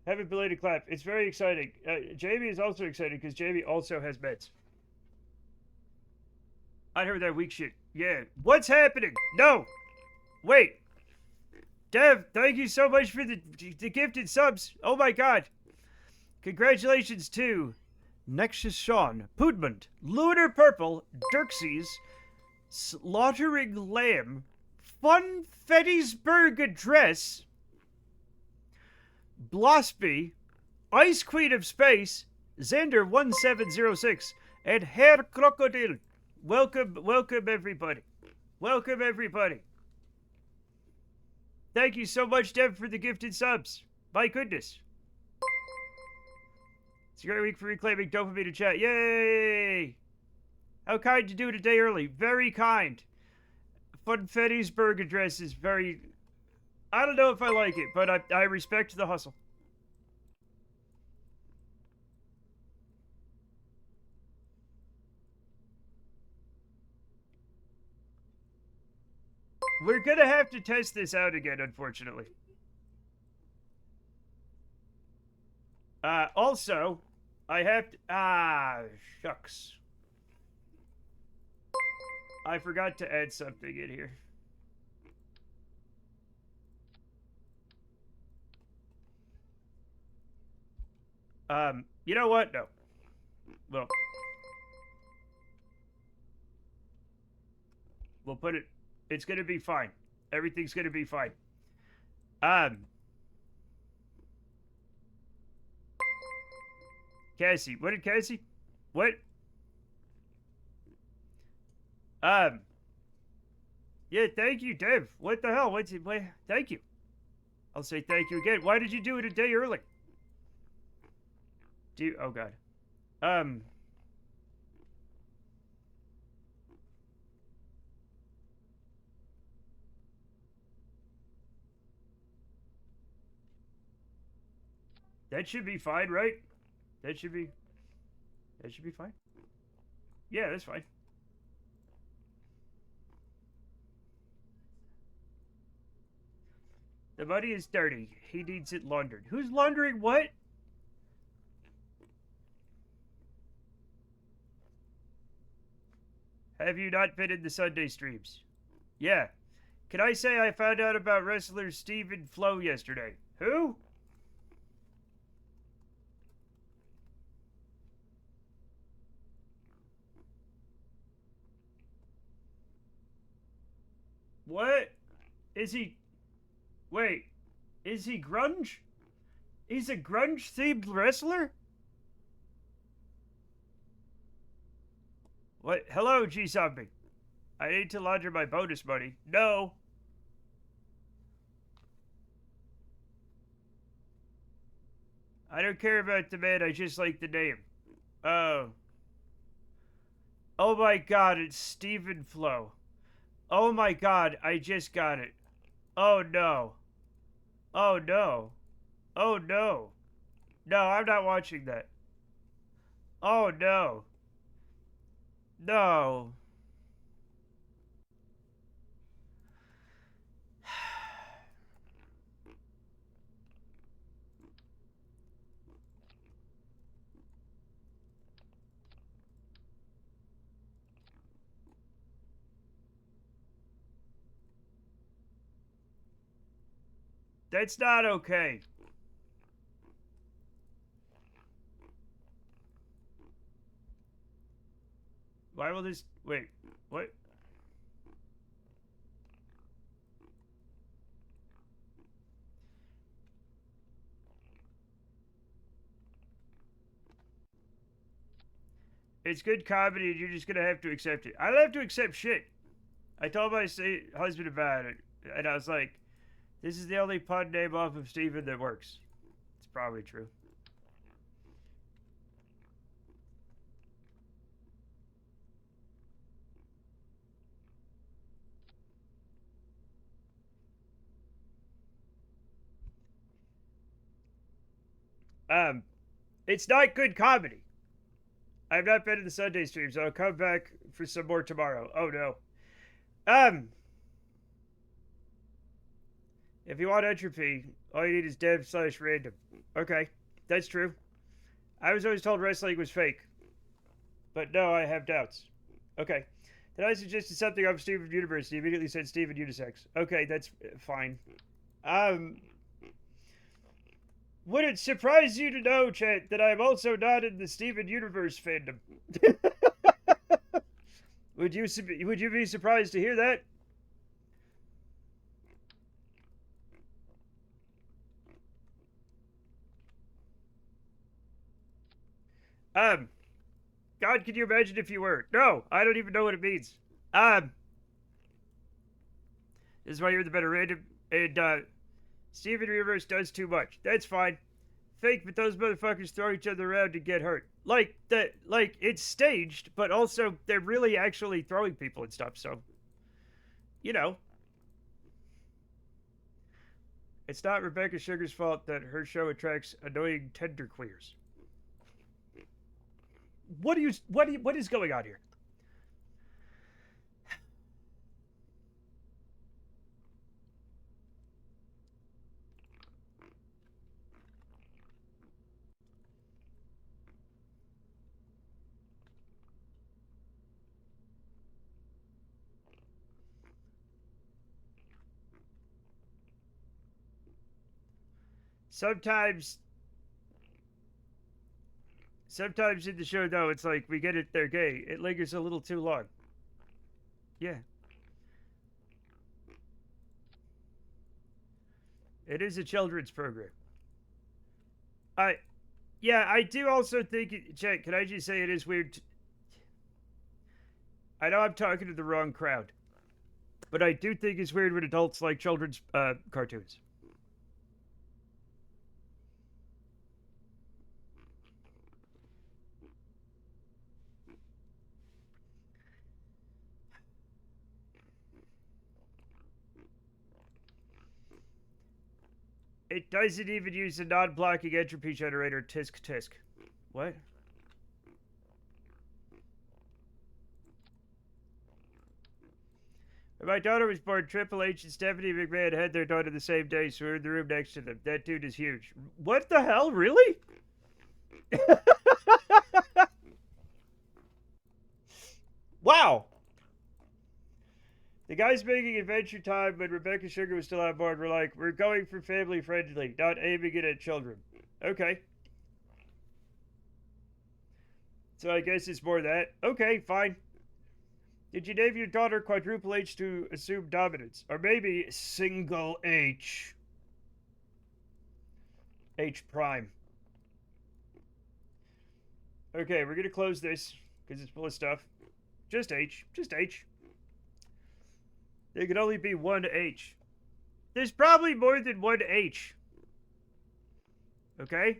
A: Have a belated clap. It's very exciting. Jamie is also excited because Jamie also has meds. I heard that weak shit. Yeah. What's happening? No. Wait. Dev, thank you so much for the gifted subs. Oh my god. Congratulations to Nexus Sean, Pudmund, Lunar Purple, Dirksies, Slaughtering Lamb, Fun Fettysburg Address, Blospy, Ice Queen of Space, Xander1706, and Herr Crocodile. Welcome everybody. Welcome everybody. Thank you so much, Dev, for the gifted subs. My goodness. It's a great week for reclaiming dopamine in chat. Yay! How kind to do it a day early. Very kind. Fun Fettysburg address is very... I don't know if I like it, but I respect the hustle. We're gonna have to test this out again, unfortunately. Also, I have to... shucks. I forgot to add something in here. You know what? No. Well, we'll put it... It's gonna be fine. Everything's gonna be fine. Cassie. What did Cassie? What? Yeah, thank you, Dev. What the hell? What's it? Thank you. I'll say thank you again. Why did you do it a day early? Oh, God. That should be fine, right? That should be fine. Yeah, that's fine. The money is dirty. He needs it laundered. Who's laundering what? Have you not been in the Sunday streams? Yeah. Can I say I found out about wrestler Stephen Flo yesterday? Who? What? Is he... Wait. Is he grunge? He's a grunge-themed wrestler? What? Hello, G-Zombie. I need to launder my bonus money. No. I don't care about the man, I just like the name. Oh. Oh my god, it's Stephen Flo. Oh my god, I just got it. Oh no. Oh no. Oh no. No, I'm not watching that. Oh no. No. That's not okay. Why will this... Wait, what? It's good comedy and you're just gonna have to accept it. I don't have to accept shit. I told my husband about it, and I was like, this is the only pun name off of Steven that works. It's probably true. It's not good comedy. I've not been in the Sunday streams. I'll come back for some more tomorrow. Oh no. If you want entropy, all you need is dev/random. Okay, that's true. I was always told wrestling was fake. But no, I have doubts. Okay. Then I suggested something on Steven Universe. He immediately said Steven Unisex. Okay, that's fine. Would it surprise you to know, chat, that I'm also not in the Steven Universe fandom? Would you be surprised to hear that? God, can you imagine if you were? No, I don't even know what it means. This is why you're the better random. And Steven Universe does too much. That's fine. Fake, but those motherfuckers throw each other around to get hurt. Like it's staged, but also they're really actually throwing people and stuff. So, you know, it's not Rebecca Sugar's fault that her show attracts annoying tender queers. What is going on here? Sometimes in the show, though, it's like we get it, they're gay. It lingers a little too long. Yeah. It is a children's program. Yeah, I do also think, Chet, can I just say it is weird? I know I'm talking to the wrong crowd, but I do think it's weird when adults like children's cartoons. It doesn't even use a non-blocking entropy generator, tisk tisk. What? When my daughter was born, Triple H and Stephanie McMahon had their daughter the same day, so we were in the room next to them. That dude is huge. What the hell? Really? Wow. The guys making Adventure Time when Rebecca Sugar was still on board were like, we're going for family friendly, not aiming it at children. Okay. So I guess it's more that. Okay, fine. Did you name your daughter Quadruple H to assume dominance? Or maybe Single H? H prime. Okay, we're gonna close this, because it's full of stuff. Just H. Just H. There can only be one H. There's probably more than one H. Okay?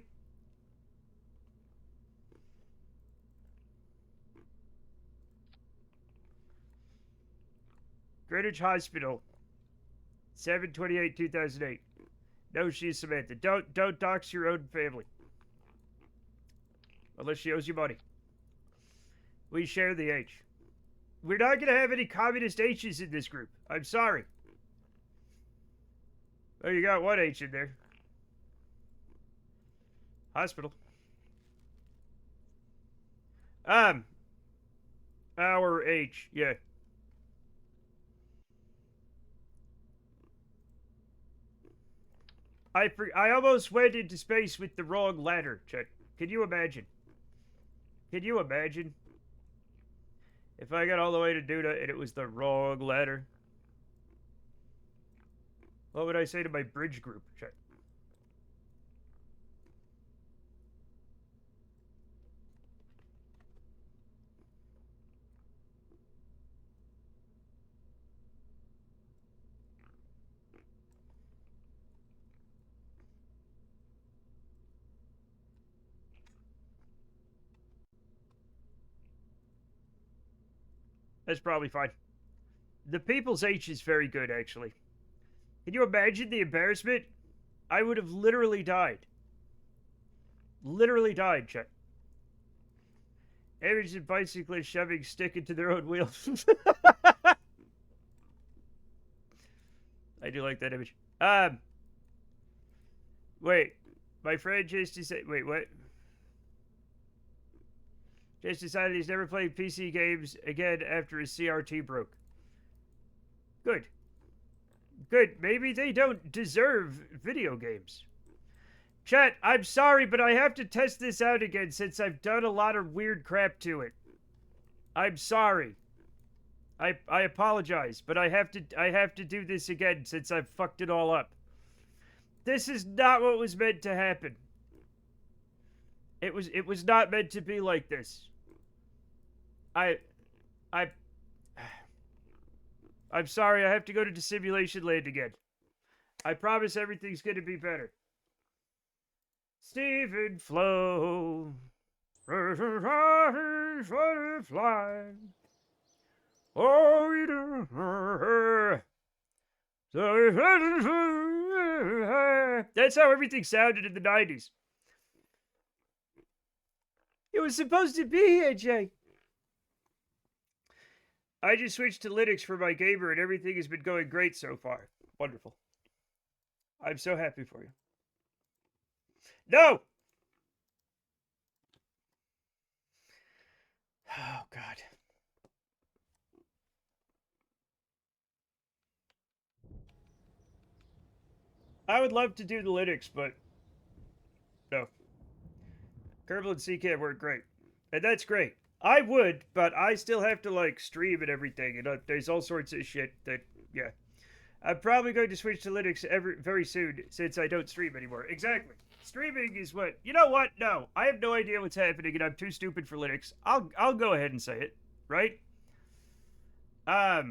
A: Greenwich Hospital. 7/28/2008. No, she's Samantha. Don't dox your own family. Unless she owes you money. We share the H. We're not going to have any communist H's in this group. I'm sorry. Oh, you got one H in there. Hospital. Our H. Yeah. I almost went into space with the wrong ladder, Chet. Can you imagine? Can you imagine? If I got all the way to Duda and it was the wrong ladder. What would I say to my bridge group, Chet? That's probably fine. The People's H is very good, actually. Can you imagine the embarrassment? I would have literally died. Literally died, Chet. Average and bicyclists shoving stick into their own wheels. I do like that image. Wait. My friend just decided... Wait, what? Just decided he's never playing PC games again after his CRT broke. Good. Good. Maybe they don't deserve video games. Chat, I'm sorry, but I have to test this out again since I've done a lot of weird crap to it. I'm sorry. I apologize, but I have to do this again since I've fucked it all up. This is not what was meant to happen. It was not meant to be like this. I'm sorry, I have to go to simulation land again. I promise everything's gonna be better. Stephen Flow. Butterfly. Oh, that's how everything sounded in the 90s. It was supposed to be here, Jay. I just switched to Linux for my gamer and everything has been going great so far. Wonderful. I'm so happy for you. No! Oh, God. I would love to do the Linux, but no. Kerbal and CCAM work great. And that's great. I would, but I still have to, like, stream and everything. And there's all sorts of shit that, yeah. I'm probably going to switch to Linux very soon since I don't stream anymore. Exactly. Streaming is what... You know what? No. I have no idea what's happening and I'm too stupid for Linux. I'll go ahead and say it. Right? Oh.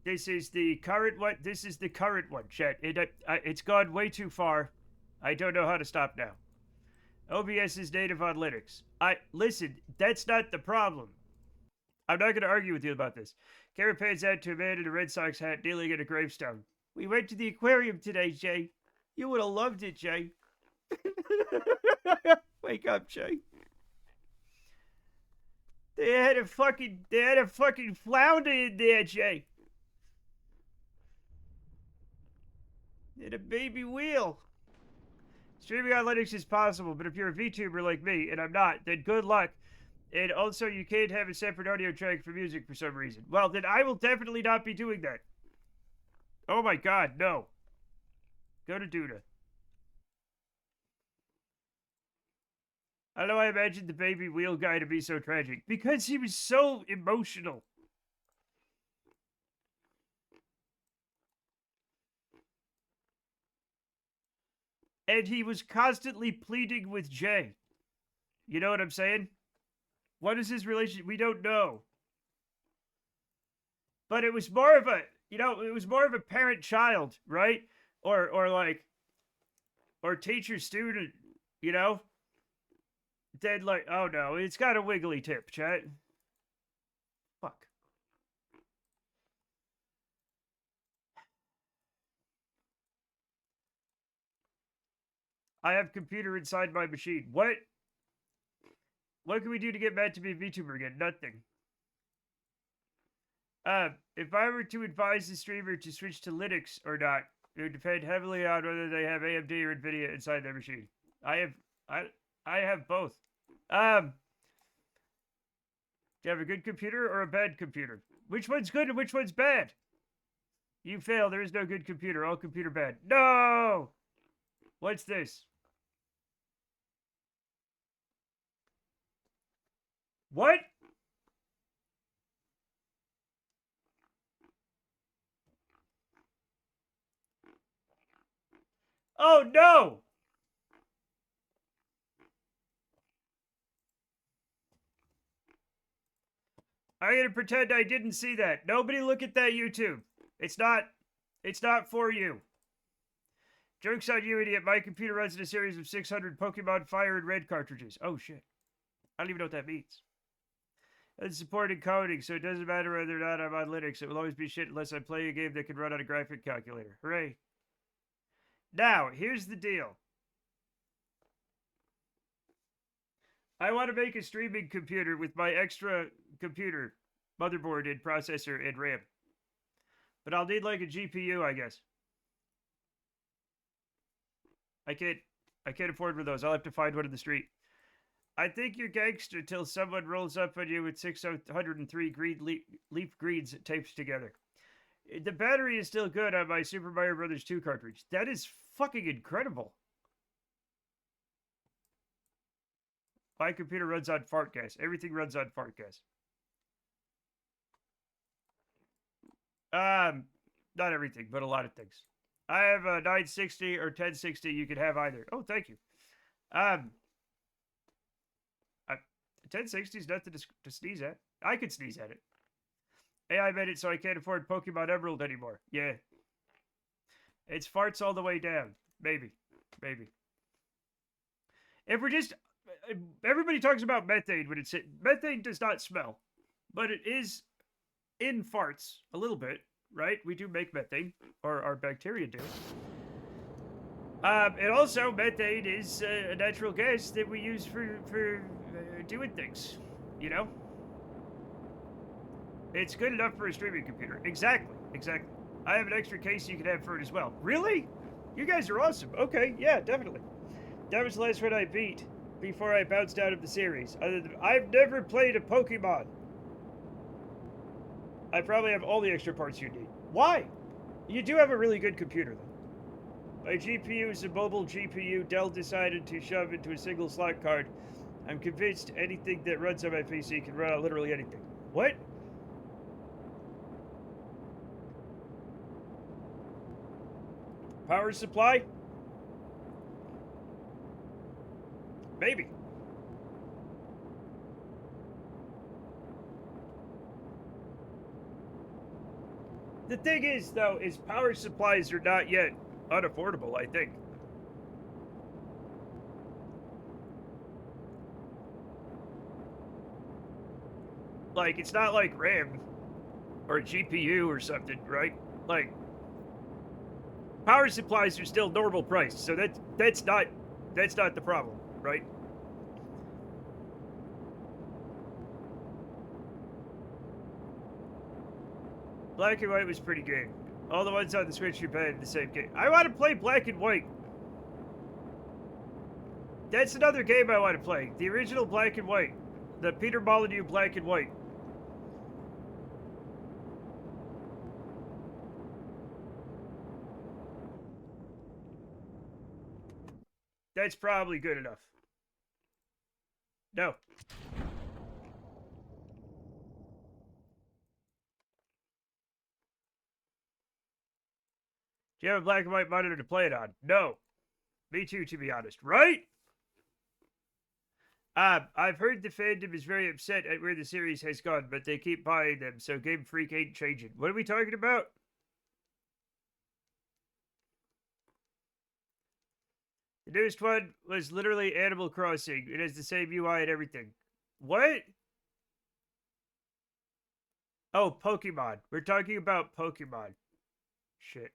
A: This is the current one. This is the current one, chat. It's gone way too far. I don't know how to stop now. OBS is native on Linux. Listen, that's not the problem. I'm not going to argue with you about this. Camera pans out to a man in a Red Sox hat kneeling at a gravestone. We went to the aquarium today, Jay. You would have loved it, Jay. Wake up, Jay. They had a fucking flounder in there, Jay. And a baby wheel. Streaming on Linux is possible, but if you're a VTuber like me, and I'm not, then good luck. And also, you can't have a separate audio track for music for some reason. Well, then I will definitely not be doing that. Oh my god, no. Go to Duda. I don't know I imagined the baby wheel guy to be so tragic. Because he was so emotional. And he was constantly pleading with Jay. You know what I'm saying? What is his relationship? We don't know. But it was more of a, it was more of a parent-child, right? Or like, or teacher-student, Then like, oh no, it's got a wiggly tip, chat. Fuck. I have computer inside my machine. What? What can we do to get Matt to be a VTuber again? Nothing. If I were to advise the streamer to switch to Linux or not, it would depend heavily on whether they have AMD or NVIDIA inside their machine. I have both. Do you have a good computer or a bad computer? Which one's good and which one's bad? You fail. There is no good computer. All computer bad. No! What's this? What? Oh no! I'm gonna pretend I didn't see that. Nobody look at that YouTube. It's not for you. Joke's on you, idiot. My computer runs in a series of 600 Pokemon Fire and Red cartridges. Oh shit. I don't even know what that means. It's supported coding, so it doesn't matter whether or not I'm on Linux. It will always be shit unless I play a game that can run on a graphic calculator. Hooray. Now, here's the deal. I want to make a streaming computer with my extra computer, motherboard, and processor, and RAM. But I'll need like a GPU, I guess. I can't afford one of those. I'll have to find one in the street. I think you're gangster till someone rolls up on you with 603 green leaf greens taped together. The battery is still good on my Super Mario Brothers 2 cartridge. That is fucking incredible. My computer runs on fart gas. Everything runs on fart gas. Not everything, but a lot of things. I have a 960 or 1060. You can have either. Oh, thank you. 1060 is nothing to sneeze at. I could sneeze at it. AI made it so I can't afford Pokemon Emerald anymore. Yeah. It's farts all the way down. Maybe. Maybe. If we're just... Everybody talks about methane when it's... Methane does not smell. But it is in farts a little bit, right? We do make methane. Or our bacteria do. And also, methane is a natural gas that we use for doing things. You know? It's good enough for a streaming computer. Exactly. Exactly. I have an extra case you can have for it as well. Really? You guys are awesome. Okay, yeah, definitely. That was the last one I beat before I bounced out of the series. I've never played a Pokemon. I probably have all the extra parts you need. Why? You do have a really good computer, though. My GPU is a mobile GPU Dell decided to shove into a single slot card. I'm convinced anything that runs on my PC can run on literally anything. What? Power supply? Maybe. The thing is, though, is power supplies are not yet unaffordable, I think. Like, it's not like RAM or GPU or something, right? Like, power supplies are still normal price, so that's not the problem, right? Black and White was pretty good. All the ones on the Switch are bad in the same game. I want to play Black and White. That's another game I want to play. The original Black and White. The Peter Molyneux Black and White. That's probably good enough. No. Do you have a black and white monitor to play it on? No. Me too, to be honest. Right? I've heard the fandom is very upset at where the series has gone, but they keep buying them, so Game Freak ain't changing. What are we talking about? The newest one was literally Animal Crossing. It has the same UI and everything. What? Oh, Pokemon. We're talking about Pokemon. Shit.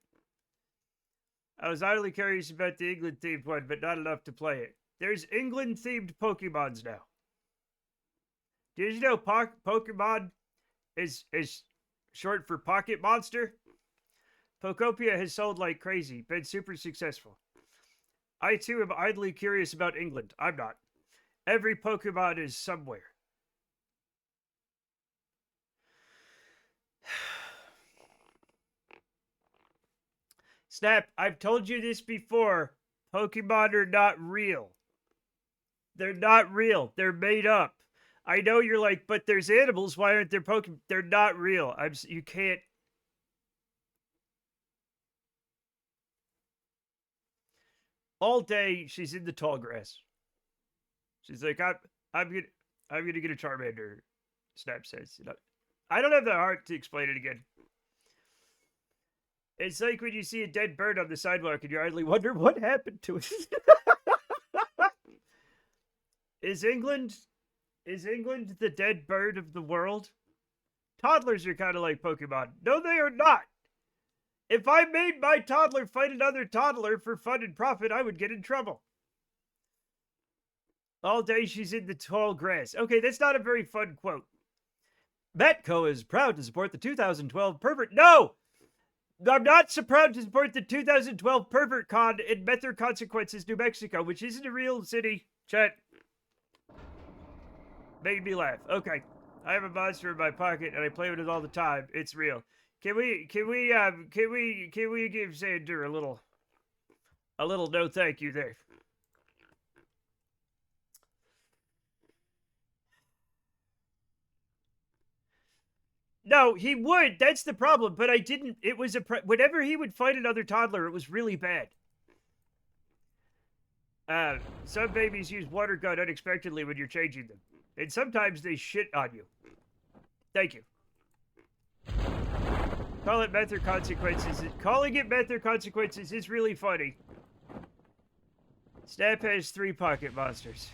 A: I was idly curious about the England-themed one, but not enough to play it. There's England-themed Pokemons now. Did you know Pokemon is short for Pocket Monster? Pokopia has sold like crazy, been super successful. I too am idly curious about England. I'm not. Every Pokemon is somewhere. Snap, I've told you this before. Pokemon are not real. They're not real. They're made up. I know you're like, but there's animals. Why aren't there Pokemon? They're not real. You can't. All day she's in the tall grass. She's like, I'm gonna get a Charmander. Snap says, I don't have the heart to explain it again. It's like when you see a dead bird on the sidewalk and you idly wonder what happened to it. Is England the dead bird of the world? Toddlers are kind of like Pokemon. No, they are not. If I made my toddler fight another toddler for fun and profit, I would get in trouble. All day she's in the tall grass. Okay, that's not a very fun quote. Matco is proud to support the 2012 Pervert... No! I'm not so proud to support the 2012 Pervert Con in Mether Consequences, New Mexico, which isn't a real city. Chat. Made me laugh. Okay. I have a monster in my pocket and I play with it all the time. It's real. Can we give Xander a little no thank you there? No, he would. That's the problem. But I didn't. It was whenever he would fight another toddler, it was really bad. Some babies use water gun unexpectedly when you're changing them, and sometimes they shit on you. Thank you. Call it meth or consequences. Calling it meth or consequences is really funny. Snap has 3 pocket monsters.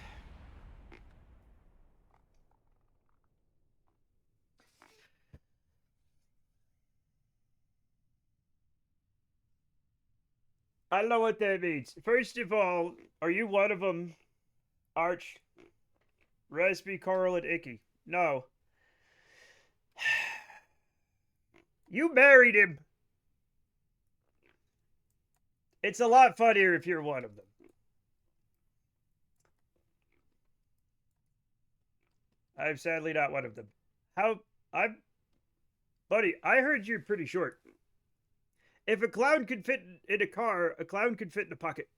A: I don't know what that means. First of all, are you one of them? Arch, Raspy, Coral, and Icky. No. You married him. It's a lot funnier if you're one of them. I'm sadly not one of them. Buddy, I heard you're pretty short. If a clown could fit in a car, a clown could fit in a pocket.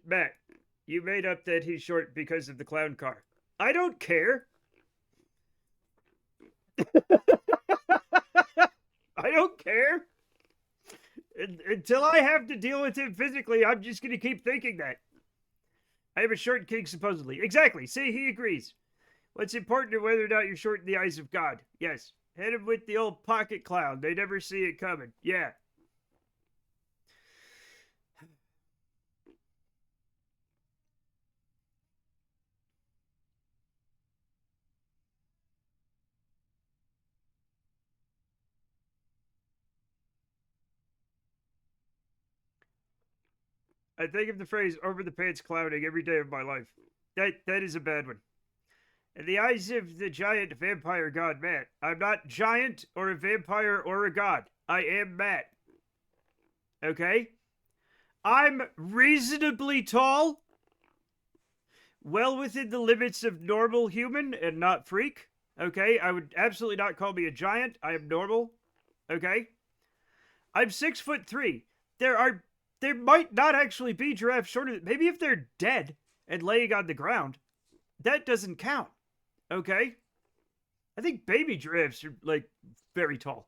A: Matt, you made up that he's short because of the clown car. I don't care. I don't care. Until I have to deal with him physically, I'm just going to keep thinking that. I have a short king, supposedly. Exactly. See, he agrees. What's important is whether or not you're short in the eyes of God. Yes. Hit him with the old pocket clown. They never see it coming. Yeah. I think of the phrase over the pants clowning every day of my life. That is a bad one. In the eyes of the giant vampire god Matt, I'm not giant or a vampire or a god. I am Matt. Okay? I'm reasonably tall, well within the limits of normal human and not freak. Okay? I would absolutely not call me a giant. I am normal. Okay? I'm 6'3". There might not actually be giraffes shorter. Maybe if they're dead and laying on the ground, that doesn't count. Okay? I think baby giraffes are, like, very tall.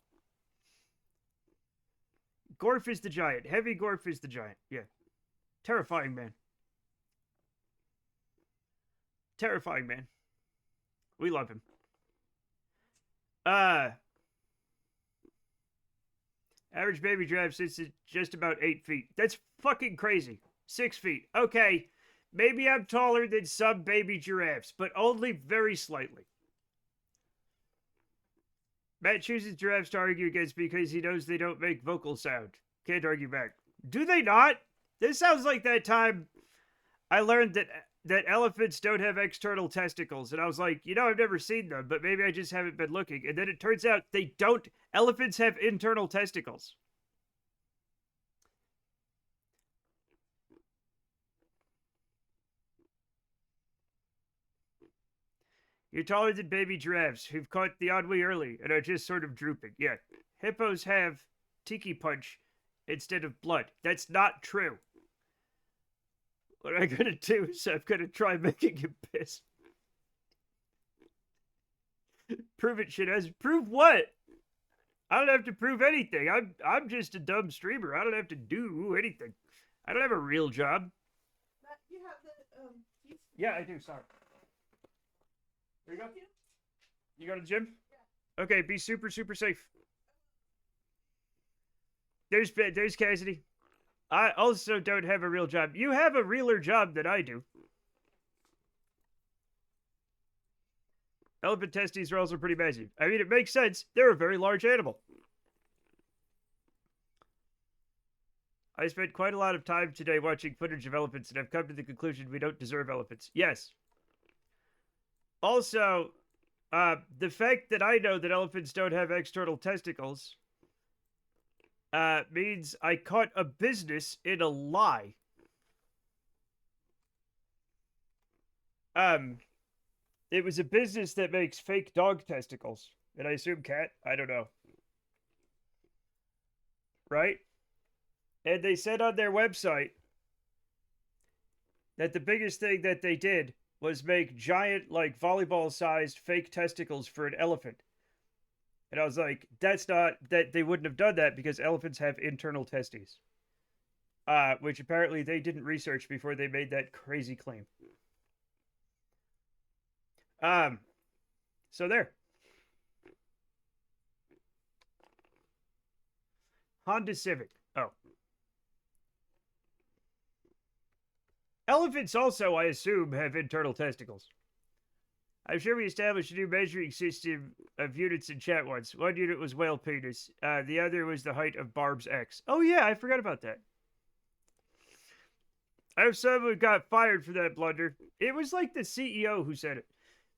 A: Gorf is the giant. Heavy Gorf is the giant. Yeah. Terrifying man. Terrifying man. We love him. Average baby giraffe sits at just about 8 feet. That's fucking crazy. 6 feet. Okay. Maybe I'm taller than some baby giraffes, but only very slightly. Matt chooses giraffes to argue against because he knows they don't make vocal sound. Can't argue back. Do they not? This sounds like that time I learned that elephants don't have external testicles. And I was like, I've never seen them, but maybe I just haven't been looking. And then it turns out they don't. Elephants have internal testicles. You're taller than baby giraffes who've caught the ennui early and are just sort of drooping. Yeah. Hippos have tiki punch instead of blood. That's not true. What am I gonna do is I'm gonna try making him piss. Prove it, shit. Prove what? I don't have to prove anything. I'm just a dumb streamer. I don't have to do anything. I don't have a real job.
E: Matt, you have the
A: Yeah, I do. Sorry. There you go. You go to the gym? Yeah. Okay, be super, super safe. There's Cassidy. I also don't have a real job. You have a realer job than I do. Elephant testes are also pretty massive. I mean, it makes sense. They're a very large animal. I spent quite a lot of time today watching footage of elephants, and I've come to the conclusion we don't deserve elephants. Yes. Also, The fact that I know that elephants don't have external testicles means I caught a business in a lie. It was a business that makes fake dog testicles, and I assume cat. I don't know. Right? And they said on their website that the biggest thing that they did was make giant, like volleyball-sized fake testicles for an elephant. And I was like, that's not, that they wouldn't have done that because elephants have internal testes. Which apparently they didn't research before they made that crazy claim. So there. Honda Civic. Oh. Elephants also, I assume, have internal testicles. I'm sure we established a new measuring system of units in chat once. One unit was whale penis. The other was the height of Barb's ex. Oh yeah, I forgot about that. I have someone who got fired for that blunder. It was like the CEO who said it.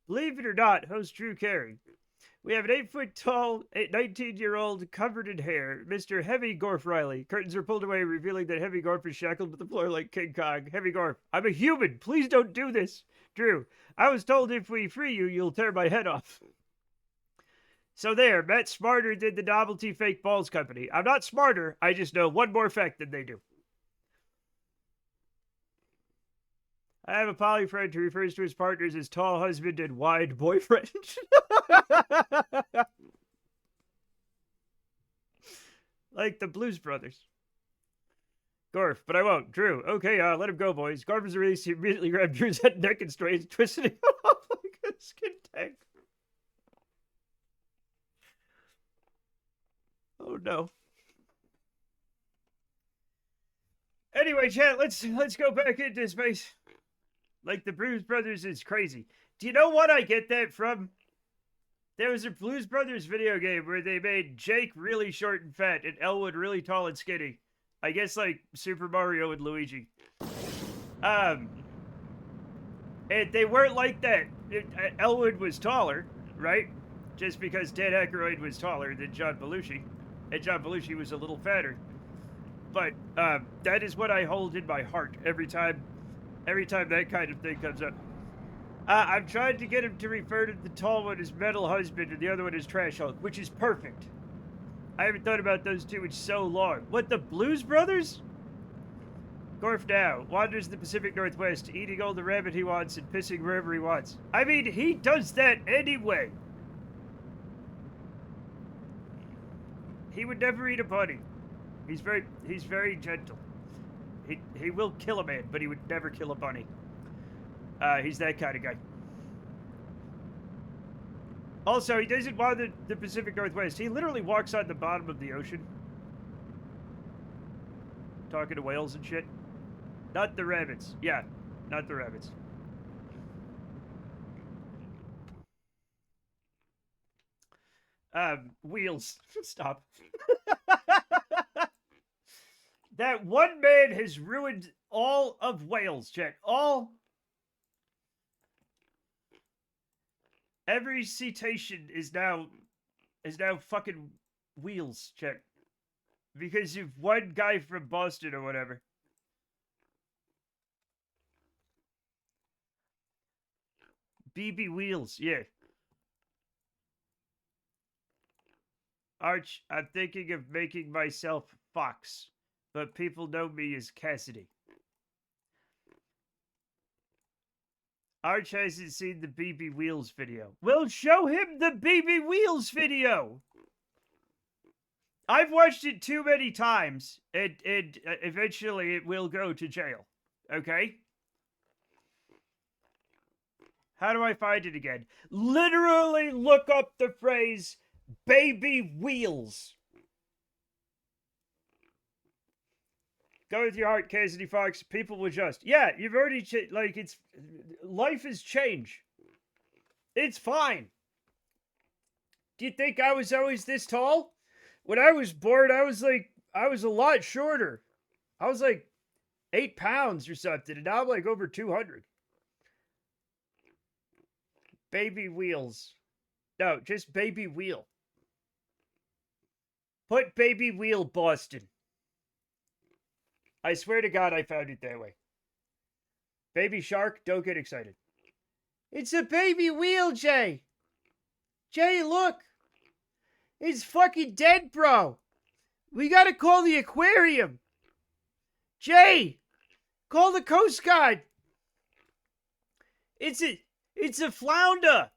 A: Believe it or not, host Drew Carey. We have an 8-foot-tall, 19-year-old covered in hair, Mr. Heavy Gorf Riley. Curtains are pulled away, revealing that Heavy Gorf is shackled to the floor like King Kong. Heavy Gorf, I'm a human. Please don't do this. Drew, I was told if we free you, you'll tear my head off. So there, Matt smarter than the novelty fake balls company. I'm not smarter, I just know one more fact than they do. I have a poly friend who refers to his partners as tall husband and wide boyfriend. Like the Blues Brothers. Gorf, but I won't. Drew, okay, let him go, boys. Gorf is released. He immediately grabbed Drew's head, neck, and strained, twisted him off like a skin tank. Oh no. Anyway, chat, let's go back into space. Like the Blues Brothers is crazy. Do you know what I get that from? There was a Blues Brothers video game where they made Jake really short and fat and Elwood really tall and skinny. I guess like Super Mario and Luigi. And they weren't like that. Elwood was taller, right? Just because Dan Aykroyd was taller than John Belushi. And John Belushi was a little fatter. But that is what I hold in my heart every time that kind of thing comes up. I'm trying to get him to refer to the tall one as Metal Husband and the other one as Trash Hulk, which is perfect. I haven't thought about those two in so long. What, the Blues Brothers? Gorf now wanders the Pacific Northwest, eating all the rabbit he wants and pissing wherever he wants. I mean, he does that anyway. He would never eat a bunny. He's very gentle. He will kill a man, but he would never kill a bunny. He's that kind of guy. Also, he doesn't want the Pacific Northwest. He literally walks on the bottom of the ocean. Talking to whales and shit. Not the rabbits. Yeah, not the rabbits. Wheels. Stop. That one man has ruined all of Wales, check. Every citation is now fucking Wheels, check. Because of one guy from Boston or whatever. BB Wheels, yeah. Arch, I'm thinking of making myself Fox, but people know me as Cassidy. Arch hasn't seen the BB Wheels video. Well, show him the BB Wheels video! I've watched it too many times, and eventually it will go to jail. Okay? How do I find it again? Literally look up the phrase baby wheels. Go with your heart, Cassidy Fox. People will just. Yeah, you've already, it's, life is change. It's fine. Do you think I was always this tall? When I was born, I was a lot shorter. I was like 8 pounds or something, and now I'm like over 200. Baby wheels. No, just Baby Wheel. Put Baby Wheel Boston. I swear to God I found it that way. Baby Shark, don't get excited. It's a baby wheel, Jay. Jay, look. It's fucking dead, bro. We gotta call the aquarium. Jay, call the Coast Guard. It's a flounder.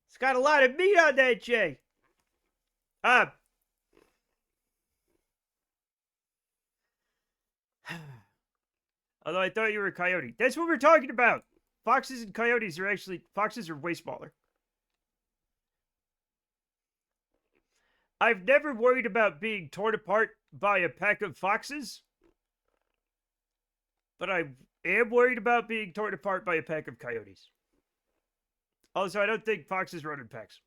A: It's got a lot of meat on that, Jay. Although I thought you were a coyote. That's what we're talking about. Foxes and coyotes are actually... Foxes are way smaller. I've never worried about being torn apart by a pack of foxes. But I am worried about being torn apart by a pack of coyotes. Also, I don't think foxes run in packs.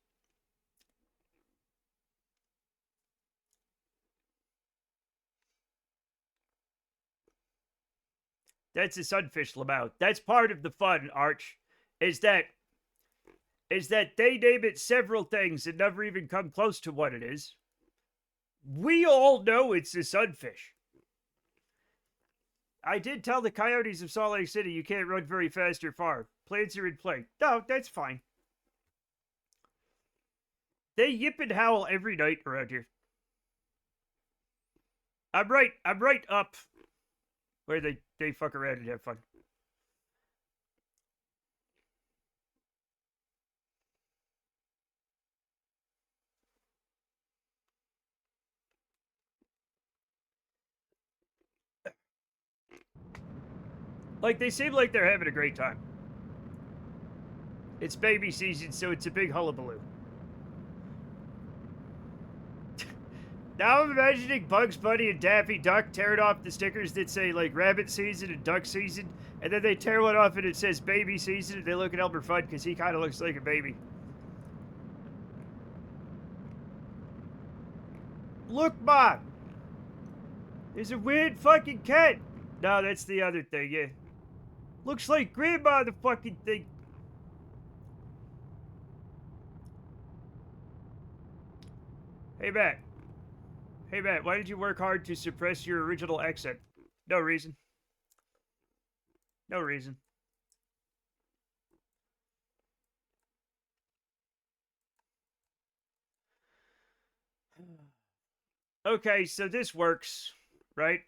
A: That's a sunfish lamau. That's part of the fun, Arch. Is that they name it several things and never even come close to what it is. We all know it's a sunfish. I did tell the coyotes of Salt Lake City you can't run very fast or far. Plans are in play. No, that's fine. They yip and howl every night around here. I'm right up where they fuck around and have fun. Like, they seem like they're having a great time. It's baby season, so it's a big hullabaloo. Now I'm imagining Bugs Bunny and Daffy Duck tearing off the stickers that say, like, rabbit season and duck season, and then they tear one off and it says baby season, and they look at Elmer Fudd because he kind of looks like a baby. Look, Mom! There's a weird fucking cat! No, that's the other thing, yeah. Looks like Grandma, the fucking thing. Hey, Matt. Hey, Matt, why did you work hard to suppress your original accent? No reason. No reason. Okay, so this works, right?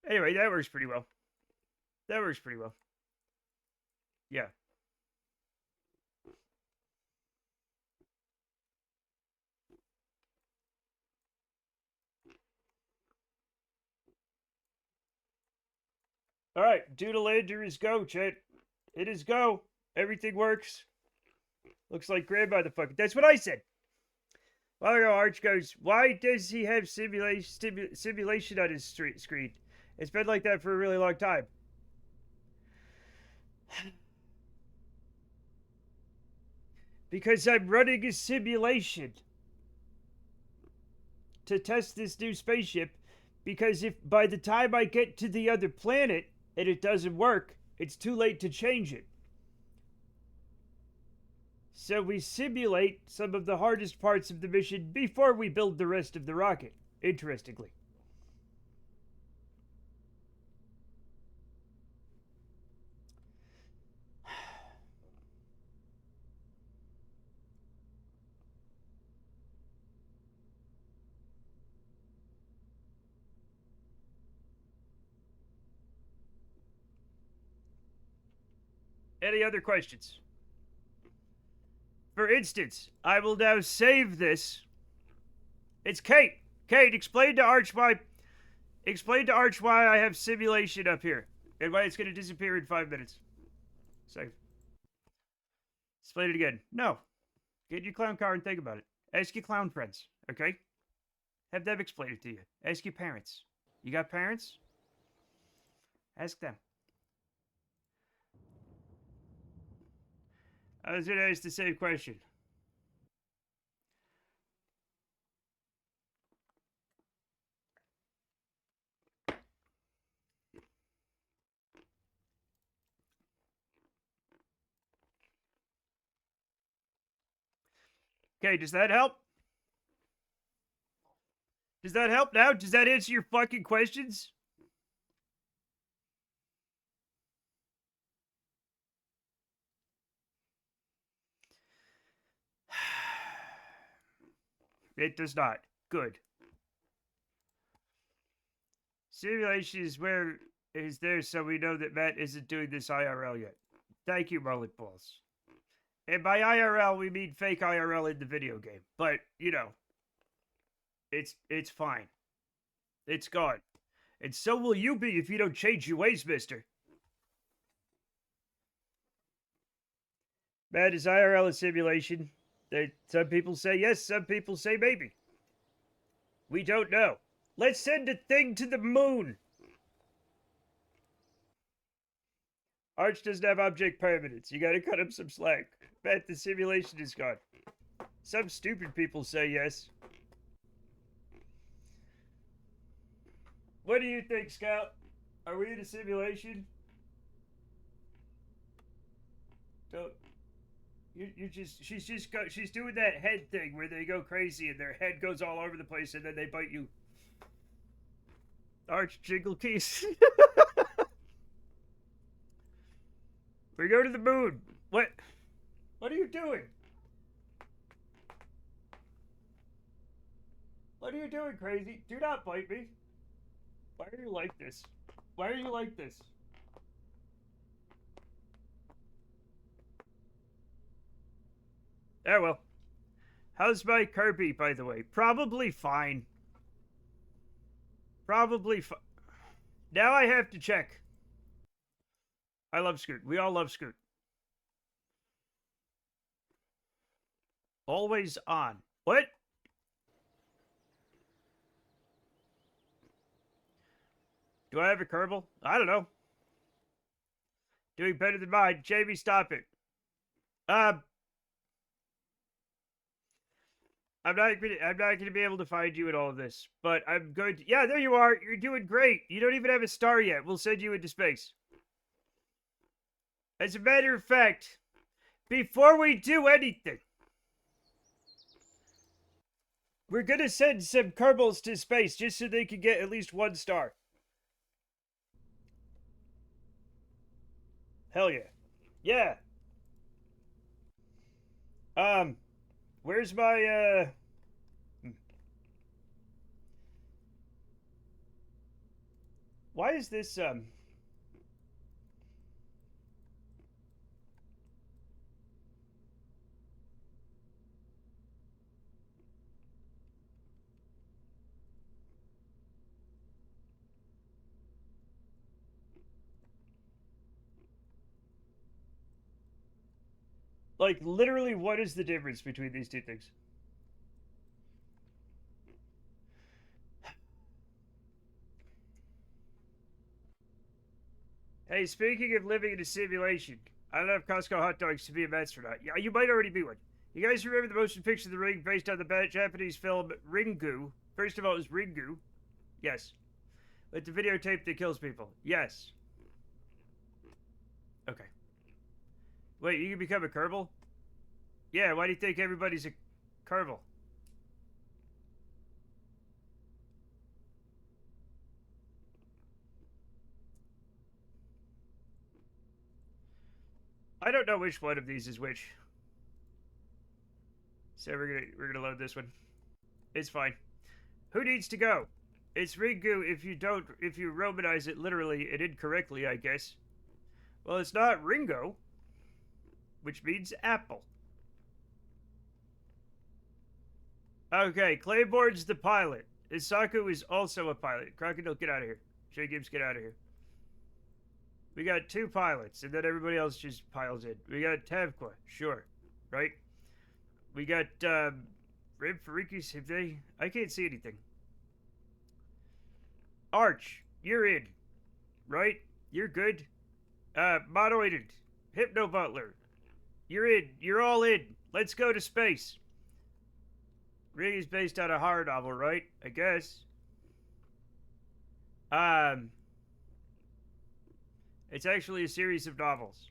A: Anyway, that works pretty well. That works pretty well. Yeah. All right, Doodle-Lander is go, chat. It is go. Everything works. Looks like Grandma the fucking... That's what I said. A while ago, Arch goes, why does he have simulation on his screen? It's been like that for a really long time. Because I'm running a simulation to test this new spaceship. Because if by the time I get to the other planet and it doesn't work, it's too late to change it. So we simulate some of the hardest parts of the mission before we build the rest of the rocket, interestingly. Any other questions? For instance, I will now save this. It's Kate. Kate, explain to Arch why I have simulation up here and why it's going to disappear in 5 minutes. Save. Explain it again. No. Get your clown car and think about it. Ask your clown friends, okay? Have them explain it to you. Ask your parents. You got parents? Ask them. I was going to ask the same question. Okay, does that help? Does that help now? Does that answer your fucking questions? It does not. Good. Simulation is where is there so we know that Matt isn't doing this IRL yet. Thank you, Mullet Balls. And by IRL, we mean fake IRL in the video game. But, you know, it's fine. It's gone. And so will you be if you don't change your ways, mister. Matt, is IRL a simulation? Some people say yes, some people say maybe. We don't know. Let's send a thing to the moon. Arch doesn't have object permanence. You gotta cut him some slack. Matt, the simulation is gone. Some stupid people say yes. What do you think, Scout? Are we in a simulation? Don't... she's doing that head thing where they go crazy and their head goes all over the place and then they bite you. Arch jiggle keys. We go to the moon. What are you doing? What are you doing, crazy? Do not bite me. Why are you like this? Why are you like this? Oh, well. How's my Kirby, by the way? Probably fine. Probably fine. Now I have to check. I love Scoot. We all love Scoot. Always on. What? Do I have a Kerbal? I don't know. Doing better than mine. Jamie, stop it. I'm not gonna be able to find you in all of this, but I'm going to. Yeah, there you are. You're doing great. You don't even have a star yet. We'll send you into space. As a matter of fact, before we do anything, we're gonna send some Kerbals to space just so they can get at least 1 star. Hell yeah. Yeah. Where's my, Why is this, like, literally, what is the difference between these two things? Hey, speaking of living in a simulation, I don't have Costco hot dogs to be a match or not. Yeah, you might already be one. You guys remember the motion picture The Ring based on the Japanese film Ringu? First of all, it was Ringu. Yes. But the videotape that kills people. Yes. Okay. Wait, you can become a Kerbal? Yeah, why do you think everybody's a Kerbal? I don't know which one of these is which. So we're gonna load this one. It's fine. Who needs to go? It's Ringu if you Romanize it literally and incorrectly, I guess. Well, it's not Ringo. which means apple. Okay, Clayborn's the pilot. Isaku is also a pilot. Crocodile, get out of here. Shay Gibbs, get out of here. We got 2 pilots, and then everybody else just piles in. We got Tavqua, sure, right? We got Rib Farikis, have they? I can't see anything. Arch, you're in, right? You're good. Monoided, Hypno Butler, you're in. You're all in. Let's go to space. Ring is based on a horror novel, right? I guess. It's actually a series of novels.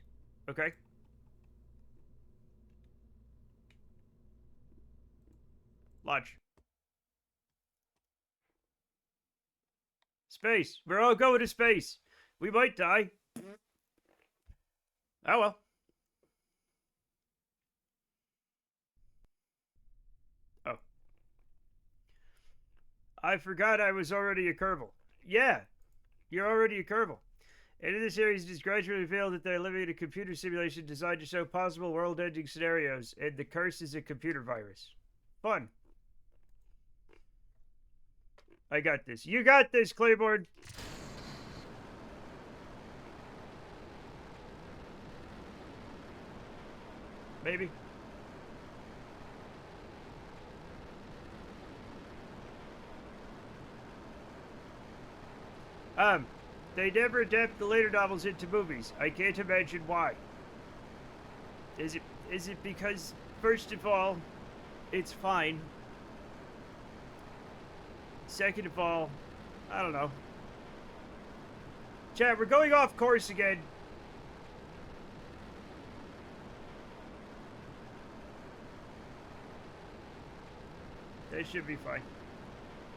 A: Okay. Launch. Space. We're all going to space. We might die. Oh well. Oh. I forgot I was already a Kerbal. Yeah, you're already a Kerbal. And in this series, it is gradually revealed that they're living in a computer simulation designed to show possible world-ending scenarios, and the curse is a computer virus. Fun. I got this. You got this, Claiborne! Maybe. They never adapt the later novels into movies. I can't imagine why. Is it because, first of all, it's fine. Second of all, I don't know. Chat, we're going off course again. That should be fine.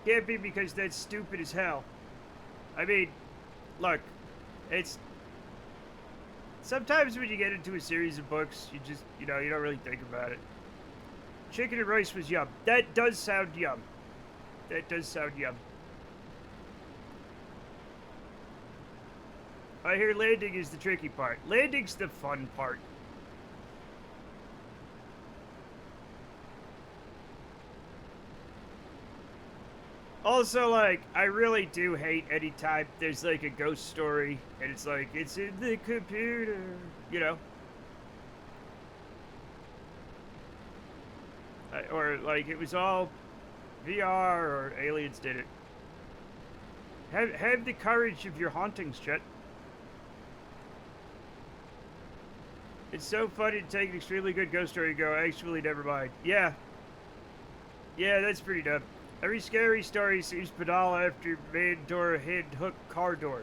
A: Can't be because that's stupid as hell. I mean, look, it's... Sometimes when you get into a series of books, you just, you don't really think about it. Chicken and rice was yum. That does sound yum. That does sound yum. I hear landing is the tricky part. Landing's the fun part. Also, like, I really do hate any time there's, like, a ghost story, and it's like, it's in the computer, you know? Or, like, it was all VR, or aliens did it. Have the courage of your hauntings, Chet. It's so funny to take an extremely good ghost story and go, actually, never mind. Yeah. Yeah, that's pretty dumb. Every scary story seems banal after main door, hid, hook, car door.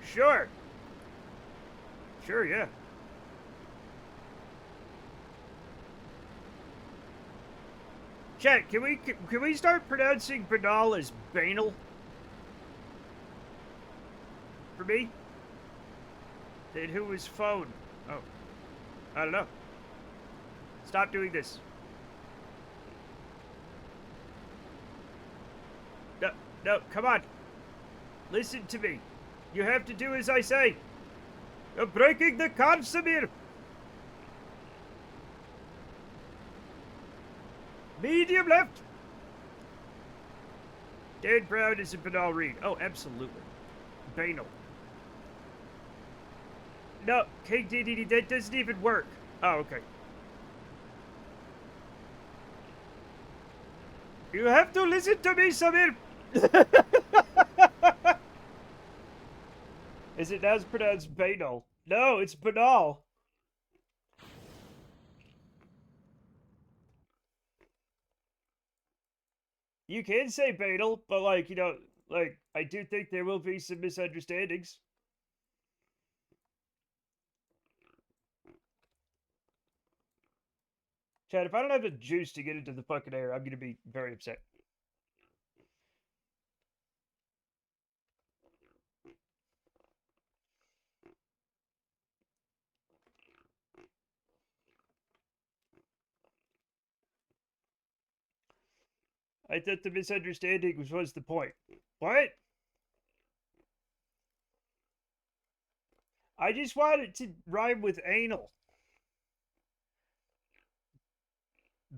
A: Sure. Sure, yeah. Chat, can we start pronouncing banal as banal? For me? Then who was phone? Oh. I don't know. Stop doing this. No, come on. Listen to me. You have to do as I say. You're breaking the consummate. Medium left. Dan Brown is a banal read. Oh, absolutely. Banal. No, King DDD, that doesn't even work. Oh, okay. You have to listen to me, Samir. Is it now pronounced banal? No, it's banal. You can say banal, but like, like, I do think there will be some misunderstandings. Chad, if I don't have the juice to get into the fucking air, I'm gonna be very upset. I thought the misunderstanding was the point. What? I just wanted to rhyme with anal.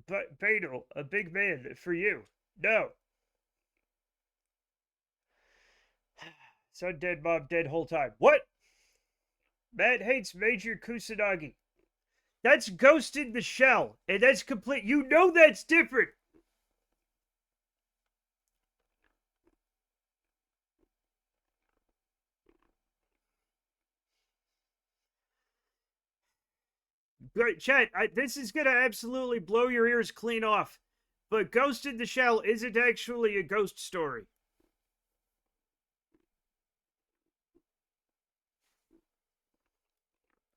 A: But Badal, a big man for you. No. Son dead, mom dead whole time. What? Matt hates Major Kusanagi. That's Ghost in the Shell, and that's complete. You know that's different. Great, Chet, this is going to absolutely blow your ears clean off. But Ghost in the Shell isn't actually a ghost story.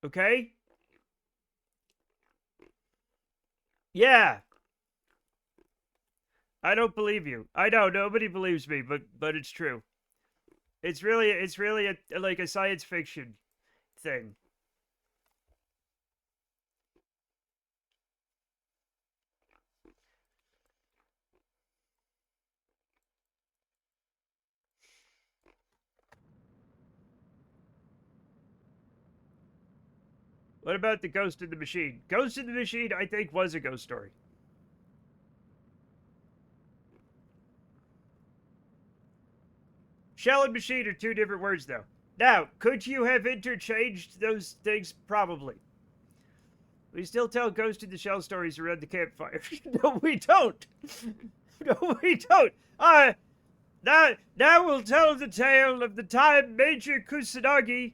A: Okay? Yeah. I don't believe you. I know nobody believes me, but it's true. It's really like a science fiction thing. What about the Ghost in the Machine? Ghost in the Machine, I think, was a ghost story. Shell and machine are two different words, though. Now, could you have interchanged those things? Probably. We still tell Ghost in the Shell stories around the campfire. No, we don't. No, we don't. Now we'll tell the tale of the time Major Kusanagi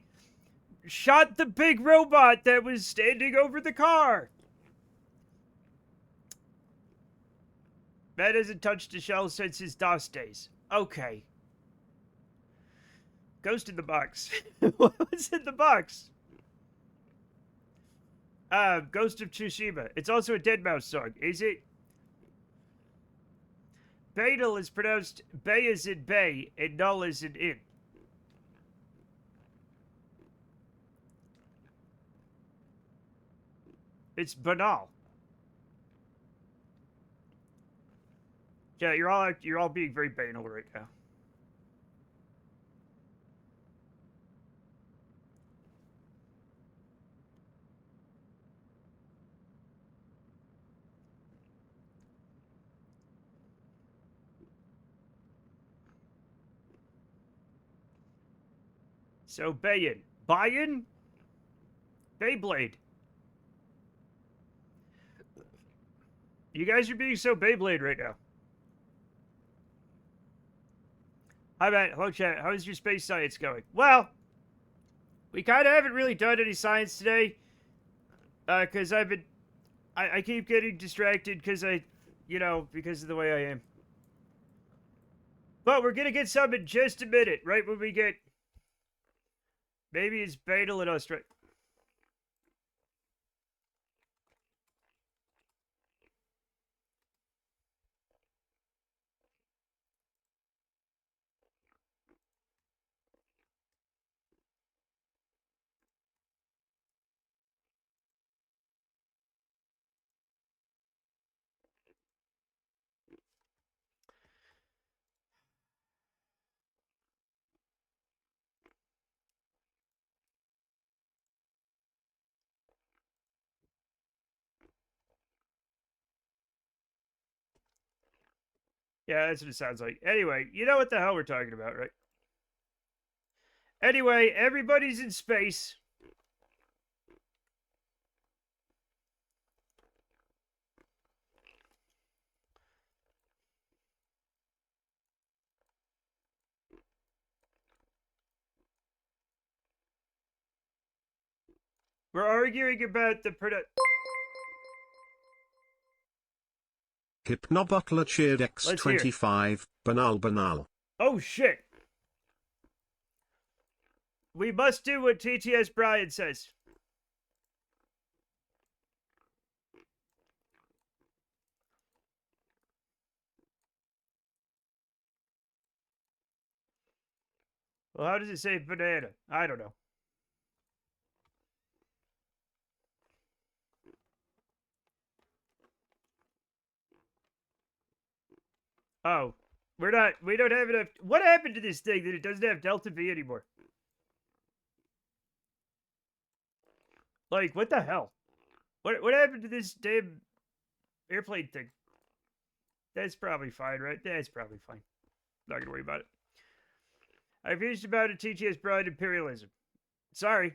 A: shot the big robot that was standing over the car. Matt hasn't touched a shell since his DOS days. Okay. Ghost in the box. What's in the box? Ghost of Tsushima. It's also a Deadmau5 song, is it? Badal is pronounced Bay as in Bay and Null as in In. It's banal. Yeah, you're all being very banal right now. So Bayin. Bayin? Beyblade. You guys are being so Beyblade right now. Hi, Matt. Hello, chat. How is your space science going? Well, we kind of haven't really done any science today. Because I keep getting distracted because because of the way I am. But we're going to get some in just a minute, right when we get... Maybe it's Badal in Australia. Yeah, that's what it sounds like. Anyway, you know what the hell we're talking about, right? Anyway, everybody's in space. We're arguing about the product.
B: Hypnobutler cheered
A: Let's hear.
B: X25, banal banal.
A: Oh, shit. We must do what TTS Brian says. Well, how does it say banana? I don't know. Oh, we don't have enough. What happened to this thing that it doesn't have Delta V anymore? Like, what the hell? What happened to this damn Airplane thing. That's probably fine, right? That's probably fine. Not gonna worry about it. I finished about it. TTS broad imperialism. Sorry.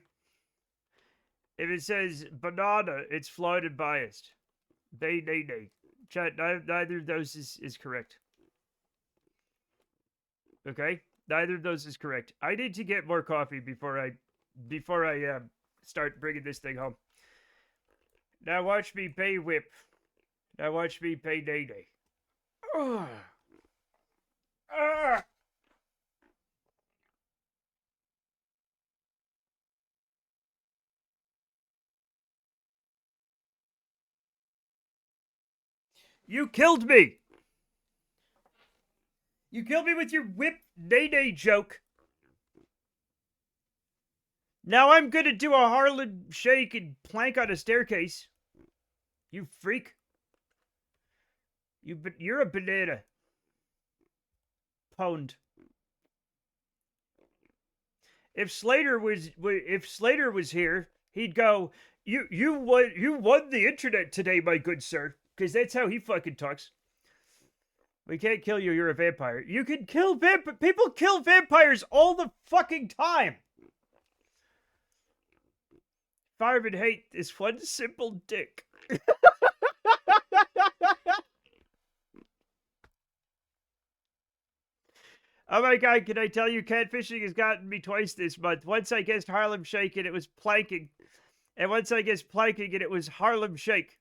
A: If it says banana, it's flawed and biased. Nay. Chat, neither of those is correct. Okay? Neither of those is correct. I need to get more coffee before I start bringing this thing home. Now watch me pay whip. Now watch me pay nay. Ah. Ah. You killed me! You killed me with your whip nay joke. Now I'm gonna do a Harlem shake and plank on a staircase. You freak. You're a banana. Pwned. If Slater was here, he'd go, You won the internet today, my good sir. Because that's how he fucking talks. We can't kill you, you're a vampire. You can kill people kill vampires all the fucking time. Fireman hate is one simple dick. Oh my god, can I tell you, catfishing has gotten me twice this month. Once I guessed Harlem Shake and it was planking. And once I guessed planking and it was Harlem Shake.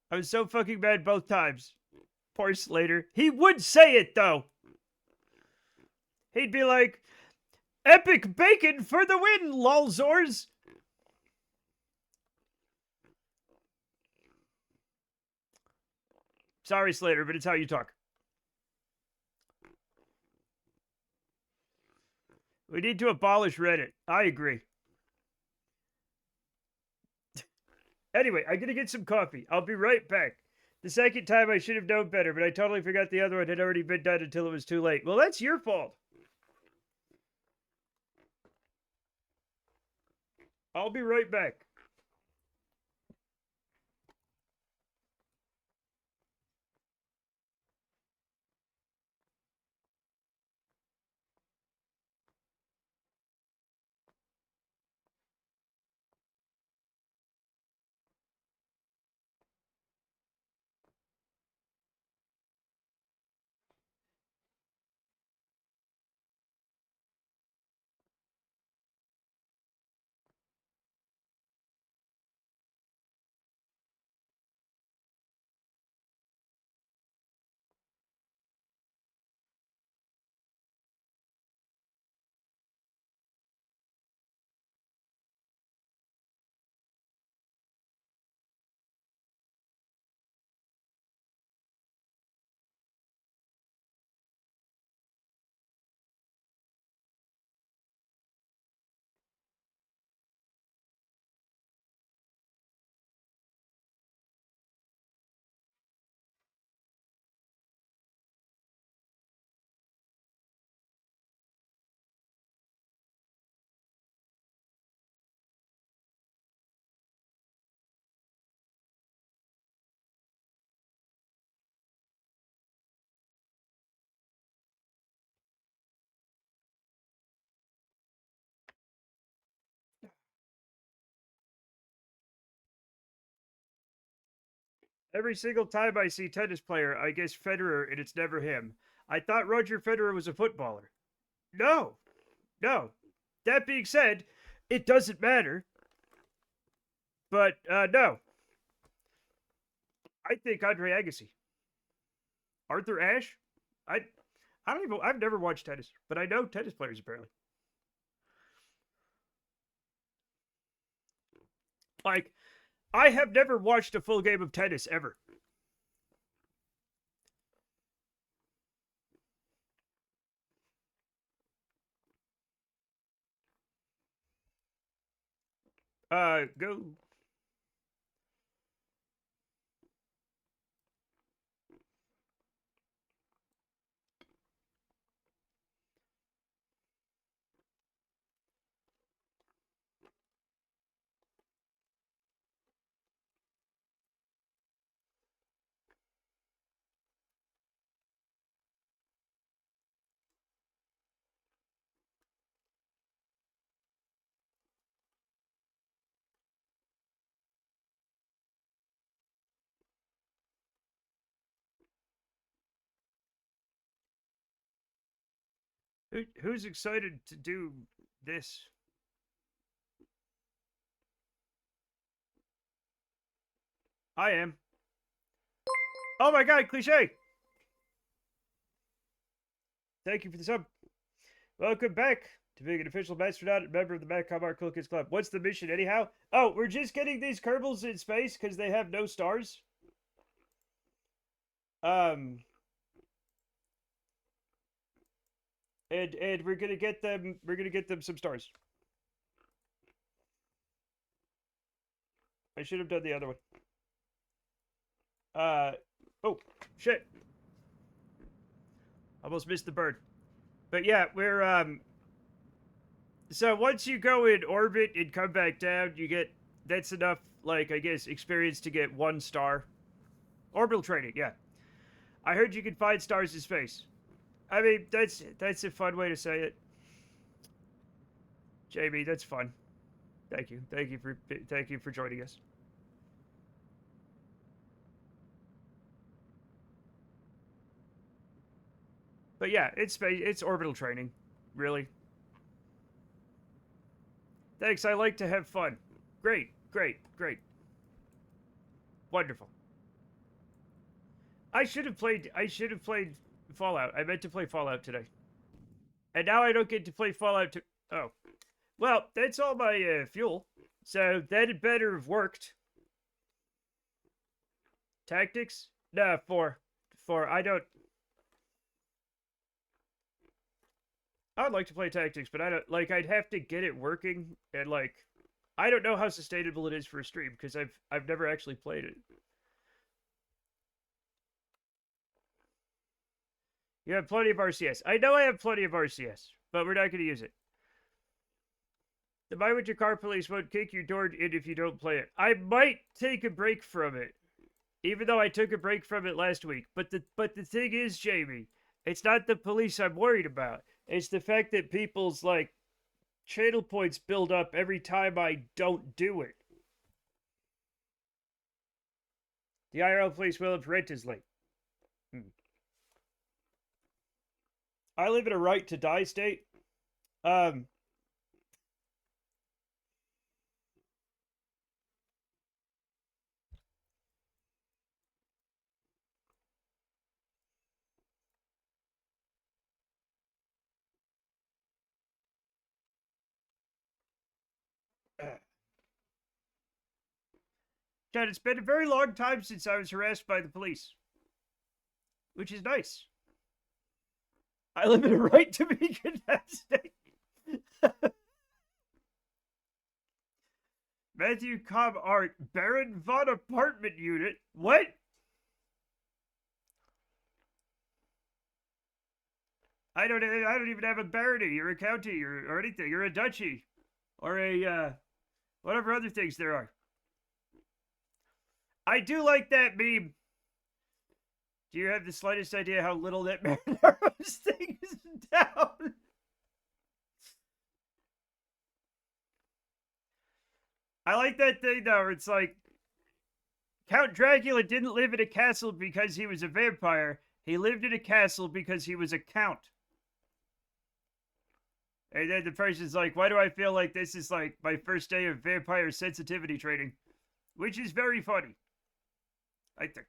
A: I was so fucking mad both times. Poor Slater. He would say it, though. He'd be like, Epic bacon for the win, lolzors. Sorry, Slater, but it's how you talk. We need to abolish Reddit. I agree. Anyway, I'm gonna get some coffee. I'll be right back. The second time I should have known better, but I totally forgot the other one had already been done until it was too late. Well, that's your fault. I'll be right back. Every single time I see tennis player, I guess Federer, and it's never him. I thought Roger Federer was a footballer. No. That being said, it doesn't matter. But, no. I think Andre Agassi. Arthur Ashe? I don't even, I've never watched tennis, but I know tennis players apparently. Like, I have never watched a full game of tennis ever. Go. Who's excited to do this? I am. Oh my god, cliche! Thank you for the sub. Welcome back to being an official astronaut and member of the Macomar Cool Kids Club. What's the mission anyhow? Oh, we're just getting these Kerbals in space because they have no stars. And we're gonna get them some stars. I should have done the other one. Oh shit. Almost missed the bird. But yeah, we're so once you go in orbit and come back down, you get that's enough, like, I guess, experience to get 1 star. Orbital training, yeah. I heard you can find stars in space. I mean, that's a fun way to say it. Jamie, that's fun. Thank you. Thank you for joining us. But yeah, it's orbital training, really. Thanks, I like to have fun. Great. Wonderful. I should have played Fallout. I meant to play Fallout today. And now I don't get to play Fallout oh. Well, that's all my fuel. So that had better have worked. Tactics? No, 4. I'd like to play tactics, but I don't, like, I'd have to get it working, and, like, I don't know how sustainable it is for a stream, because I've never actually played it. You have plenty of RCS. I know I have plenty of RCS, but we're not going to use it. The Buy With Your Car Police won't kick your door in if you don't play it. I might take a break from it, even though I took a break from it last week. But the thing is, Jamie, it's not the police I'm worried about. It's the fact that people's, like, channel points build up every time I don't do it. The IRL police will if rent is late. I live in a right to die state. Chad, it's been a very long time since I was harassed by the police. Which is nice. I live in a right to be kidnapped state. Matthew Cobb Art, Baron Von Apartment Unit. What? I don't even have a barony or a county or anything, or a duchy, or a whatever other things there are. I do like that meme. Do you have the slightest idea how little that Marinero's thing is down? I like that thing though. It's like Count Dracula didn't live in a castle because he was a vampire. He lived in a castle because he was a count. And then the person's like, why do I feel like this is like my first day of vampire sensitivity training? Which is very funny, I think.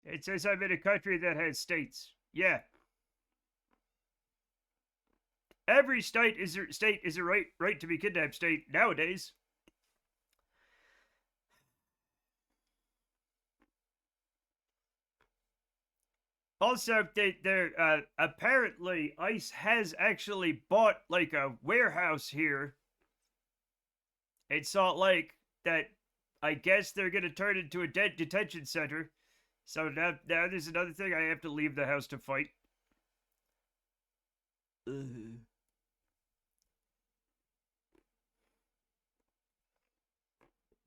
A: It says I'm in a country that has states. Yeah. Every state is a right to be kidnapped state nowadays. Also, apparently ICE has actually bought like a warehouse here in Salt Lake that I guess they're gonna turn into a detention center. So now there's another thing I have to leave the house to fight.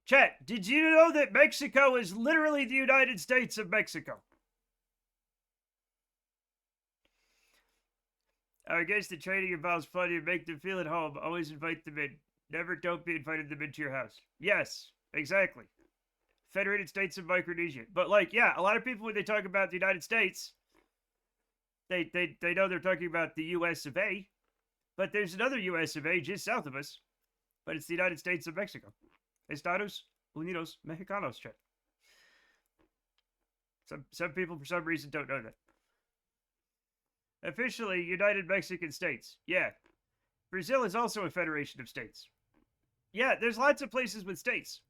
A: Chat, did you know that Mexico is literally the United States of Mexico? I guess the training involves fun and make them feel at home. Always invite them in. Never don't be invited them into your house. Yes, exactly. Federated States of Micronesia. But like, yeah, a lot of people when they talk about the United States, they know they're talking about the US of A. But there's another US of A just south of us. But it's the United States of Mexico. Estados Unidos Mexicanos, chat. Some people for some reason don't know that. Officially, United Mexican States. Yeah. Brazil is also a federation of states. Yeah, there's lots of places with states.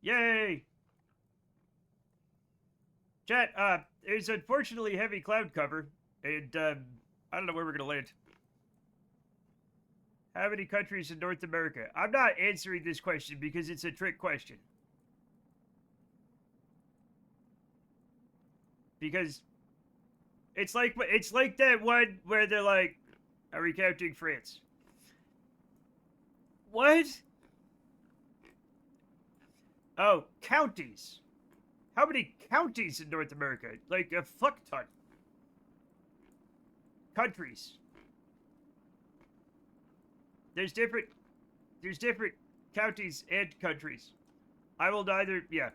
A: Yay! Chat, there's unfortunately heavy cloud cover, and I don't know where we're gonna land. How many countries in North America? I'm not answering this question because it's a trick question. Because it's like that one where they're like, are we counting France? What? Oh, counties. How many counties in North America? Like a fuck ton. Countries. There's different counties and countries. I will neither, yeah.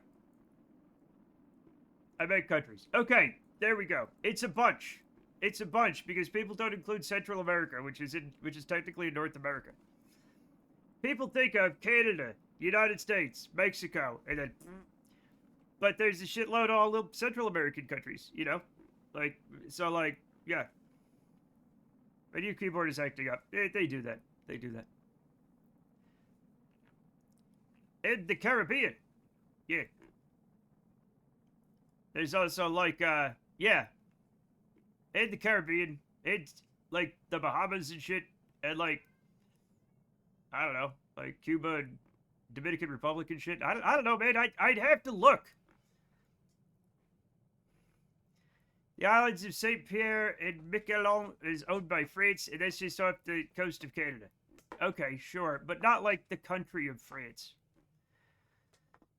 A: I meant countries. Okay, there we go. It's a bunch. It's a bunch because people don't include Central America, which is technically in North America. People think of Canada, United States, Mexico, and then but there's a shitload of all little Central American countries, you know? Like, so like, yeah. My new keyboard is acting up. They do that. They do that. And the Caribbean. Yeah. There's also like, yeah. And the Caribbean. And like the Bahamas and shit. And like, I don't know, like Cuba and Dominican Republic and shit. I don't know, man. I'd have to look. The islands of St. Pierre and Miquelon is owned by France, and that's just off the coast of Canada. Okay, sure, but not like the country of France.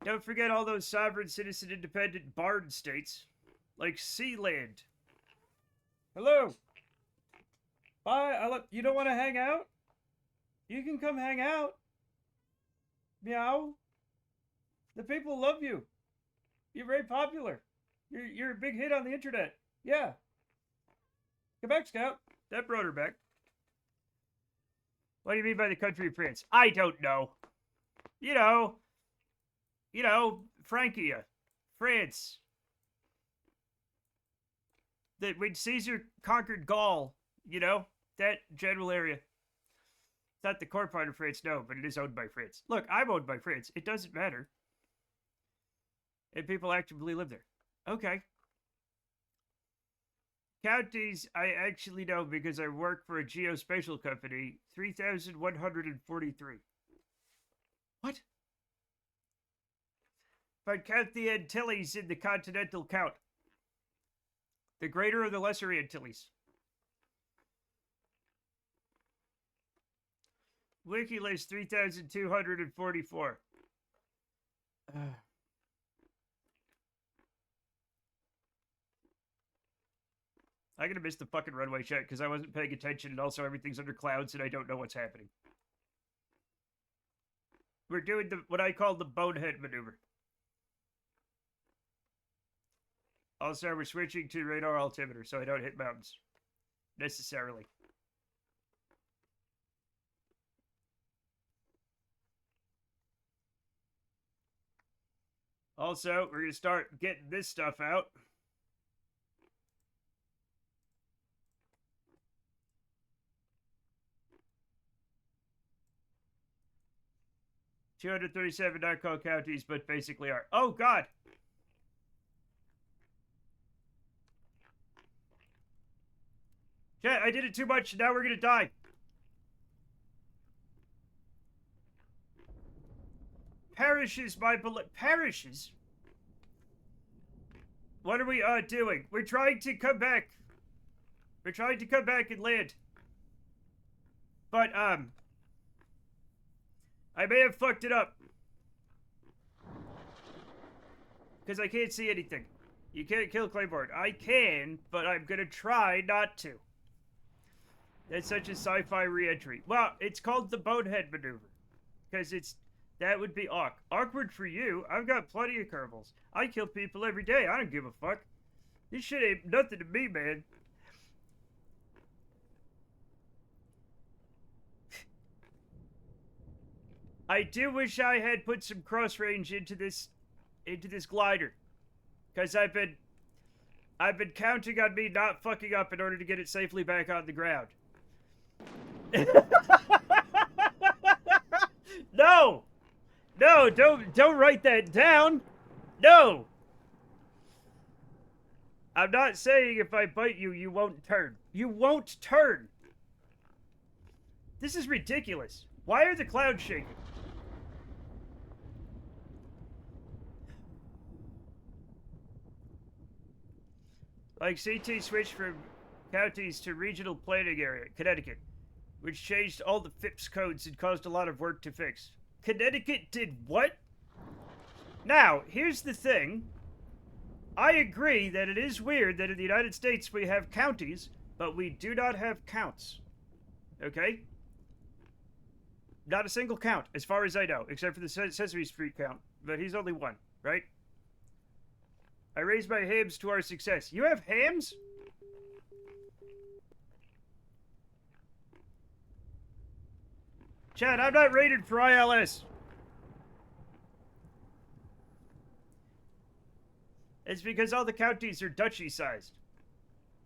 A: Don't forget all those sovereign, citizen, independent barred states, like Sealand. Hello. Bye. You don't want to hang out? You can come hang out. Meow. The people love you. You're very popular. You're a big hit on the internet. Yeah. Come back, Scout. That brought her back. What do you mean by the country of France? I don't know. You know, Francia, France. When Caesar conquered Gaul, you know, that general area. It's not the core part of France, no, but it is owned by France. Look, I'm owned by France. It doesn't matter. And people actively live there. Okay. Counties, I actually know because I work for a geospatial company. 3,143. What? If I count the Antilles in the continental count. The greater or the lesser Antilles? Wiki lists 3,244. I'm gonna miss the fucking runway check because I wasn't paying attention and also everything's under clouds and I don't know what's happening. We're doing what I call the bonehead maneuver. Also, we're switching to radar altimeter so I don't hit mountains. Necessarily. Also, we're going to start getting this stuff out. $237 not called counties, but basically are. Oh, God! Chat, I did it too much. Now we're going to die. parishes, my beloved parishes. What are we doing? We're trying to come back. We're trying to come back and land. But I may have fucked it up. Because I can't see anything. You can't kill Claymore. I can, but I'm gonna try not to. That's such a sci-fi re-entry. Well, it's called the Bonehead Maneuver. Because that would be awkward for you. I've got plenty of Kerbals. I kill people every day. I don't give a fuck. This shit ain't nothing to me, man. I do wish I had put some cross range into this glider. Because I've been counting on me not fucking up in order to get it safely back on the ground. No! No, don't write that down. No! I'm not saying if I bite you, you won't turn. You won't turn! This is ridiculous. Why are the clouds shaking? Like CT switched from counties to regional planning area, Connecticut, which changed all the FIPS codes and caused a lot of work to fix. Connecticut did what? Now, here's the thing. I agree that it is weird that in the United States we have counties, but we do not have counts. Okay? Not a single count, as far as I know, except for the Sesame Street count. But he's only one, right? I raise my hams to our success. You have hams? Chad, I'm not rated for ILS. It's because all the counties are duchy-sized.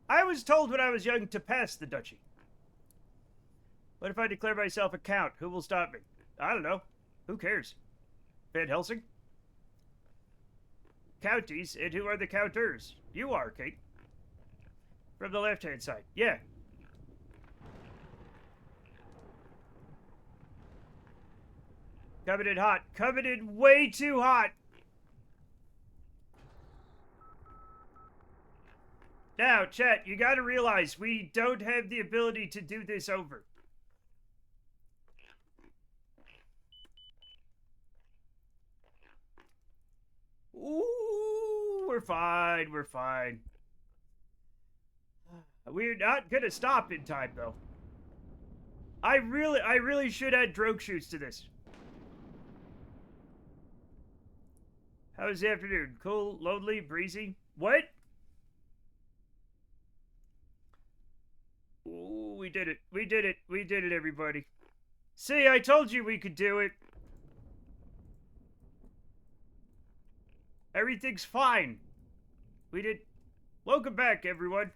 A: I was told when I was young to pass the duchy. What if I declare myself a count? Who will stop me? I don't know. Who cares? Van Helsing? Counties, and who are the counters? You are, Kate. From the left-hand side. Yeah. Coming in hot. Coming in way too hot. Now, chat, you gotta realize we don't have the ability to do this over. Ooh, we're fine, we're fine. We're not gonna stop in time, though. I really should add drogue shoots to this. How was the afternoon? Cool, lonely, breezy? What? Ooh, we did it. We did it. We did it, everybody. See, I told you we could do it. Everything's fine. We did. Welcome back, everyone.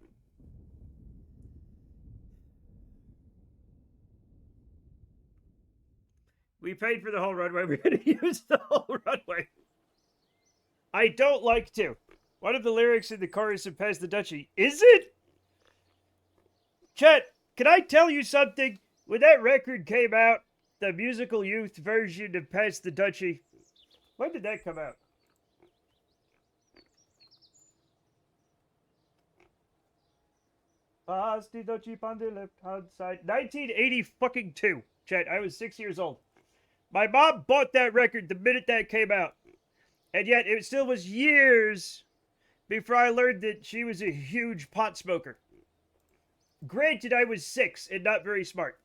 A: We paid for the whole runway. We're going to use the whole runway. I don't like to. One of the lyrics in the chorus of Pass the Duchy. Is it? Chet, can I tell you something? When that record came out, the musical youth version of Pass the Duchy, when did that come out? Pass the Duchy on the left hand side. 1980 fucking 2. Chet, I was 6 years old. My mom bought that record the minute that came out. And yet it still was years before I learned that she was a huge pot smoker. Granted, I was 6 and not very smart.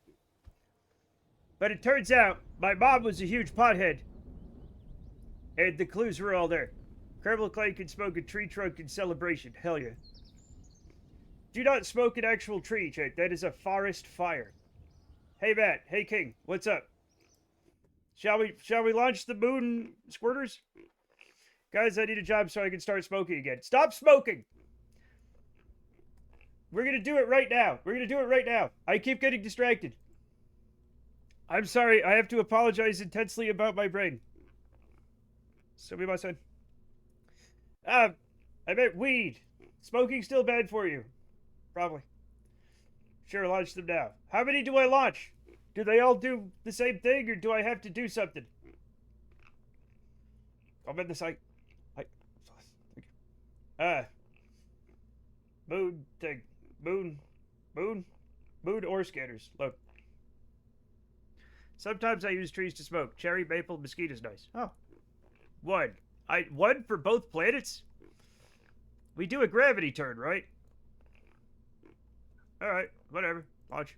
A: But it turns out my mom was a huge pothead. And the clues were all there. Kerbal Clay can smoke a tree trunk in celebration. Hell yeah. Do not smoke an actual tree, Jake. That is a forest fire. Hey, Matt. Hey, King. What's up? Shall we launch the moon squirters? Guys, I need a job so I can start smoking again. Stop smoking! We're gonna do it right now. We're gonna do it right now. I keep getting distracted. I'm sorry. I have to apologize intensely about my brain. So we must. I meant weed. Smoking's still bad for you. Probably. Sure, launch them now. How many do I launch? Do they all do the same thing, or do I have to do something? I'm in the site. Thank you. Moon thing. Moon. Moon. Moon ore scanners. Look. Sometimes I use trees to smoke. Cherry, maple, mesquite is nice. Oh. One. One for both planets? We do a gravity turn, right? Alright, whatever. Launch.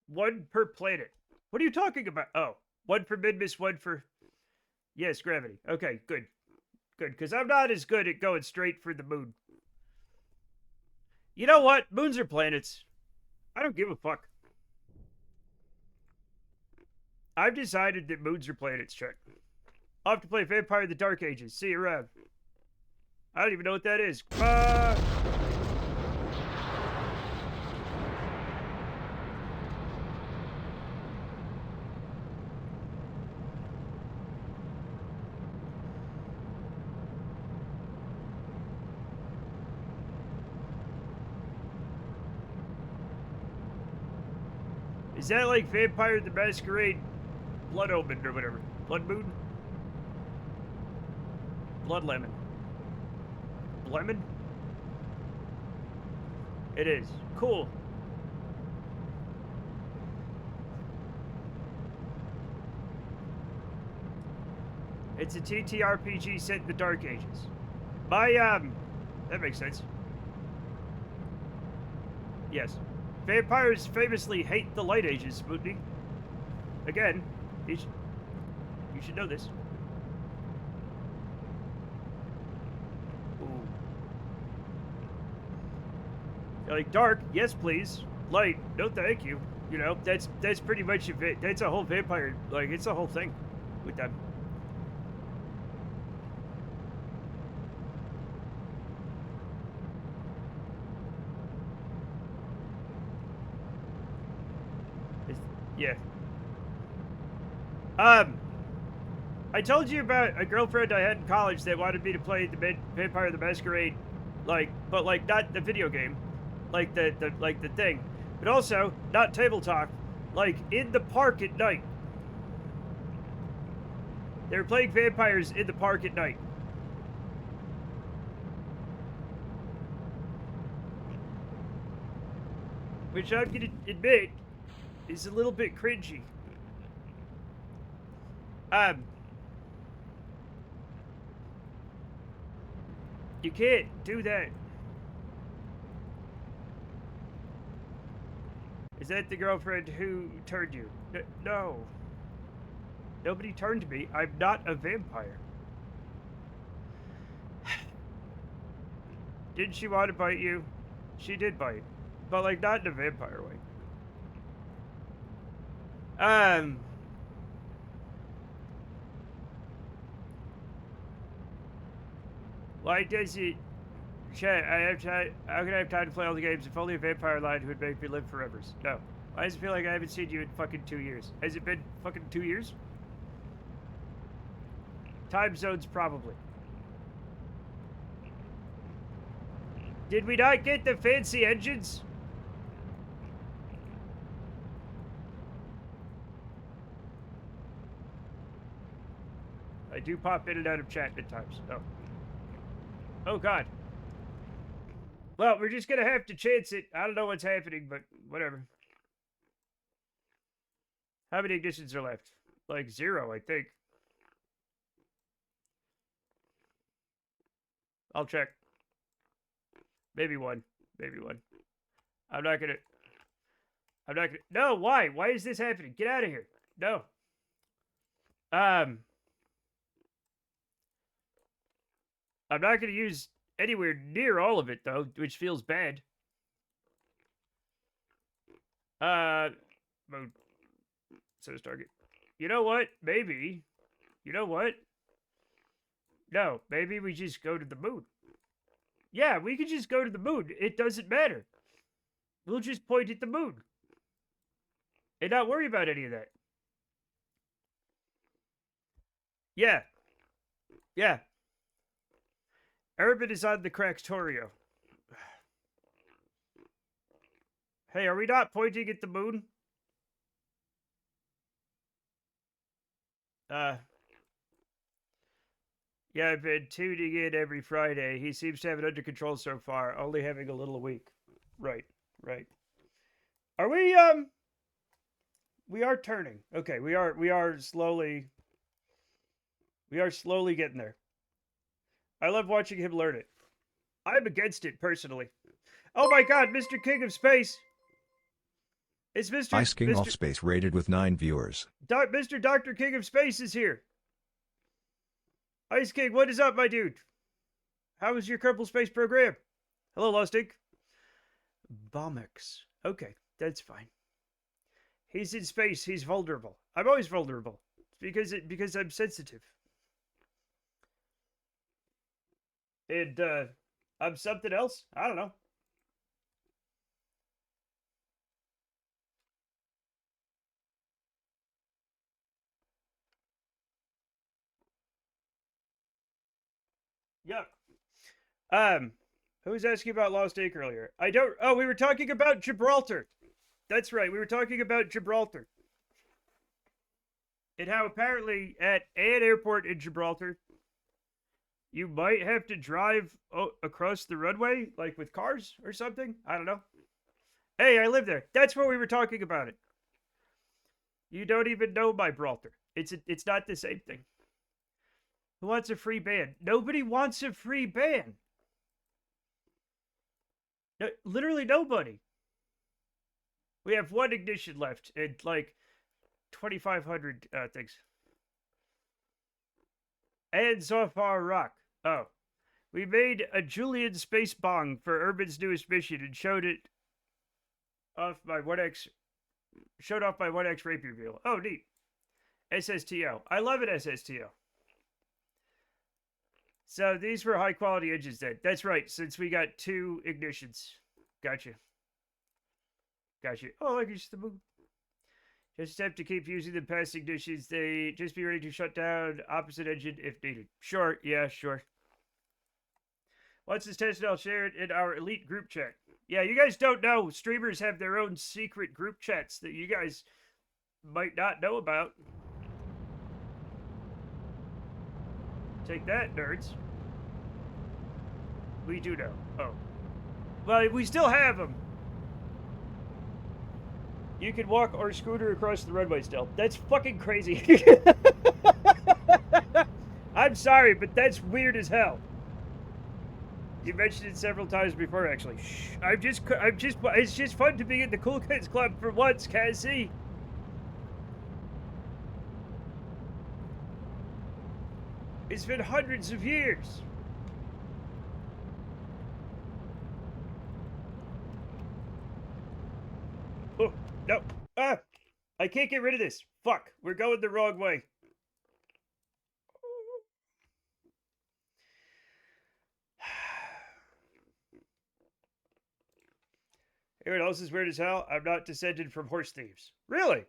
A: One per planet. What are you talking about? Oh, one for Midmas, one for... Yes, gravity. Okay, good. Good, because I'm not as good at going straight for the moon. You know what? Moons are planets. I don't give a fuck. I've decided that moons are planets, Chuck. I'll have to play Vampire the Dark Ages. See you around. I don't even know what that is. Is that like Vampire the Masquerade Blood Omen or whatever? Blood Moon? Blood Lemon. Lemon? It is. Cool. It's a TTRPG set in the Dark Ages. That makes sense. Yes. Vampires famously hate the Light Ages, Moody. Again, you should know this. Ooh. You're like, dark, yes please. Light, no thank you. You know, that's pretty much it. That's a whole vampire, like, it's a whole thing with them. Yeah. I told you about a girlfriend I had in college that wanted me to play the Vampire the Masquerade, but not the video game, like the thing, but also not table talk, like in the park at night. They were playing vampires in the park at night. Which I'm gonna admit is a little bit cringy. You can't do that. Is that the girlfriend who turned you? No. Nobody turned me. I'm not a vampire. Didn't she want to bite you? She did bite. But, like, not in a vampire way. Why does it... Chat, how can I have time to play all the games if only a vampire line would make me live forever? No. Why does it feel like I haven't seen you in fucking 2 years? Has it been fucking 2 years? Time zones, probably. Did we not get the fancy engines? I do pop in and out of chat at times. Oh. Oh, God. Well, we're just gonna have to chance it. I don't know what's happening, but whatever. How many ignitions are left? Like 0, I think. I'll check. Maybe 1. Maybe 1. I'm not gonna... No, why? Why is this happening? Get out of here. No. I'm not gonna use anywhere near all of it, though, which feels bad. Mode. Says target. You know what? Maybe. You know what? No, maybe we just go to the moon. Yeah, we could just go to the moon. It doesn't matter. We'll just point at the moon. And not worry about any of that. Yeah. Yeah. Urban is on the Cractorio. Hey, are we not pointing at the moon? Yeah, I've been tuning in every Friday. He seems to have it under control so far, only having a little a week. Right, right. Are we are turning. Okay, we are slowly getting there. I love watching him learn it. I'm against it personally. Oh my god, Mr. King of Space. It's
D: Ice King off space rated with 9 viewers.
A: Mr. Dr. King of Space is here. Ice King, what is up, my dude? How was your Kerbal Space program? Hello, Lost Ink. Bomix. Okay, that's fine. He's in space. He's vulnerable. I'm always vulnerable because I'm sensitive. And I'm something else. I don't know. Yuck. Who was asking about Lost Ink earlier? I don't. Oh, we were talking about Gibraltar. That's right. We were talking about Gibraltar. And how apparently at an airport in Gibraltar, you might have to drive across the runway, like with cars or something. I don't know. Hey, I live there. That's what we were talking about it. You don't even know my Gibraltar. It's not the same thing. Who wants a free ban? Nobody wants a free ban. No, literally nobody. We have one ignition left and like 2,500 things. And so far, rock. Oh, we made a Julian space bong for Urban's newest mission and showed off my 1x rapier wheel. Oh, neat. SSTO. I love it, SSTO. So these were high quality engines then. That's right, since we got 2 ignitions. Gotcha. Oh, look, it's the moon. Just have to keep using the past ignitions. They just be ready to shut down opposite engine if needed. Sure, yeah, sure. Once it's tested, I'll share it in our elite group chat. Yeah, you guys don't know. Streamers have their own secret group chats that you guys might not know about. Take that, nerds. We do know. Oh. Well, we still have them. You can walk or scooter across the runway still. That's fucking crazy. I'm sorry, but that's weird as hell. You mentioned it several times before, actually. Shh. It's just fun to be in the Cool Kids Club for once, Cassie. It's been hundreds of years. Oh, no. Ah! I can't get rid of this. Fuck. We're going the wrong way. Everyone else is weird as hell. I'm not descended from horse thieves. Really?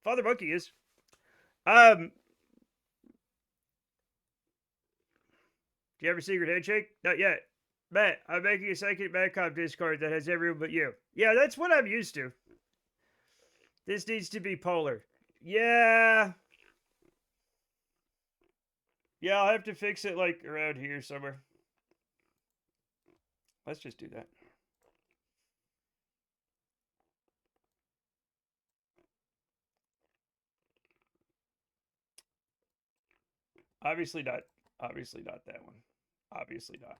A: Father Monkey is. Do you have a secret handshake? Not yet. Matt, I'm making a second Madcom Discord that has everyone but you. Yeah, that's what I'm used to. This needs to be polar. Yeah. Yeah, I'll have to fix it, like, around here somewhere. Let's just do that. Obviously not that one. Obviously not.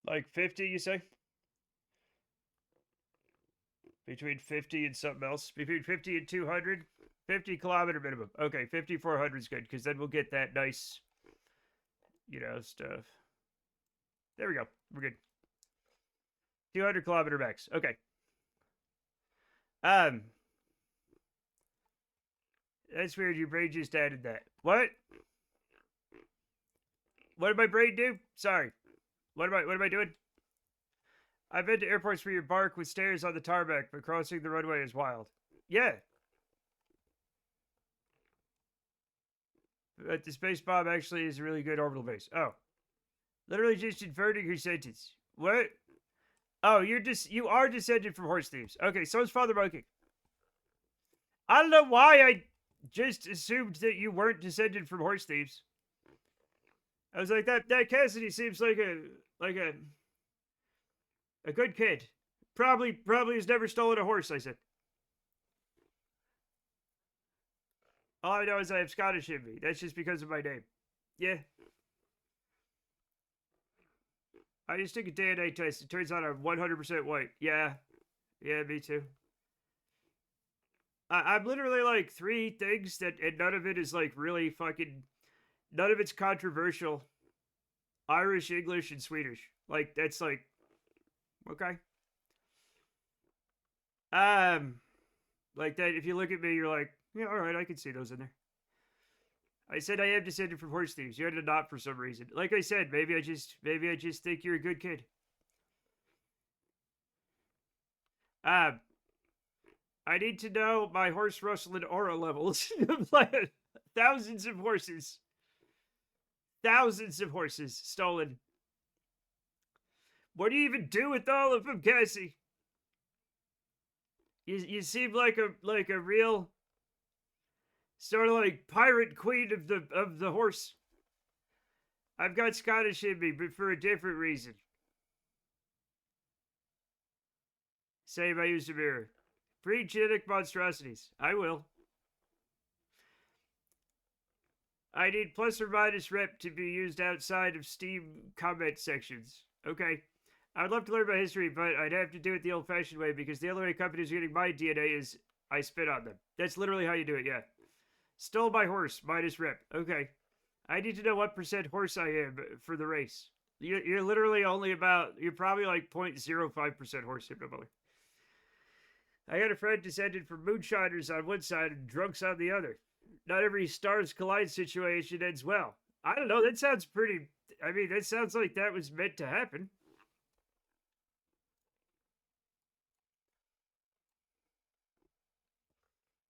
A: Like 50, you say? Between 50 and something else? Between 50 and 200? 50 kilometer minimum. Okay, 5,400 is good, because then we'll get that nice, stuff. There we go. We're good. 200-kilometer max. Okay. That's weird. Your brain just added that. What? What did my brain do? Sorry. What am I doing? I've been to airports where you bark with stairs on the tarmac, but crossing the runway is wild. Yeah. But the space bomb actually is a really good orbital base. Oh. Literally just inverting her sentence. What? Oh, you are descended from horse thieves. Okay, so is Father Monkey. I don't know why I just assumed that you weren't descended from horse thieves. I was like, that Cassidy seems like a good kid. Probably has never stolen a horse, I said. All I know is I have Scottish in me. That's just because of my name. Yeah. I just took a DNA test. It turns out I'm 100% white. Yeah. Yeah, me too. I'm literally like 3 things that, and none of it is like really fucking, none of it's controversial. Irish, English, and Swedish. Like, that's like, okay. Like that, if you look at me, you're like, yeah, alright, I can see those in there. I said I am descended from horse thieves. You had to not for some reason. Like I said, maybe I just think you're a good kid. I need to know my horse rustling aura levels. Thousands of horses. Thousands of horses stolen. What do you even do with all of them, Cassie? You seem like a real sort of like pirate queen of the horse. I've got Scottish in me, but for a different reason. Save I used a mirror. Breed genetic monstrosities. I will. I need plus or minus rep to be used outside of Steam comment sections. Okay. I'd love to learn about history, but I'd have to do it the old-fashioned way because the only way companies are getting my DNA is I spit on them. That's literally how you do it, yeah. Stole my horse, minus rep. Okay. I need to know what % horse I am for the race. You're literally only about, you're probably like 0.05% horse, Hypnobilly. I had a friend descended from moonshiners on one side and drunks on the other. Not every stars collide situation ends well. I don't know, that sounds pretty, I mean, that sounds like that was meant to happen.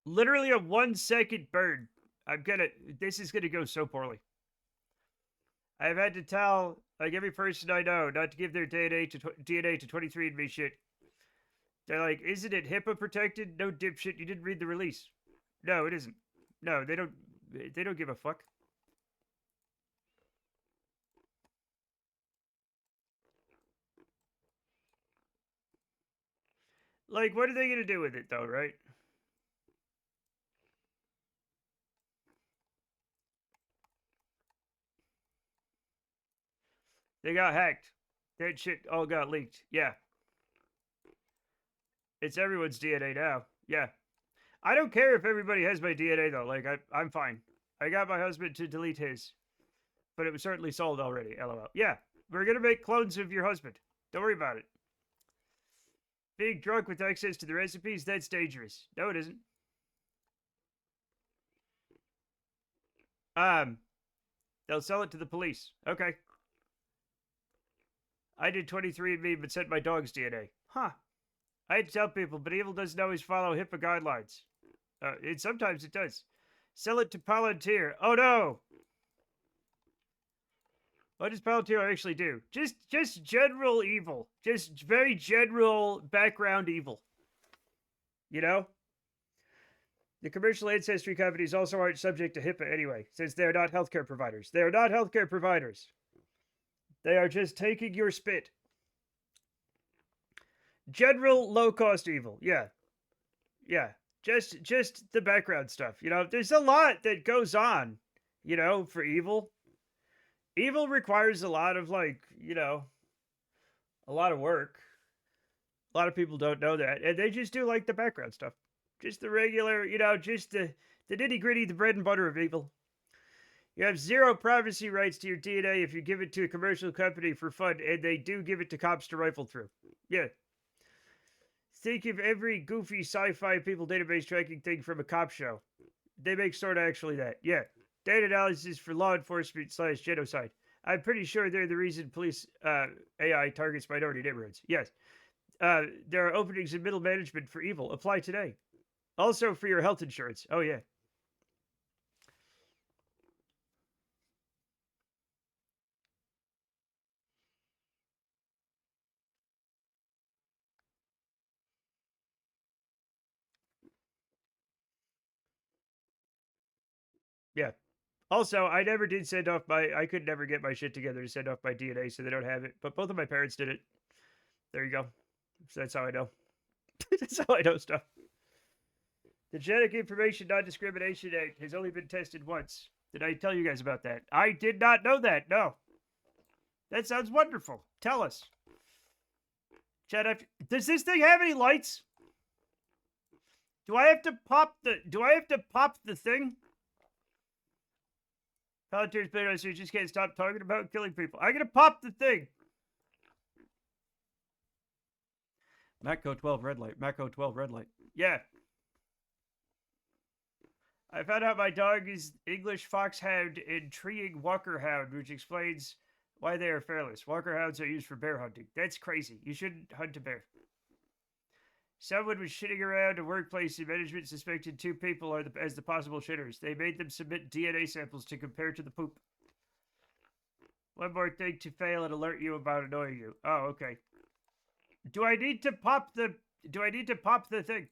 A: Literally a 1-second burn. This is gonna go so poorly. I've had to tell, like, every person I know not to give their DNA to 23andMe shit. They're like, isn't it HIPAA protected? No, dipshit, you didn't read the release. No, it isn't. No, they don't give a fuck. Like, what are they gonna do with it, though, right? They got hacked. That shit all got leaked. Yeah. It's everyone's DNA now. Yeah. I don't care if everybody has my DNA, though. Like, I'm fine. I got my husband to delete his. But it was certainly sold already, LOL. Yeah. We're gonna make clones of your husband. Don't worry about it. Being drunk with access to the recipes, that's dangerous. No, it isn't. They'll sell it to the police. Okay. I did 23andMe, but sent my dog's DNA. Huh. I had to tell people, but evil doesn't always follow HIPAA guidelines. Sometimes it does. Sell it to Palantir. Oh no! What does Palantir actually do? Just general evil. Just very general background evil. You know? The commercial ancestry companies also aren't subject to HIPAA anyway, since they're not healthcare providers. They are not healthcare providers. They are just taking your spit. General low-cost evil. Yeah. Yeah. Just the background stuff. You know, there's a lot that goes on, you know, for evil. Evil requires a lot of, like, you know, a lot of work. A lot of people don't know that. And they just do, like, the background stuff. Just the regular, you know, just the nitty-gritty, the bread and butter of evil. You have zero privacy rights to your DNA if you give it to a commercial company for fun, and they do give it to cops to rifle through. Yeah. Think of every goofy sci-fi people database tracking thing from a cop show. They make sort of actually that. Yeah. Data analysis for law enforcement / genocide. I'm pretty sure they're the reason police AI targets minority neighborhoods. Yes. There are openings in middle management for evil. Apply today. Also for your health insurance. Oh, yeah. Yeah. Also, I never did send off I could never get my shit together to send off my DNA, so they don't have it. But both of my parents did it. There you go. So that's how I know. That's how I know stuff. The Genetic Information Non-Discrimination Act has only been tested once. Did I tell you guys about that? I did not know that. No. That sounds wonderful. Tell us. Chad, does this thing have any lights? Do I have to pop the thing? Volunteers playing on just can't stop talking about killing people. I'm gonna pop the thing. Macco 12 red light. Macco 12 red light. Yeah. I found out my dog is English foxhound and treeing walker hound, which explains why they are fearless. Walker hounds are used for bear hunting. That's crazy. You shouldn't hunt a bear. Someone was shitting around a workplace and management suspected 2 people as the possible shitters. They made them submit DNA samples to compare to the poop. One more thing to fail and alert you about annoying you. Oh, okay. Do I need to pop the thing?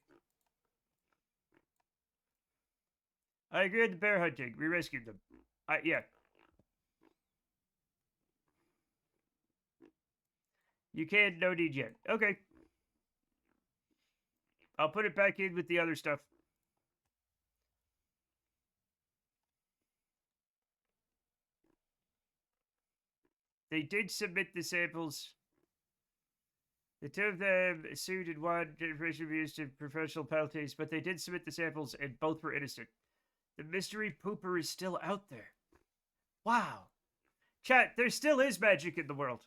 A: I agree with the bear hunting. We rescued them. Yeah. You can, no need yet. Okay. I'll put it back in with the other stuff. They did submit the samples. The 2 of them sued and won information abuse to professional penalties, but they did submit the samples and both were innocent. The mystery pooper is still out there. Wow. Chat, there still is magic in the world.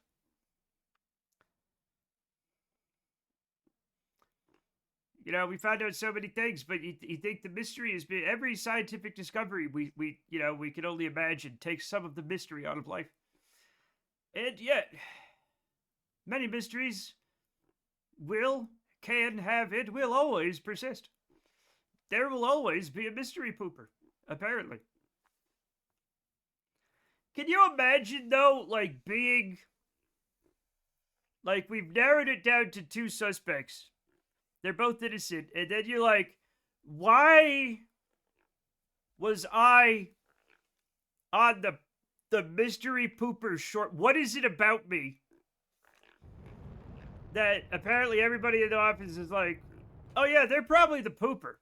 A: You know, we found out so many things, but you think the mystery has been every scientific discovery we can only imagine takes some of the mystery out of life. And yet, many mysteries can have, and will always persist. There will always be a mystery pooper, apparently. Can you imagine, though, like, being... Like, we've narrowed it down to 2 suspects. They're both innocent. And then you're like, why was I on the mystery pooper short? What is it about me that apparently everybody in the office is like, oh yeah, they're probably the pooper.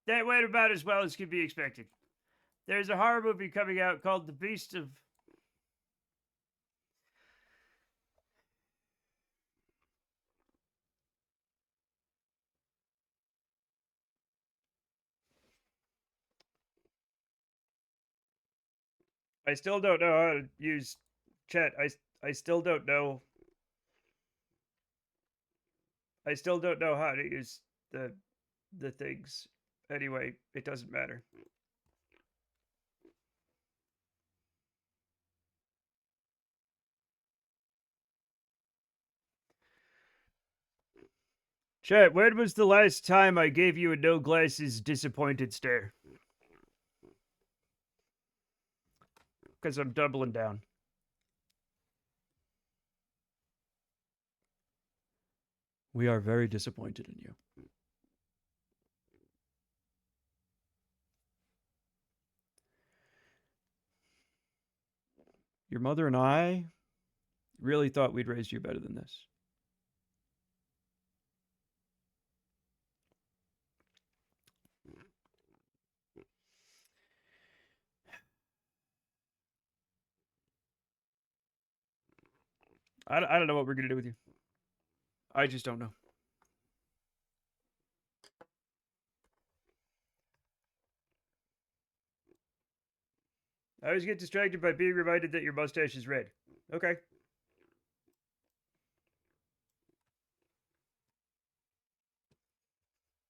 A: That went about as well as could be expected. There's a horror movie coming out called The Beast of... I still don't know how to use chat. I still don't know. I still don't know how to use the things. Anyway, it doesn't matter. Chat, when was the last time I gave you a no glasses disappointed stare? Because I'm doubling down. We are very disappointed in you. Your mother and I really thought we'd raised you better than this. I don't know what we're going to do with you. I just don't know. I always get distracted by being reminded that your mustache is red. Okay.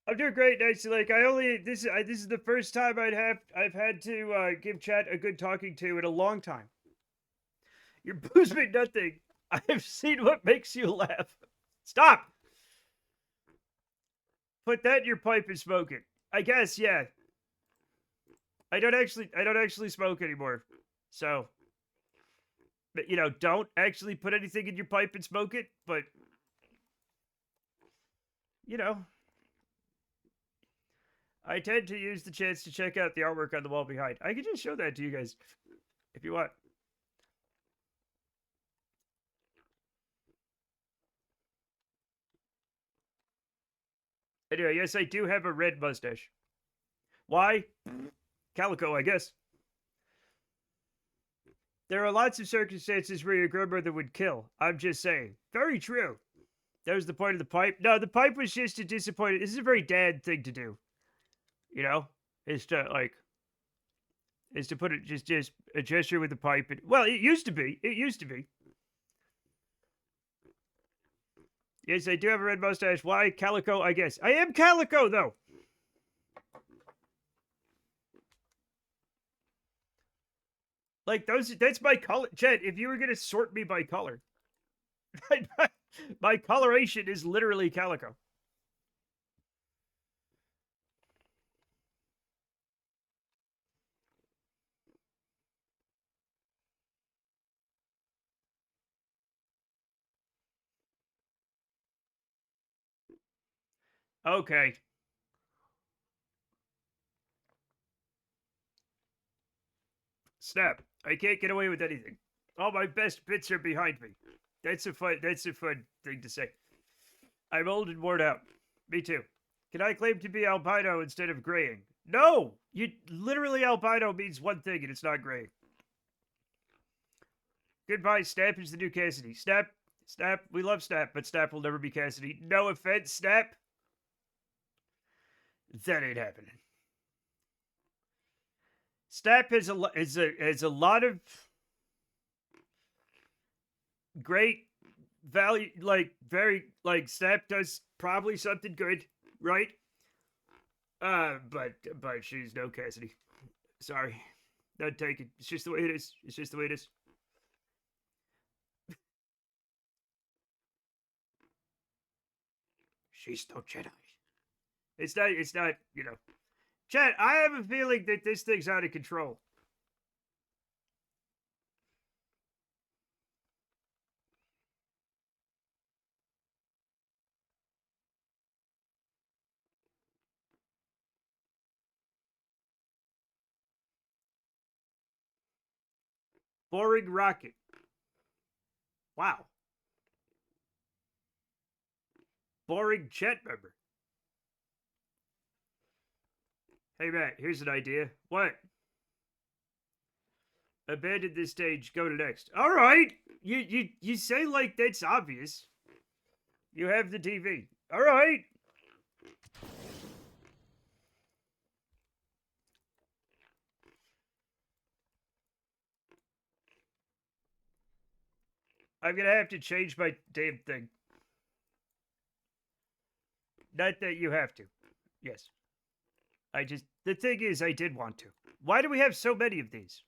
A: I'm doing great, Nicey Lake. This is the first time I've had to give chat a good talking to in a long time. Your booze mean nothing. I have seen what makes you laugh. Stop. Put that in your pipe and smoke it. I guess, yeah. I don't actually smoke anymore. So, but, you know, don't actually put anything in your pipe and smoke it, but you know, I tend to use the chance to check out the artwork on the wall behind. I can just show that to you guys if you want. Anyway, yes, I do have a red mustache. Why? Calico, I guess. There are lots of circumstances where your grandmother would kill. I'm just saying. Very true. That was the point of the pipe. No, the pipe was just a disappointed. This is a very dad thing to do. You know? Is to put it just a gesture with the pipe. Well, it used to be. It used to be. Yes, I do have a red mustache. Why? Calico, I guess. I am Calico, though. Like, that's my color. Chet, if you were going to sort me by color, my coloration is literally Calico. Okay. Snap. I can't get away with anything. All my best bits are behind me. That's a fun thing to say. I'm old and worn out. Me too. Can I claim to be albino instead of graying? No! You literally albino means one thing and it's not graying. Goodbye, Snap is the new Cassidy. Snap, we love Snap, but Snap will never be Cassidy. No offense, Snap. That ain't happening. Snap has a lot of great value, like like Snap does probably something good, right? But she's no Cassidy. Sorry, not taken. It's just the way it is. It's just the way it is. She's no Jedi. It's not, you know. Chat, I have a feeling that this thing's out of control. Boring rocket. Wow. Boring chat member. Hey, Matt, here's an idea. What? Abandon this stage, go to next. All right. You say like that's obvious. You have the TV. All right. I'm going to have to change my damn thing. Not that you have to. Yes. The thing is, I did want to. Why do we have so many of these?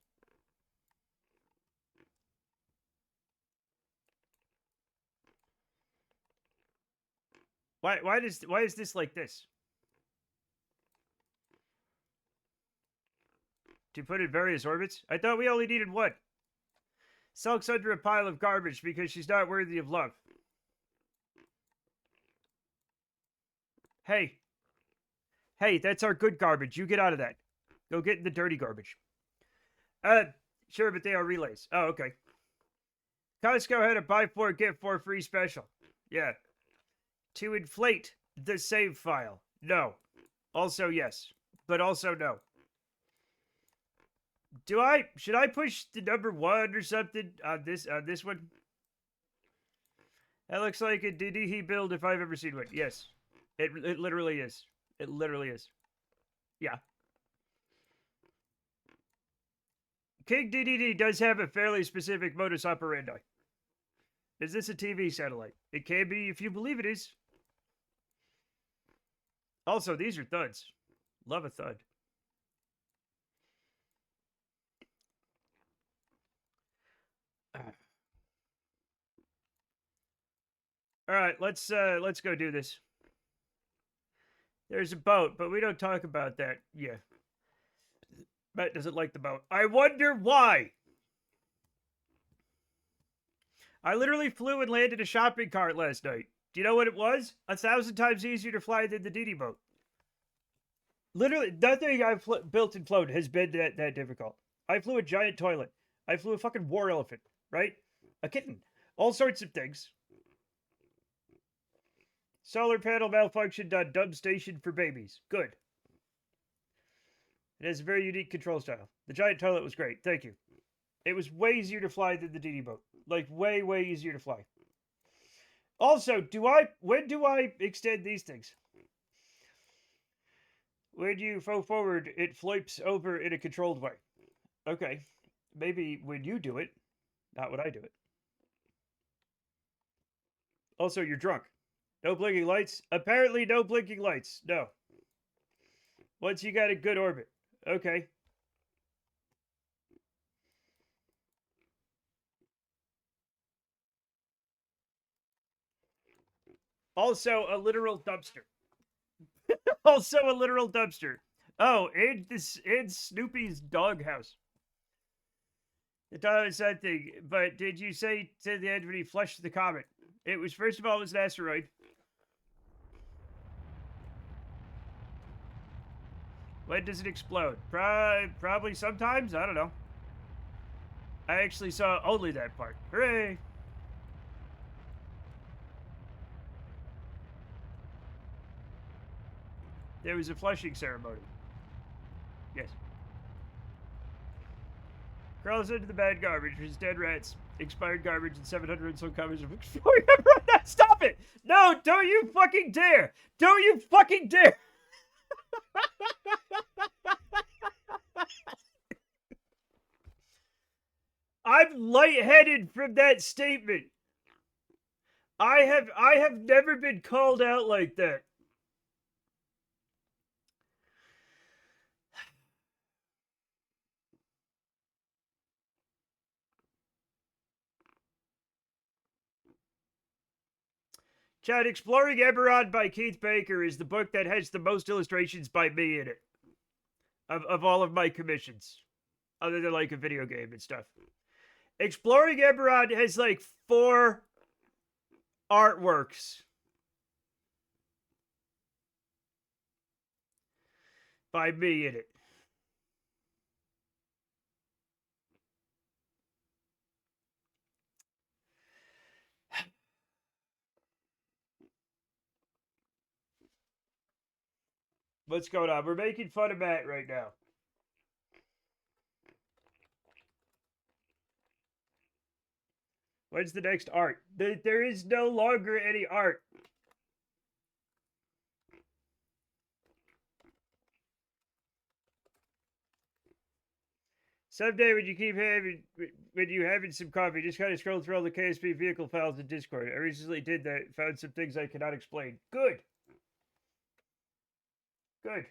A: Why is this like this? To put in various orbits? I thought we only needed one. Sulks under a pile of garbage because she's not worthy of love. Hey. Hey, that's our good garbage. You get out of that. Go get in the dirty garbage. Sure, but they are relays. Oh, okay. Costco had a buy 4, get 4 free special. Yeah. To inflate the save file. No. Also yes. But also no. Should I push the number 1 or something on this one? That looks like a DDE build if I've ever seen one. Yes. It literally is. It literally is. Yeah. King DDD does have a fairly specific modus operandi. Is this a TV satellite? It can be if you believe it is. Also, these are thuds. Love a thud. All right, let's go do this. There's a boat, but we don't talk about that. Yeah. Matt doesn't like the boat. I wonder why. I literally flew and landed a shopping cart last night. Do you know what it was? 1,000 times easier to fly than the DD boat. Literally, nothing I've built and flown has been that difficult. I flew a giant toilet. I flew a fucking war elephant, right? A kitten. All sorts of things. Solar panel malfunctioned on dumb station for babies. Good. It has a very unique control style. The giant toilet was great. Thank you. It was way easier to fly than the DD boat. Like, way, way easier to fly. Also, when do I extend these things? When you go forward, it flips over in a controlled way. Okay. Maybe when you do it, not when I do it. Also, you're drunk. No blinking lights? Apparently no blinking lights. No. Once you got a good orbit. Okay. Also a literal dumpster. Also a literal dumpster. Oh, and Snoopy's doghouse. The dog is that thing. But did you say to the end when he flushed the comet? It was, first of all, it was an asteroid. When does it explode? Probably sometimes? I don't know. I actually saw only that part. Hooray! There was a flushing ceremony. Yes. Crawls into the bad garbage, which is dead rats, expired garbage, and 700 and some copies of Stop it! No, don't you fucking dare! Don't you fucking dare! I'm lightheaded from that statement. I have never been called out like that. Chad, Exploring Eberron by Keith Baker is the book that has the most illustrations by me in it. Of all of my commissions. Other than like a video game and stuff. Exploring Eberron has like 4 artworks. By me in it. What's going on? We're making fun of Matt right now. When's the next art? There is no longer any art. Someday when you having some coffee, just kind of scroll through all the KSP vehicle files in Discord. I recently did that, found some things I cannot explain. Good. Good.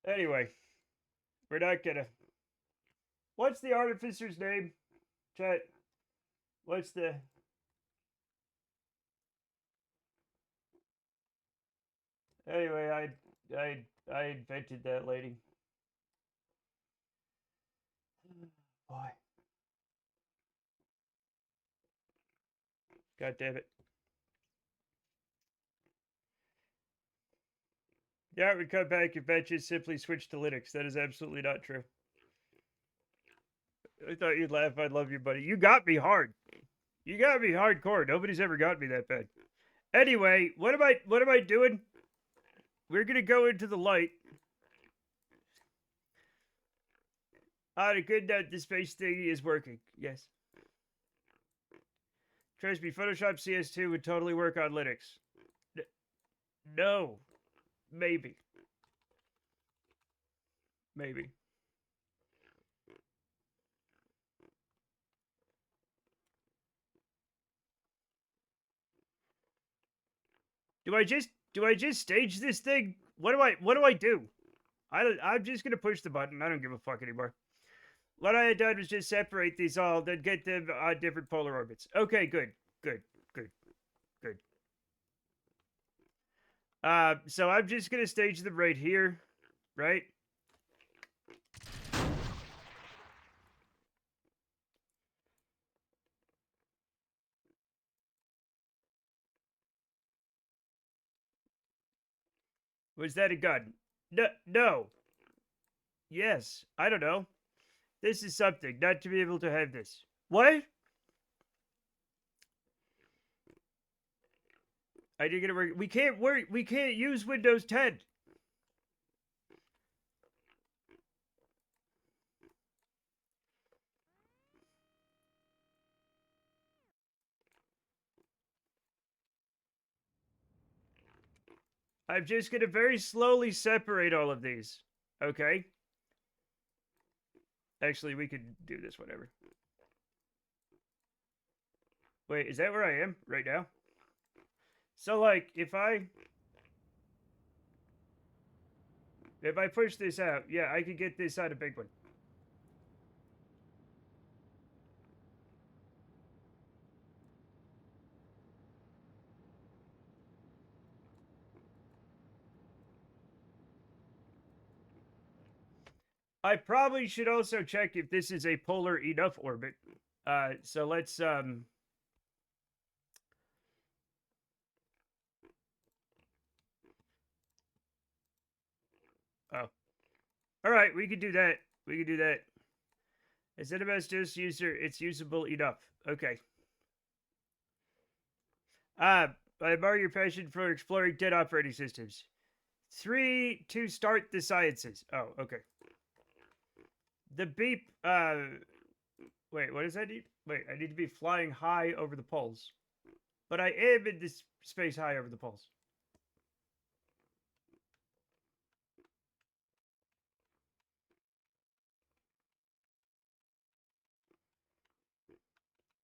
A: Anyway, we're not gonna. What's the artificer's name? Chat. What's the. Anyway, I invented that lady. Boy. God damn it. Yeah, we come back if batches simply switch to Linux. That is absolutely not true. I thought you'd laugh. I'd love you, buddy. You got me hard. You got me hardcore. Nobody's ever got me that bad. Anyway, what am I doing? we're gonna go into the light. On a good note, the space thingy is working. Yes. Trust me, Photoshop CS2 would totally work on Linux. No. Maybe. Maybe. Do I just stage this thing? What do I do? I'm just gonna push the button. I don't give a fuck anymore. What I had done was just separate these all, then get them on different polar orbits. Okay, good. Good. Good. Good. So I'm just gonna stage them right here, right? Was that a gun? No, no. Yes. I don't know. This is something, not to be able to have this. What? I didn't get it work. We can't work. We can't use Windows 10. I'm just gonna very slowly separate all of these. Okay? Actually, we could do this, whatever. Wait, is that where I am right now? So, like, if I push this out, yeah, I could get this out a big one. I probably should also check if this is a polar enough orbit. So let's Oh. All right, we could do that. We could do that. Instead of as just user, it's usable enough. Okay. I admire your passion for exploring dead operating systems. 3 to start the sciences. Oh, okay. The beep, wait, what does that need? Wait, I need to be flying high over the poles. But I am in this space high over the poles.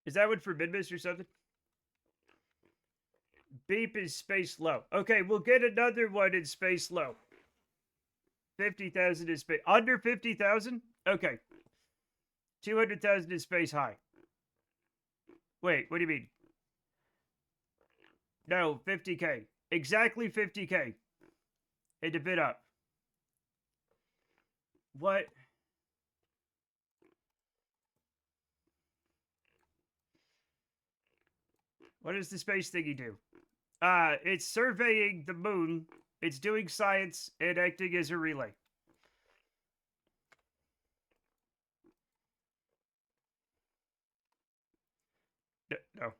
A: Is that one for Midmis or something? Beep is space low. Okay, we'll get another one in space low. 50,000 is space... Under 50,000? Okay. 200,000 is space high. Wait, what do you mean? No, 50K. Exactly 50K. And a bit up. What? What does the space thingy do? It's surveying the moon. It's doing science and acting as a relay. No.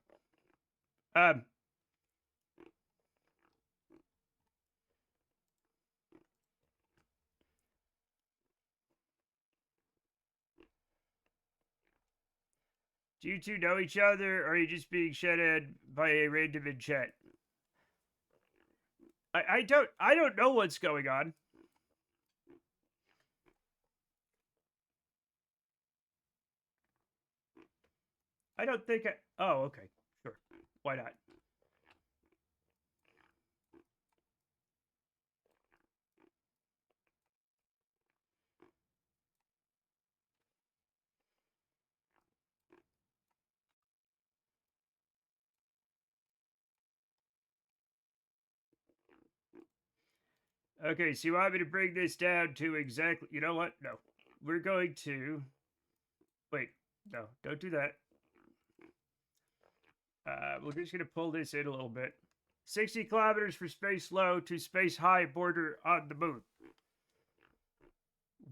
A: Do you two know each other, or are you just being shadowed by a random in chat? I don't know what's going on. I don't think I... Oh, okay. Sure. Why not? Okay, so you want me to bring this down to exactly... You know what? No. We're going to... Wait. No, don't do that. We're just going to pull this in a little bit. 60 kilometers for space low to space high border on the moon.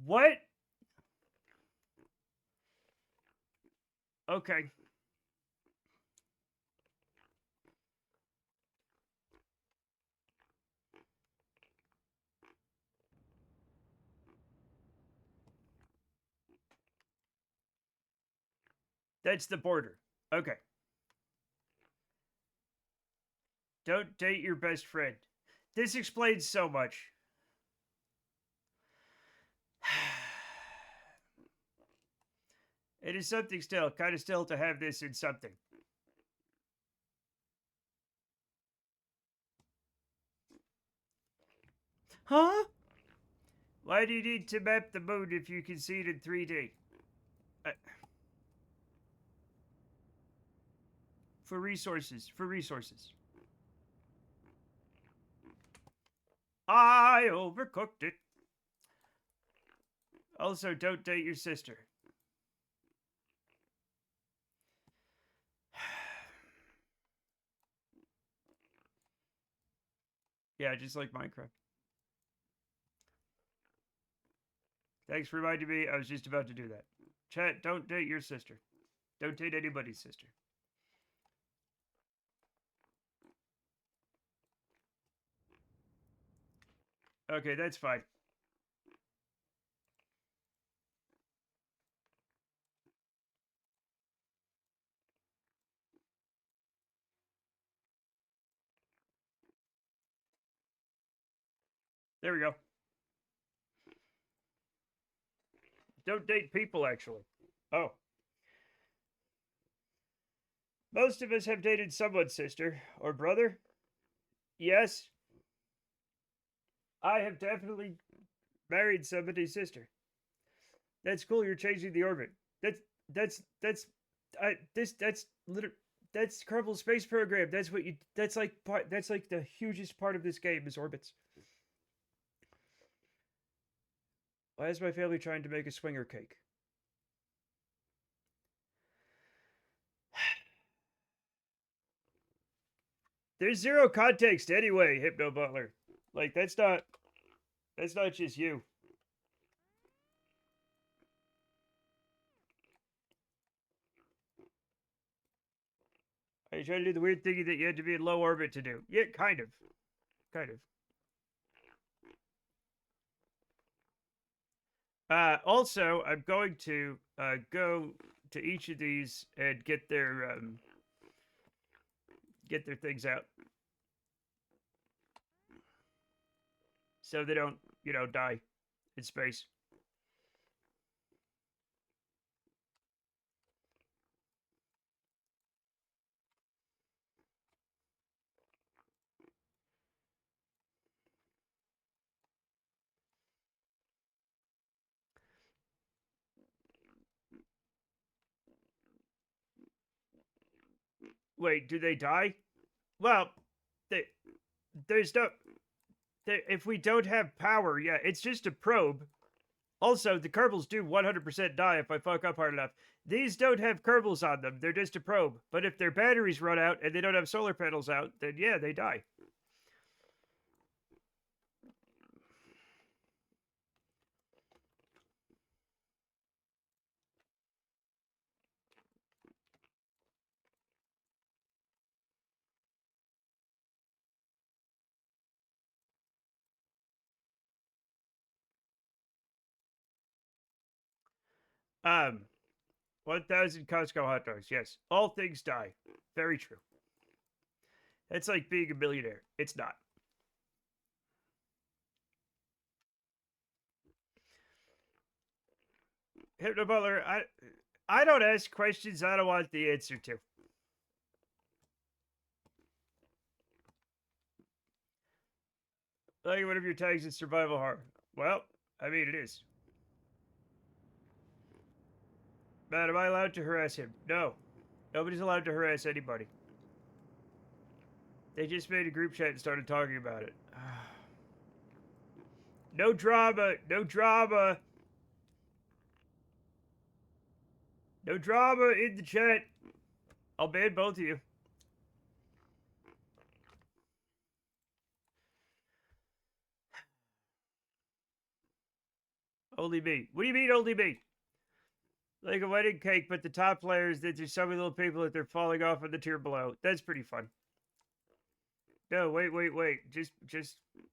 A: What? Okay. That's the border. Okay. Don't date your best friend. This explains so much. It is something still, kind of still to have this in something. Huh? Why do you need to map the moon if you can see it in 3D? For resources. For resources. I overcooked it. Also, don't date your sister. Yeah, just like Minecraft. Thanks for reminding me. I was just about to do that. Chat, don't date your sister. Don't date anybody's sister. Okay, that's fine. There we go. Don't date people, actually. Oh. Most of us have dated someone's sister or brother. Yes. I have definitely married somebody's sister. That's cool. You're changing the orbit. That's that's Kerbal Space Program. That's what you. That's like the hugest part of this game is orbits. Why is my family trying to make a swinger cake? There's zero context anyway, Hypno Butler. Like that's not just you. Are you trying to do the weird thing that you had to be in low orbit to do? Yeah, kind of. Kind of. Also, I'm going to go to each of these and get their things out, so they don't, die in space. Wait, do they die? Well, they, there's no. If we don't have power, yeah, it's just a probe. Also, the Kerbals do 100% die if I fuck up hard enough. These don't have Kerbals on them. They're just a probe. But if their batteries run out and they don't have solar panels out, then yeah, they die. Um, 1,000 Costco hot dogs. Yes, all things die. Very true. It's like being a millionaire. It's not. Hypno Butler, I don't ask questions I don't want the answer to. Like one of your tags is survival horror. Well, I mean it is. Man, am I allowed to harass him? No. Nobody's allowed to harass anybody. They just made a group chat and started talking about it. No drama. No drama. No drama in the chat. I'll ban both of you. Only me. What do you mean only me? Like a wedding cake, but the top layers that there's so many little people that they're falling off in the tier below. That's pretty fun. No, wait. Just,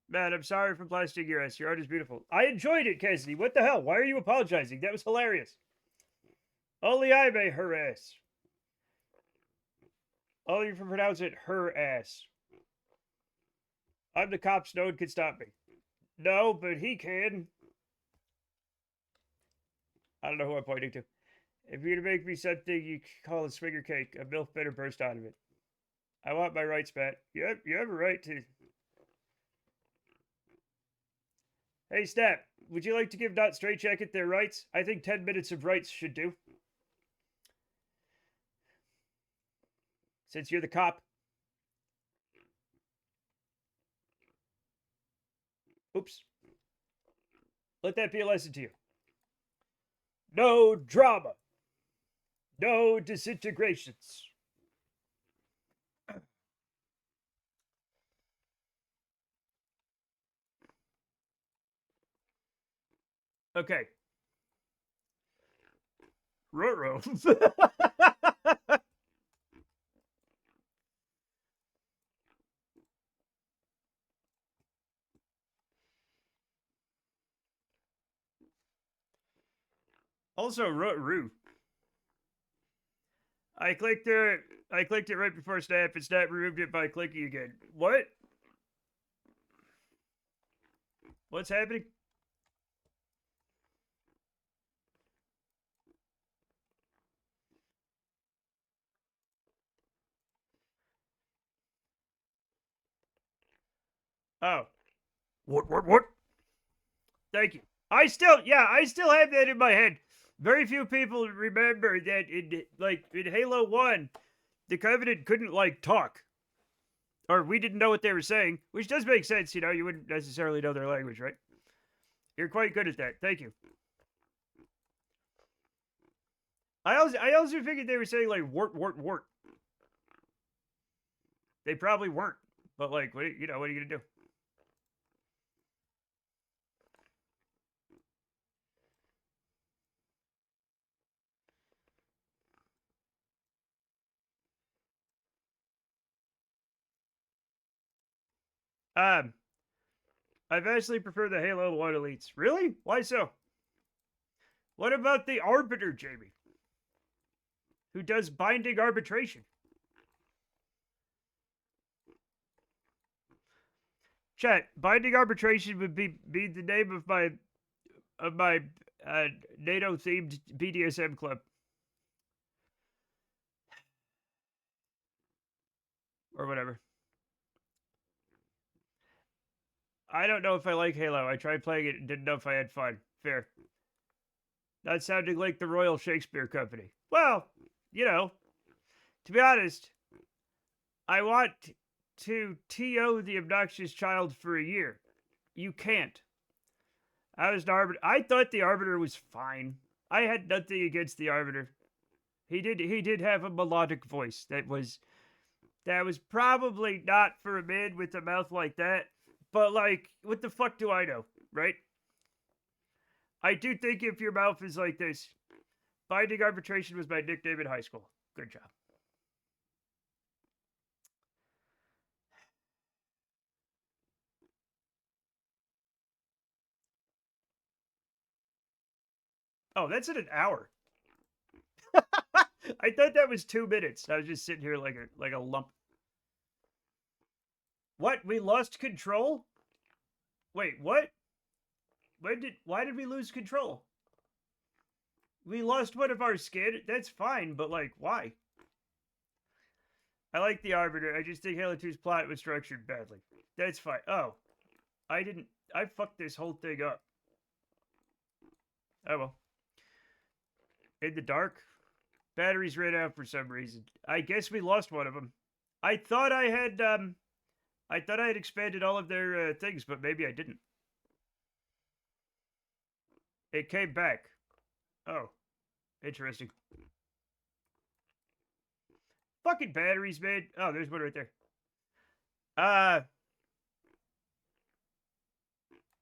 A: man, I'm sorry for blasting your ass. Your art is beautiful. I enjoyed it, Cassidy. What the hell? Why are you apologizing? That was hilarious. Only I may harass. Only if you pronounce it her ass. I'm the cops. No one can stop me. No, but he can. I don't know who I'm pointing to. If you're gonna make me something you call a swinger cake, a milk better burst out of it. I want my rights, Pat. You have a right to. Hey, Snap, would you like to give Not Straight Jacket their rights? I think 10 minutes of rights should do. Since you're the cop. Oops. Let that be a lesson to you. No drama. No disintegrations. Okay. Ruh-roh. Also, ruh-roo. I clicked it. I clicked it right before Snap, and Snap removed it by clicking again. What? What's happening? Oh. What? Thank you. I still have that in my head. Very few people remember that in Halo 1, the Covenant couldn't talk. Or we didn't know what they were saying, which does make sense, you wouldn't necessarily know their language, right? You're quite good at that. Thank you. I also figured they were saying wart. They probably weren't. But what are you gonna do? I vastly prefer the Halo 1 elites. Really? Why so? What about the Arbiter, Jamie? Who does binding arbitration? Chat, binding arbitration would be the name of my NATO themed BDSM club. Or whatever. I don't know if I like Halo. I tried playing it and didn't know if I had fun. Fair. Not sounding like the Royal Shakespeare Company. Well, to be honest, I want to TO the obnoxious child for a year. You can't. I was an arbiter. I thought the arbiter was fine. I had nothing against the arbiter. He did have a melodic voice that was probably not for a man with a mouth like that. But what the fuck do I know, right? I do think if your mouth is like this, binding arbitration was my nickname in high school. Good job. Oh, that's in an hour. I thought that was 2 minutes. I was just sitting here like a lump. What? We lost control? Wait, what? Why did we lose control? We lost one of our skin. That's fine, but why? I like the Arbiter. I just think Halo 2's plot was structured badly. That's fine. Oh, I fucked this whole thing up. Oh well. In the dark, batteries ran out for some reason. I guess we lost one of them. I thought I had expanded all of their things, but maybe I didn't. It came back. Oh, interesting. Fucking batteries, man. Oh, there's one right there.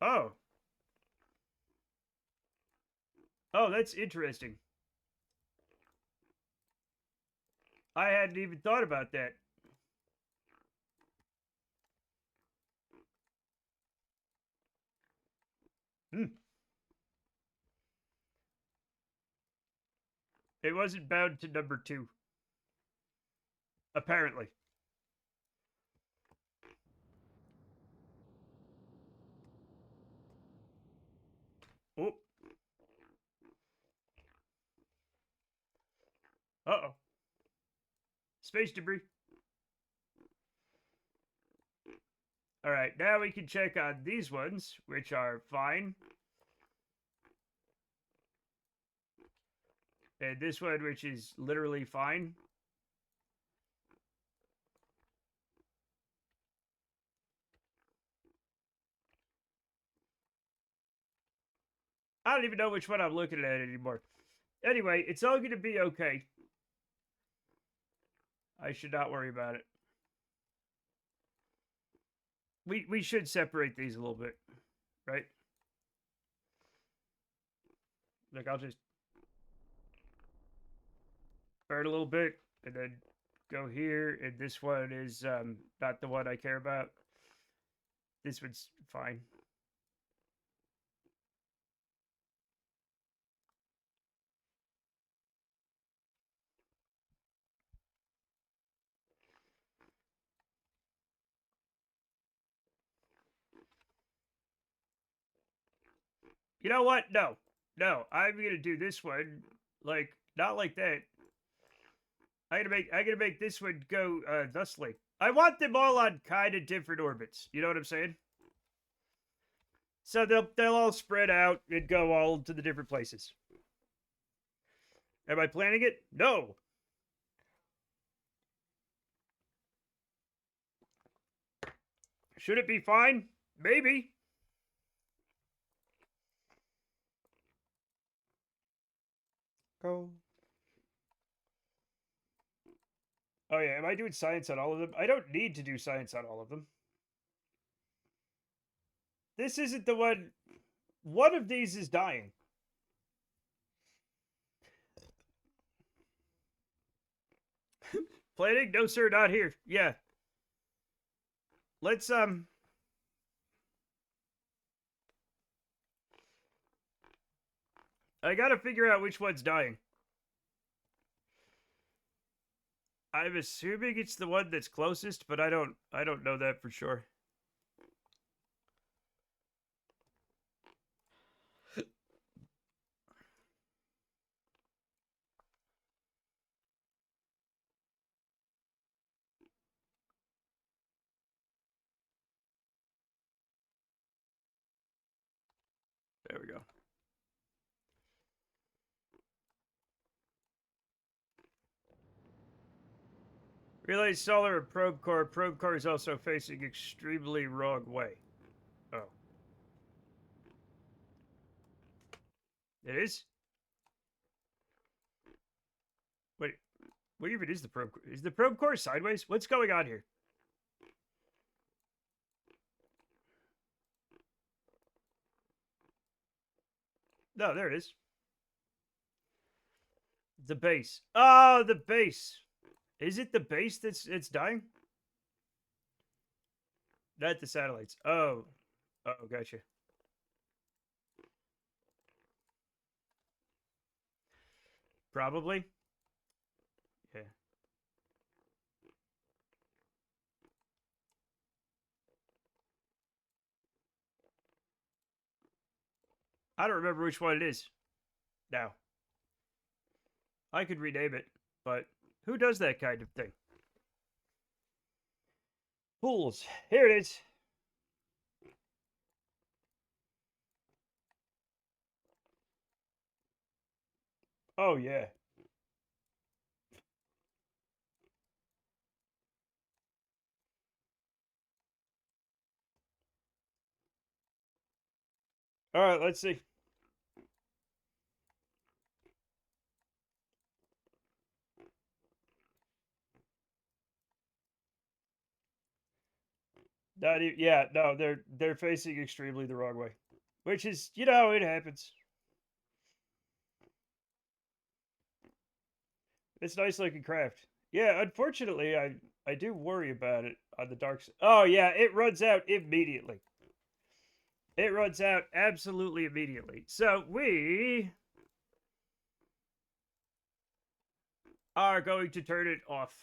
A: Oh. Oh, that's interesting. I hadn't even thought about that. It wasn't bound to number 2. Apparently. Oh. Uh-oh. Space debris. All right, now we can check on these ones, which are fine. And this one, which is literally fine. I don't even know which one I'm looking at anymore. Anyway, it's all going to be okay. I should not worry about it. We should separate these a little bit, right? Like, I'll just burn a little bit and then go here. And this one is not the one I care about. This one's fine. You know what? No. No, I'm gonna do this one like not like that. I'm gonna make this one go thusly. I want them all on kind of different orbits. You know what I'm saying? So they'll all spread out and go all to the different places. Am I planning it? No. Should it be fine? Maybe. Go. Oh yeah, am I doing science on all of them? I don't need to do science on all of them. This isn't the one. One of these is dying. Planning? No, sir, not here. Yeah. Let's, I gotta figure out which one's dying. I'm assuming it's the one that's closest, but I don't know that for sure. There we go. Relay solar and probe core. Probe core is also facing extremely wrong way. Oh. It is? Wait. What even is the probe core? Is the probe core sideways? What's going on here? No, there it is. The base. Oh, the base. Is it the base that's it's dying? Not the satellites. Oh. Oh, gotcha. Probably. Yeah. I don't remember which one it is. Now. I could rename it, but who does that kind of thing? Pools. Here it is. Oh, yeah. All right, let's see. Not even, yeah, no, they're facing extremely the wrong way, which is, you know, it happens. It's nice looking craft. Yeah, unfortunately, I do worry about it on the dark side. Oh yeah, it runs out immediately. It runs out absolutely immediately. So we are going to turn it off.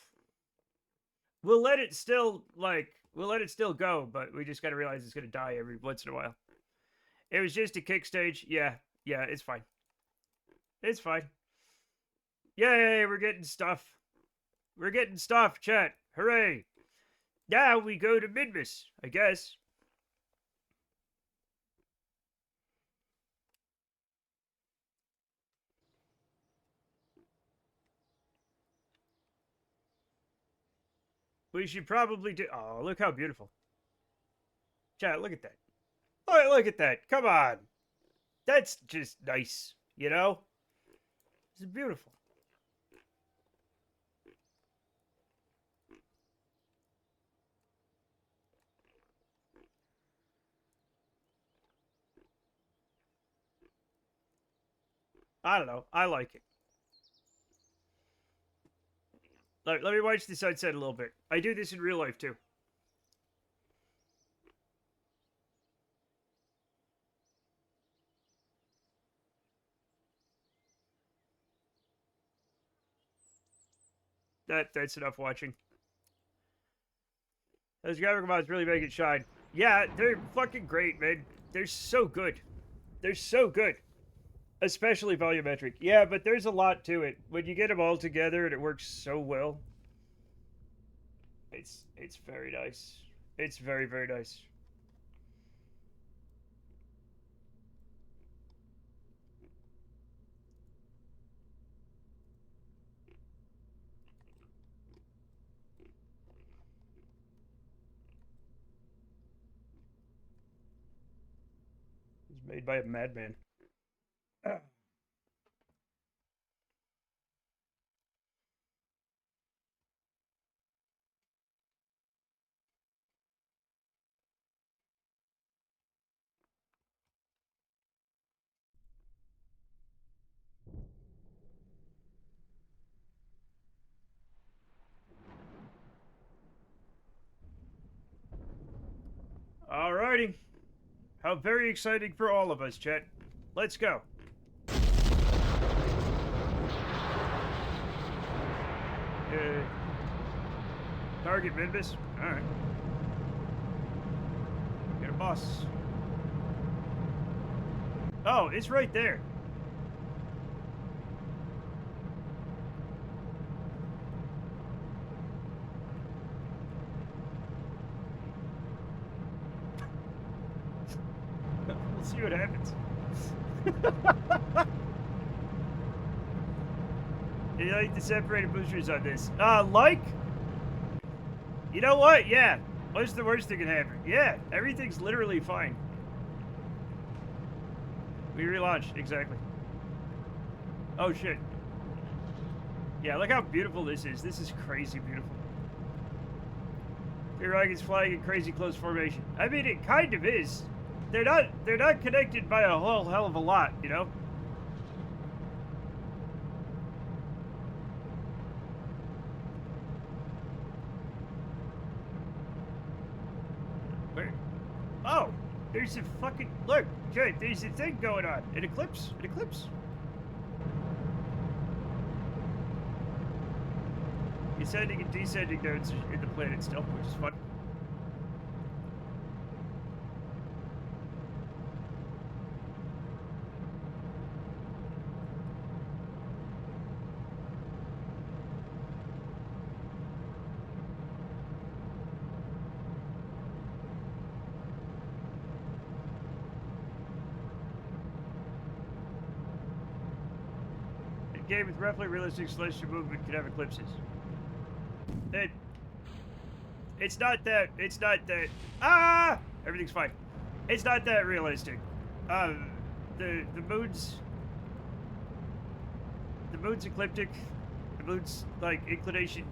A: We'll let it still, we'll let it still go, but we just gotta realize it's gonna die every once in a while. It was just a kick stage. Yeah, it's fine. It's fine. Yay, we're getting stuff. We're getting stuff, chat. Hooray. Now we go to Midmas, I guess. We should probably do... Oh, look how beautiful. Chat, look at that. Look at that. Come on. That's just nice, you know? It's beautiful. I don't know. I like it. Let me watch the sunset a little bit. I do this in real life, too. That's enough watching. Those graphic mods really make it shine. Yeah, they're fucking great, man. They're so good. They're so good. Especially volumetric. Yeah, but there's a lot to it. When you get them all together and it works so well, it's very nice. It's very, very nice. It's made by a madman. Alrighty. How very exciting for all of us, chat. Let's go. Target Midmas. Alright. Get a boss. Oh, it's right there. We'll see what happens. You like the separated boosters on this? Like? You know what? Yeah. What's the worst that can happen? Yeah, everything's literally fine. We relaunched, exactly. Oh, shit. Yeah, look how beautiful this is. This is crazy beautiful. Three rockets flying in crazy close formation. I mean, it kind of is. They're not connected by a whole hell of a lot, you know? Where? Oh, there's a fucking look. Okay, there's a thing going on. An eclipse. An eclipse. Ascending and descending nodes in the planet still, which is fun. A game with roughly realistic celestial movement can have eclipses. It's not that. Ah! Everything's fine. It's not that realistic. The moon's ecliptic. The moon's like inclination.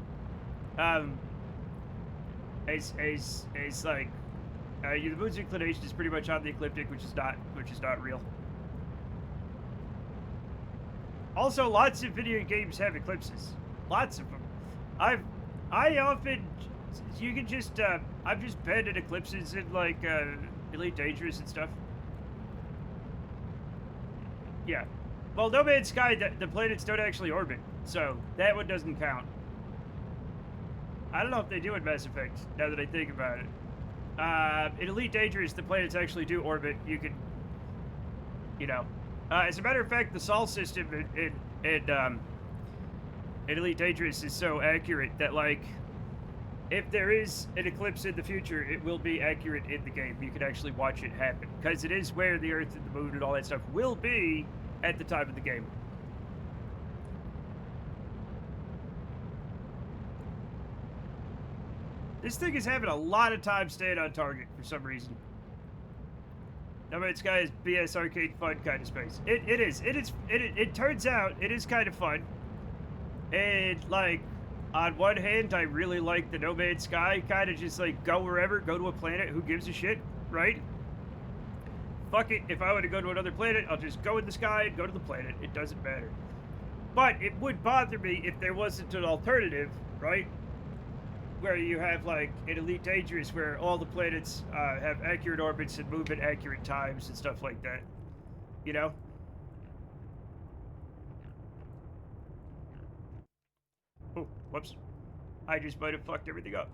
A: Is like the moon's inclination is pretty much on the ecliptic, which is not real. Also, lots of video games have eclipses. Lots of them. I often, you can just, I've just been in eclipses in, like, Elite Dangerous and stuff. Yeah. Well, No Man's Sky, the planets don't actually orbit, so that one doesn't count. I don't know if they do in Mass Effect, now that I think about it. In Elite Dangerous, the planets actually do orbit. You can, you know. As a matter of fact, the Sol system in Elite Dangerous is so accurate that, like, if there is an eclipse in the future, it will be accurate in the game. You can actually watch it happen. Because it is where the Earth and the Moon and all that stuff will be at the time of the game. This thing is having a lot of time staying on target for some reason. No Man's Sky is BS arcade fun kind of space. It turns out it is kind of fun. And, like, on one hand, I really like the No Man's Sky, kind of just, like, go wherever, go to a planet, who gives a shit, right? Fuck it, if I want to go to another planet, I'll just go in the sky and go to the planet. It doesn't matter. But it would bother me if there wasn't an alternative, right? Where you have, like, an Elite Dangerous where all the planets have accurate orbits and move at accurate times and stuff like that. You know? Oh, whoops. I just might have fucked everything up.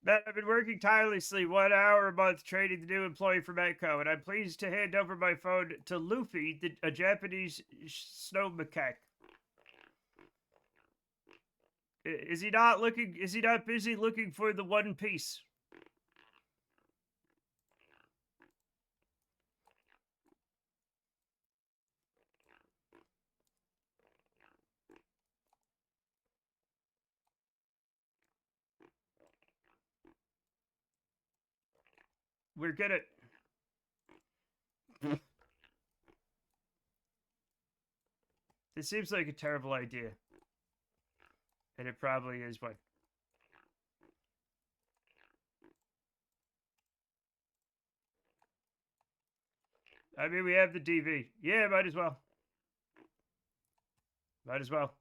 A: Matt, I've been working tirelessly 1 hour a month training the new employee for Matco, and I'm pleased to hand over my phone to Luffy, a Japanese snow macaque. Is he not busy looking for the One Piece? We're gonna... This seems like a terrible idea. And it probably is one. I mean, we have the DV. Yeah, might as well. Might as well.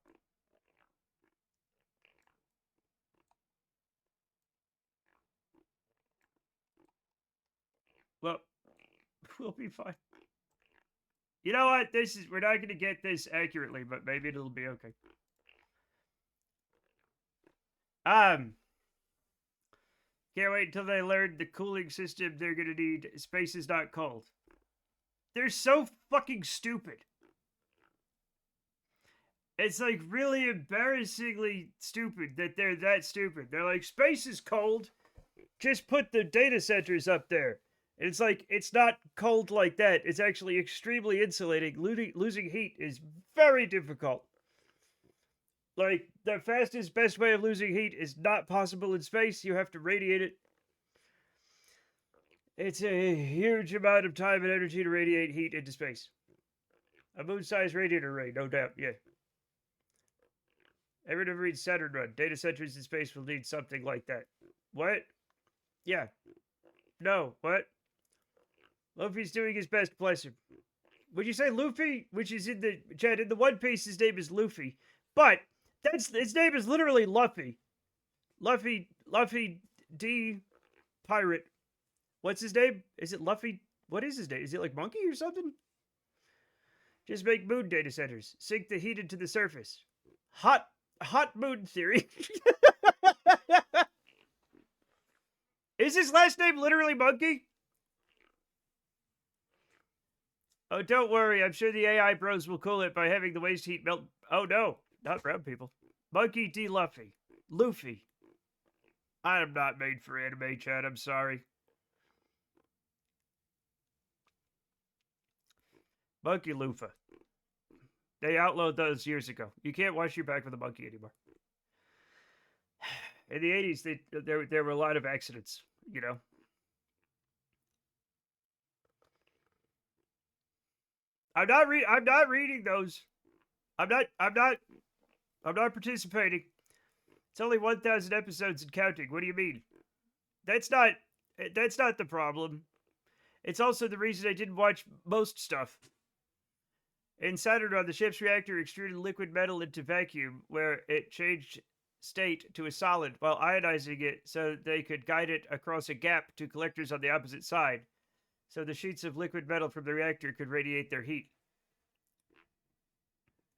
A: Well, we'll be fine. You know what? We're not going to get this accurately, but maybe it'll be okay. Can't wait until they learn the cooling system they're going to need. Space is not cold. They're so fucking stupid. It's like really embarrassingly stupid that they're that stupid. They're like, space is cold. Just put the data centers up there. And it's like, it's not cold like that. It's actually extremely insulating. Losing heat is very difficult. Like, the fastest, best way of losing heat is not possible in space. You have to radiate it. It's a huge amount of time and energy to radiate heat into space. A moon-sized radiator array, no doubt, yeah. Everyone reads Saturn Run. Data centers in space will need something like that. What? Yeah. No, what? Luffy's doing his best, bless him. Would you say Luffy? Which is in the chat. In the One Piece, his name is Luffy. But his name is literally Luffy. Luffy D. Pirate. What's his name? Is it Luffy? What is his name? Is it like Monkey or something? Just make moon data centers. Sink the heat into the surface. Hot moon theory. Is his last name literally Monkey? Oh, don't worry. I'm sure the AI bros will cool it by having the waste heat melt. Oh, no. Not brown people. Monkey D. Luffy. Luffy. I am not made for anime, chat. I'm sorry. Monkey Luffy. They outlawed those years ago. You can't wash your back with a monkey anymore. In the 80s, there were a lot of accidents, you know. I'm not reading those. I'm not participating. It's only 1,000 episodes and counting. What do you mean? That's not the problem. It's also the reason I didn't watch most stuff. In Saturn Run, the ship's reactor extruded liquid metal into vacuum, where it changed state to a solid while ionizing it so they could guide it across a gap to collectors on the opposite side, so the sheets of liquid metal from the reactor could radiate their heat.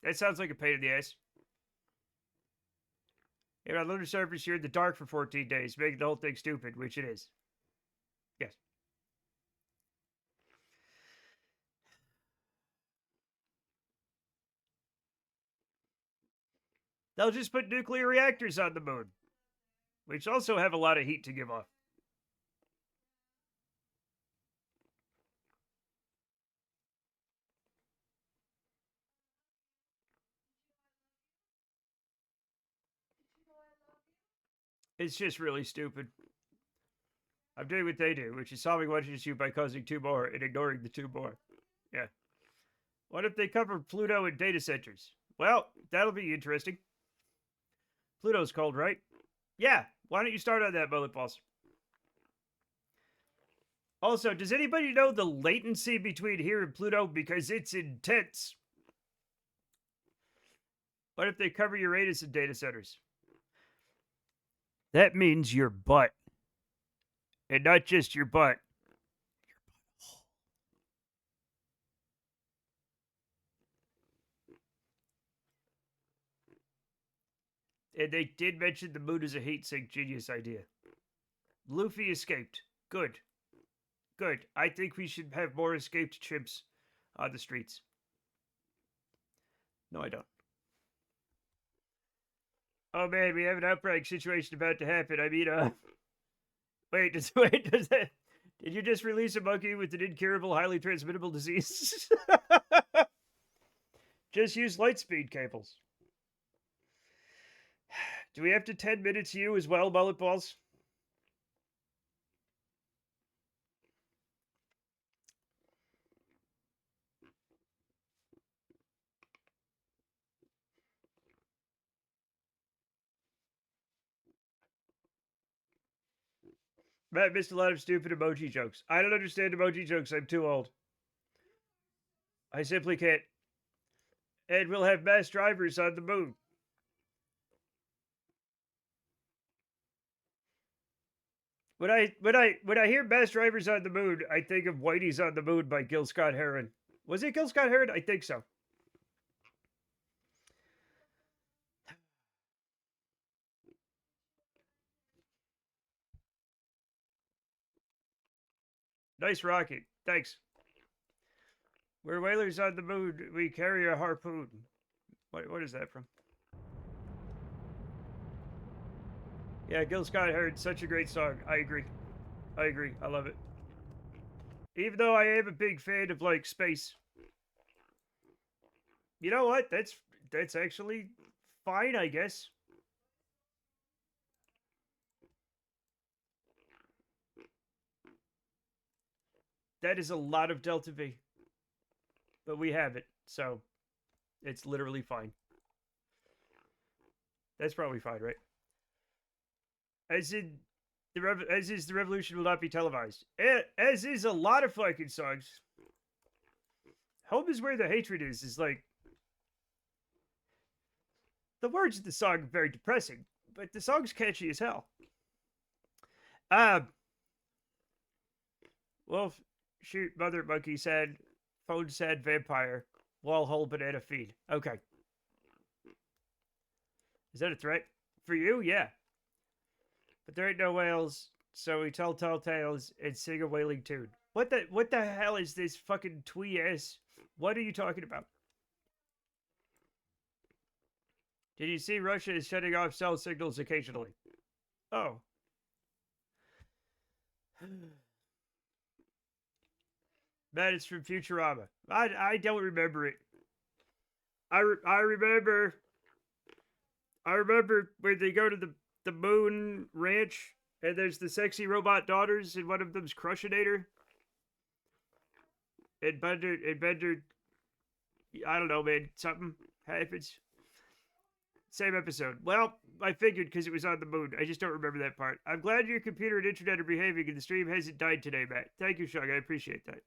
A: That sounds like a pain in the ass. And on lunar surface, you're in the dark for 14 days, making the whole thing stupid, which it is. Yes. They'll just put nuclear reactors on the moon, which also have a lot of heat to give off. It's just really stupid. I'm doing what they do, which is solving one issue by causing two more and ignoring the two more. Yeah. What if they cover Pluto and data centers? Well, that'll be interesting. Pluto's cold, right? Yeah. Why don't you start on that, Bullet Balls? Also, does anybody know the latency between here and Pluto? Because it's intense. What if they cover Uranus and data centers? That means your butt. And not just your butt. And they did mention the moon as a heat sink. Genius idea. Luffy escaped. Good. Good. I think we should have more escaped chimps on the streets. No, I don't. Oh man, we have an outbreak situation about to happen. I mean, wait, does that... Did you just release a monkey with an incurable, highly transmittable disease? Just use light speed cables. Do we have to 10 minutes you as well, Bullet Balls? Matt missed a lot of stupid emoji jokes. I don't understand emoji jokes. I'm too old. I simply can't. And we'll have mass drivers on the moon. When I hear mass drivers on the moon, I think of Whitey's on the Moon by Gil Scott-Heron. Was it Gil Scott-Heron? I think so. Nice rocket. Thanks. We're whalers on the moon. We carry a harpoon. What is that from? Yeah, Gil Scott-Heron, such a great song. I agree. I love it. Even though I am a big fan of, like, space. You know what? That's actually fine, I guess. That is a lot of Delta V. But we have it, so it's literally fine. That's probably fine, right? As in, as is the revolution will not be televised. As is a lot of fucking songs. Home is where the hatred is like... The words of the song are very depressing, but the song's catchy as hell. Wolf, shoot, mother monkey said, phone said vampire, wall hole banana feed. Okay. Is that a threat? For you? Yeah. But there ain't no whales, so we tell tall tales and sing a wailing tune. What the hell is this fucking twee ass? What are you talking about? Did you see Russia is shutting off cell signals occasionally? Oh. That is from Futurama. I don't remember it. I remember where they go to the moon ranch and there's the sexy robot daughters and one of them's Crushinator. And Bender, I don't know, man, something happens. Same episode. Well, I figured because it was on the moon. I just don't remember that part. I'm glad your computer and internet are behaving and the stream hasn't died today, Matt. Thank you, Shug. I appreciate that.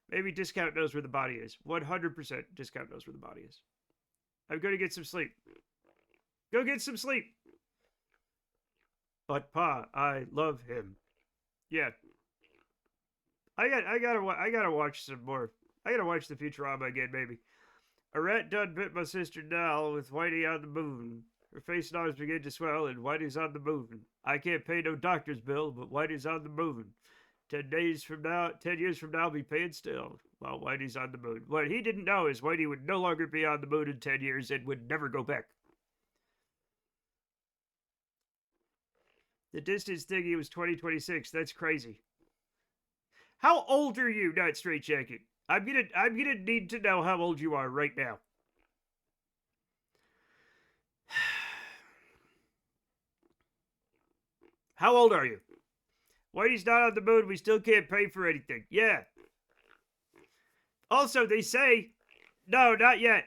A: Maybe Discount knows where the body is. 100% Discount knows where the body is. I'm going to get some sleep. Go get some sleep. But Pa, I love him. Yeah. I gotta watch some more. I gotta watch the Futurama again, maybe. A rat done bit my sister Nell with Whitey on the moon. Her face and arms begin to swell, and Whitey's on the moon. I can't pay no doctor's bill, but Whitey's on the moon. 10 years from now, I'll be paying still while Whitey's on the moon. What he didn't know is Whitey would no longer be on the moon in 10 years and would never go back. The distance thingy was 2026. That's crazy. How old are you, Not Straight Jacket? I'm gonna need to know how old you are right now. How old are you? Whitey's not on the moon. We still can't pay for anything. Yeah. Also, they say, no, not yet.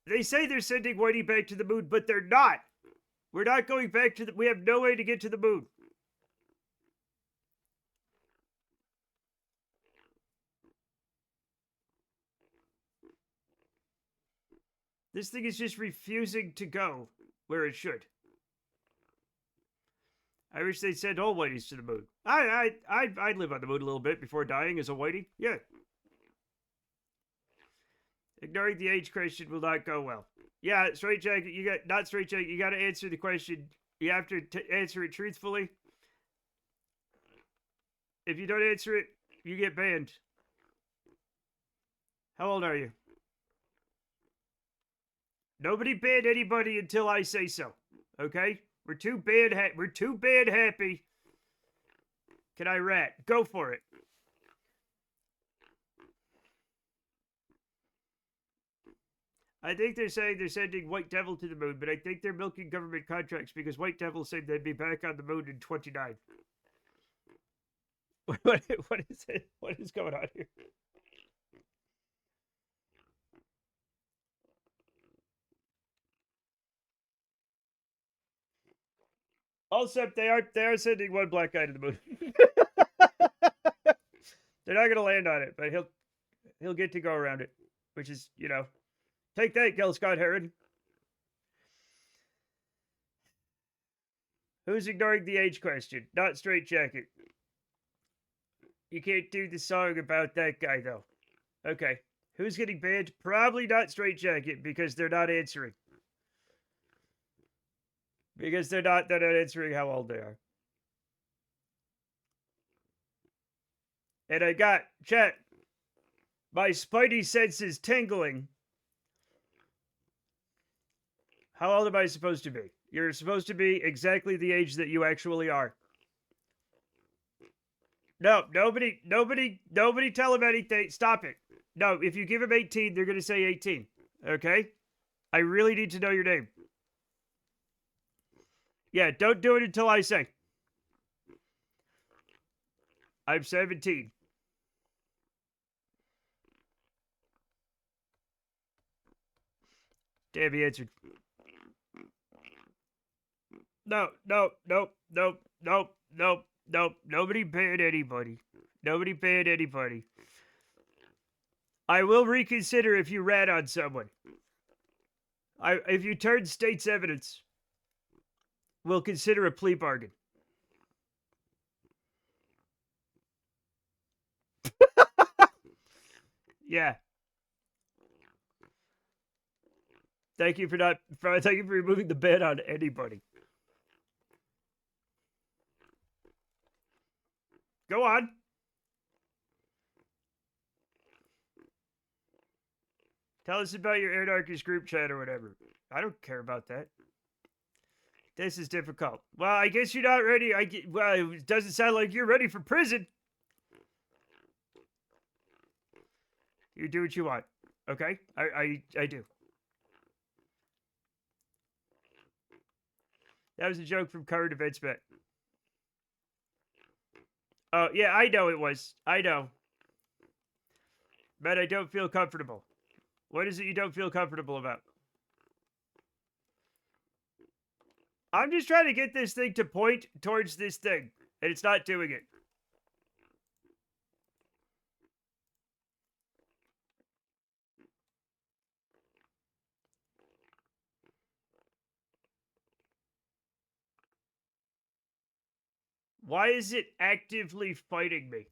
A: They say they're sending Whitey back to the moon, but they're not. We're not going back to the. We have no way to get to the moon. This thing is just refusing to go where it should. I wish they'd send all Whiteys to the moon. I'd live on the moon a little bit before dying as a Whitey. Yeah. Ignoring the age question will not go well. Yeah, Straight Jacket, not Straight Jacket, you got to answer the question. You have to answer it truthfully. If you don't answer it, you get banned. How old are you? Nobody ban anybody until I say so. Okay? We're too bad happy. Can I rat? Go for it. I think they're saying they're sending White Devil to the moon, but I think they're milking government contracts because White Devil said they'd be back on the moon in 29. What is it? What is going on here? Also, they are sending one black guy to the moon. They're not gonna land on it, but he'll get to go around it, which is, take that, Gil Scott Heron. Who's ignoring the age question? Not Straight Jacket. You can't do the song about that guy though. Okay, who's getting banned? Probably not Straight Jacket because they're not answering. Because they're not answering how old they are. And I got, chat, my spidey senses tingling. How old am I supposed to be? You're supposed to be exactly the age that you actually are. No, nobody tell him anything. Stop it. No, if you give him 18, they're going to say 18. Okay? I really need to know your name. Yeah, don't do it until I say. I'm 17. Damn, he answered. No. Nobody banned anybody. Nobody banned anybody. I will reconsider if you rat on someone. If you turn state's evidence, we'll consider a plea bargain. Yeah. Thank you for removing the ban on anybody. Go on. Tell us about your Anarchist group chat or whatever. I don't care about that. This is difficult. Well, I guess you're not ready. Well, it doesn't sound like you're ready for prison. You do what you want. Okay? I do. That was a joke from Current Events Bet. Oh, yeah, I know it was. I know. But I don't feel comfortable. What is it you don't feel comfortable about? I'm just trying to get this thing to point towards this thing, and it's not doing it. Why is it actively fighting me?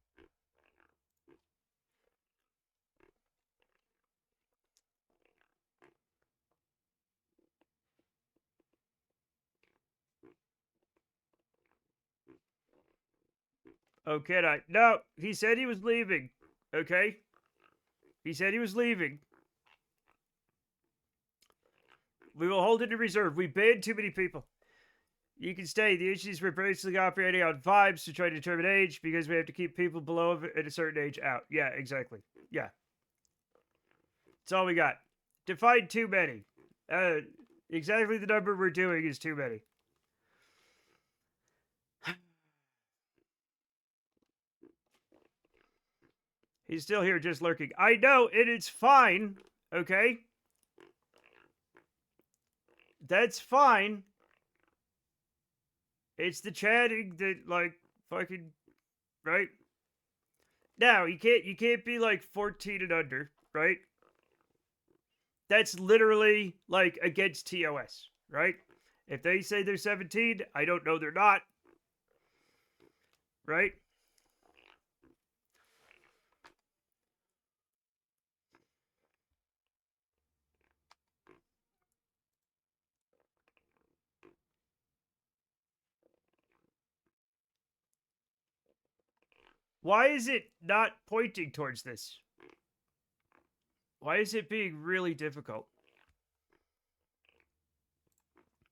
A: Oh, can I? No, he said he was leaving. Okay? He said he was leaving. We will hold it in reserve. We banned too many people. You can stay. The issues we're basically operating on vibes to try to determine age because we have to keep people below at a certain age out. Yeah, exactly. Yeah. That's all we got. Define too many. Exactly the number we're doing is too many. He's still here, just lurking. I know, and it's fine. Okay? That's fine. It's the chatting that, like, fucking, right? Now, you can't be, like, 14 and under, right? That's literally, like, against TOS, right? If they say they're 17, I don't know they're not. Right? Why is it not pointing towards this? Why is it being really difficult?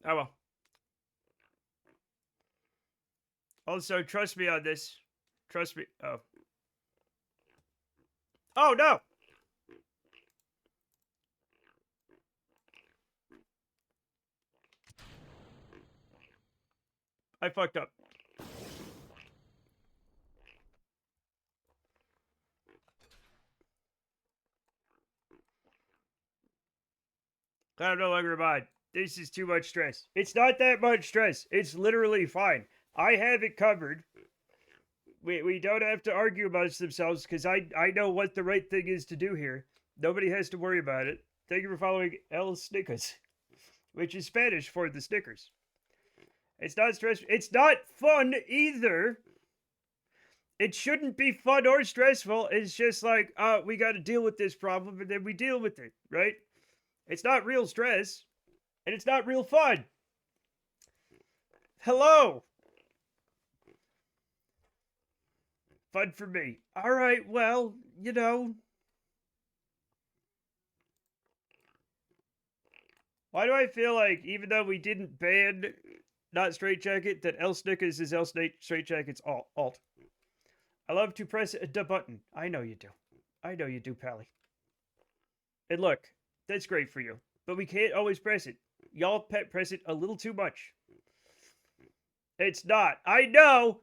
A: Oh well. Also, trust me on this. Trust me. Oh. Oh, no! I fucked up. I no longer mind. This is too much stress. It's not that much stress. It's literally fine. I have it covered. We don't have to argue amongst themselves because I know what the right thing is to do here. Nobody has to worry about it. Thank you for following El Snickers, which is Spanish for the Snickers. It's not stressful. It's not fun either. It shouldn't be fun or stressful. It's just like, we got to deal with this problem and then we deal with it, right? It's not real stress and it's not real fun. Hello. Fun for me. All right, well, you know. Why do I feel like, even though we didn't ban Not Straight Jacket, that El Snickers is El Straight Jacket's alt? I love to press the button. I know you do. I know you do, Pally. And look, that's great for you. But we can't always press it. Y'all press it a little too much. It's not. I know.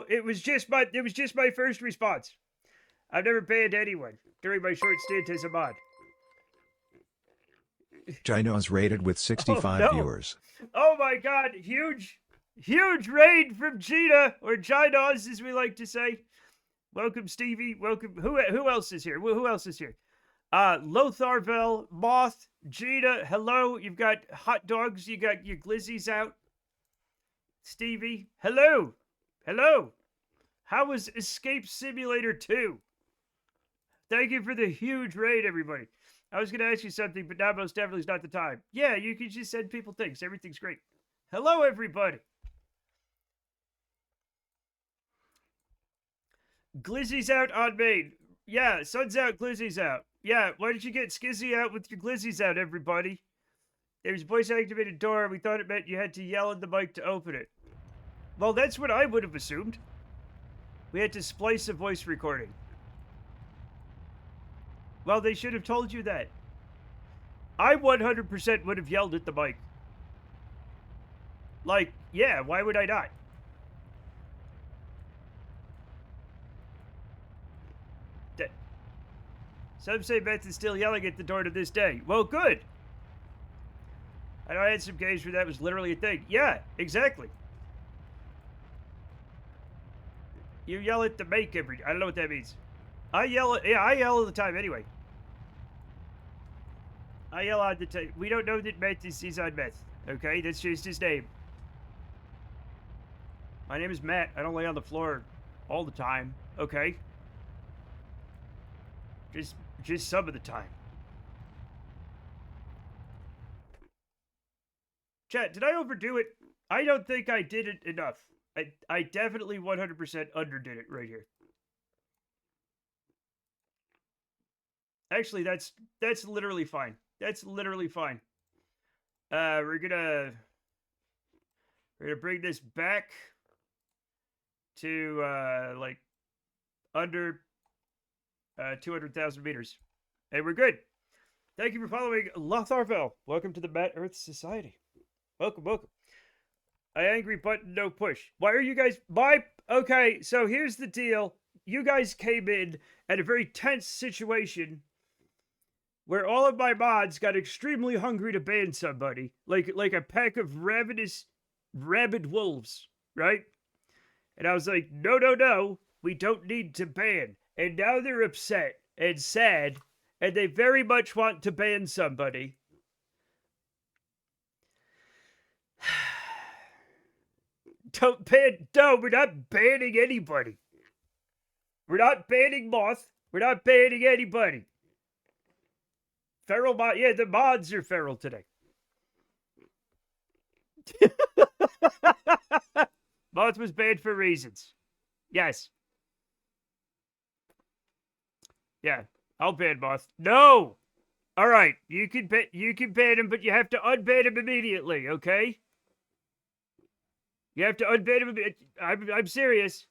A: It was just my first response. I've never banned anyone during my short stint as a mod.
D: Gino's rated with 65 viewers.
A: Oh my god, huge raid from Gina, or Ginos as we like to say. Welcome, Stevie. Welcome. Who else is here? Who else is here? Lotharvel, Moth, Gina, hello. You've got hot dogs, you got your glizzies out. Stevie, hello. How was Escape Simulator 2? Thank you for the huge raid, everybody. I was going to ask you something, but now most definitely is not the time. Yeah, you can just send people things. Everything's great. Hello, everybody. Glizzy's out on main. Yeah, sun's out, Glizzy's out. Yeah, why did you get Skizzy out with your Glizzy's out, everybody? There's a voice-activated door, and we thought it meant you had to yell in the mic to open it. Well, that's what I would have assumed. We had to splice a voice recording. Well, they should have told you that. I 100% would have yelled at the mic. Like, yeah, why would I not? Some say Beth is still yelling at the door to this day. Well, good. I know I had some games where that was literally a thing. Yeah, exactly. You yell at the mic I don't know what that means. I yell all the time anyway. I yell all the time. We don't know that Meth is on meth. Okay, that's just his name. My name is Matt. I don't lay on the floor all the time. Okay. Just some of the time. Chat, did I overdo it? I don't think I did it enough. I definitely 100% underdid it right here. Actually, that's literally fine. That's literally fine. We're gonna bring this back to like under 200,000 meters, and we're good. Thank you for following Lotharvel. Welcome to the Matt Earth Society. Welcome, welcome. I angry button, no push. Why are you guys... Okay, so here's the deal. You guys came in at a very tense situation where all of my mods got extremely hungry to ban somebody. Like a pack of rabid wolves, right? And I was like, no, we don't need to ban. And now they're upset and sad, and they very much want to ban somebody. Don't ban. No, we're not banning anybody. We're not banning Moth. We're not banning anybody. Feral mod. Yeah, the mods are feral today. Moth was banned for reasons. Yes. Yeah, I'll ban Moth. No. All right, you can ban him, but you have to unban him immediately. Okay. You have to unban him. I'm serious.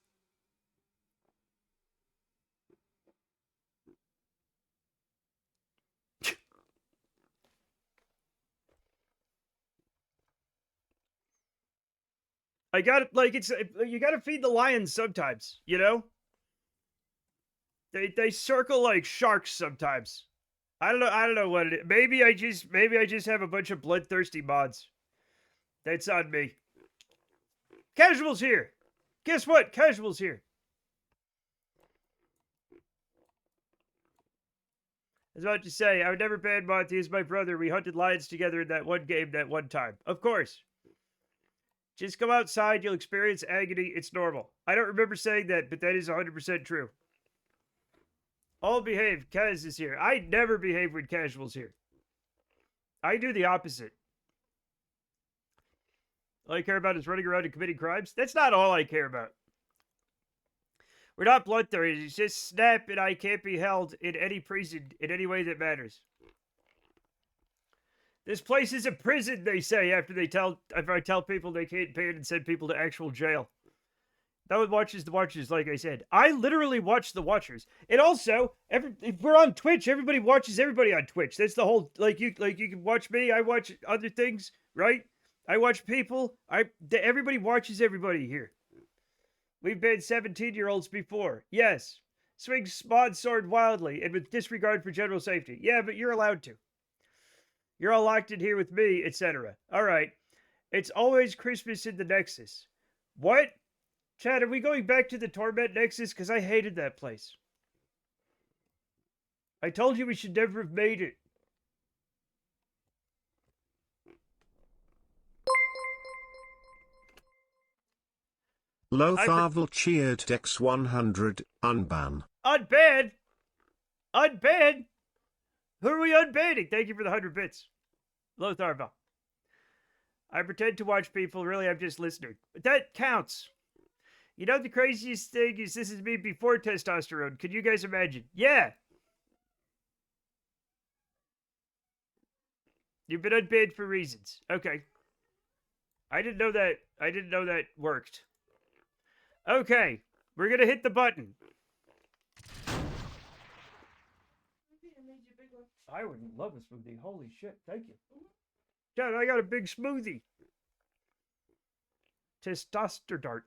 A: I got like you got to feed the lions sometimes, you know? They circle like sharks sometimes. I don't know what it is. Maybe I just have a bunch of bloodthirsty mods. That's on me. Casual's here. Guess what? Casual's here. I was about to say, I would never ban Moth. He is my brother. We hunted lions together in that one game that one time. Of course. Just come outside. You'll experience agony. It's normal. I don't remember saying that, but that is 100% true. All behave. Kaz is here. I never behave when Casual's here. I do the opposite. All I care about is running around and committing crimes. That's not all I care about. We're not bloodthirsty. It's just Snap and I can't be held in any prison in any way that matters. This place is a prison, they say, after I tell people they can't ban and send people to actual jail. No one watches the Watchers, like I said. I literally watch the Watchers. And also, if we're on Twitch, everybody watches everybody on Twitch. That's the whole, you can watch me, I watch other things, right? I watch people. Everybody watches everybody here. We've banned 17-year-olds before. Yes. Swing mod sword wildly and with disregard for general safety. Yeah, but you're allowed to. You're all locked in here with me, etc. All right. It's always Christmas in the Nexus. What? Chad, are we going back to the Torment Nexus? Because I hated that place. I told you we should never have made it.
B: Lotharvel cheered X100, unban.
A: Unban? Unban? Who are we unbanning? Thank you for the 100 bits. Lotharvel. I pretend to watch people. Really, I'm just listening. But that counts. You know the craziest thing is this is me before testosterone. Can you guys imagine? Yeah. You've been unbanned for reasons. Okay. I didn't know that worked. Okay. We're gonna hit the button. I would love a smoothie. Holy shit. Thank you. Dad, I got a big smoothie. Testosterone.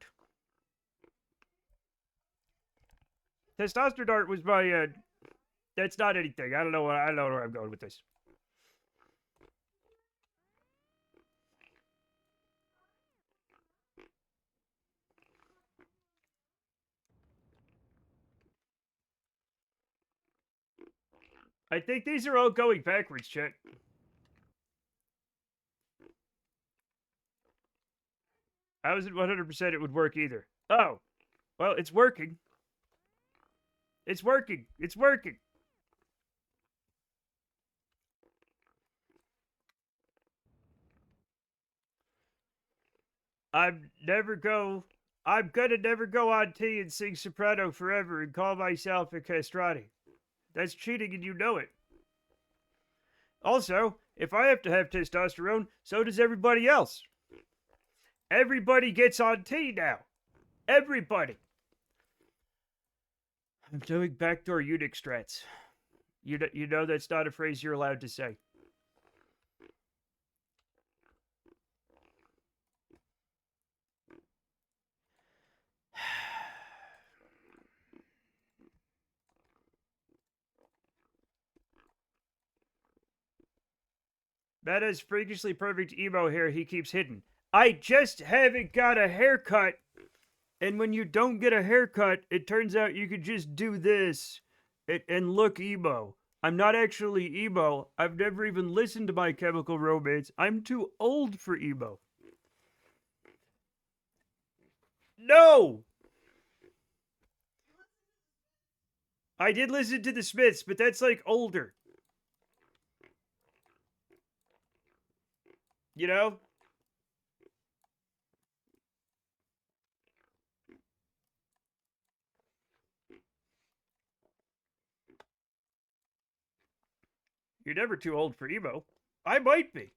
A: Testosterone was my, that's not anything. I don't know where I'm going with this. I think these are all going backwards, chat. I wasn't 100% it would work either. Oh, well, it's working. It's working. It's working. I'm gonna never go on T and sing soprano forever and call myself a castrati. That's cheating and you know it. Also, if I have to have testosterone, so does everybody else. Everybody gets on T now. Everybody. I'm doing backdoor Unix strats. You know that's not a phrase you're allowed to say. That is freakishly perfect emo hair he keeps hidden. I just haven't got a haircut. And when you don't get a haircut, it turns out you could just do this and look emo. I'm not actually emo. I've never even listened to My Chemical Romance. I'm too old for emo. No! I did listen to the Smiths, but that's like older. You know? You're never too old for emo. I might be.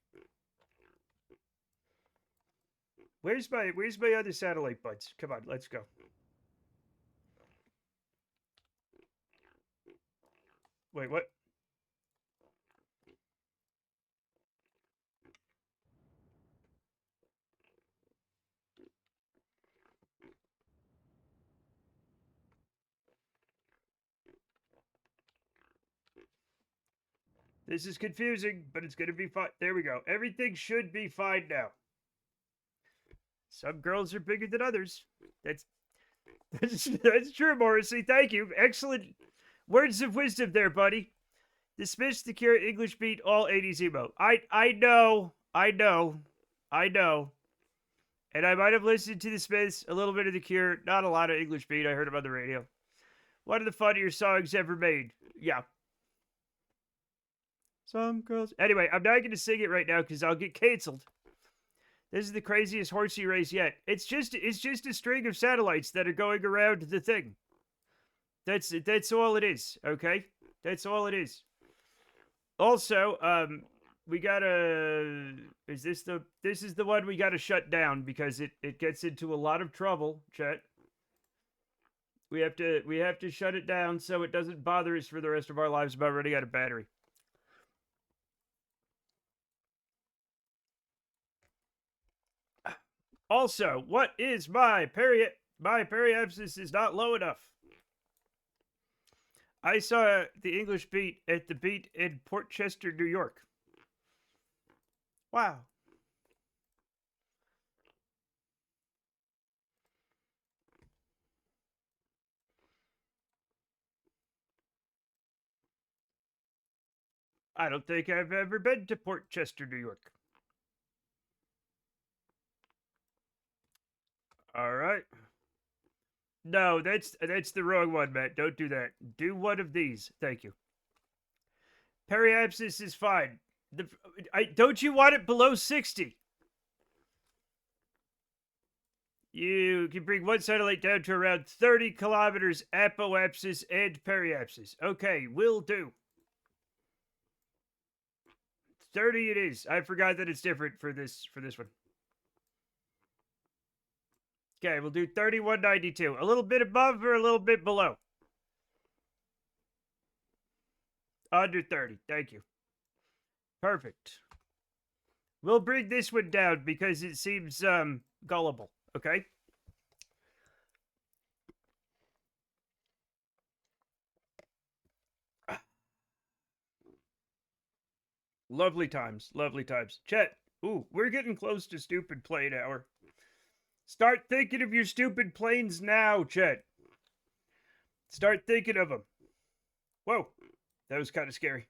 A: Where's my other satellite buds? Come on, let's go. Wait, what? This is confusing, but it's going to be fine. There we go. Everything should be fine now. Some girls are bigger than others. That's true, Morrissey. Thank you. Excellent words of wisdom there, buddy. Dismiss the Cure English beat all 80s emo. I know. And I might have listened to the Smiths, a little bit of the Cure, not a lot of English beat. I heard them on the radio. One of the funnier songs ever made. Yeah. Some girls. Anyway, I'm not going to sing it right now because I'll get canceled. This is the craziest horsey race yet. It's just a string of satellites that are going around the thing. That's all it is. Okay, that's all it is. Also, we gotta. This is the one we gotta shut down because it gets into a lot of trouble, chat. We have to shut it down so it doesn't bother us for the rest of our lives about running out of battery. Also, what is my periapsis is not low enough. I saw the English beat at the beat in Port Chester, New York. Wow. I don't think I've ever been to Port Chester, New York. All right. No, that's the wrong one, Matt. Don't do that. Do one of these. Thank you. Periapsis is fine. Don't you want it below 60? You can bring one satellite down to around 30 kilometers apoapsis and periapsis. Okay, will do. 30 it is. I forgot that it's different for this one. Okay, we'll do 3192. A little bit above or a little bit below? Under 30. Thank you. Perfect. We'll bring this one down because it seems gullible. Okay? Lovely times. Lovely times. Chet. Ooh, we're getting close to stupid plane hour. Start thinking of your stupid planes now, Chet. Start thinking of them. Whoa, that was kind of scary.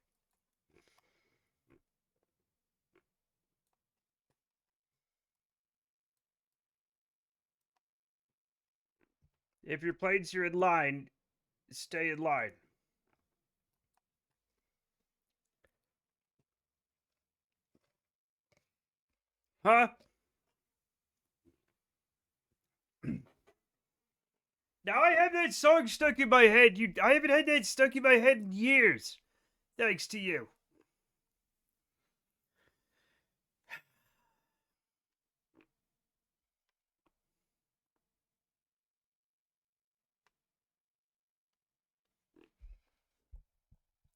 A: If your planes are in line, stay in line. Huh? Now I have that song stuck in my head. I haven't had that stuck in my head in years. Thanks to you.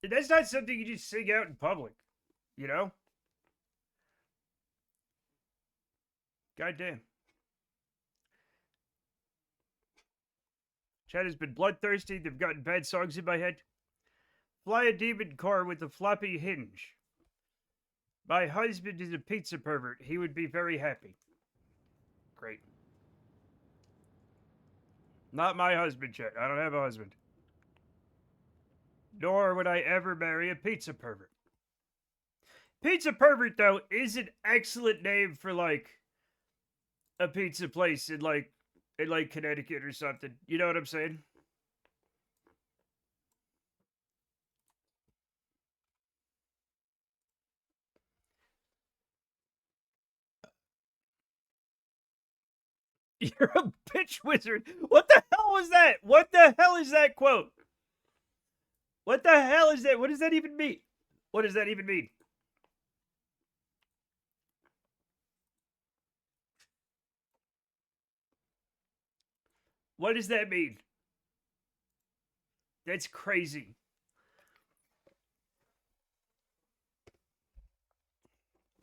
A: And that's not something you just sing out in public, you know? Goddamn. Chad has been bloodthirsty. They've gotten bad songs in my head. Fly a demon car with a floppy hinge. My husband is a pizza pervert. He would be very happy. Great. Not my husband, Chet. I don't have a husband. Nor would I ever marry a pizza pervert. Pizza pervert, though, is an excellent name for, like, a pizza place in Connecticut or something. You know what I'm saying? You're a bitch wizard. What the hell was that? What the hell is that quote? What the hell is that? What does that even mean? What does that even mean? What does that mean? That's crazy.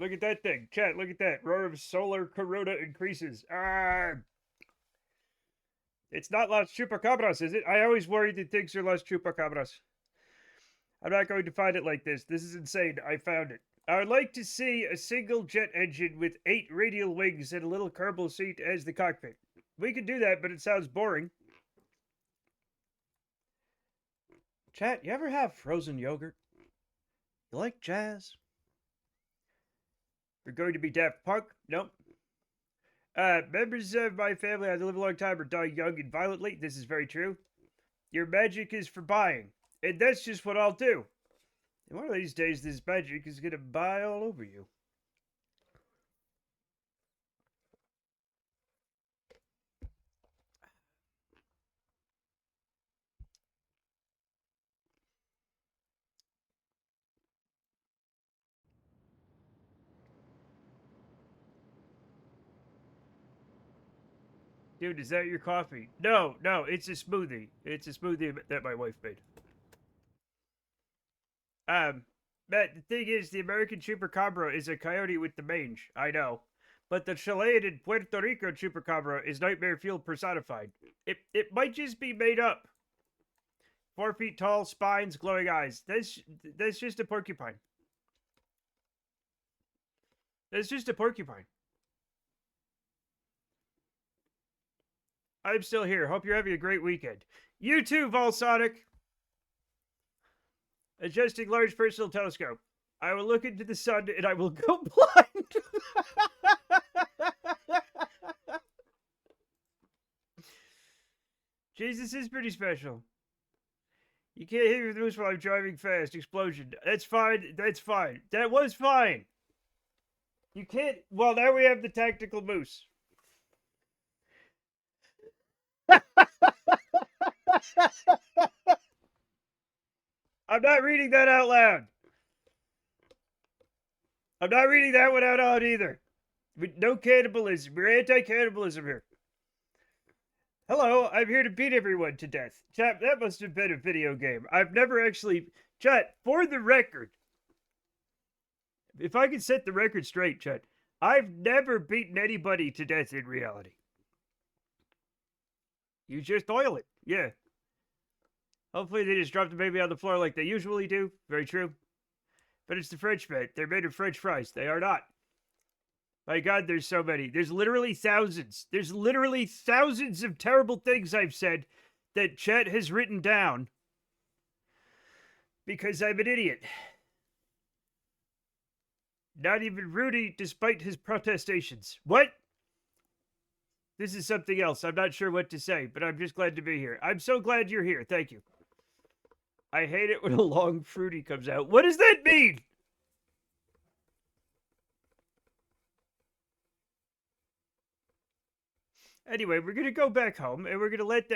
A: Look at that thing. Chat, look at that. Roar of solar corona increases. It's not Las Chupacabras, is it? I always worry that things are Las Chupacabras. I'm not going to find it like this. This is insane. I found it. I would like to see a single jet engine with 8 radial wings and a little Kerbal seat as the cockpit. We could do that, but it sounds boring. Chat, you ever have frozen yogurt? You like jazz? You're going to be Daft Punk? Nope. Members of my family either live a long time or die young and violently. This is very true. Your magic is for buying. And that's just what I'll do. And one of these days, this magic is going to buy all over you. Dude, is that your coffee? No, it's a smoothie. It's a smoothie that my wife made. Matt, the thing is, the American chupacabra is a coyote with the mange. I know. But the Chilean and Puerto Rico chupacabra is nightmare fuel personified. It might just be made up. 4 feet tall, spines, glowing eyes. That's just a porcupine. That's just a porcupine. I'm still here. Hope you're having a great weekend. You too, Volsonic. Adjusting large personal telescope. I will look into the sun and I will go blind. Jesus is pretty special. You can't hit me with moose while I'm driving fast. Explosion. That's fine. That's fine. That was fine. You can't. Well, now we have the tactical moose. I'm not reading that out loud. I'm not reading that one out loud either. No cannibalism. We're anti-cannibalism here. Hello, I'm here to beat everyone to death. Chat, that must have been a video game. I've never actually... Chat, for the record, if I can set the record straight, chat, I've never beaten anybody to death in reality. You just oil it. Yeah. Hopefully they just drop the baby on the floor like they usually do. Very true. But it's the French, man. They're made of French fries. They are not. My God, there's so many. There's literally thousands. There's literally thousands of terrible things I've said that Chet has written down because I'm an idiot. Not even Rudy, despite his protestations. What? This is something else. I'm not sure what to say, but I'm just glad to be here. I'm so glad you're here. Thank you. I hate it when a long fruity comes out. What does that mean? Anyway, we're gonna go back home and we're gonna let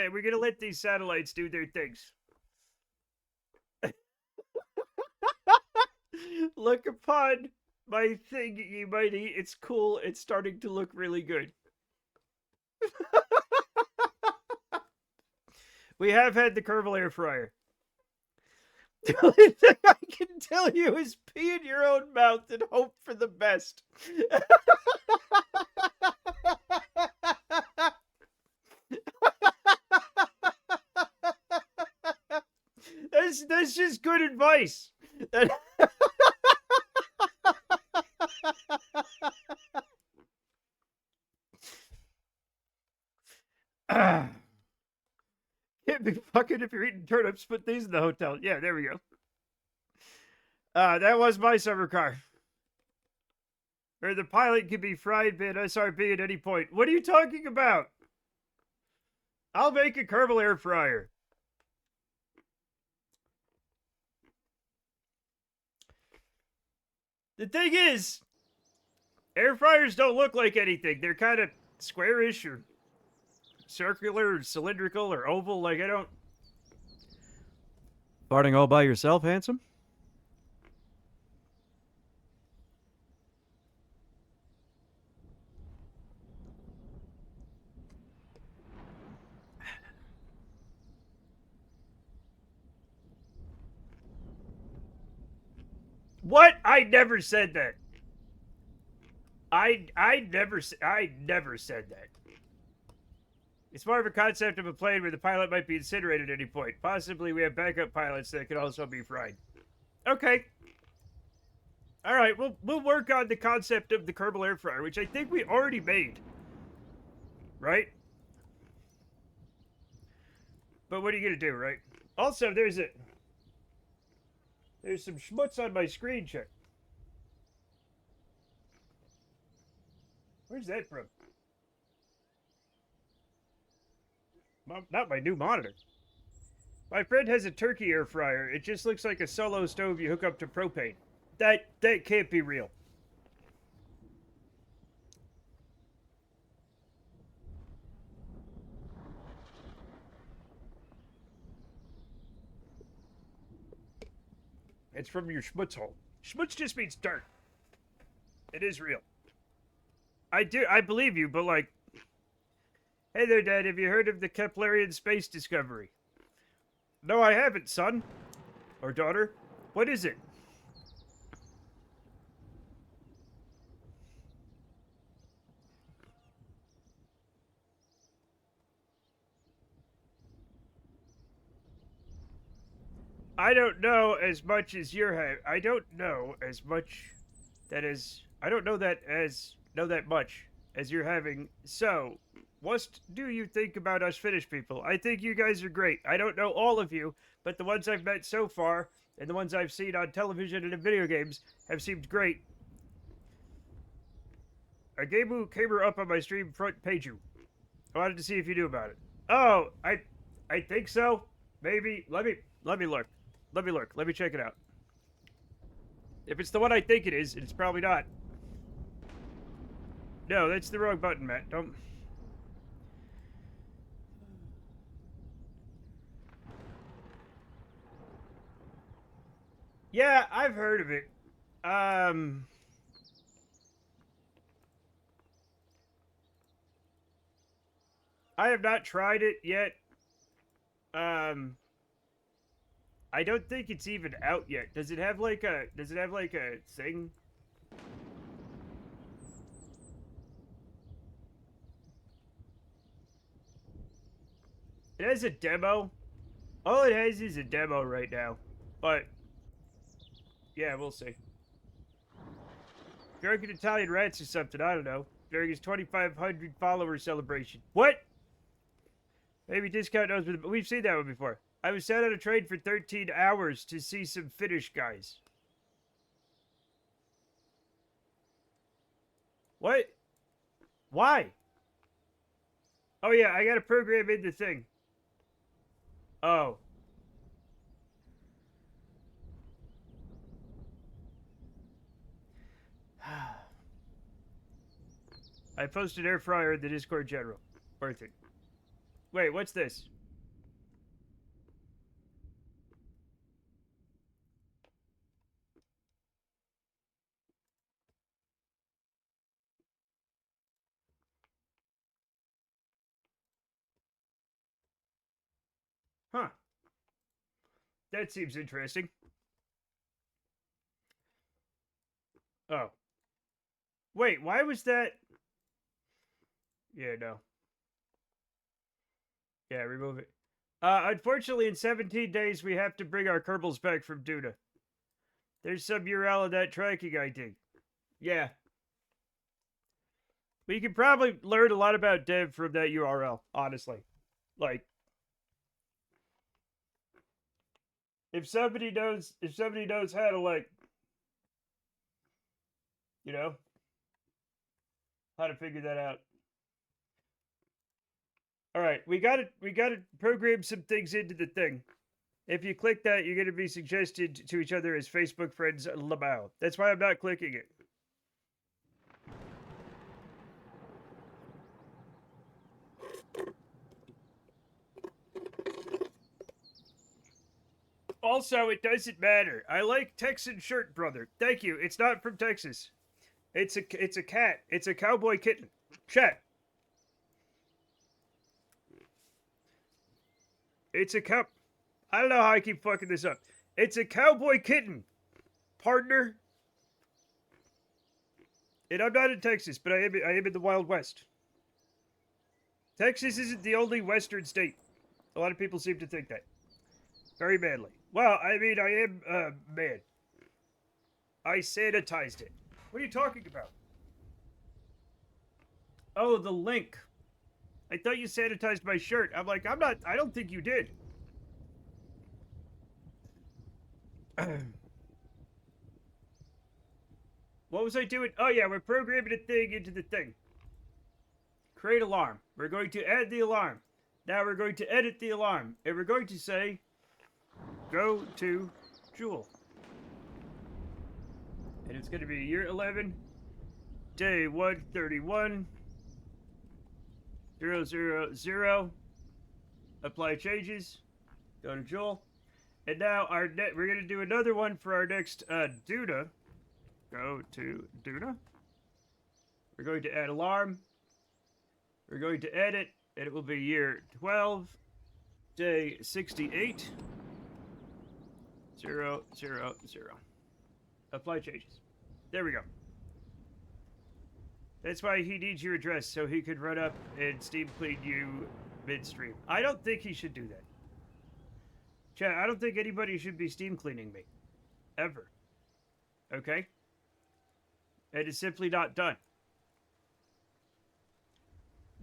A: these satellites do their things. Look upon my thing, ye mighty. It's cool. It's starting to look really good. We have had the Kerbal air fryer. The only thing I can tell you is pee in your own mouth and hope for the best. That's just good advice. Can't be fucking if you're eating turnips. Put these in the hotel. Yeah, there we go. That was my summer car. Or the pilot can be fried mid SRB at any point. What are you talking about? I'll make a Kerbal air fryer. The thing is, air fryers don't look like anything. They're kind of squarish or circular or cylindrical or oval. Like, I don't... Farting all by yourself, handsome? What? I never said that. I never said that. It's more of a concept of a plane where the pilot might be incinerated at any point. Possibly we have backup pilots that could also be fried. Okay. All right, we'll work on the concept of the Kerbal air fryer, which I think we already made. Right? But what are you gonna do, right? Also, there's some schmutz on my screen check. Where's that from? Not my new monitor. My friend has a turkey air fryer. It just looks like a solo stove you hook up to propane. That can't be real. It's from your schmutz hole. Schmutz just means dirt. It is real. I believe you, but like... Hey there, Dad, have you heard of the Keplerian space discovery? No, I haven't, son. Or daughter. What is it? I don't know as much as you're I don't know as much that is... I don't know that much as you're having. So, what do you think about us Finnish people? I think you guys are great. I don't know all of you, but the ones I've met so far, and the ones I've seen on television and in video games, have seemed great. A game came up on my stream front page. I wanted to see if you knew about it. Oh, I think so. Maybe. Let me look. Let me look. Let me check it out. If it's the one I think it is, it's probably not. No, that's the wrong button, Matt. Don't... Yeah, I've heard of it. I have not tried it yet. I don't think it's even out yet. Does it have like a thing? It has a demo. All it has is a demo right now. But yeah, we'll see. Drunken Italian Rats or something, I don't know. During his 2,500 follower celebration. What? Maybe Discount knows, but we've seen that one before. I was sat on a train for 13 hours to see some Finnish guys. What? Why? Oh yeah, I got to program in the thing. Oh. I posted air fryer in the Discord general. Worth it. Wait, what's this? Huh. That seems interesting. Oh. Wait, why was that? Yeah, no. Yeah, remove it. Unfortunately, in 17 days, we have to bring our Kerbals back from Duna. There's some URL in that tracking ID. Yeah. We could probably learn a lot about dev from that URL, honestly. Like, if somebody knows how to, like, you know, how to figure that out. All right, we got to program some things into the thing. If you click that, you're going to be suggested to each other as Facebook friends. Lamau. That's why I'm not clicking it. Also, it doesn't matter. I like Texan shirt, brother. Thank you. It's not from Texas. It's a cat. It's a cowboy kitten. Chat. It's a cow. I don't know how I keep fucking this up. It's a cowboy kitten, partner. And I'm not in Texas, but I am in the Wild West. Texas isn't the only Western state. A lot of people seem to think that. Very badly. Well, I mean, I am, man. I sanitized it. What are you talking about? Oh, the link. I thought you sanitized my shirt. I'm like, I don't think you did. What was I doing? Oh yeah, we're programming a thing into the thing. Create alarm. We're going to add the alarm. Now we're going to edit the alarm. And we're going to say, go to Jewel. And it's going to be year 11, day 131, 000. Apply changes. Go to Jewel. And now we're going to do another one for our next Duna. Go to Duna. We're going to add alarm. We're going to edit, and it will be year 12, day 68, 000. Apply changes. There we go. That's why he needs your address, so he could run up and steam clean you midstream. I don't think he should do that. Chat, I don't think anybody should be steam cleaning me. Ever. Okay? It is simply not done.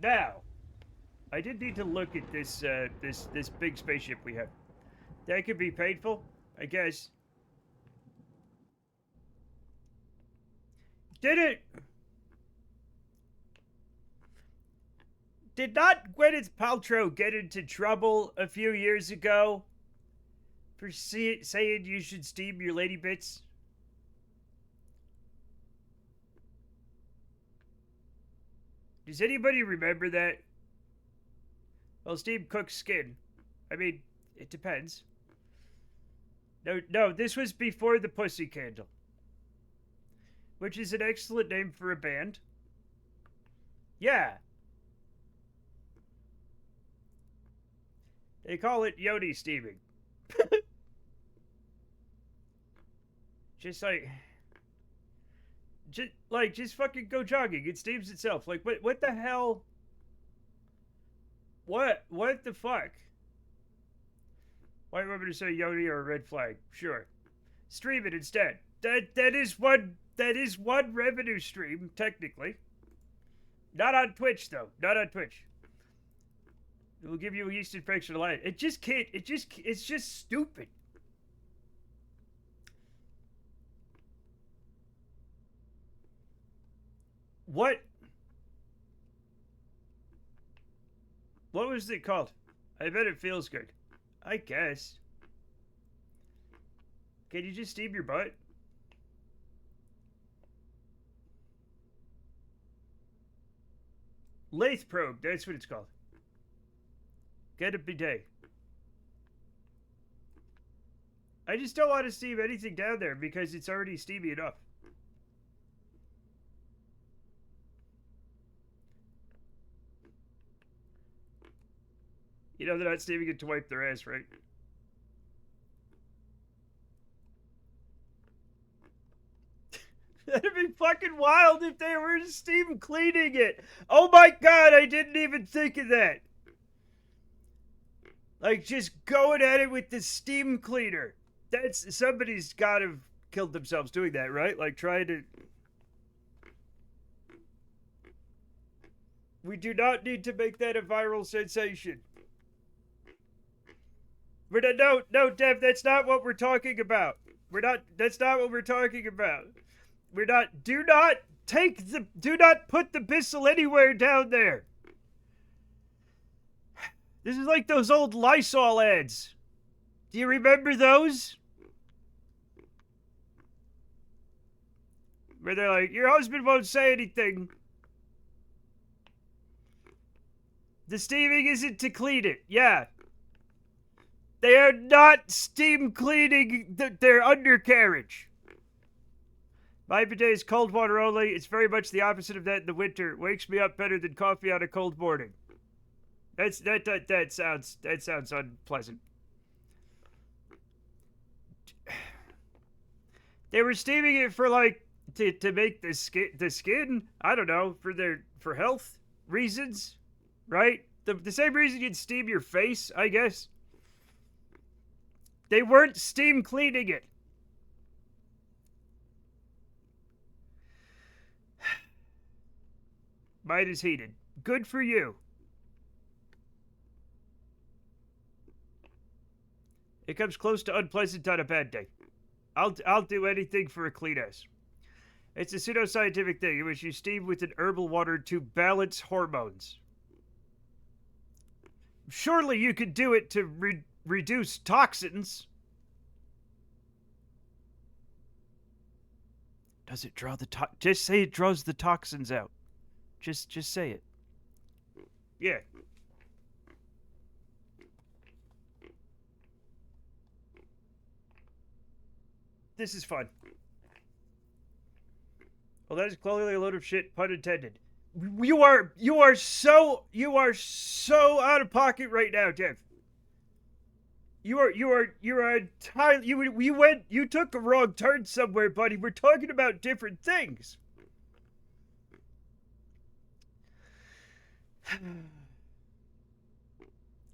A: Now, I did need to look at this this big spaceship we have. That could be painful, I guess. Did not Gwyneth Paltrow get into trouble a few years ago for saying you should steam your lady bits? Does anybody remember that? Well, steam cooks skin. I mean, it depends. No, this was before the Pussy Candle, which is an excellent name for a band. Yeah. They call it yoni steaming. Just just fucking go jogging. It steams itself. Like, what the hell? What the fuck? Why do you want me to say yoni or a red flag? Sure. Stream it instead. That is one revenue stream, technically. Not on Twitch, though. Not on Twitch. It will give you a yeast infection a lot. It just can't. It's just stupid. What? What was it called? I bet it feels good. I guess. Can you just steam your butt? Lathe probe, that's what it's called. Get a bidet. I just don't want to steam anything down there because it's already steamy enough. You know they're not steaming it to wipe their ass, right? That'd be fucking wild if they were steam cleaning it. Oh my god, I didn't even think of that. Like, just going at it with the steam cleaner. That's, somebody's gotta have killed themselves doing that, right? Like, trying to... We do not need to make that a viral sensation. We're not, no, Dev, that's not what we're talking about. That's not what we're talking about. Do not put the Bissell anywhere down there. This is like those old Lysol ads. Do you remember those? Where they're like, your husband won't say anything. The steaming isn't to clean it. Yeah. They are not steam cleaning their undercarriage. My bidet is cold water only. It's very much the opposite of that in the winter. Wakes me up better than coffee on a cold morning. That sounds unpleasant. They were steaming it for like to make the skin. I don't know, for health reasons, right? The same reason you'd steam your face, I guess. They weren't steam cleaning it. Mine is heated. Good for you. It comes close to unpleasant on a bad day. I'll do anything for a clean ass. It's a pseudoscientific thing in which you steam with an herbal water to balance hormones. Surely you could do it to reduce toxins. Does it draw the just say it draws the toxins out. Just say it. Yeah. This is fun. Well, that is clearly a load of shit, pun intended. You are so out of pocket right now, Jeff. You entirely, you took a wrong turn somewhere, buddy. We're talking about different things.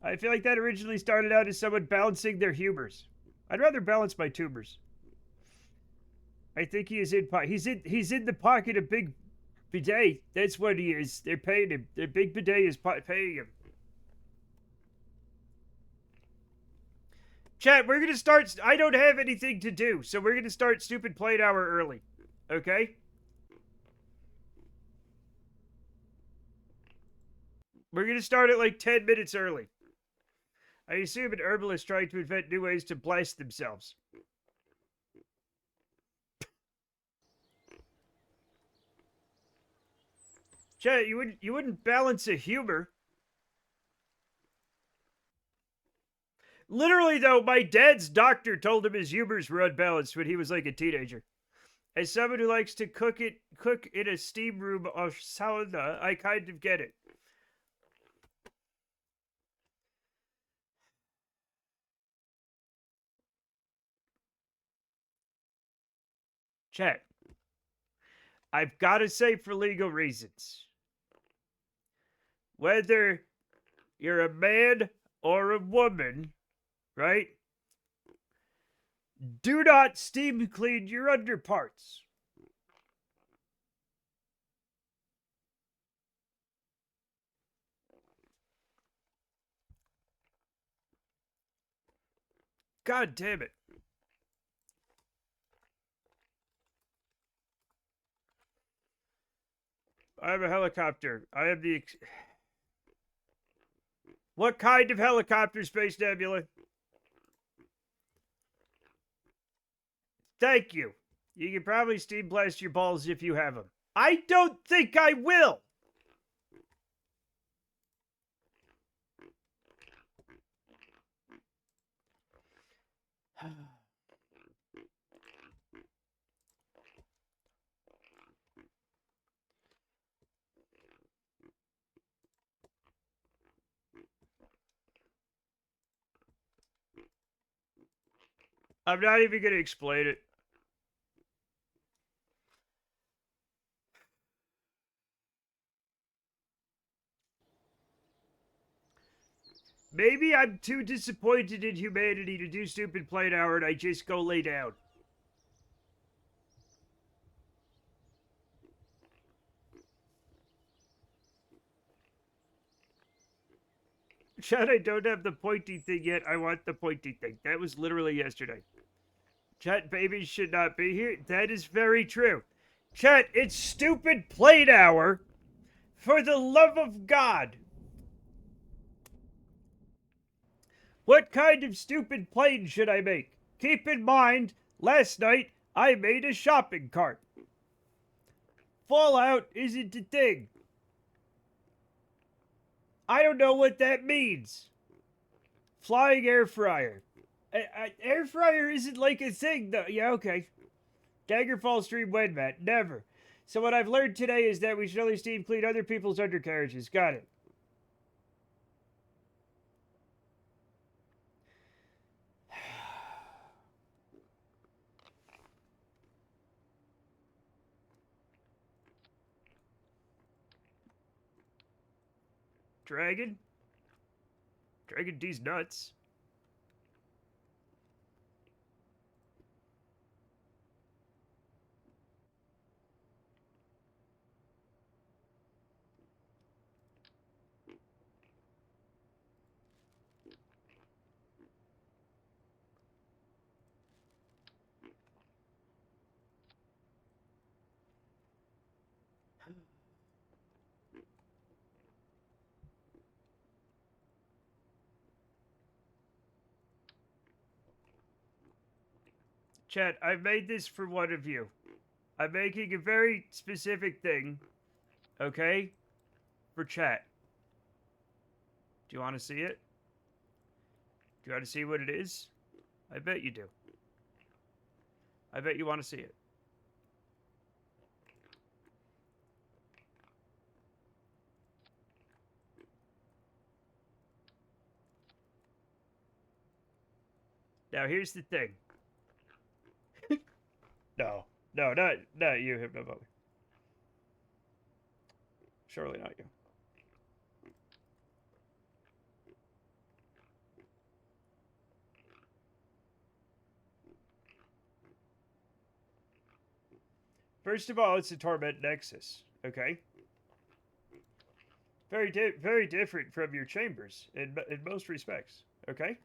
A: I feel like that originally started out as someone balancing their humors. I'd rather balance my tumors. I think he is he's in the pocket of Big Bidet. That's what he is. They're paying him. The Big Bidet is paying him. Chat, we're gonna start. I don't have anything to do, so we're gonna start stupid play hour early. Okay? We're gonna start at like 10 minutes early. I assume an herbalist trying to invent new ways to blast themselves. Chat, you wouldn't balance a humor. Literally, though, my dad's doctor told him his humors were unbalanced when he was like a teenager. As someone who likes to cook in a steam room or sauna, I kind of get it. Chat, I've got to say for legal reasons, whether you're a man or a woman, right? Do not steam clean your underparts. God damn it. I have a helicopter. I have the... What kind of helicopter, Space Nebula? Thank you. You can probably steam blast your balls if you have them. I don't think I will. I'm not even going to explain it. Maybe I'm too disappointed in humanity to do stupid plane hour and I just go lay down. Chad, I don't have the pointy thing yet. I want the pointy thing. That was literally yesterday. Chat, babies should not be here. That is very true. Chat, it's stupid plane hour. For the love of God. What kind of stupid plane should I make? Keep in mind, last night I made a shopping cart. Fallout isn't a thing. I don't know what that means. Flying air fryer. Air fryer isn't like a thing, though. Yeah, okay. Daggerfall stream when, Matt? Never. So what I've learned today is that we should only steam clean other people's undercarriages. Got it. Dragon? Dragon D's nuts. Chat, I've made this for one of you. I'm making a very specific thing, okay? For chat. Do you want to see it? Do you want to see what it is? I bet you do. I bet you want to see it. Now, here's the thing. No. No, not you, Hypnobug. Surely not you. First of all, it's a Torment Nexus, okay? Very different from your chambers in most respects, okay?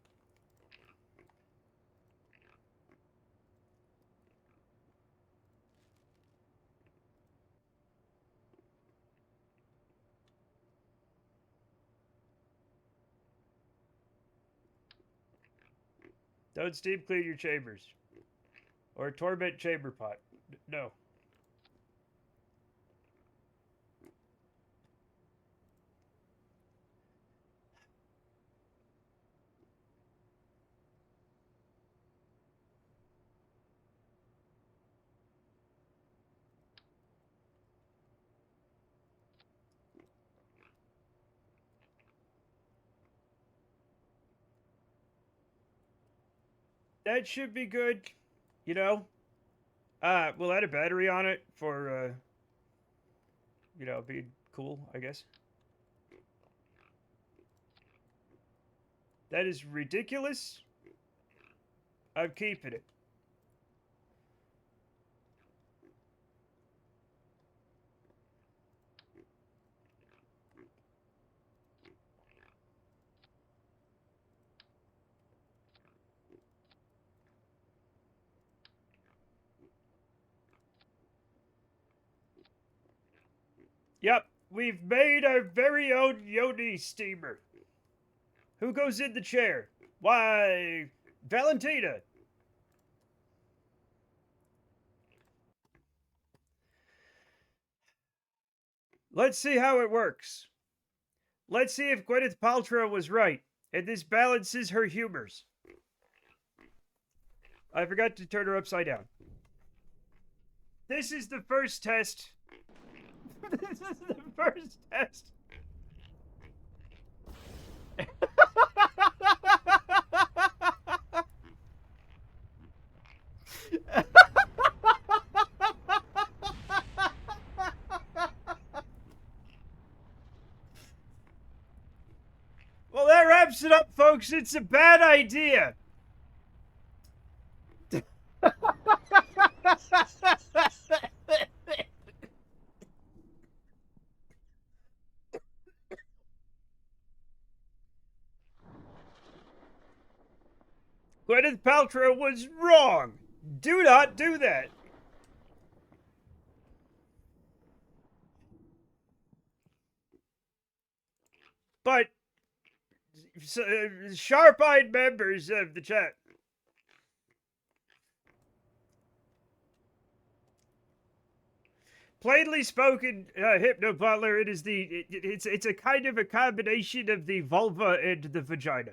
A: Don't steam clean your chambers. Or a torment chamber pot. No. That should be good. You know? We'll add a battery on it for, you know, being cool, I guess. That is ridiculous. I'm keeping it. Yep, we've made our very own Yoni steamer. Who goes in the chair? Why, Valentina. Let's see how it works. Let's see if Gwyneth Paltrow was right, and this balances her humors. I forgot to turn her upside down. This is the first test. This is the first test. Well, that wraps it up, folks. It's a bad idea. Gwyneth Paltrow was wrong. Do not do that. But sharp-eyed members of the chat. Plainly spoken, Hypno Butler, it is it's a kind of a combination of the vulva and the vagina.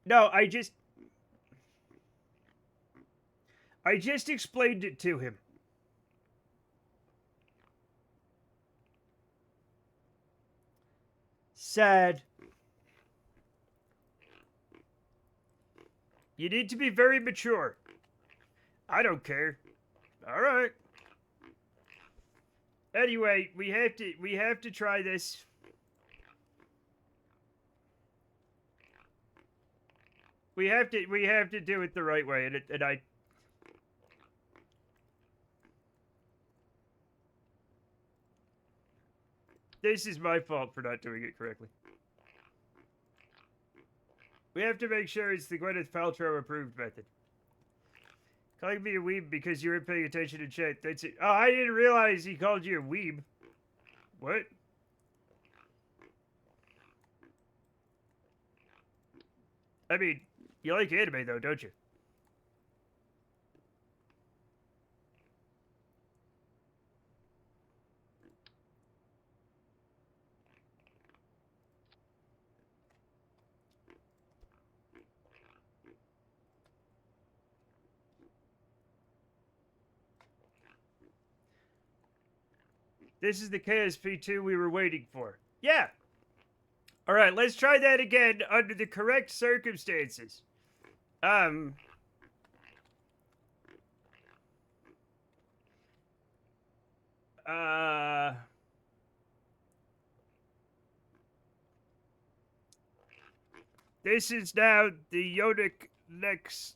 A: No, I just explained it to him. Sad. You need to be very mature. I don't care. All right. Anyway, we have to try this. We have to do it the right way, and I. This is my fault for not doing it correctly. We have to make sure it's the Gwyneth Paltrow approved method. Calling me a weeb because you weren't paying attention in chat. That's it. Oh, I didn't realize he called you a weeb. What? I mean, you like anime though, don't you? This is the KSP2 we were waiting for. Yeah. All right, let's try that again under the correct circumstances. This is now the Yodic Nexus.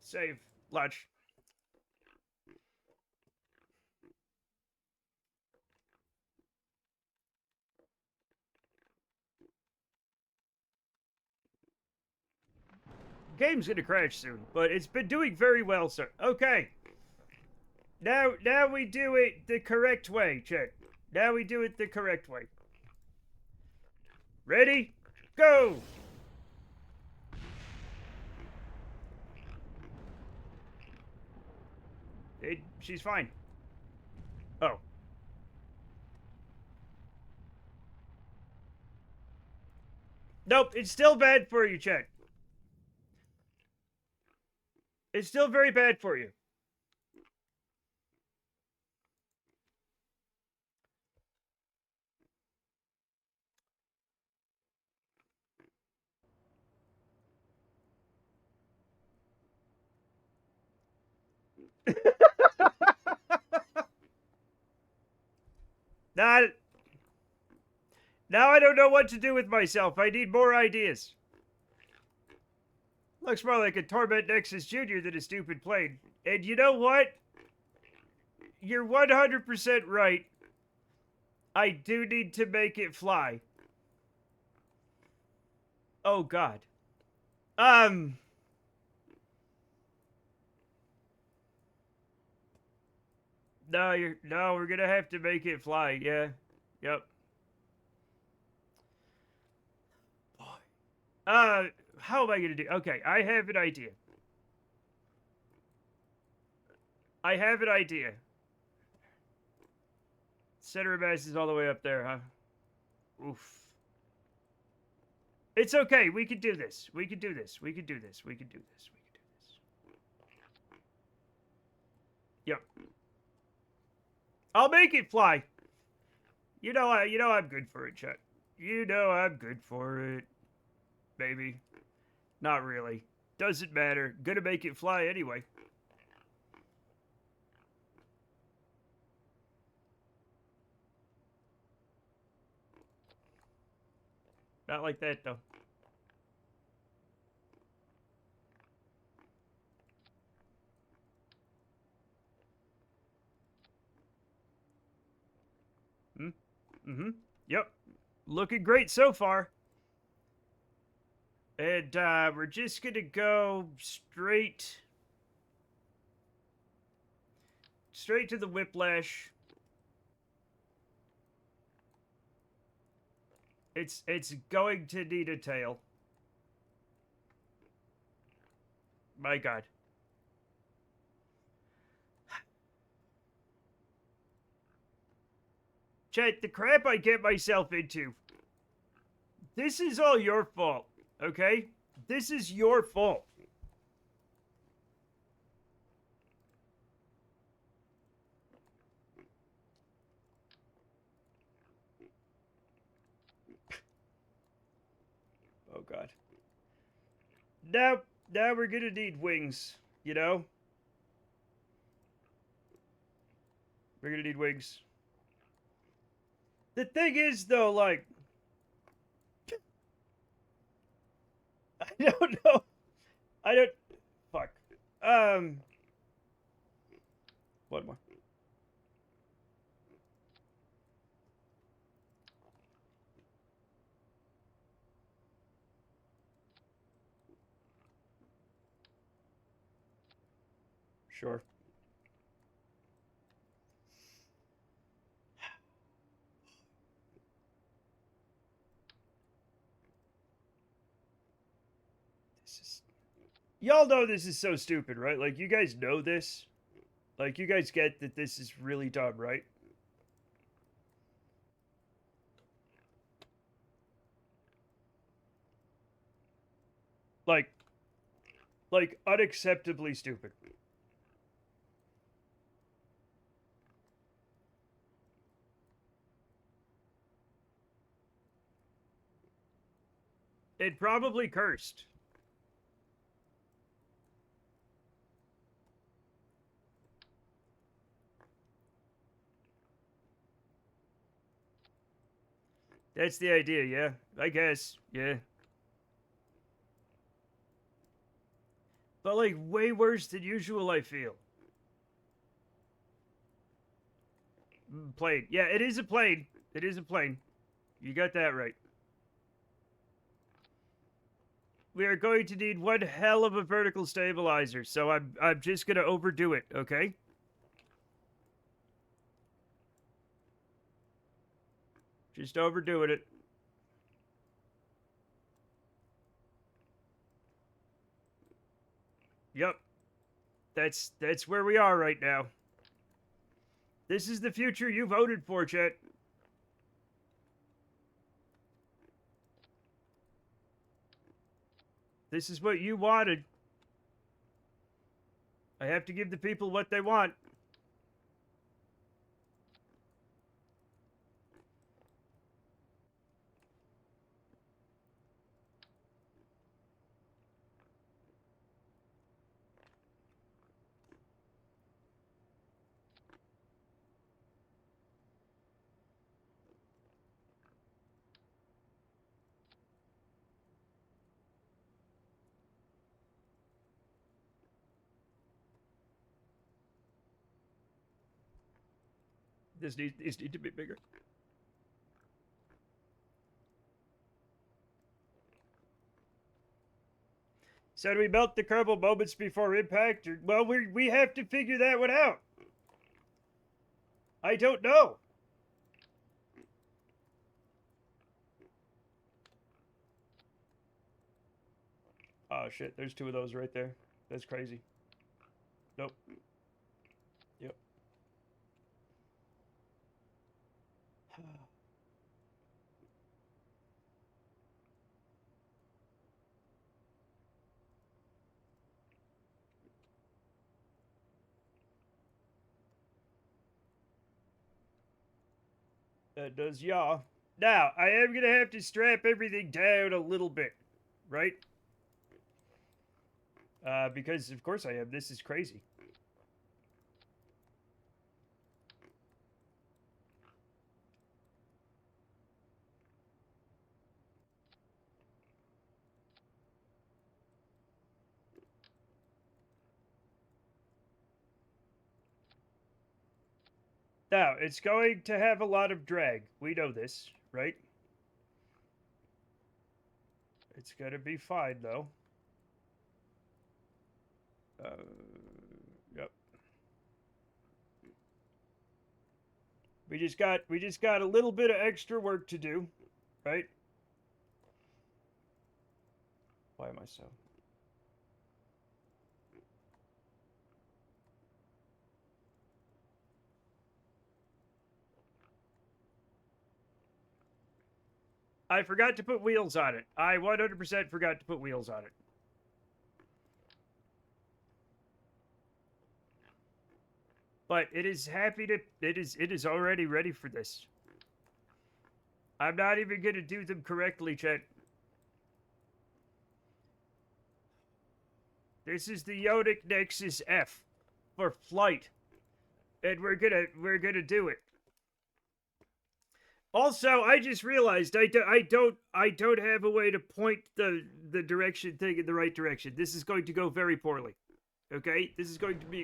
A: Save. Launch. Game's gonna crash soon, but it's been doing very well, sir. Okay. Now we do it the correct way, chat. Now we do it the correct way. Ready? Go! She's fine. Oh. Nope, it's still bad for you, chat. It's still very bad for you. Now I don't know what to do with myself. I need more ideas. Looks more like a Torment Nexus Jr. than a stupid plane. And you know what? You're 100% right. I do need to make it fly. Oh, God. No, we're gonna have to make it fly. Yeah. Yep. Boy. How am I gonna do? Okay, I have an idea. I have an idea. Center of mass is all the way up there, huh? Oof. It's okay. We can do this. We can do this. We can do this. We can do this. We can do this. Yep. I'll make it fly. You know I'm good for it, Chet. You know I'm good for it. Baby. Not really. Doesn't matter. Gonna make it fly anyway. Not like that, though. Mm-hmm. Yep. Looking great so far. And we're just gonna go straight to the whiplash. It's going to need a tail. My God. Chet, the crap I get myself into. This is all your fault, okay? This is your fault. Oh, God. Now we're gonna need wings, you know? We're gonna need wings. The thing is, though, like... I don't know. I don't... Fuck. One more. Sure. This is... Y'all know this is so stupid, right? Like, you guys know this? Like, you guys get that this is really dumb, right? Like, unacceptably stupid. It probably cursed. That's the idea, yeah. I guess, yeah. But, like, way worse than usual, I feel. Plane. Yeah, it is a plane. It is a plane. You got that right. We are going to need one hell of a vertical stabilizer, so I'm just gonna overdo it, okay? Just overdoing it. Yep. That's where we are right now. This is the future you voted for, Chet. This is what you wanted. I have to give the people what they want. These need to be bigger. So do we melt the Kerbal moments before impact? Or, well, we have to figure that one out. I don't know. Oh shit, there's two of those right there. That's crazy. Nope. Yep. That does yaw. Now, I am gonna have to strap everything down a little bit, right? Because of course I am. This is crazy. Now, it's going to have a lot of drag. We know this, right? It's gonna be fine, though. Yep. We just got a little bit of extra work to do, right? Why am I so? I forgot to put wheels on it. I 100% forgot to put wheels on it. But it is happy to it is already ready for this. I'm not even gonna do them correctly, chat. This is the Yodic Nexus F for flight. And we're gonna do it. Also, I just realized I don't have a way to point the direction thing in the right direction. This is going to go very poorly. Okay? This is going to go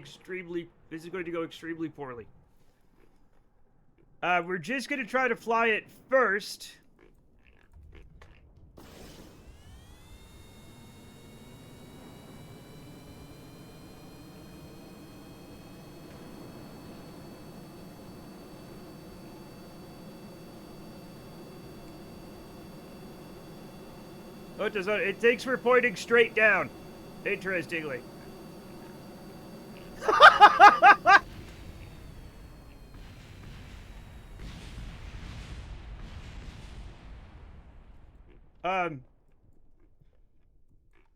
A: extremely poorly. We're just gonna try to fly it first. Oh, it does not. It thinks we're pointing straight down. Interestingly.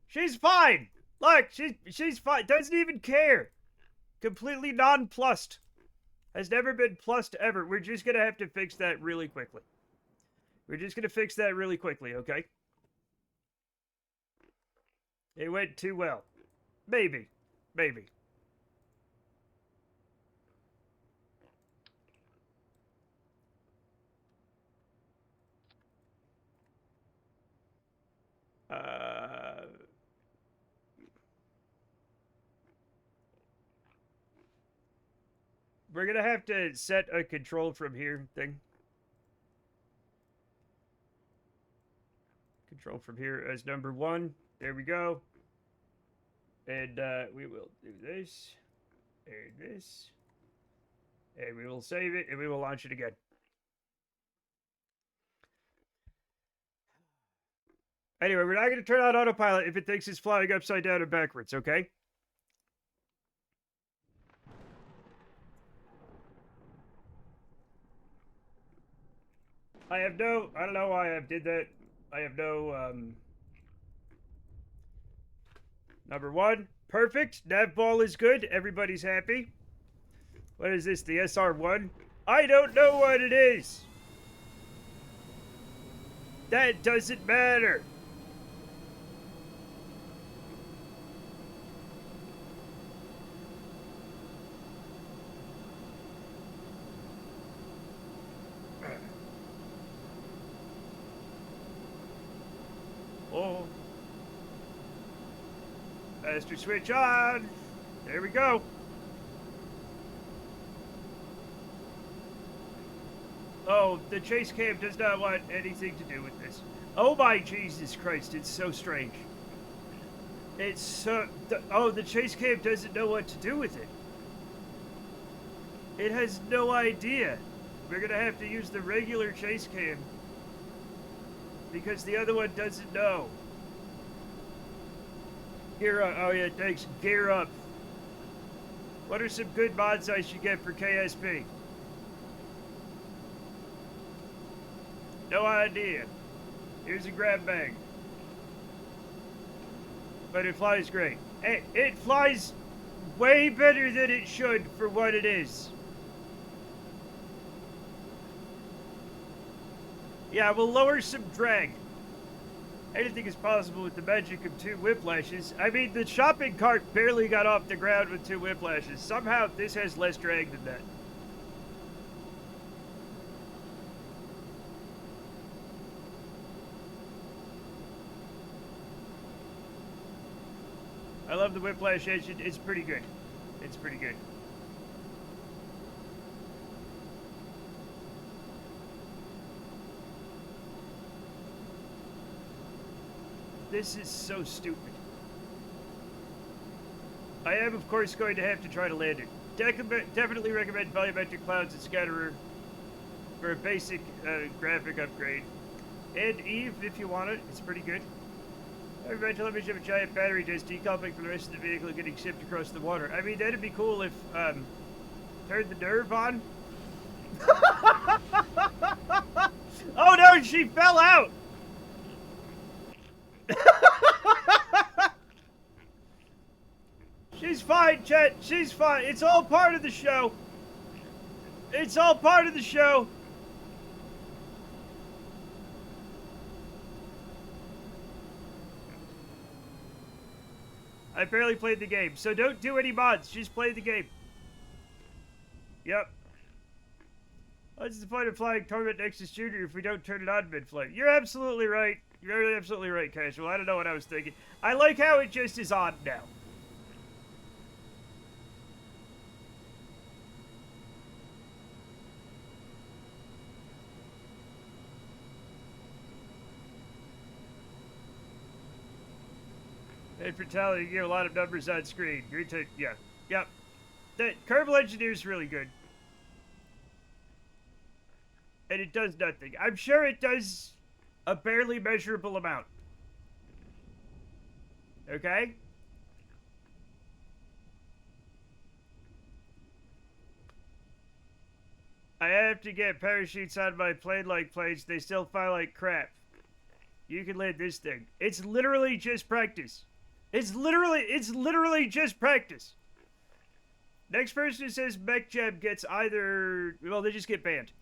A: She's fine. Look, she's fine. Doesn't even care. Completely nonplussed. Has never been plussed ever. We're just gonna have to fix that really quickly. Okay? It went too well. Maybe. We're gonna have to set a control from here thing. Control from here as number 1. There we go. And we will do this. And this. And we will save it, and we will launch it again. Anyway, we're not going to turn on autopilot if it thinks it's flying upside down and backwards, okay? I don't know why I did that. I have no, Number 1, perfect. Nav ball is good. Everybody's happy. What is this, the SR1? I don't know what it is. That doesn't matter. Oh. Master switch on. There we go. Oh, the chase cam does not want anything to do with this. Oh my Jesus Christ, it's so strange. It's so... Oh, the chase cam doesn't know what to do with it. It has no idea. We're gonna have to use the regular chase cam because the other one doesn't know. Gear up. Oh yeah, thanks. Gear up. What are some good mods I should get for KSP? No idea. Here's a grab bag. But it flies great. It flies way better than it should for what it is. Yeah, we'll lower some drag. Anything is possible with the magic of 2 whiplashes. I mean, the shopping cart barely got off the ground with 2 whiplashes. Somehow, this has less drag than that. I love the whiplash engine. It's pretty good. It's pretty good. This is so stupid. I am, of course, going to have to try to land it. Definitely recommend volumetric clouds and scatterer for a basic graphic upgrade. And Eve, if you want it, it's pretty good. I recommend television have a giant battery just decoupling from the rest of the vehicle and getting shipped across the water. I mean, that'd be cool if, turned the nerve on. Oh no, she fell out! She's fine, Chet. She's fine. It's all part of the show. It's all part of the show. I barely played the game, so don't do any mods. Just play the game. Yep. What's the point of flying Torment Nexus Jr. if we don't turn it on mid-flight? You're absolutely right. You're absolutely right, Casual. I don't know what I was thinking. I like how it just is on now. And Fatality, you get a lot of numbers on screen. Yeah. Yep. That Kerbal Engineer is really good. And it does nothing. I'm sure it does a barely measurable amount. Okay? I have to get parachutes on my plane-like planes. They still fly like crap. You can land this thing. It's literally just practice. It's literally just practice. Next person who says Mech Jab gets either... Well, they just get banned.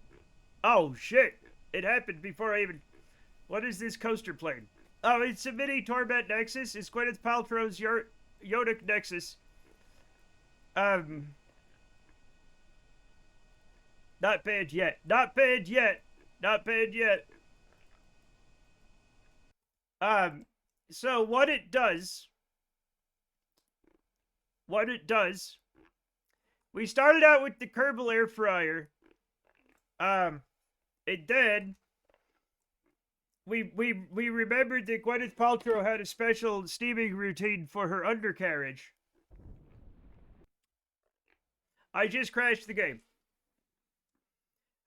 A: Oh, shit. It happened before I even... What is this coaster plane? Oh, it's a mini Torment Nexus. It's Gwyneth Paltrow's Yodic Nexus. Not banned yet. Not banned yet. Not banned yet. So what it does... We started out with the Kerbal air fryer. And then we remembered that Gwyneth Paltrow had a special steaming routine for her undercarriage. I just crashed the game.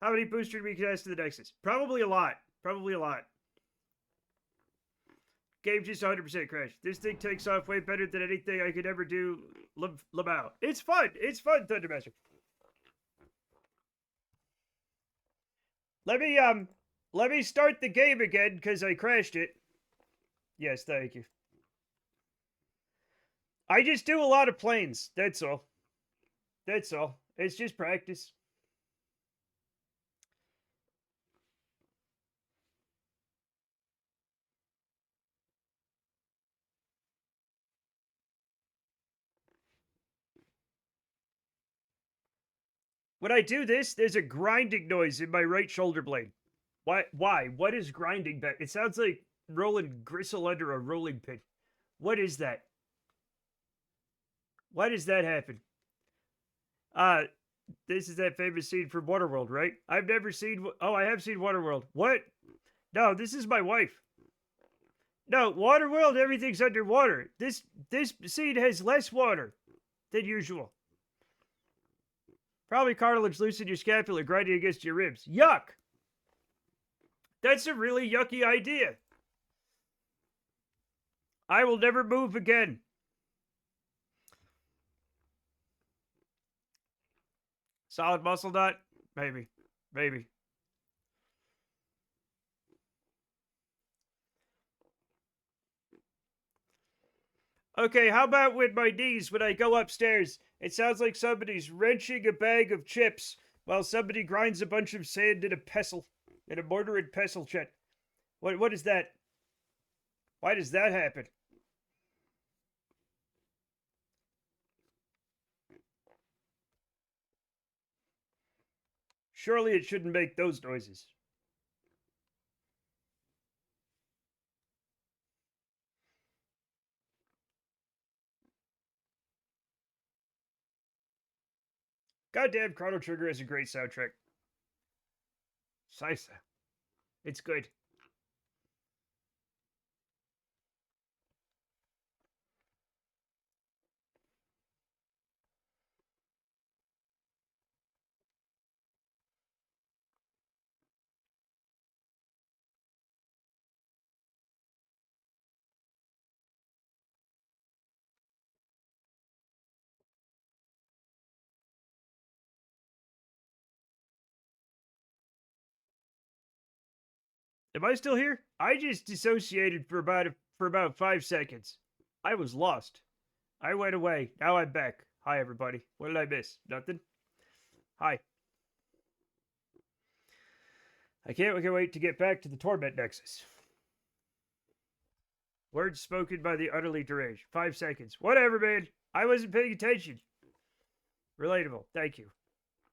A: How many boosters we cast to the Nexus? Probably a lot. Probably a lot. Game just 100% crashed. This thing takes off way better than anything I could ever do. Lamau. It's fun. It's fun, Thundermaster. Let me start the game again because I crashed it. Yes, thank you. I just do a lot of planes. That's all. That's all. It's just practice. When I do this, there's a grinding noise in my right shoulder blade. Why? What is grinding that? It sounds like rolling gristle under a rolling pin. What is that? Why does that happen? This is that famous scene from Waterworld, right? I've never seen... Oh, I have seen Waterworld. What? No, this is my wife. No, Waterworld, everything's underwater. This scene has less water than usual. Probably cartilage loose in your scapula grinding against your ribs. Yuck! That's a really yucky idea. I will never move again. Solid muscle nut? Maybe. Maybe. Okay, how about with my knees when I go upstairs? It sounds like somebody's wrenching a bag of chips while somebody grinds a bunch of sand in a pestle. In a mortar and pestle, Chet. What is that? Why does that happen? Surely it shouldn't make those noises. Goddamn, Chrono Trigger has a great soundtrack. Sisa. It's good. Am I still here? I just dissociated for about 5 seconds. I was lost. I went away. Now I'm back. Hi everybody. What did I miss? Nothing? Hi. I can't wait to get back to the Torment Nexus. Words spoken by the utterly deranged. 5 seconds. Whatever, man. I wasn't paying attention. Relatable. Thank you.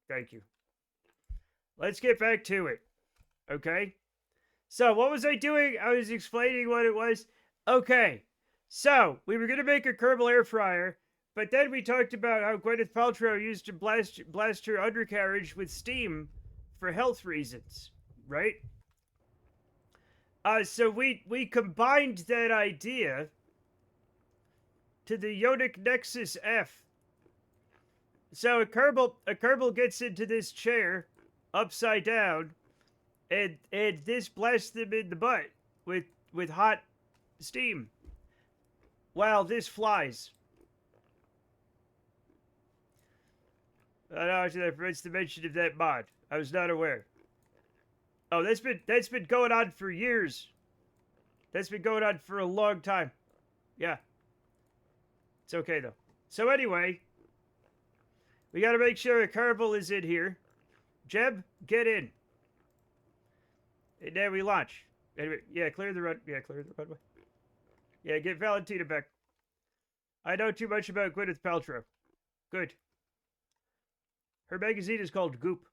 A: Thank you. Let's get back to it. Okay? So, what was I doing? I was explaining what it was. Okay. So, we were going to make a Kerbal air fryer, but then we talked about how Gwyneth Paltrow used to blast her undercarriage with steam for health reasons, right? So we combined that idea to the Yonic Nexus F. So a Kerbal gets into this chair, upside down, and this blasts them in the butt with hot steam. While this flies. I don't know that prevents the mention of that mod. I was not aware. Oh, that's been going on for years. That's been going on for a long time. Yeah. It's okay though. So anyway, we gotta make sure a Kerbal is in here. Jeb, get in. And then we launch. Anyway, yeah, clear the runway. Yeah, get Valentina back. I know too much about Gwyneth Paltrow. Good. Her magazine is called Goop.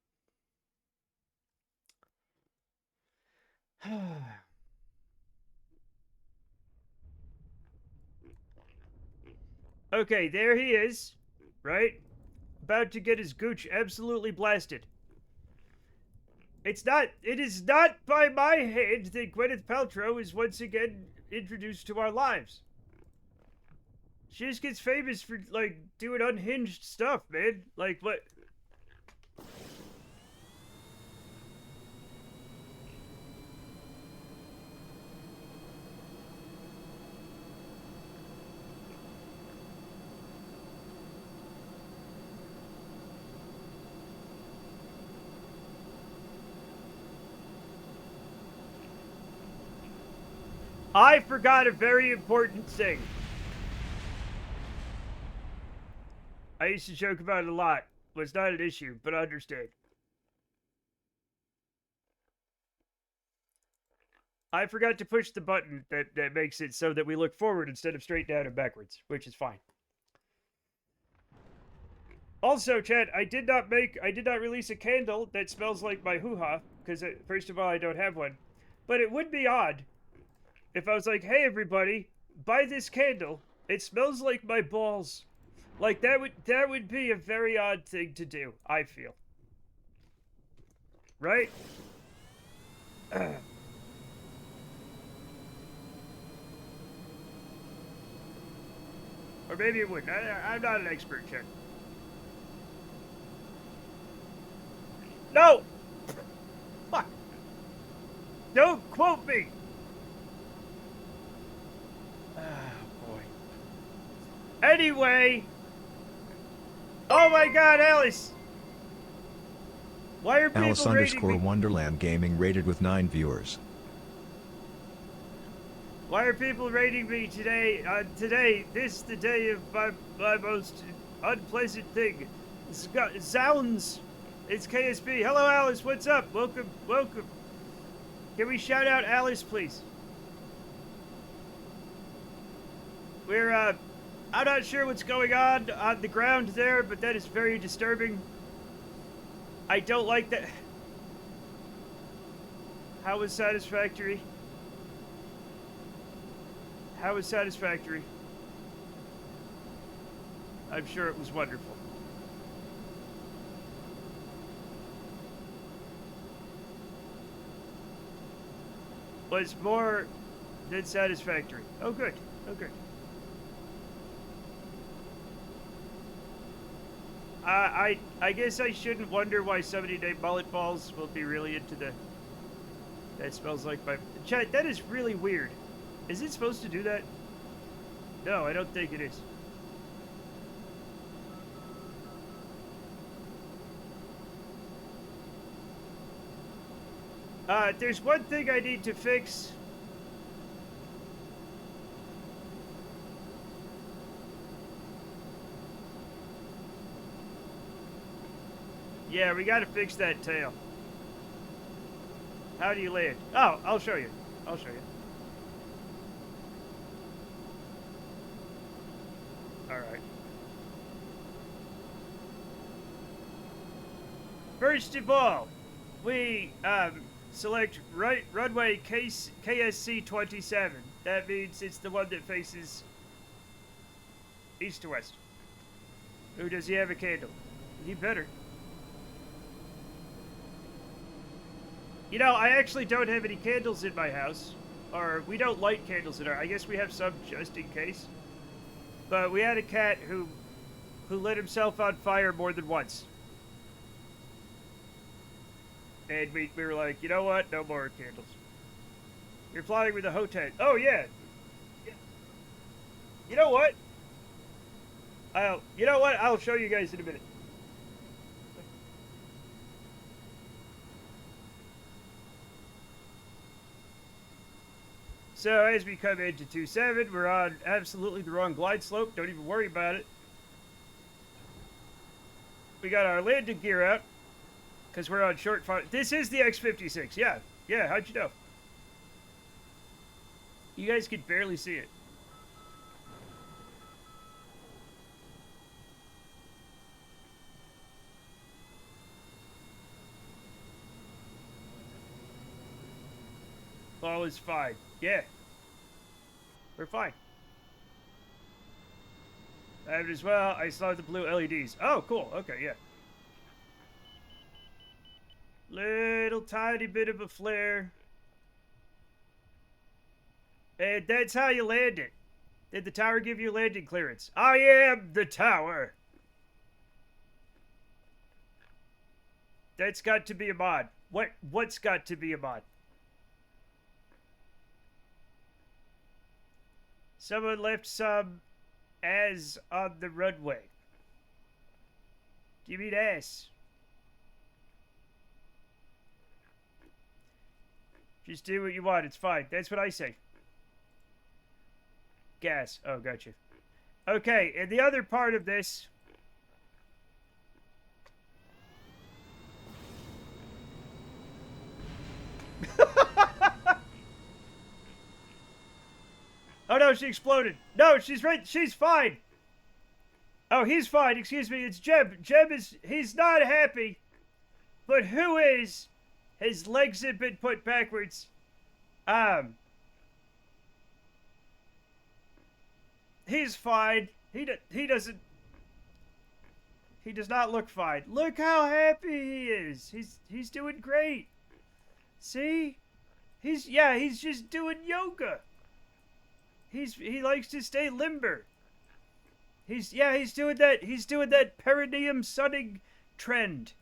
A: Okay, there he is. Right? About to get his gooch absolutely blasted. It is not by my hand that Gwyneth Paltrow is once again introduced to our lives. She just gets famous for, like, doing unhinged stuff, man. Like, what? I forgot a very important thing. I used to joke about it a lot. Well, it's not an issue, but I understand. I forgot to push the button that makes it so that we look forward instead of straight down and backwards, which is fine. Also, Chad, I did not release a candle that smells like my hoo-ha, because first of all, I don't have one. But it would be odd if I was like, hey everybody, buy this candle. It smells like my balls. Like that would be a very odd thing to do, I feel. Right? Or maybe it wouldn't. I'm not an expert, Chad. No! Fuck! Don't quote me! Ah, boy. Anyway! Oh my god, Alice! Why are people
D: Alice
A: rating me?
D: _Wonderland Gaming rated with 9 viewers.
A: Why are people rating me today? Today, this is the day of my most unpleasant thing. Zounds! It's KSB. Hello, Alice. What's up? Welcome, welcome. Can we shout out Alice, please? We're, I'm not sure what's going on the ground there, but that is very disturbing. I don't like that. How was satisfactory? How was satisfactory? I'm sure it was wonderful. Was more than satisfactory. Oh, good. Oh, good. I guess I shouldn't wonder why somebody named Mullet Balls will be really into the... That smells like my... Chat, that is really weird. Is it supposed to do that? No, I don't think it is. There's one thing I need to fix. Yeah, we gotta fix that tail. How do you land? Oh, I'll show you. I'll show you. Alright. First of all, we select runway KSC 27. That means it's the one that faces east to west. Ooh, does he have a candle? He better. You know, I actually don't have any candles in my house. Or, we don't light candles in our... I guess we have some just in case. But we had a cat who lit himself on fire more than once. And we were like, you know what? No more candles. You're flying with a hotel. Oh, yeah. You know what? You know what? I'll show you guys in a minute. So as we come into 27, we're on absolutely the wrong glide slope. Don't even worry about it. We got our landing gear out because we're on short fire. This is the X-56. Yeah. Yeah, how'd you know? You guys could barely see it. All is fine. Yeah. We're fine. I have it as well. I saw the blue LEDs. Oh, cool. Okay, yeah. Little tiny bit of a flare. And that's how you land it. Did the tower give you landing clearance? I am the tower. That's got to be a mod. What's got to be a mod? Someone left some as on the runway. Do you mean ass? Just do what you want. It's fine. That's what I say. Gas. Oh, gotcha. Okay, and the other part of this... Oh no, she exploded. No, she's right. She's fine. Oh, he's fine. Excuse me. It's Jeb. Jeb is... He's not happy. But who is? His legs have been put backwards. He's fine. He doesn't... He does not look fine. Look how happy he is. He's doing great. See? He's just doing yoga. He likes to stay limber. He's doing that perineum sunning trend.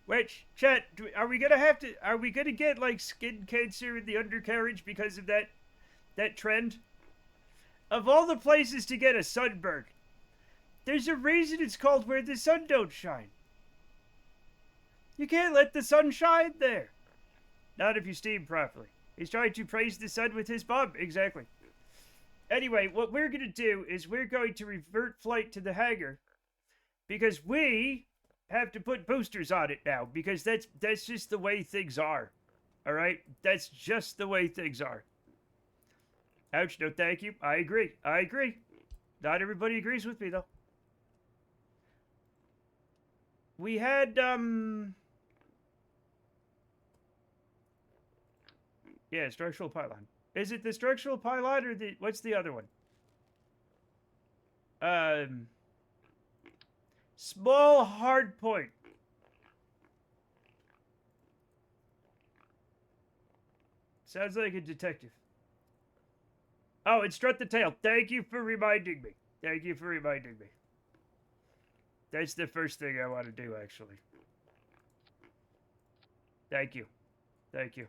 A: Which, chat, are we gonna have to? Are we gonna get like skin cancer in the undercarriage because of that trend? Of all the places to get a sunburn, there's a reason it's called where the sun don't shine. You can't let the sun shine there. Not if you steam properly. He's trying to praise the sun with his bum. Exactly. Anyway, what we're gonna do is we're going to revert flight to the hangar because we have to put boosters on it now because that's just the way things are. All right? That's just the way things are. Ouch, no thank you. I agree. I agree. Not everybody agrees with me though. We had yeah, structural pylon. Is it the structural pylon or what's the other one? Small hard point. Sounds like a detective. Oh, and strut the tail. Thank you for reminding me. Thank you for reminding me. That's the first thing I want to do, actually. Thank you. Thank you.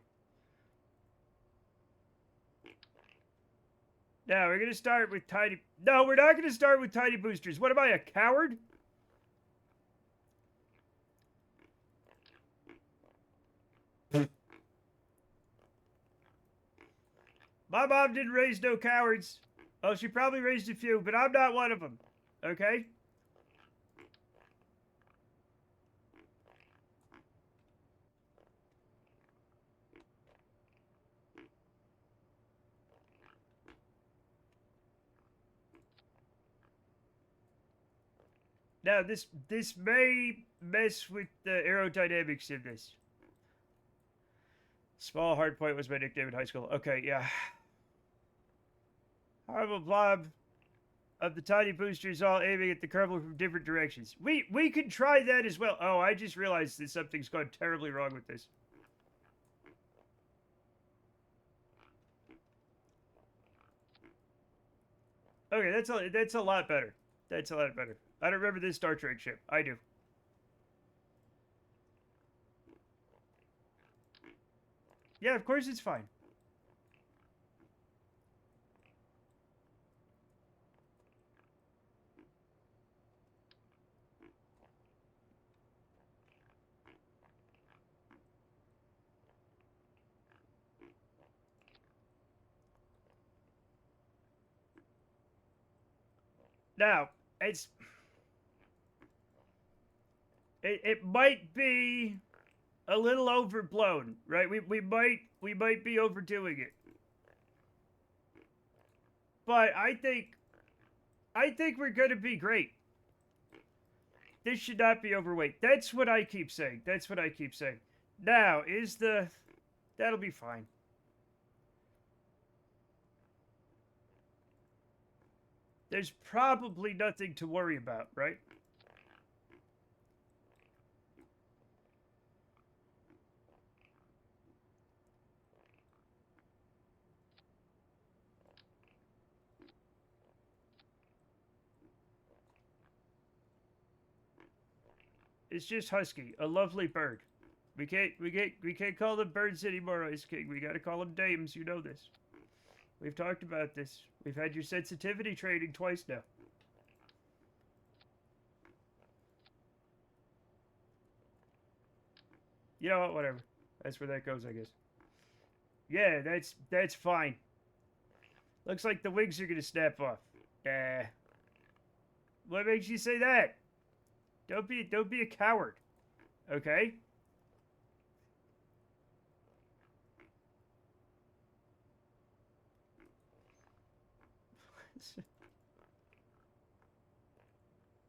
A: Now, we're going to start with tiny... No, we're not going to start with tiny boosters. What am I, a coward? My mom didn't raise no cowards. Oh, she probably raised a few, but I'm not one of them. Okay? Now, this may mess with the aerodynamics of this. Small hard point was my nickname in high school. Okay, yeah. Horrible blob of the tiny boosters all aiming at the Kerbal from different directions. We could try that as well. Oh, I just realized that something's gone terribly wrong with this. Okay, that's a lot better. That's a lot better. I don't remember this Star Trek ship. I do. Yeah, of course it's fine. Now, it might be a little overblown, right? We might be overdoing it. But I think we're going to be great. This should not be overweight. That's what I keep saying. That's what I keep saying. Now, that'll be fine. There's probably nothing to worry about, right? It's just Husky, a lovely bird. We can't call them birds anymore, Ice King. We gotta call them dames. You know this. We've talked about this. We've had your sensitivity training twice now. You know what? Whatever. That's where that goes, I guess. Yeah, that's fine. Looks like the wings are gonna snap off. What makes you say that? Don't be a coward. Okay?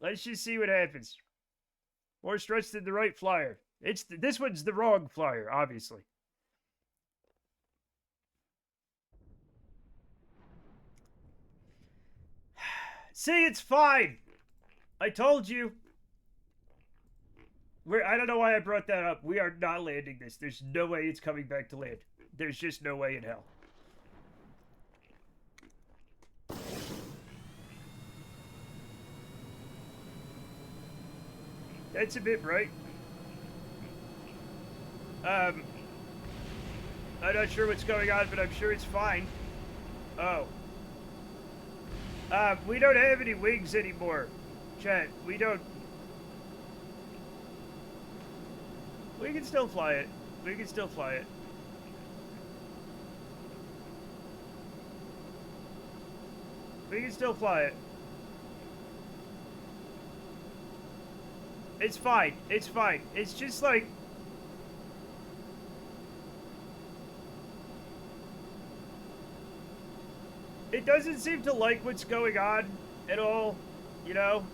A: Let's just see what happens. More struts than the right flyer. This one's the wrong flyer, obviously. See, it's fine. I told you. I don't know why I brought that up. We are not landing this. There's no way it's coming back to land. There's just no way in hell. That's a bit bright. I'm not sure what's going on, but I'm sure it's fine. Oh. We don't have any wings anymore. Chat, we don't... We can still fly it. We can still fly it. We can still fly it. It's fine. It's fine. It's just like... It doesn't seem to like what's going on at all, you know?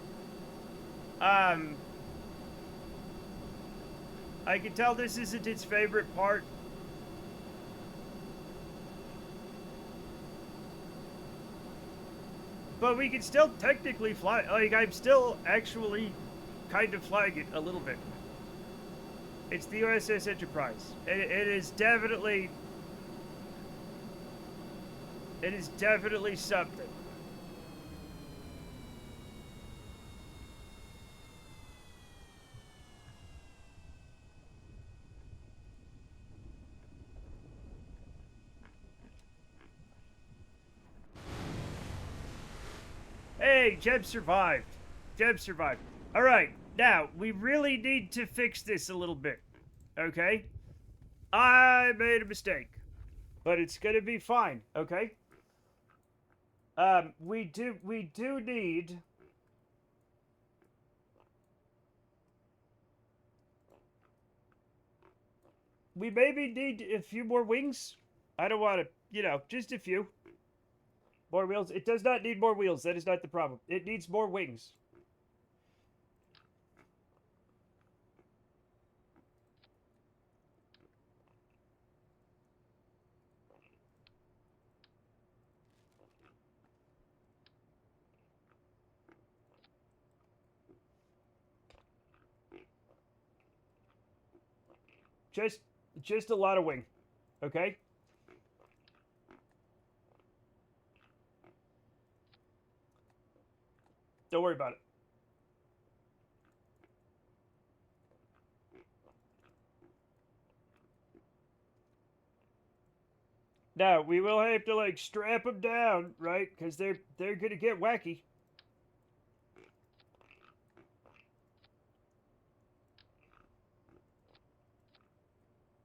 A: I can tell this isn't its favorite part. But we can still technically fly. Like, I'm still actually kind of flying it a little bit. It's the USS Enterprise. It is definitely... It is definitely something. Hey, Jeb survived. Jeb survived. All right, now, we really need to fix this a little bit, okay? I made a mistake, but it's gonna be fine, okay? We do need... We maybe need a few more wings. I don't want to, you know, just a few. More wheels. It does not need more wheels. That is not the problem. It needs more wings. Just a lot of wing. Okay? Don't worry about it. Now, we will have to, like, strap them down, right? Because they're gonna get wacky.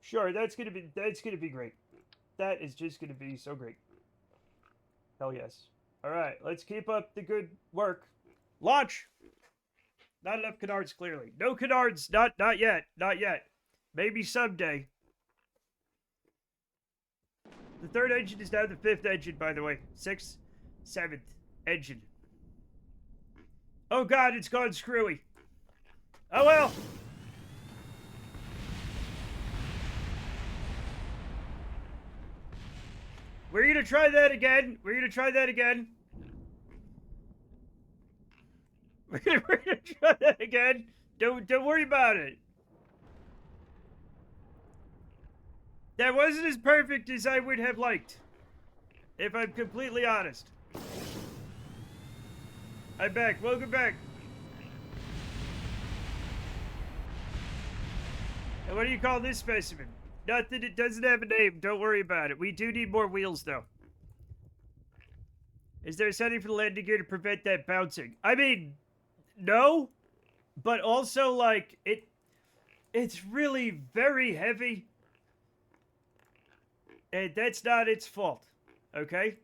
A: Sure, that's gonna be great. That is just gonna be so great. Hell yes. Alright, let's keep up the good work. Launch! Not enough canards, clearly. No canards, not yet. Not yet. Maybe someday. The third engine is now the fifth engine, by the way. Sixth, seventh engine. Oh god, it's gone screwy. Oh well. We're gonna try that again. We're gonna try that again. We're gonna try that again. Don't worry about it. That wasn't as perfect as I would have liked. If I'm completely honest. I'm back. Welcome back. And what do you call this specimen? Nothing. It doesn't have a name. Don't worry about it. We do need more wheels, though. Is there a setting for the landing gear to prevent that bouncing? I mean, no. But also, like, it's really very heavy. And that's not its fault. Okay?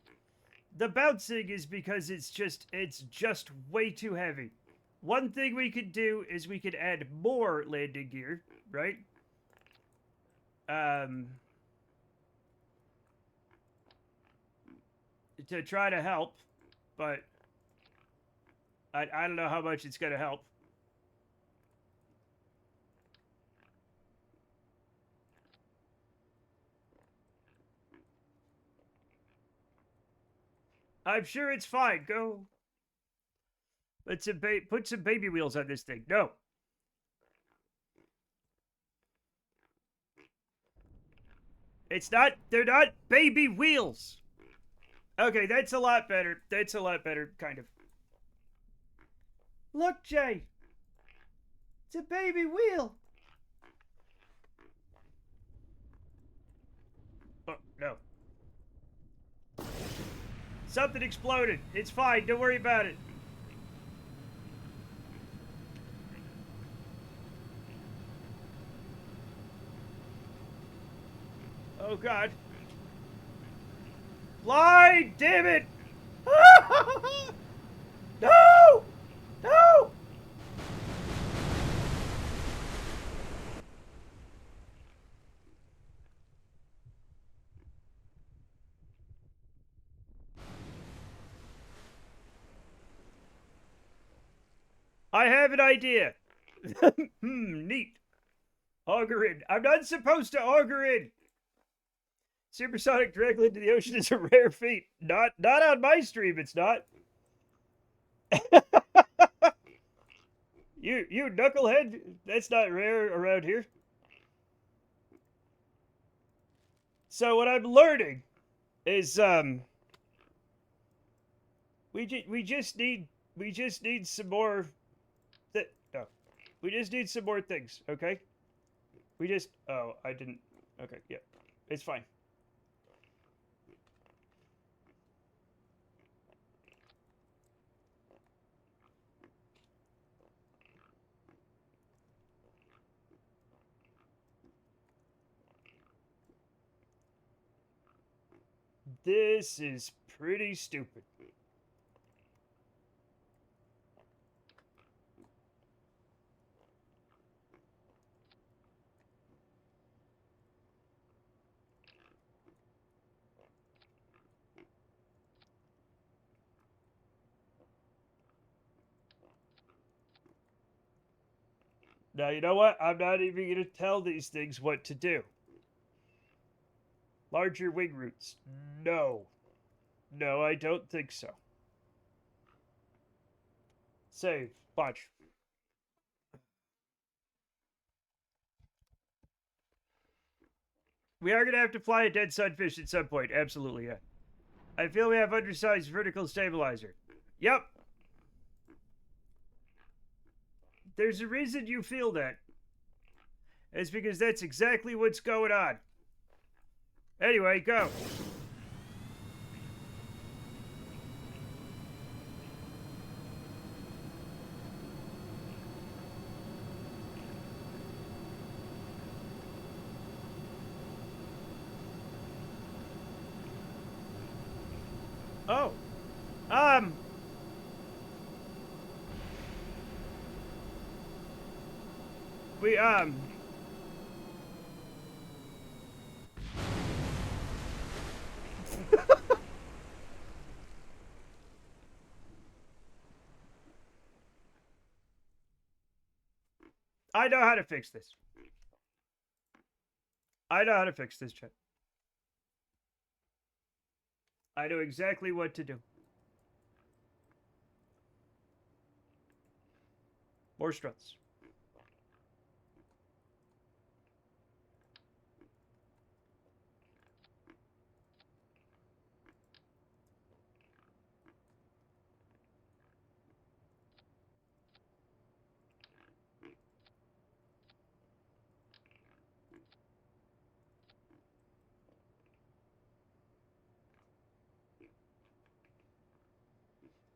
A: The bouncing is because it's just way too heavy. One thing we could do is we could add more landing gear, right? To try to help, but I don't know how much it's gonna help. I'm sure it's fine. Go. Let's put some baby wheels on this thing. No. It's not. They're not baby wheels. Okay, that's a lot better. That's a lot better, kind of. Look, Jay. It's a baby wheel. No. Something exploded. It's fine. Don't worry about it. Oh, God. Fly! Damn it! No! No! I have an idea. Neat. Auger in. I'm not supposed to auger in. Supersonic directly into the ocean is a rare feat. Not on my stream, it's not. you knucklehead, that's not rare around here. So what I'm learning is we just need some more no. We just need some more things, okay? Oh, I didn't. Okay, yeah. It's fine. This is pretty stupid. Now, you know what? I'm not even going to tell these things what to do. Larger wing roots. No. No, I don't think so. Save. Watch. We are going to have to fly a dead sunfish at some point. Absolutely, yeah. I feel we have undersized vertical stabilizer. Yep. There's a reason you feel that. It's because that's exactly what's going on. Anyway, go. Oh. We, I know how to fix this. I know how to fix this, chat. I know exactly what to do. More struts.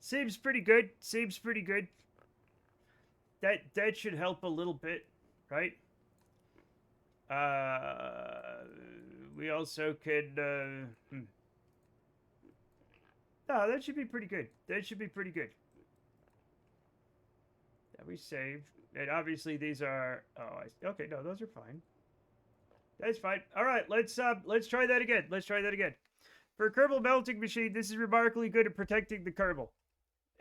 A: Seems pretty good. Seems pretty good. That should help a little bit, right? We also could, No, that should be pretty good. That should be pretty good. That we save. And obviously these are, okay, no, those are fine. That's fine. All right, let's try that again. Let's try that again. For a Kerbal melting machine, this is remarkably good at protecting the Kerbal.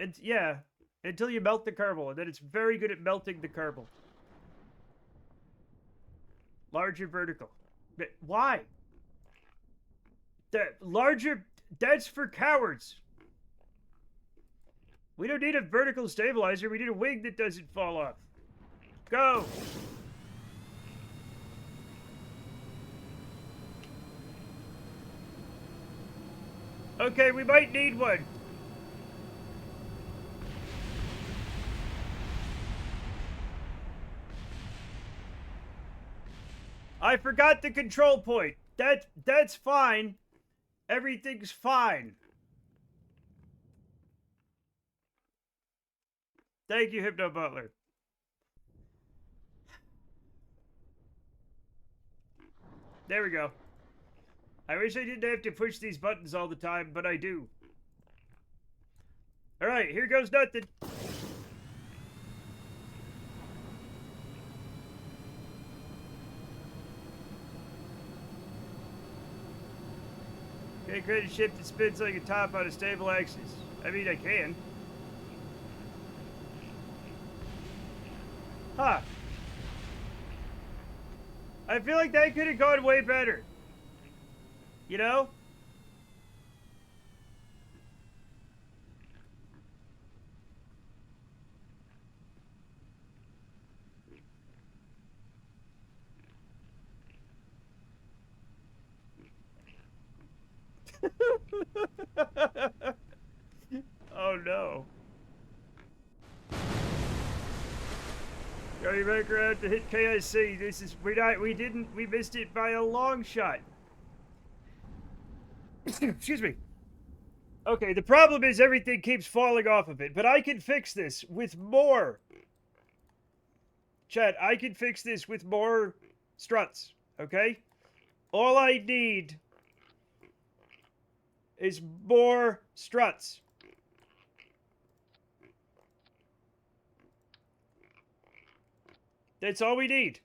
A: And yeah, until you melt the Kerbal, and then it's very good at melting the Kerbal. Larger vertical. But why? That's for cowards. We don't need a vertical stabilizer. We need a wing that doesn't fall off. Go. Okay, we might need one. I forgot the control point. That's fine. Everything's fine. Thank you, Hypno Butler. There we go. I wish I didn't have to push these buttons all the time, but I do. Alright, here goes nothing. Can I create a ship that spins like a top on a stable axis? I mean, I can. Huh. I feel like that could have gone way better. You know? Oh no. Going back around to hit KIC. This is we missed it by a long shot. Excuse me. Okay, the problem is everything keeps falling off of it, but I can fix this with more. Chat, I can fix this with more struts, okay? All I need is more struts. That's all we need.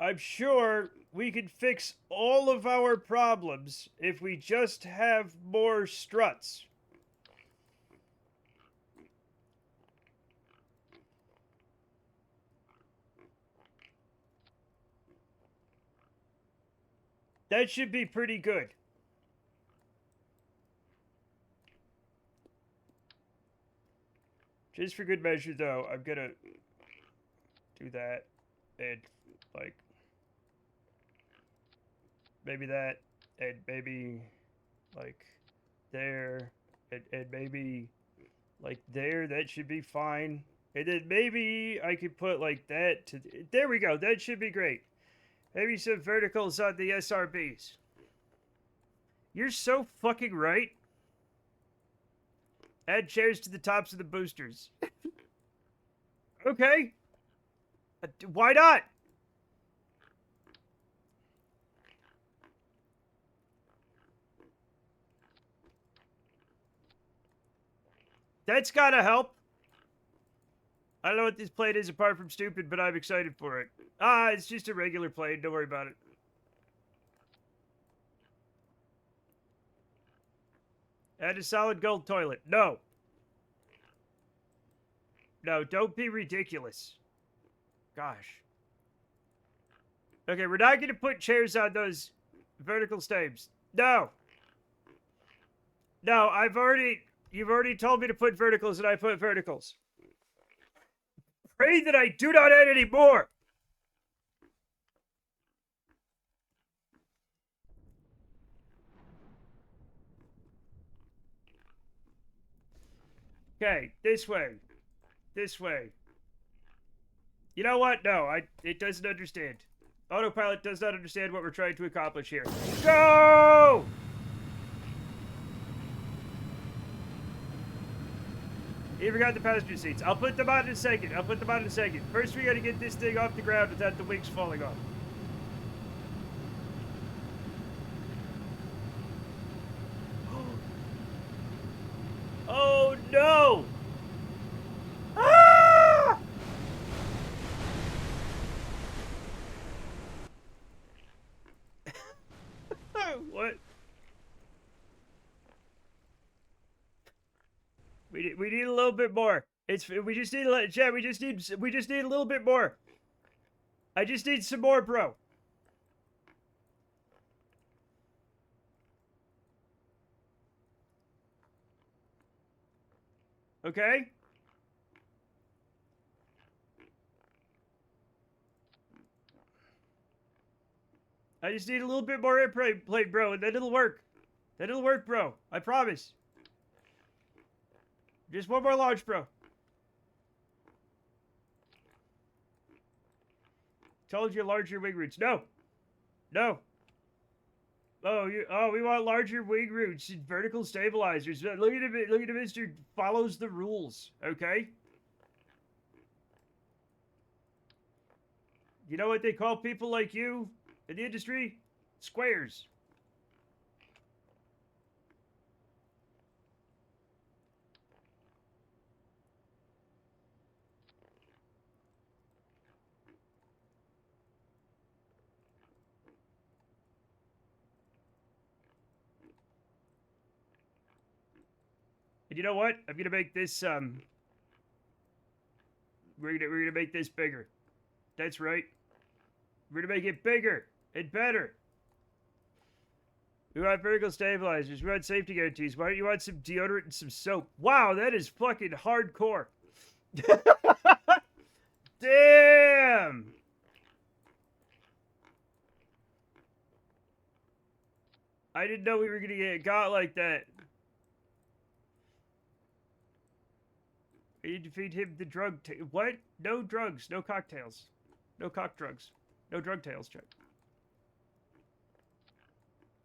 A: I'm sure we could fix all of our problems if we just have more struts. That should be pretty good. Just for good measure, though, I'm gonna do that and, like, maybe that, and maybe, like, there, and maybe, like, there. That should be fine. And then maybe I could put, like, that to... There we go. That should be great. Maybe some verticals on the SRBs. You're so fucking right. Add chairs to the tops of the boosters. Okay. Why not? That's gotta help. I don't know what this plane is apart from stupid, but I'm excited for it. Ah, it's just a regular plane. Don't worry about it. Add a solid gold toilet. No. No, don't be ridiculous. Gosh. Okay, we're not going to put chairs on those vertical stabs. No. No, you've already told me to put verticals and I put verticals. Pray that I do not add any more. Okay, this way. This way. You know what? No, it doesn't understand. Autopilot does not understand what we're trying to accomplish here. Go! You forgot the passenger seats. I'll put them on in a second. First, we gotta get this thing off the ground without the wings falling off. Oh no! Ah! What? We need a little bit more. We just need Chad, we just need a little bit more. I just need some more, bro. Okay? I just need a little bit more airplane, bro, and then it'll work. That'll work, bro. I promise. Just one more launch, bro. Told you larger wing roots. No. No. Oh, we want larger wing roots and vertical stabilizers. Look at him, Mr. Follows the rules, okay? You know what they call people like you in the industry? Squares. And you know what? I'm gonna make this we're gonna make this bigger. That's right. We're gonna make it bigger and better. We want vertical stabilizers. We want safety guarantees. Why don't you want some deodorant and some soap? Wow, that is fucking hardcore. Damn. I didn't know we were gonna get got like that. I need to feed him the drug. What? No drugs. No cocktails. No cock drugs. No drug tails, check.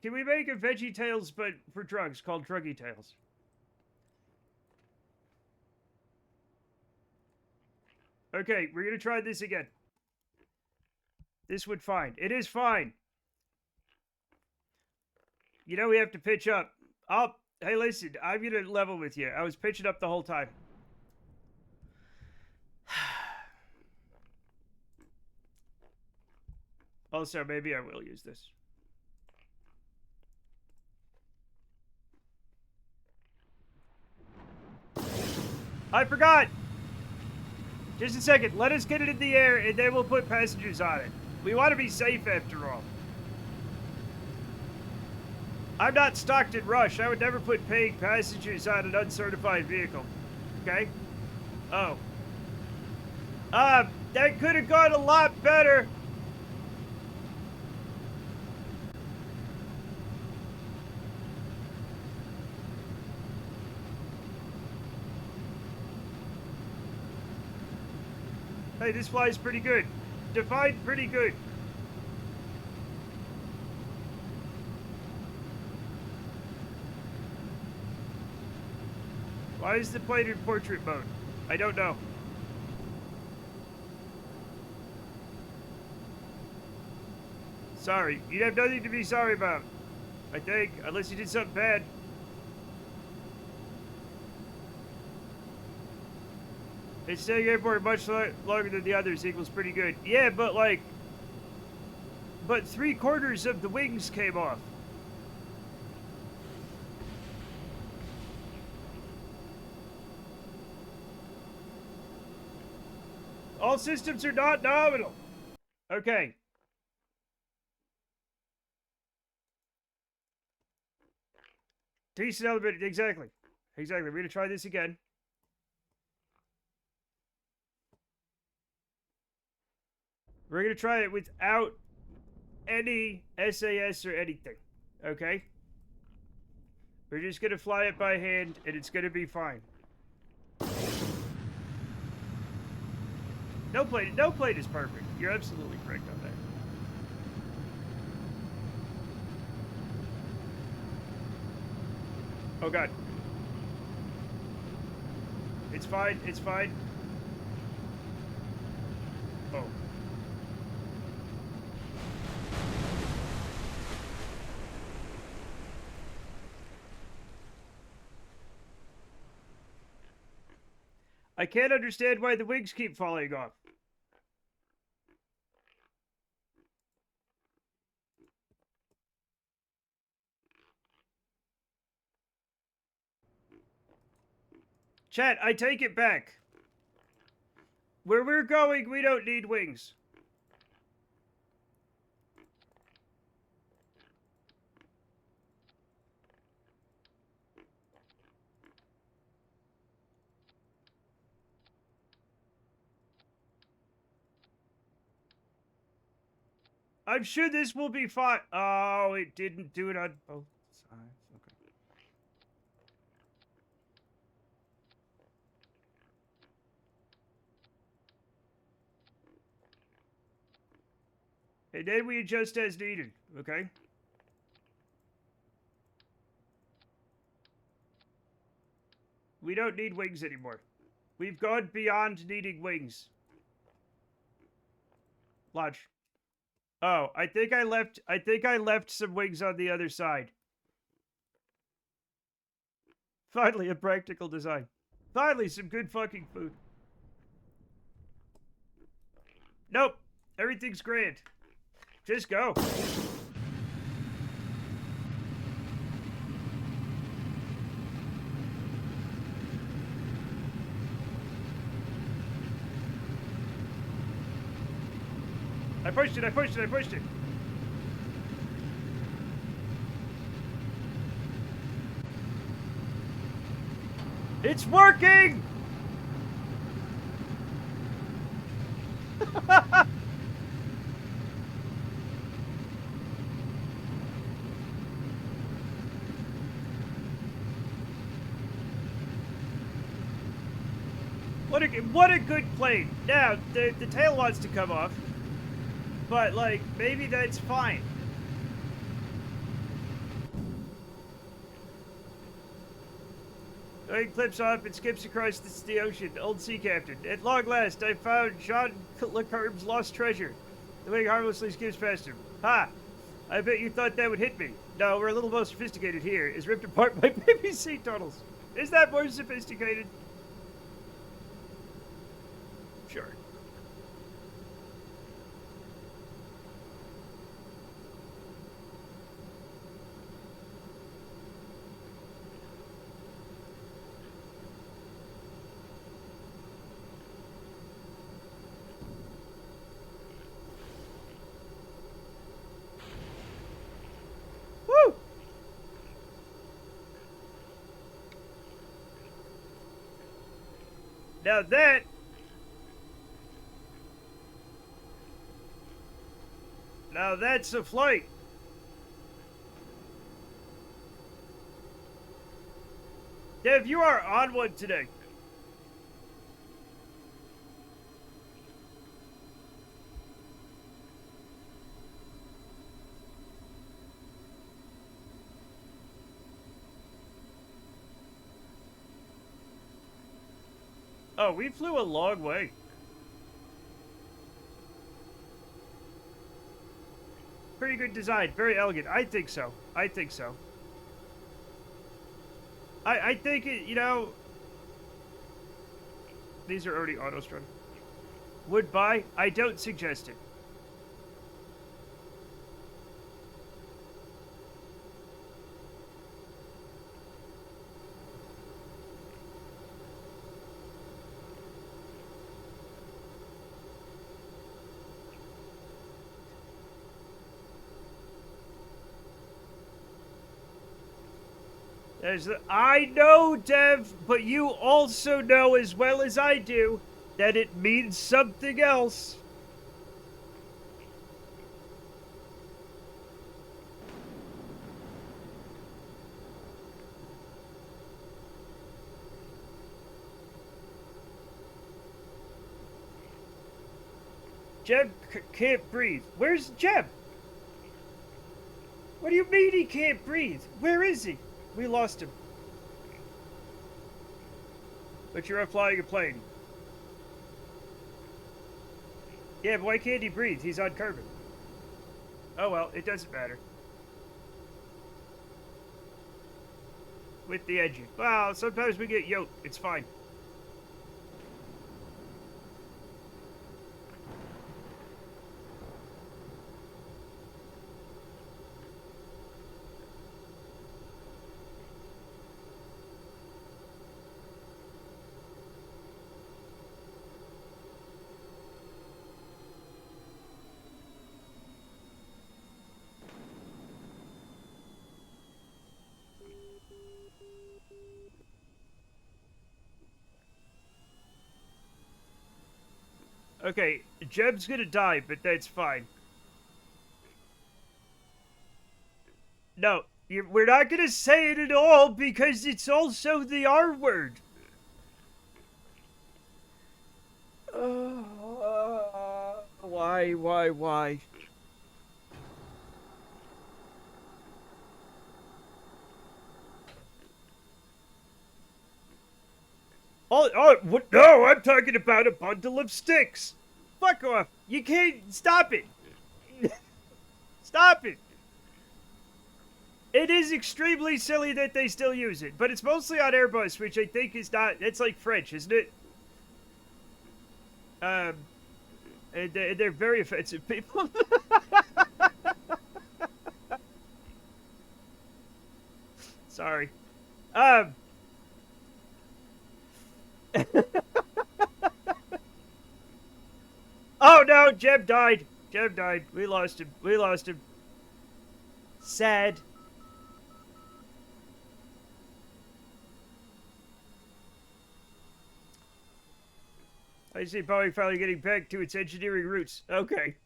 A: Can we make a veggie tails but for drugs called druggy tails? Okay, we're gonna try this again. This would fine. It is fine. You know we have to pitch up. Hey, listen, I'm gonna level with you. I was pitching up the whole time. Also, maybe I will use this. I forgot! Just a second. Let us get it in the air, and then we'll put passengers on it. We want to be safe, after all. I'm not Stockton Rush. I would never put paying passengers on an uncertified vehicle. Okay? Oh. That could have gone a lot better. Hey, this flies pretty good. Defined pretty good. Why is the plane in portrait mode? I don't know. Sorry. You'd have nothing to be sorry about. I think. Unless you did something bad. It's staying airport much longer than the others equals pretty good. Yeah, but like... But 3/4 of the wings came off. All systems are not nominal. Okay. Decent element, exactly. Exactly. We're gonna try this again. We're gonna try it without any SAS or anything. Okay? We're just gonna fly it by hand, and it's gonna be fine. No plane is perfect. You're absolutely correct on that. Oh god. It's fine, it's fine. Oh. I can't understand why the wings keep falling off. Chat, I take it back. Where we're going, we don't need wings. I'm sure this will be fine. Oh, it didn't do it on both sides. Okay. And then we adjust as needed, okay? We don't need wings anymore. We've gone beyond needing wings. Launch. Oh, I think I left some wings on the other side. Finally, a practical design. Finally, some good fucking food. Nope. Everything's grand. Just go. I pushed it, I pushed it, I pushed it. It's working! What a good plane. Now, the tail wants to come off. But, like, maybe that's fine. The wing clips off and skips across the ocean. Old sea captain. At long last, I found Jean Lecomb's lost treasure. The wing harmlessly skips past him. Ha! I bet you thought that would hit me. No, we're a little more sophisticated here. It's ripped apart by baby sea turtles. Is that more sophisticated? Sure. Woo! Now that's a flight. Dev, you are on one today. Oh, we flew a long way. Pretty good design, very elegant. I think so. I think so. I think it, you know, these are already auto-strung. Would buy? I don't suggest it. I know, Dev, but you also know as well as I do that it means something else. Jeb can't breathe. Where's Jeb? What do you mean he can't breathe? Where is he? We lost him. But you're flying a plane. Yeah, but why can't he breathe? He's on Kerbal. Oh well, it doesn't matter. With the engine. Well, sometimes we get yoked. It's fine. Okay, Jeb's gonna die, but that's fine. No, we're not gonna say it at all because it's also the R word. Why? What? No, I'm talking about a bundle of sticks. Fuck off. You can't stop it. Stop it. It is extremely silly that they still use it, but it's mostly on Airbus, which I think is not. It's like French, isn't it? And they're very offensive people. Sorry. Oh no, Jeb died. Jeb died. We lost him. We lost him. Sad. I see Boeing finally getting back to its engineering roots. Okay.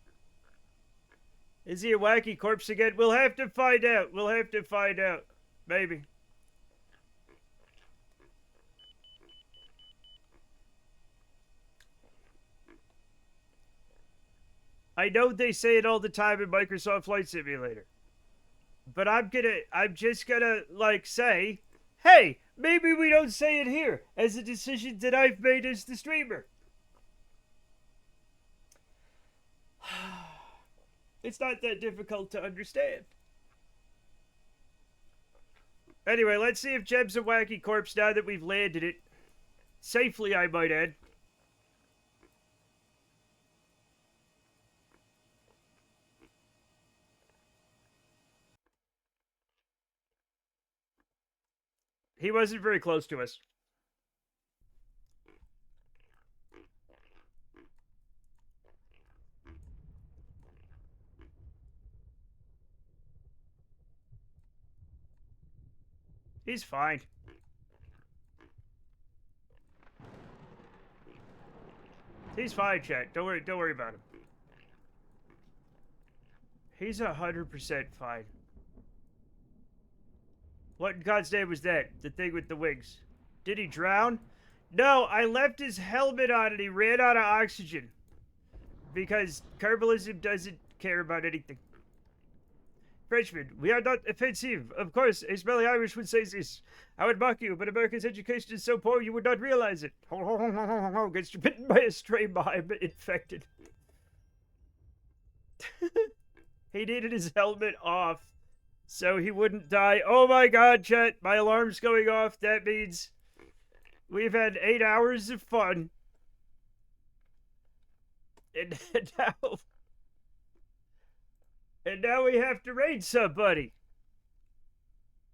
A: Is he a wacky corpse again? We'll have to find out. We'll have to find out. Maybe. I know they say it all the time in Microsoft Flight Simulator. But I'm just gonna, like, say, hey, maybe we don't say it here as a decision that I've made as the streamer. It's not that difficult to understand. Anyway, let's see if Jeb's a wacky corpse now that we've landed it. Safely, I might add. He wasn't very close to us. He's fine. He's fine, chat. Don't worry about him. He's 100% fine. What in God's name was that? The thing with the wings. Did he drown? No, I left his helmet on and he ran out of oxygen. Because Kerbalism doesn't care about anything. Frenchman, we are not offensive. Of course, a smelly Irish would say this. I would mock you, but America's education is so poor you would not realize it. Gets bitten by a stray mime infected. He needed his helmet off so he wouldn't die. Oh my god, chat, my alarm's going off. That means we've had 8 hours of fun. And now we have to raid somebody.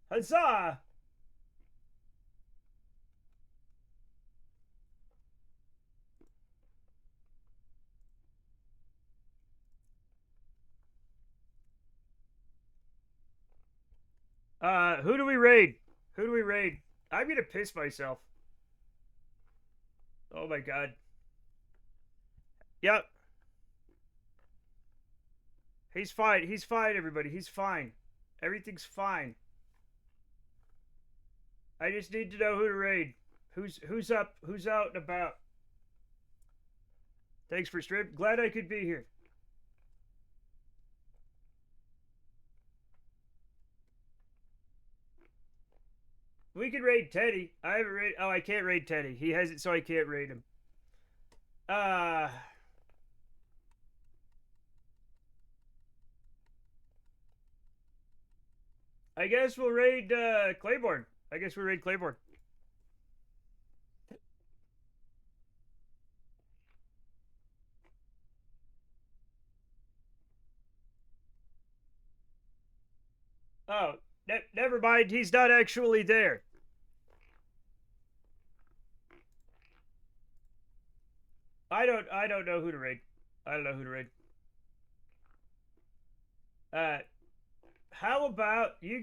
A: Huzzah! Who do we raid? Who do we raid? I'm gonna piss myself. Oh my god. Yep. He's fine. He's fine, everybody. He's fine. Everything's fine. I just need to know who to raid. Who's up? Who's out and about? Thanks for stream. Glad I could be here. We could raid Teddy. I haven't raid. Oh, I can't raid Teddy. He has it, so I can't raid him. I guess we'll raid Claiborne. I guess we'll raid Claiborne. Oh, never mind. He's not actually there. I don't know who to raid. I don't know who to raid. How about you